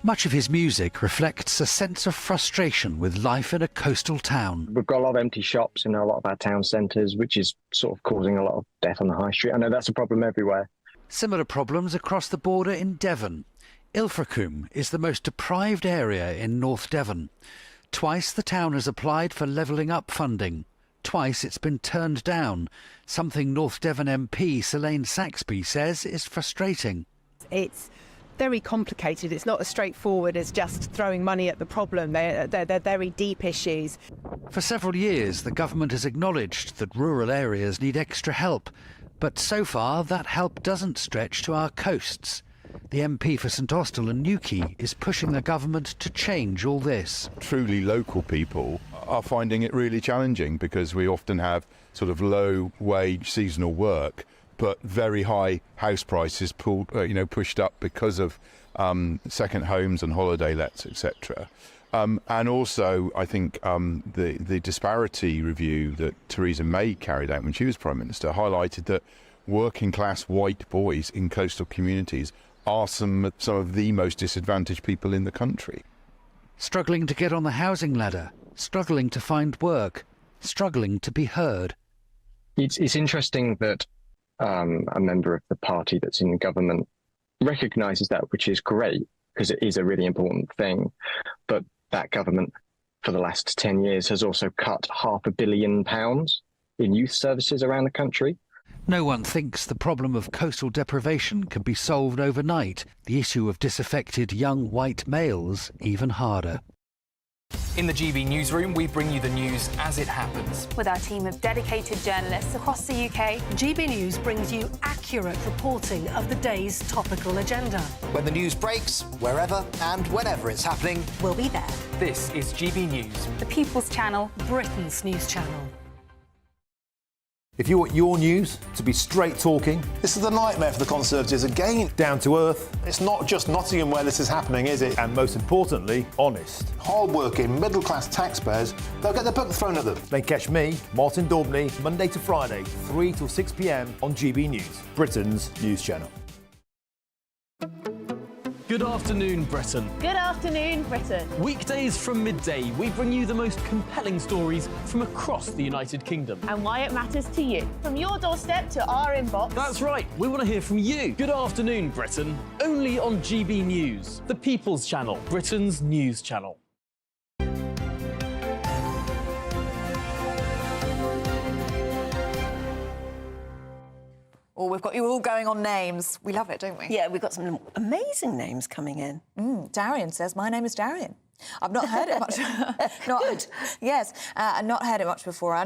Speaker 4: Much of his music reflects a sense of frustration with life in a coastal town.
Speaker 9: We've got a lot of empty shops in a lot of our town centres, which is sort of causing a lot of death on the high street. I know that's a problem everywhere.
Speaker 4: Similar problems across the border in Devon. Ilfracombe is the most deprived area in North Devon. Twice the town has applied for levelling up funding. Twice it's been turned down, something North Devon MP Selane Saxby says is frustrating.
Speaker 9: It's very complicated. It's not as straightforward as just throwing money at the problem. They're very deep issues.
Speaker 4: For several years, the government has acknowledged that rural areas need extra help, but so far that help doesn't stretch to our coasts. The MP for St Austell and Newquay is pushing the government to change all this.
Speaker 11: Truly local people are finding it really challenging because we often have sort of low-wage seasonal work, but very high house prices pushed up because of second homes and holiday lets, etc. And also, I think the disparity review that Theresa May carried out when she was Prime Minister highlighted that working-class white boys in coastal communities are some of the most disadvantaged people in the country.
Speaker 4: Struggling to get on the housing ladder, struggling to find work, struggling to be heard.
Speaker 13: It's interesting that a member of the party that's in government recognises that, which is great, because it is a really important thing. But that government, for the last 10 years, has also cut £500 million in youth services around the country.
Speaker 4: No one thinks the problem of coastal deprivation can be solved overnight. The issue of disaffected young white males even harder.
Speaker 17: In the GB Newsroom, we bring you the news as it happens.
Speaker 18: With our team of dedicated journalists across the UK,
Speaker 19: GB News brings you accurate reporting of the day's topical agenda.
Speaker 22: When the news breaks, wherever and whenever it's happening,
Speaker 19: we'll be there.
Speaker 17: This is GB News,
Speaker 18: the People's Channel,
Speaker 19: Britain's news channel.
Speaker 23: If you want your news to be straight talking...
Speaker 29: This is the nightmare for the Conservatives again.
Speaker 23: Down to earth.
Speaker 29: It's not just Nottingham where this is happening, is it?
Speaker 23: And most importantly, honest.
Speaker 29: Hard-working, middle-class taxpayers, they'll get their book thrown at them.
Speaker 23: Then catch me, Martin Daubney, Monday to Friday, 3 till 6 p.m. on GB News, Britain's news channel.
Speaker 30: Good afternoon, Britain.
Speaker 19: Good afternoon, Britain.
Speaker 30: Weekdays from midday, we bring you the most compelling stories from across the United Kingdom.
Speaker 19: And why it matters to you. From your doorstep to our inbox.
Speaker 30: That's right, we want to hear from you. Good afternoon, Britain. Only on GB News, the People's Channel, Britain's news channel.
Speaker 1: Oh, we've got you all going on names. We love it, don't we?
Speaker 2: Yeah, we've got some amazing names coming in.
Speaker 1: Darian says, my name is Darian. I've not heard it much. Good. Yes, I've not heard it much before. I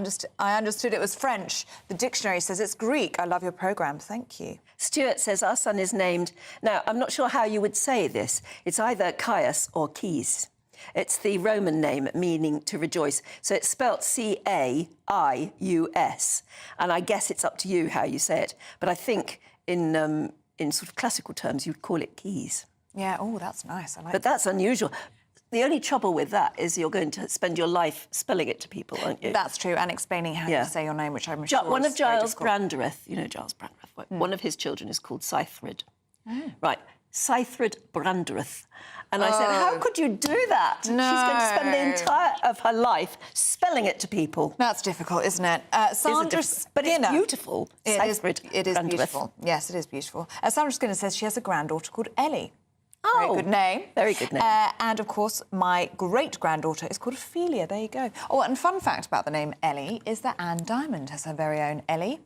Speaker 1: understood it was French. The dictionary says it's Greek. I love your programme. Thank you.
Speaker 2: Stuart says our son is named... Now, I'm not sure how you would say this. It's either Caius or Keys. It's the Roman name meaning to rejoice. So it's spelt C-A-I-U-S. And I guess it's up to you how you say it. But I think in sort of classical terms, you'd call it Keys.
Speaker 1: Yeah, oh, that's nice. I like
Speaker 2: But that's unusual. The only trouble with that is you're going to spend your life spelling it to people, aren't you?
Speaker 1: That's true, and explaining how you say your name, which I'm sure
Speaker 2: one
Speaker 1: is
Speaker 2: of Giles
Speaker 1: very
Speaker 2: Brandreth, you know Giles Brandreth, one of his children is called Scythred. Right, Scythred Brandreth. And I said, how could you do that?
Speaker 1: No.
Speaker 2: She's going to spend the entire of her life spelling it to people.
Speaker 1: That's difficult, isn't it? Sandra Skinner.
Speaker 2: But it's beautiful.
Speaker 1: It is beautiful. Yes, it is beautiful. Sandra Skinner says she has a granddaughter called Ellie. Very good name.
Speaker 2: Very good name.
Speaker 1: And, of course, my great-granddaughter is called Ophelia. There you go. Oh, and fun fact about the name Ellie is that Anne Diamond has her very own Ellie,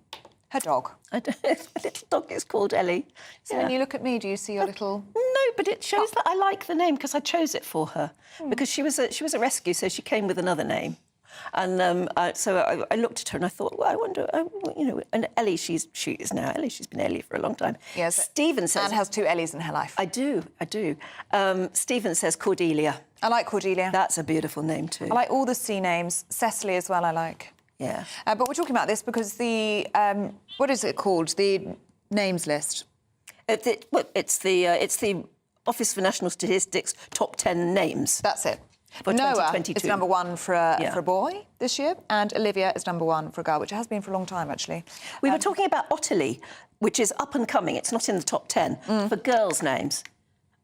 Speaker 1: her dog.
Speaker 2: A little dog is called Ellie.
Speaker 1: So when you look at me, do you see your little...
Speaker 2: No, but it shows that I like the name because I chose it for her. Because she was a rescue, so she came with another name. And so I looked at her and I thought, well, I wonder, you know, and Ellie, she is now Ellie. She's been Ellie for a long time.
Speaker 1: Yes.
Speaker 2: Stephen says...
Speaker 1: Anne has 2 Ellies in her life.
Speaker 2: I do. Stephen says Cordelia.
Speaker 1: I like Cordelia.
Speaker 2: That's a beautiful name too.
Speaker 1: I like all the C names. Cecily as well, I like.
Speaker 2: Yeah.
Speaker 1: But we're talking about this because the... what is it called? The names list.
Speaker 2: It's the Office for National Statistics top 10 names.
Speaker 1: That's it.
Speaker 2: For
Speaker 1: Noah
Speaker 2: 2022.
Speaker 1: is number 1 for a boy this year, and Olivia is number 1 for a girl, which it has been for a long time, actually.
Speaker 2: We were talking about Ottilie, which is up and coming. It's not in the top 10 for girls' names.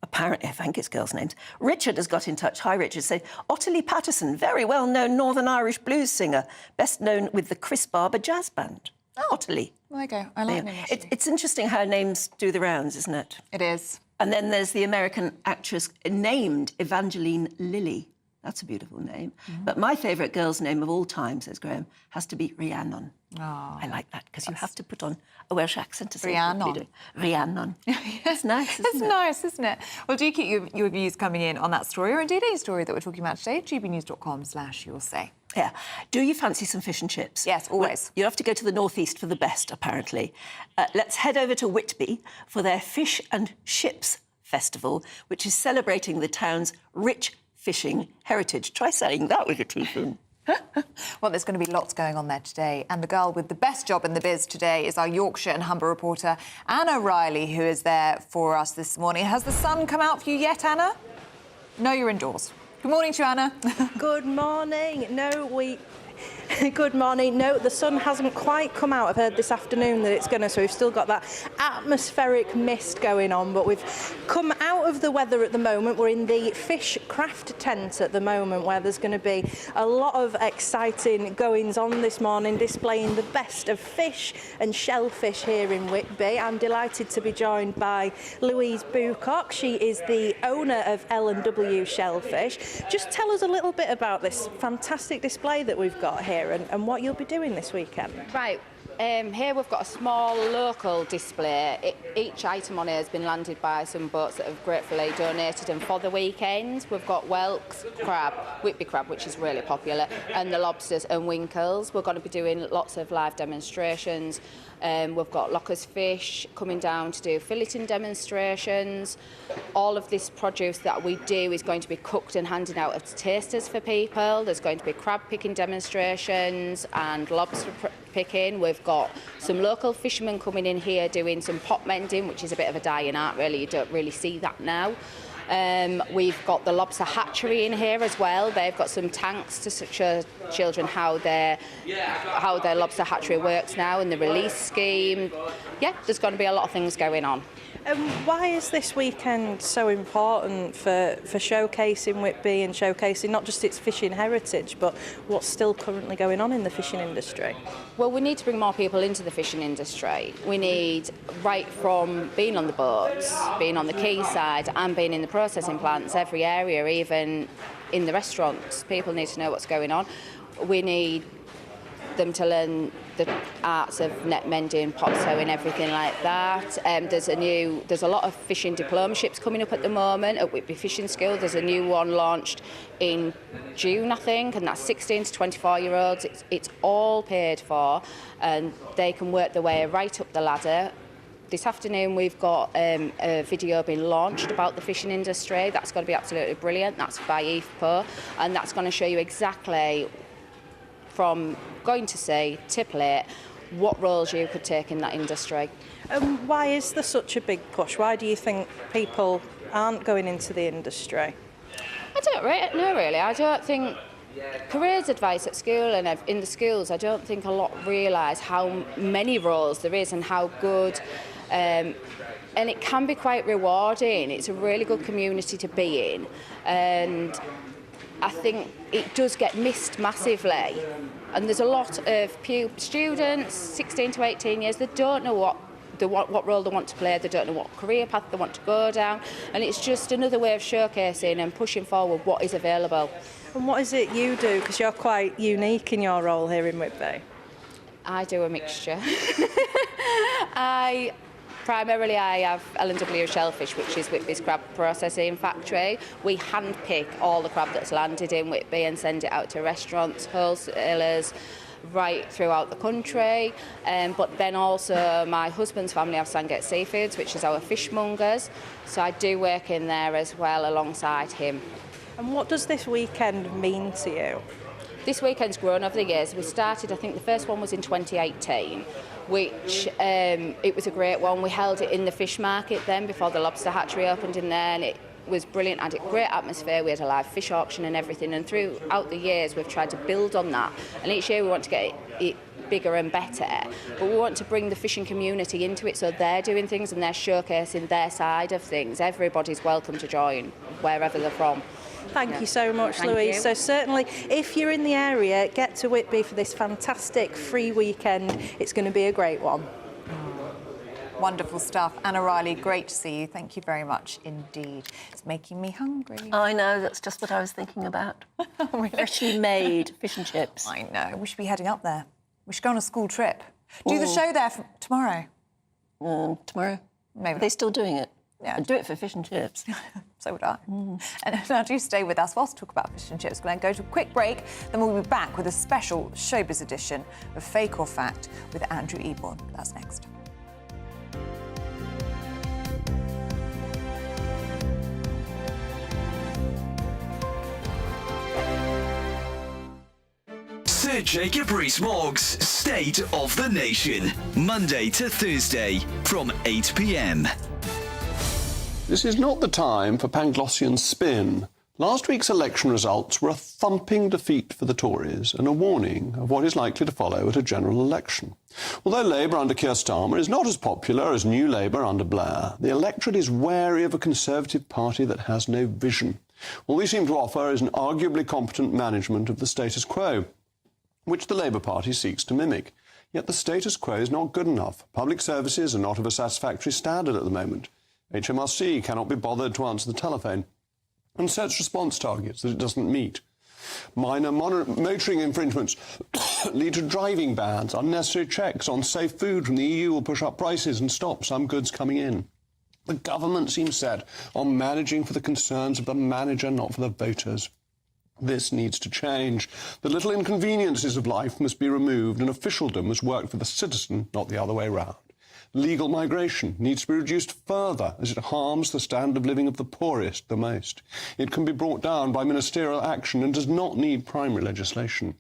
Speaker 2: Apparently, I think it's girls' names. Richard has got in touch. Hi, Richard. Say, Ottilie Patterson, very well-known Northern Irish blues singer, best known with the Chris Barber Jazz Band. Otterly.
Speaker 1: There you go. I like naming.
Speaker 2: It's interesting how names do the rounds, isn't it?
Speaker 1: It is.
Speaker 2: And then there's the American actress named Evangeline Lilly. That's a beautiful name. But my favourite girl's name of all time, says Graham, has to be Rhiannon.
Speaker 1: Oh,
Speaker 2: I like that because you have to put on a Welsh accent to say
Speaker 1: Rhiannon.
Speaker 2: Rhiannon. It's nice, isn't it?
Speaker 1: It's nice, isn't it? Well, do keep your views coming in on that story, or indeed any story that we're talking about today, gbnews.com/you'll say.
Speaker 2: Yeah. Do you fancy some fish and chips?
Speaker 1: Yes, always.
Speaker 2: Well, you have to go to the northeast for the best, apparently. Let's head over to Whitby for their Fish and Chips Festival, which is celebrating the town's rich fishing heritage. Try saying that with your teeth in.
Speaker 1: Well, there's going to be lots going on there today. And the girl with the best job in the biz today is our Yorkshire and Humber reporter, Anna Riley, who is there for us this morning. Has the sun come out for you yet, Anna? No, you're indoors. Good morning to you, Anna.
Speaker 3: Good morning. Good morning. No, the sun hasn't quite come out. I've heard this afternoon that it's going to, so we've still got that atmospheric mist going on, but we've come out of the weather at the moment. We're in the fish craft tent at the moment, where there's going to be a lot of exciting goings on this morning, displaying the best of fish and shellfish here in Whitby. I'm delighted to be joined by Louise Bucock. She is the owner of L&W Shellfish. Just tell us a little bit about this fantastic display that we've got here and what you'll be doing this weekend.
Speaker 5: Right. Here we've got a small local display. Each item on here has been landed by some boats that have gratefully donated, and for the weekend we've got whelks, crab, Whitby crab, which is really popular, and the lobsters and winkles. We're going to be doing lots of live demonstrations. We've got Lockers Fish coming down to do filleting demonstrations. All of this produce that we do is going to be cooked and handed out as tasters for people. There's going to be crab picking demonstrations and lobster picking. We've got some local fishermen coming in here doing some pot mending, which is a bit of a dying art, really. You don't really see that now. We've got the lobster hatchery in here as well. They've got some tanks to show children how their lobster hatchery works now, and the release scheme. Yeah, there's going to be a lot of things going on.
Speaker 3: Why is this weekend so important for showcasing Whitby and showcasing not just its fishing heritage, but what's still currently going on in the fishing industry?
Speaker 5: Well, we need to bring more people into the fishing industry. We need, right from being on the boats, being on the quayside and being in the processing plants, every area, even in the restaurants, people need to know what's going on. We need them to learn the arts of net mending, pot sewing, everything like that. There's a lot of fishing diplomaships coming up at the moment at Whitby Fishing School. There's a new one launched in June, I think, and that's 16 to 24-year-olds. It's all paid for, and they can work their way right up the ladder. This afternoon we've got a video being launched about the fishing industry. That's going to be absolutely brilliant. That's by IFPO, and that's going to show you exactly from going to sea to plate what roles you could take in that industry.
Speaker 3: Why is there such a big push? Why do you think people aren't going into the industry?
Speaker 5: I don't know, really. I don't think careers advice at school and in the schools, I don't think a lot realise how many roles there is and how good, and it can be quite rewarding. It's a really good community to be in, and I think it does get missed massively. And there's a lot of students, 16 to 18 years, that don't know what role they want to play, they don't know what career path they want to go down, and it's just another way of showcasing and pushing forward what is available.
Speaker 3: And what is it you do? Because you're quite unique in your role here in Whitby.
Speaker 5: I do a mixture. Primarily, I have L&W Shellfish, which is Whitby's crab processing factory. We hand-pick all the crab that's landed in Whitby and send it out to restaurants, wholesalers, right throughout the country. But then also my husband's family have Sandgate Seafoods, which is our fishmongers. So I do work in there as well alongside him.
Speaker 3: And what does this weekend mean to you?
Speaker 5: This weekend's grown over the years. We started, I think the first one was in 2018, which it was a great one. We held it in the fish market then before the lobster hatchery opened in there, and it was brilliant. Had a great atmosphere. We had a live fish auction and everything, and throughout the years we've tried to build on that, and each year we want to get it bigger and better. But we want to bring the fishing community into it, so they're doing things and they're showcasing their side of things. Everybody's welcome to join, wherever they're from.
Speaker 3: Thank you so much,
Speaker 5: Thank
Speaker 3: Louise.
Speaker 5: you.
Speaker 3: So certainly, if you're in the area, get to Whitby for this fantastic free weekend. It's going to be a great one.
Speaker 1: Wonderful stuff. Anna Riley, great to see you. Thank you very much indeed. It's making me hungry.
Speaker 2: I know, that's just what I was thinking about. Freshly made fish and chips.
Speaker 1: I know. We should be heading up there. We should go on a school trip. Do the show there tomorrow.
Speaker 2: Tomorrow?
Speaker 1: Maybe.
Speaker 2: Are they still doing it?
Speaker 1: Yeah.
Speaker 2: I'd do it for fish and chips.
Speaker 1: So would I. And now do stay with us whilst we talk about fish and chips. We're going to go to a quick break, then we'll be back with a special showbiz edition of Fake or Fact with Andrew Eborn. That's next.
Speaker 12: Sir Jacob Rees-Mogg's State of the Nation, Monday to Thursday from 8 p.m.
Speaker 6: This is not the time for Panglossian spin. Last week's election results were a thumping defeat for the Tories and a warning of what is likely to follow at a general election. Although Labour under Keir Starmer is not as popular as New Labour under Blair, the electorate is wary of a Conservative Party that has no vision. All they seem to offer is an arguably competent management of the status quo, which the Labour Party seeks to mimic. Yet the status quo is not good enough. Public services are not of a satisfactory standard at the moment. HMRC cannot be bothered to answer the telephone and sets response targets that it doesn't meet. Minor motoring infringements lead to driving bans. Unnecessary checks on safe food from the EU will push up prices and stop some goods coming in. The government seems set on managing for the concerns of the manager, not for the voters. This needs to change. The little inconveniences of life must be removed, and officialdom must work for the citizen, not the other way round. Legal migration needs to be reduced further as it harms the standard of living of the poorest the most. It can be brought down by ministerial action and does not need primary legislation.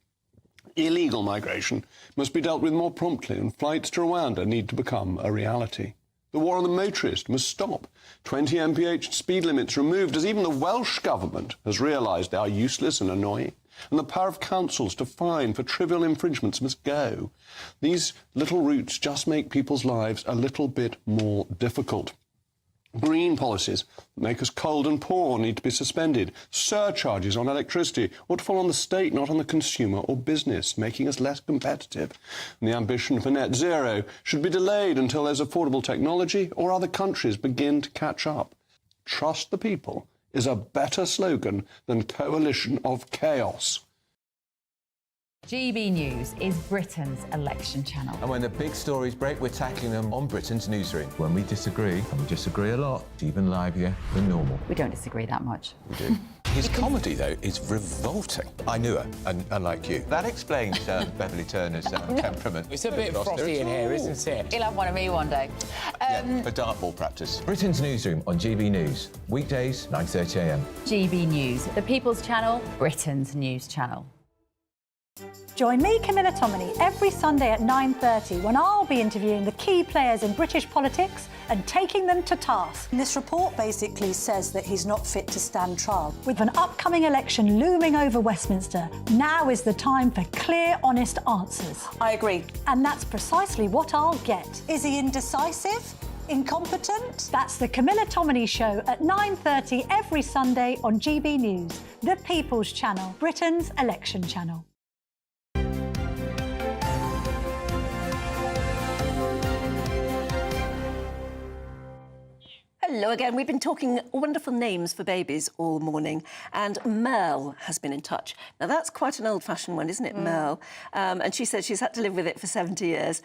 Speaker 6: Illegal migration must be dealt with more promptly, and flights to Rwanda need to become a reality. The war on the motorist must stop. 20 mph speed limits removed as even the Welsh Government has realised they are useless and annoying. And the power of councils to fine for trivial infringements must go. These little routes just make people's lives a little bit more difficult. Green policies that make us cold and poor need to be suspended. Surcharges on electricity ought to fall on the state, not on the consumer or business, making us less competitive. And the ambition for net zero should be delayed until there's affordable technology or other countries begin to catch up. Trust the people is a better slogan than coalition of chaos.
Speaker 7: GB News is Britain's election channel.
Speaker 8: And when the big stories break, we're tackling them on Britain's newsroom. When we disagree, and we disagree a lot, it's even livelier than normal.
Speaker 7: We don't disagree that much.
Speaker 8: We do.
Speaker 10: His comedy, though, is revolting. I knew her, unlike you.
Speaker 8: That explains Beverly Turner's temperament.
Speaker 10: It's a bit frothy in here, isn't it?
Speaker 7: He'll have one of me one day.
Speaker 10: For dartball practice.
Speaker 8: Britain's newsroom on GB News, weekdays, 9:30 a.m.
Speaker 7: GB News, the People's Channel, Britain's news channel.
Speaker 19: Join me, Camilla Tominey, every Sunday at 9:30 when I'll be interviewing the key players in British politics and taking them to task.
Speaker 14: This report basically says that he's not fit to stand trial.
Speaker 19: With an upcoming election looming over Westminster, now is the time for clear, honest answers.
Speaker 14: I agree.
Speaker 19: And that's precisely what I'll get.
Speaker 14: Is he indecisive? Incompetent?
Speaker 19: That's the Camilla Tominey Show at 9:30 every Sunday on GB News, the People's Channel, Britain's election channel.
Speaker 2: Hello again. We've been talking wonderful names for babies all morning, and Merle has been in touch. Now, that's quite an old-fashioned one, isn't it, Merle? And she said she's had to live with it for 70 years.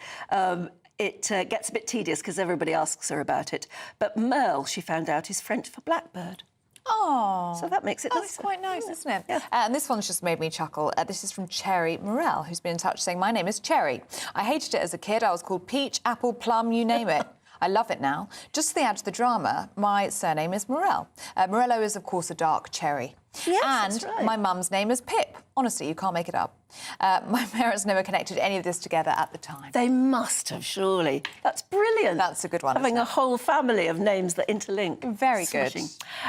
Speaker 2: It gets a bit tedious because everybody asks her about it. But Merle, she found out, is French for blackbird.
Speaker 1: Oh.
Speaker 2: So that makes it
Speaker 1: That's quite nice, isn't it? Yeah. And this one's just made me chuckle. This is from Cherry Morel, who's been in touch saying, "My name is Cherry. I hated it as a kid. I was called Peach, Apple, Plum, you name it. I love it now. Just to add to the drama, my surname is Morel. Morello is, of course, a dark cherry.
Speaker 2: Yes,
Speaker 1: and
Speaker 2: that's right.
Speaker 1: my mum's name is Pip. Honestly, you can't make it up. My parents never connected any of this together at the time.
Speaker 2: They must have, surely. That's brilliant.
Speaker 1: That's a good one.
Speaker 2: Having a whole family of names that interlink.
Speaker 1: Very
Speaker 2: Smashing.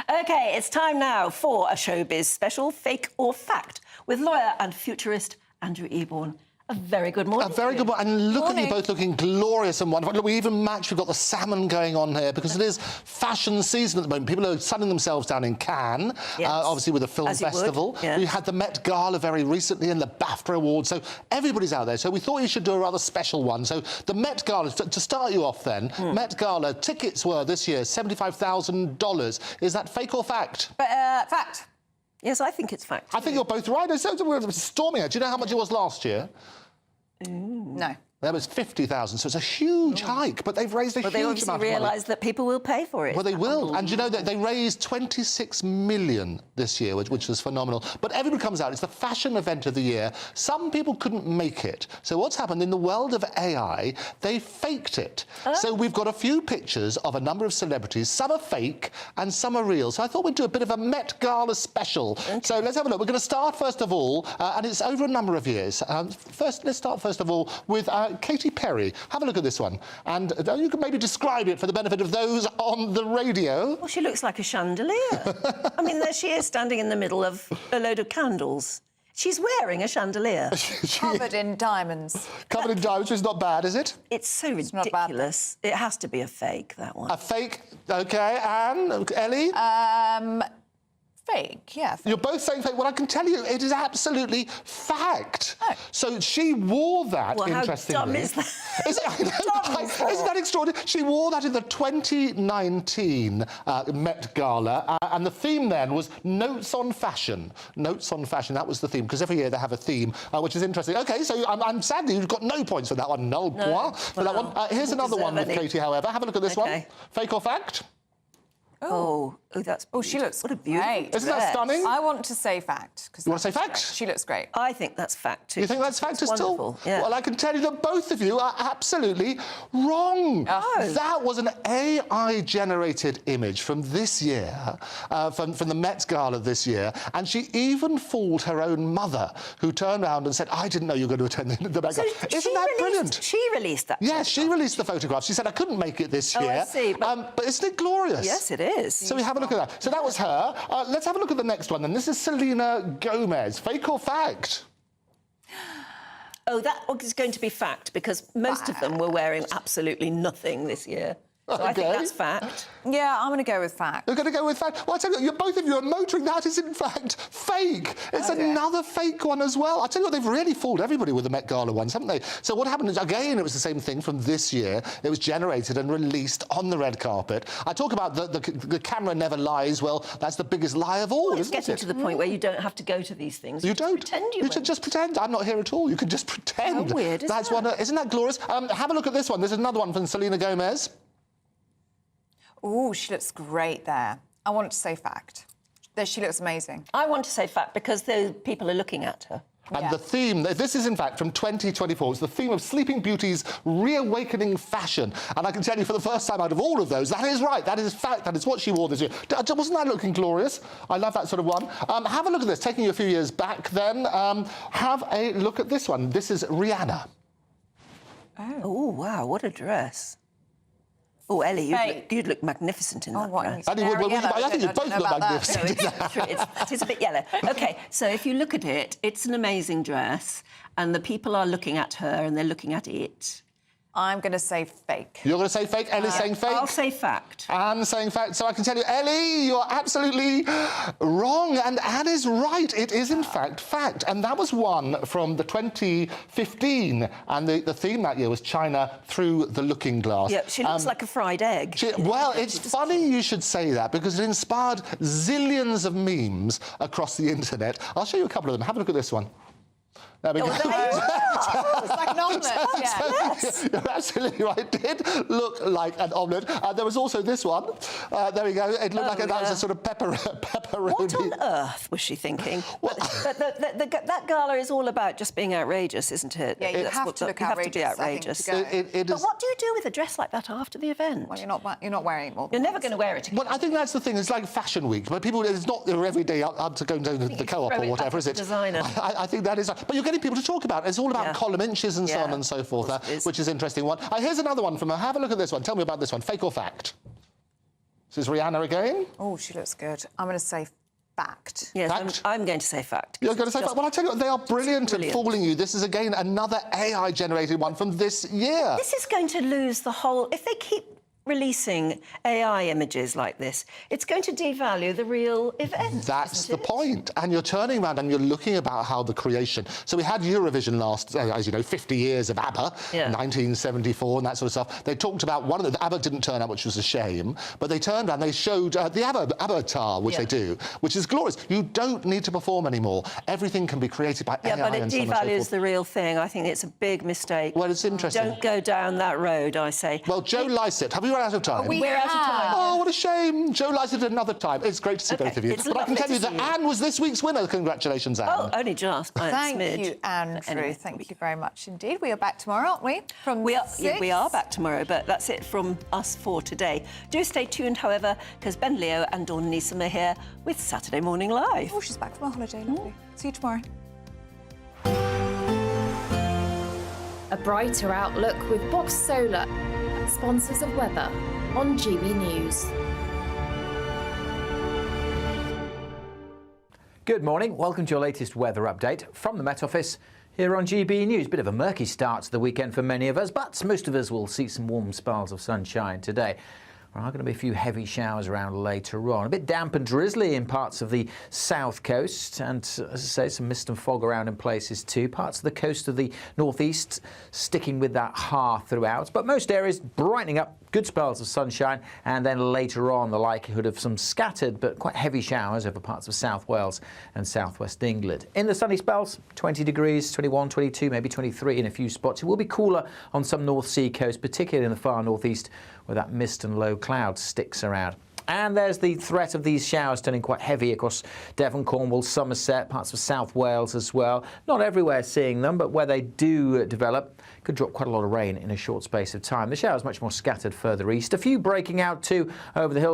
Speaker 1: good.
Speaker 2: OK, it's time now for a showbiz special, Fake or Fact, with lawyer and futurist Andrew Eborn. A very good morning.
Speaker 29: A very good morning. And look at you both looking glorious and wonderful. Look, we even matched. We've got the salmon going on here because it is fashion season at the moment. People are sunning themselves down in Cannes, obviously with the film festival.
Speaker 2: Yeah.
Speaker 29: We had the Met Gala very recently and the BAFTA Awards. So everybody's out there. So we thought you should do a rather special one. So the Met Gala, to start you off then, Met Gala tickets were this year $75,000. Is that fake or fact?
Speaker 1: Fact.
Speaker 2: Yes, I think it's fact.
Speaker 29: I think you're both right. So we're storming it. Do you know how much it was last year?
Speaker 1: No.
Speaker 29: There was 50,000, so it's a huge hike, but they've raised a huge amount of money.
Speaker 2: But they obviously realise that people will pay for it.
Speaker 29: Well, they will. And you know that they raised 26 million this year, which was phenomenal. But everybody comes out. It's the fashion event of the year. Some people couldn't make it. So what's happened in the world of AI, they faked it. So we've got a few pictures of a number of celebrities. Some are fake and some are real. So I thought we'd do a bit of a Met Gala special. So let's have a look. We're going to start, first of all, and it's over a number of years. Let's start, first of all, with Katy Perry. Have a look at this one. And you can maybe describe it for the benefit of those on the radio.
Speaker 2: Well, she looks like a chandelier. I mean, there she is standing in the middle of a load of candles. She's wearing a chandelier.
Speaker 1: Covered in diamonds.
Speaker 29: Covered in diamonds, which is not bad, is it?
Speaker 2: It's so ridiculous. It has to be a fake, that one.
Speaker 29: A fake? OK. Anne? Ellie?
Speaker 1: Fake, yeah. Fake.
Speaker 29: You're both saying fake. Well, I can tell you, it is absolutely fact. Oh. So she wore that, interestingly.
Speaker 2: How dumb is that?
Speaker 29: Isn't that extraordinary? She wore that in the 2019 Met Gala, and the theme then was Notes on Fashion. Notes on Fashion, that was the theme, because every year they have a theme, which is interesting. OK, so I'm sad that you've got no points for that one. No points for that one. Here's another one with Katy, however. Have a look at this one. Fake or fact?
Speaker 2: Oh, that's...
Speaker 1: Oh, she looks
Speaker 2: what a beautiful
Speaker 1: great.
Speaker 29: Isn't that stunning?
Speaker 1: I want to say fact.
Speaker 29: You want to say fact?
Speaker 1: Great. She looks great.
Speaker 2: I think that's fact, too.
Speaker 29: You think that's fact still?
Speaker 2: Yeah.
Speaker 29: Well, I can tell you that both of you are absolutely wrong.
Speaker 2: Oh.
Speaker 29: That was an AI-generated image from this year, from the Met Gala this year, and she even fooled her own mother, who turned around and said, I didn't know you were going to attend the Met Gala. Isn't that brilliant?
Speaker 2: She released that?
Speaker 29: Yes, she released the photograph. She said, I couldn't make it this year.
Speaker 2: I see.
Speaker 29: But isn't it glorious?
Speaker 2: Yes, it is.
Speaker 29: So we have a look at that. So that was her. Let's have a look at the next one, then. This is Selena Gomez. Fake or fact?
Speaker 2: Oh, that is going to be fact, because most of them were wearing absolutely nothing this year. So I think that's fact.
Speaker 1: Yeah, I'm going to go with fact.
Speaker 29: You're going to go with fact? Well, I tell you, both of you are motoring. That is, in fact, fake. It's another fake one as well. I tell you what, they've really fooled everybody with the Met Gala ones, haven't they? So what happened is, again, it was the same thing from this year. It was generated and released on the red carpet. I talk about the camera never lies. Well, that's the biggest lie of all, isn't it?
Speaker 2: It's getting to the point where you don't have to go to these things.
Speaker 29: You don't.
Speaker 2: Pretend you
Speaker 29: should just pretend. I'm not here at all. You can just pretend.
Speaker 2: How weird is
Speaker 29: that? Isn't that glorious? Have a look at this one. There's another one from Selena Gomez.
Speaker 1: Oh, she looks great there. I want to say fact. She looks amazing.
Speaker 2: I want to say fact because the people are looking at her.
Speaker 29: And the theme, this is in fact from 2024, it's the theme of Sleeping Beauty's reawakening fashion. And I can tell you for the first time out of all of those, that is right, that is fact, that is what she wore this year. Wasn't that looking glorious? I love that sort of one. Have a look at this, taking you a few years back then. Have a look at this one. This is Rihanna.
Speaker 2: Oh, wow, what a dress. Oh, Ellie, you'd look magnificent in that dress.
Speaker 29: I think you both look magnificent.
Speaker 2: It is a bit yellow. OK, so if you look at it, it's an amazing dress, and the people are looking at her and they're looking at it.
Speaker 1: I'm going to say fake.
Speaker 29: You're going to say fake? Ellie's saying fake?
Speaker 2: I'll say fact.
Speaker 29: Anne's saying fact. So I can tell you, Ellie, you're absolutely wrong. And Anne is right. It is, in fact, fact. And that was one from the 2015. And the theme that year was China Through the Looking Glass.
Speaker 2: Yeah, she looks like a fried egg.
Speaker 29: Well, it's funny you should say that, because it inspired zillions of memes across the internet. I'll show you a couple of them. Have a look at this one. There we go.
Speaker 1: It's like an omelette,
Speaker 29: yes. You're absolutely right. It did look like an omelette. There was also this one. There we go. It looked like that was a sort of pepperoni.
Speaker 2: What on earth was she thinking? But that gala is all about just being outrageous, isn't it?
Speaker 1: Yeah, you have to look outrageous.
Speaker 2: You have to be outrageous.
Speaker 29: But
Speaker 2: what do you do with a dress like that after the event?
Speaker 1: Well, you're not wearing it more.
Speaker 2: You're never going to wear it again.
Speaker 29: Well, I think that's the thing. It's like Fashion Week, but people, it's not their everyday up to go to the co-op or whatever, is it?
Speaker 2: Designer.
Speaker 29: I think that is. But you're getting people to talk about it. It's all about column inches and so on and so forth, which is an interesting one. Here's another one from her. Have a look at this one. Tell me about this one. Fake or fact? This is Rihanna again.
Speaker 1: Oh, she looks good. I'm going to say Fact.
Speaker 2: Yes,
Speaker 29: Fact?
Speaker 2: I'm going to say fact.
Speaker 29: You're going to say fact? Well, I tell you what, they are brilliant at
Speaker 2: brilliant.
Speaker 29: fooling you. This is, again, another AI-generated one from this year.
Speaker 2: This is going to lose the whole... If they keep releasing AI images like this, it's going to devalue the real event.
Speaker 29: That's the point. And you're turning around and you're looking about how the creation... So we had Eurovision last, as you know, 50 years of ABBA, 1974 and that sort of stuff. They talked about one of the... ABBA didn't turn up, which was a shame, but they turned around, they showed the ABBA Avatar, which they do, which is glorious. You don't need to perform anymore. Everything can be created by AI
Speaker 2: but it
Speaker 29: and so on and so
Speaker 2: devalues
Speaker 29: forth.
Speaker 2: the real thing. I think it's a big mistake.
Speaker 29: Well, it's interesting.
Speaker 2: Don't go down that road, I say.
Speaker 29: Well, Joe Lycett, have we run out of time?
Speaker 2: We're out of time.
Speaker 29: Oh, what a shame. Joe Lycett another time. It's great to see both of you.
Speaker 2: It's
Speaker 29: But I can
Speaker 2: lovely
Speaker 29: tell you
Speaker 2: to
Speaker 29: that
Speaker 2: see you.
Speaker 29: Anne was this week's winner. Congratulations, Anne.
Speaker 2: Oh, only just. By a
Speaker 1: Thank
Speaker 2: smidge.
Speaker 1: you, Andrew.
Speaker 2: Anyway.
Speaker 1: Thank you very much indeed. We are back tomorrow, aren't we? From
Speaker 2: we are
Speaker 1: 6?
Speaker 2: we are back tomorrow, but that's it from us for today. Do stay tuned, however, because Ben Leo and Dawn Neeson are here with Saturday Morning Live.
Speaker 1: Oh, she's back from a holiday. Lovely. See you tomorrow.
Speaker 9: A brighter outlook with Box Solar, sponsors of weather on GB News.
Speaker 15: Good morning. Welcome to your latest weather update from the Met Office here on GB News. Bit of a murky start to the weekend for many of us, but most of us will see some warm spells of sunshine today. There are going to be a few heavy showers around later on. A bit damp and drizzly in parts of the south coast, and as I say, some mist and fog around in places too. Parts of the coast of the northeast sticking with that har throughout, but most areas brightening up, good spells of sunshine, and then later on the likelihood of some scattered but quite heavy showers over parts of South Wales and southwest England. In the sunny spells, 20 degrees, 21, 22, maybe 23 in a few spots. It will be cooler on some North Sea coast, particularly in the far northeast, where that mist and low cloud sticks around. And there's the threat of these showers turning quite heavy across Devon, Cornwall, Somerset, parts of South Wales as well. Not everywhere seeing them, but where they do develop, could drop quite a lot of rain in a short space of time. The showers much more scattered further east. A few breaking out too over the hills.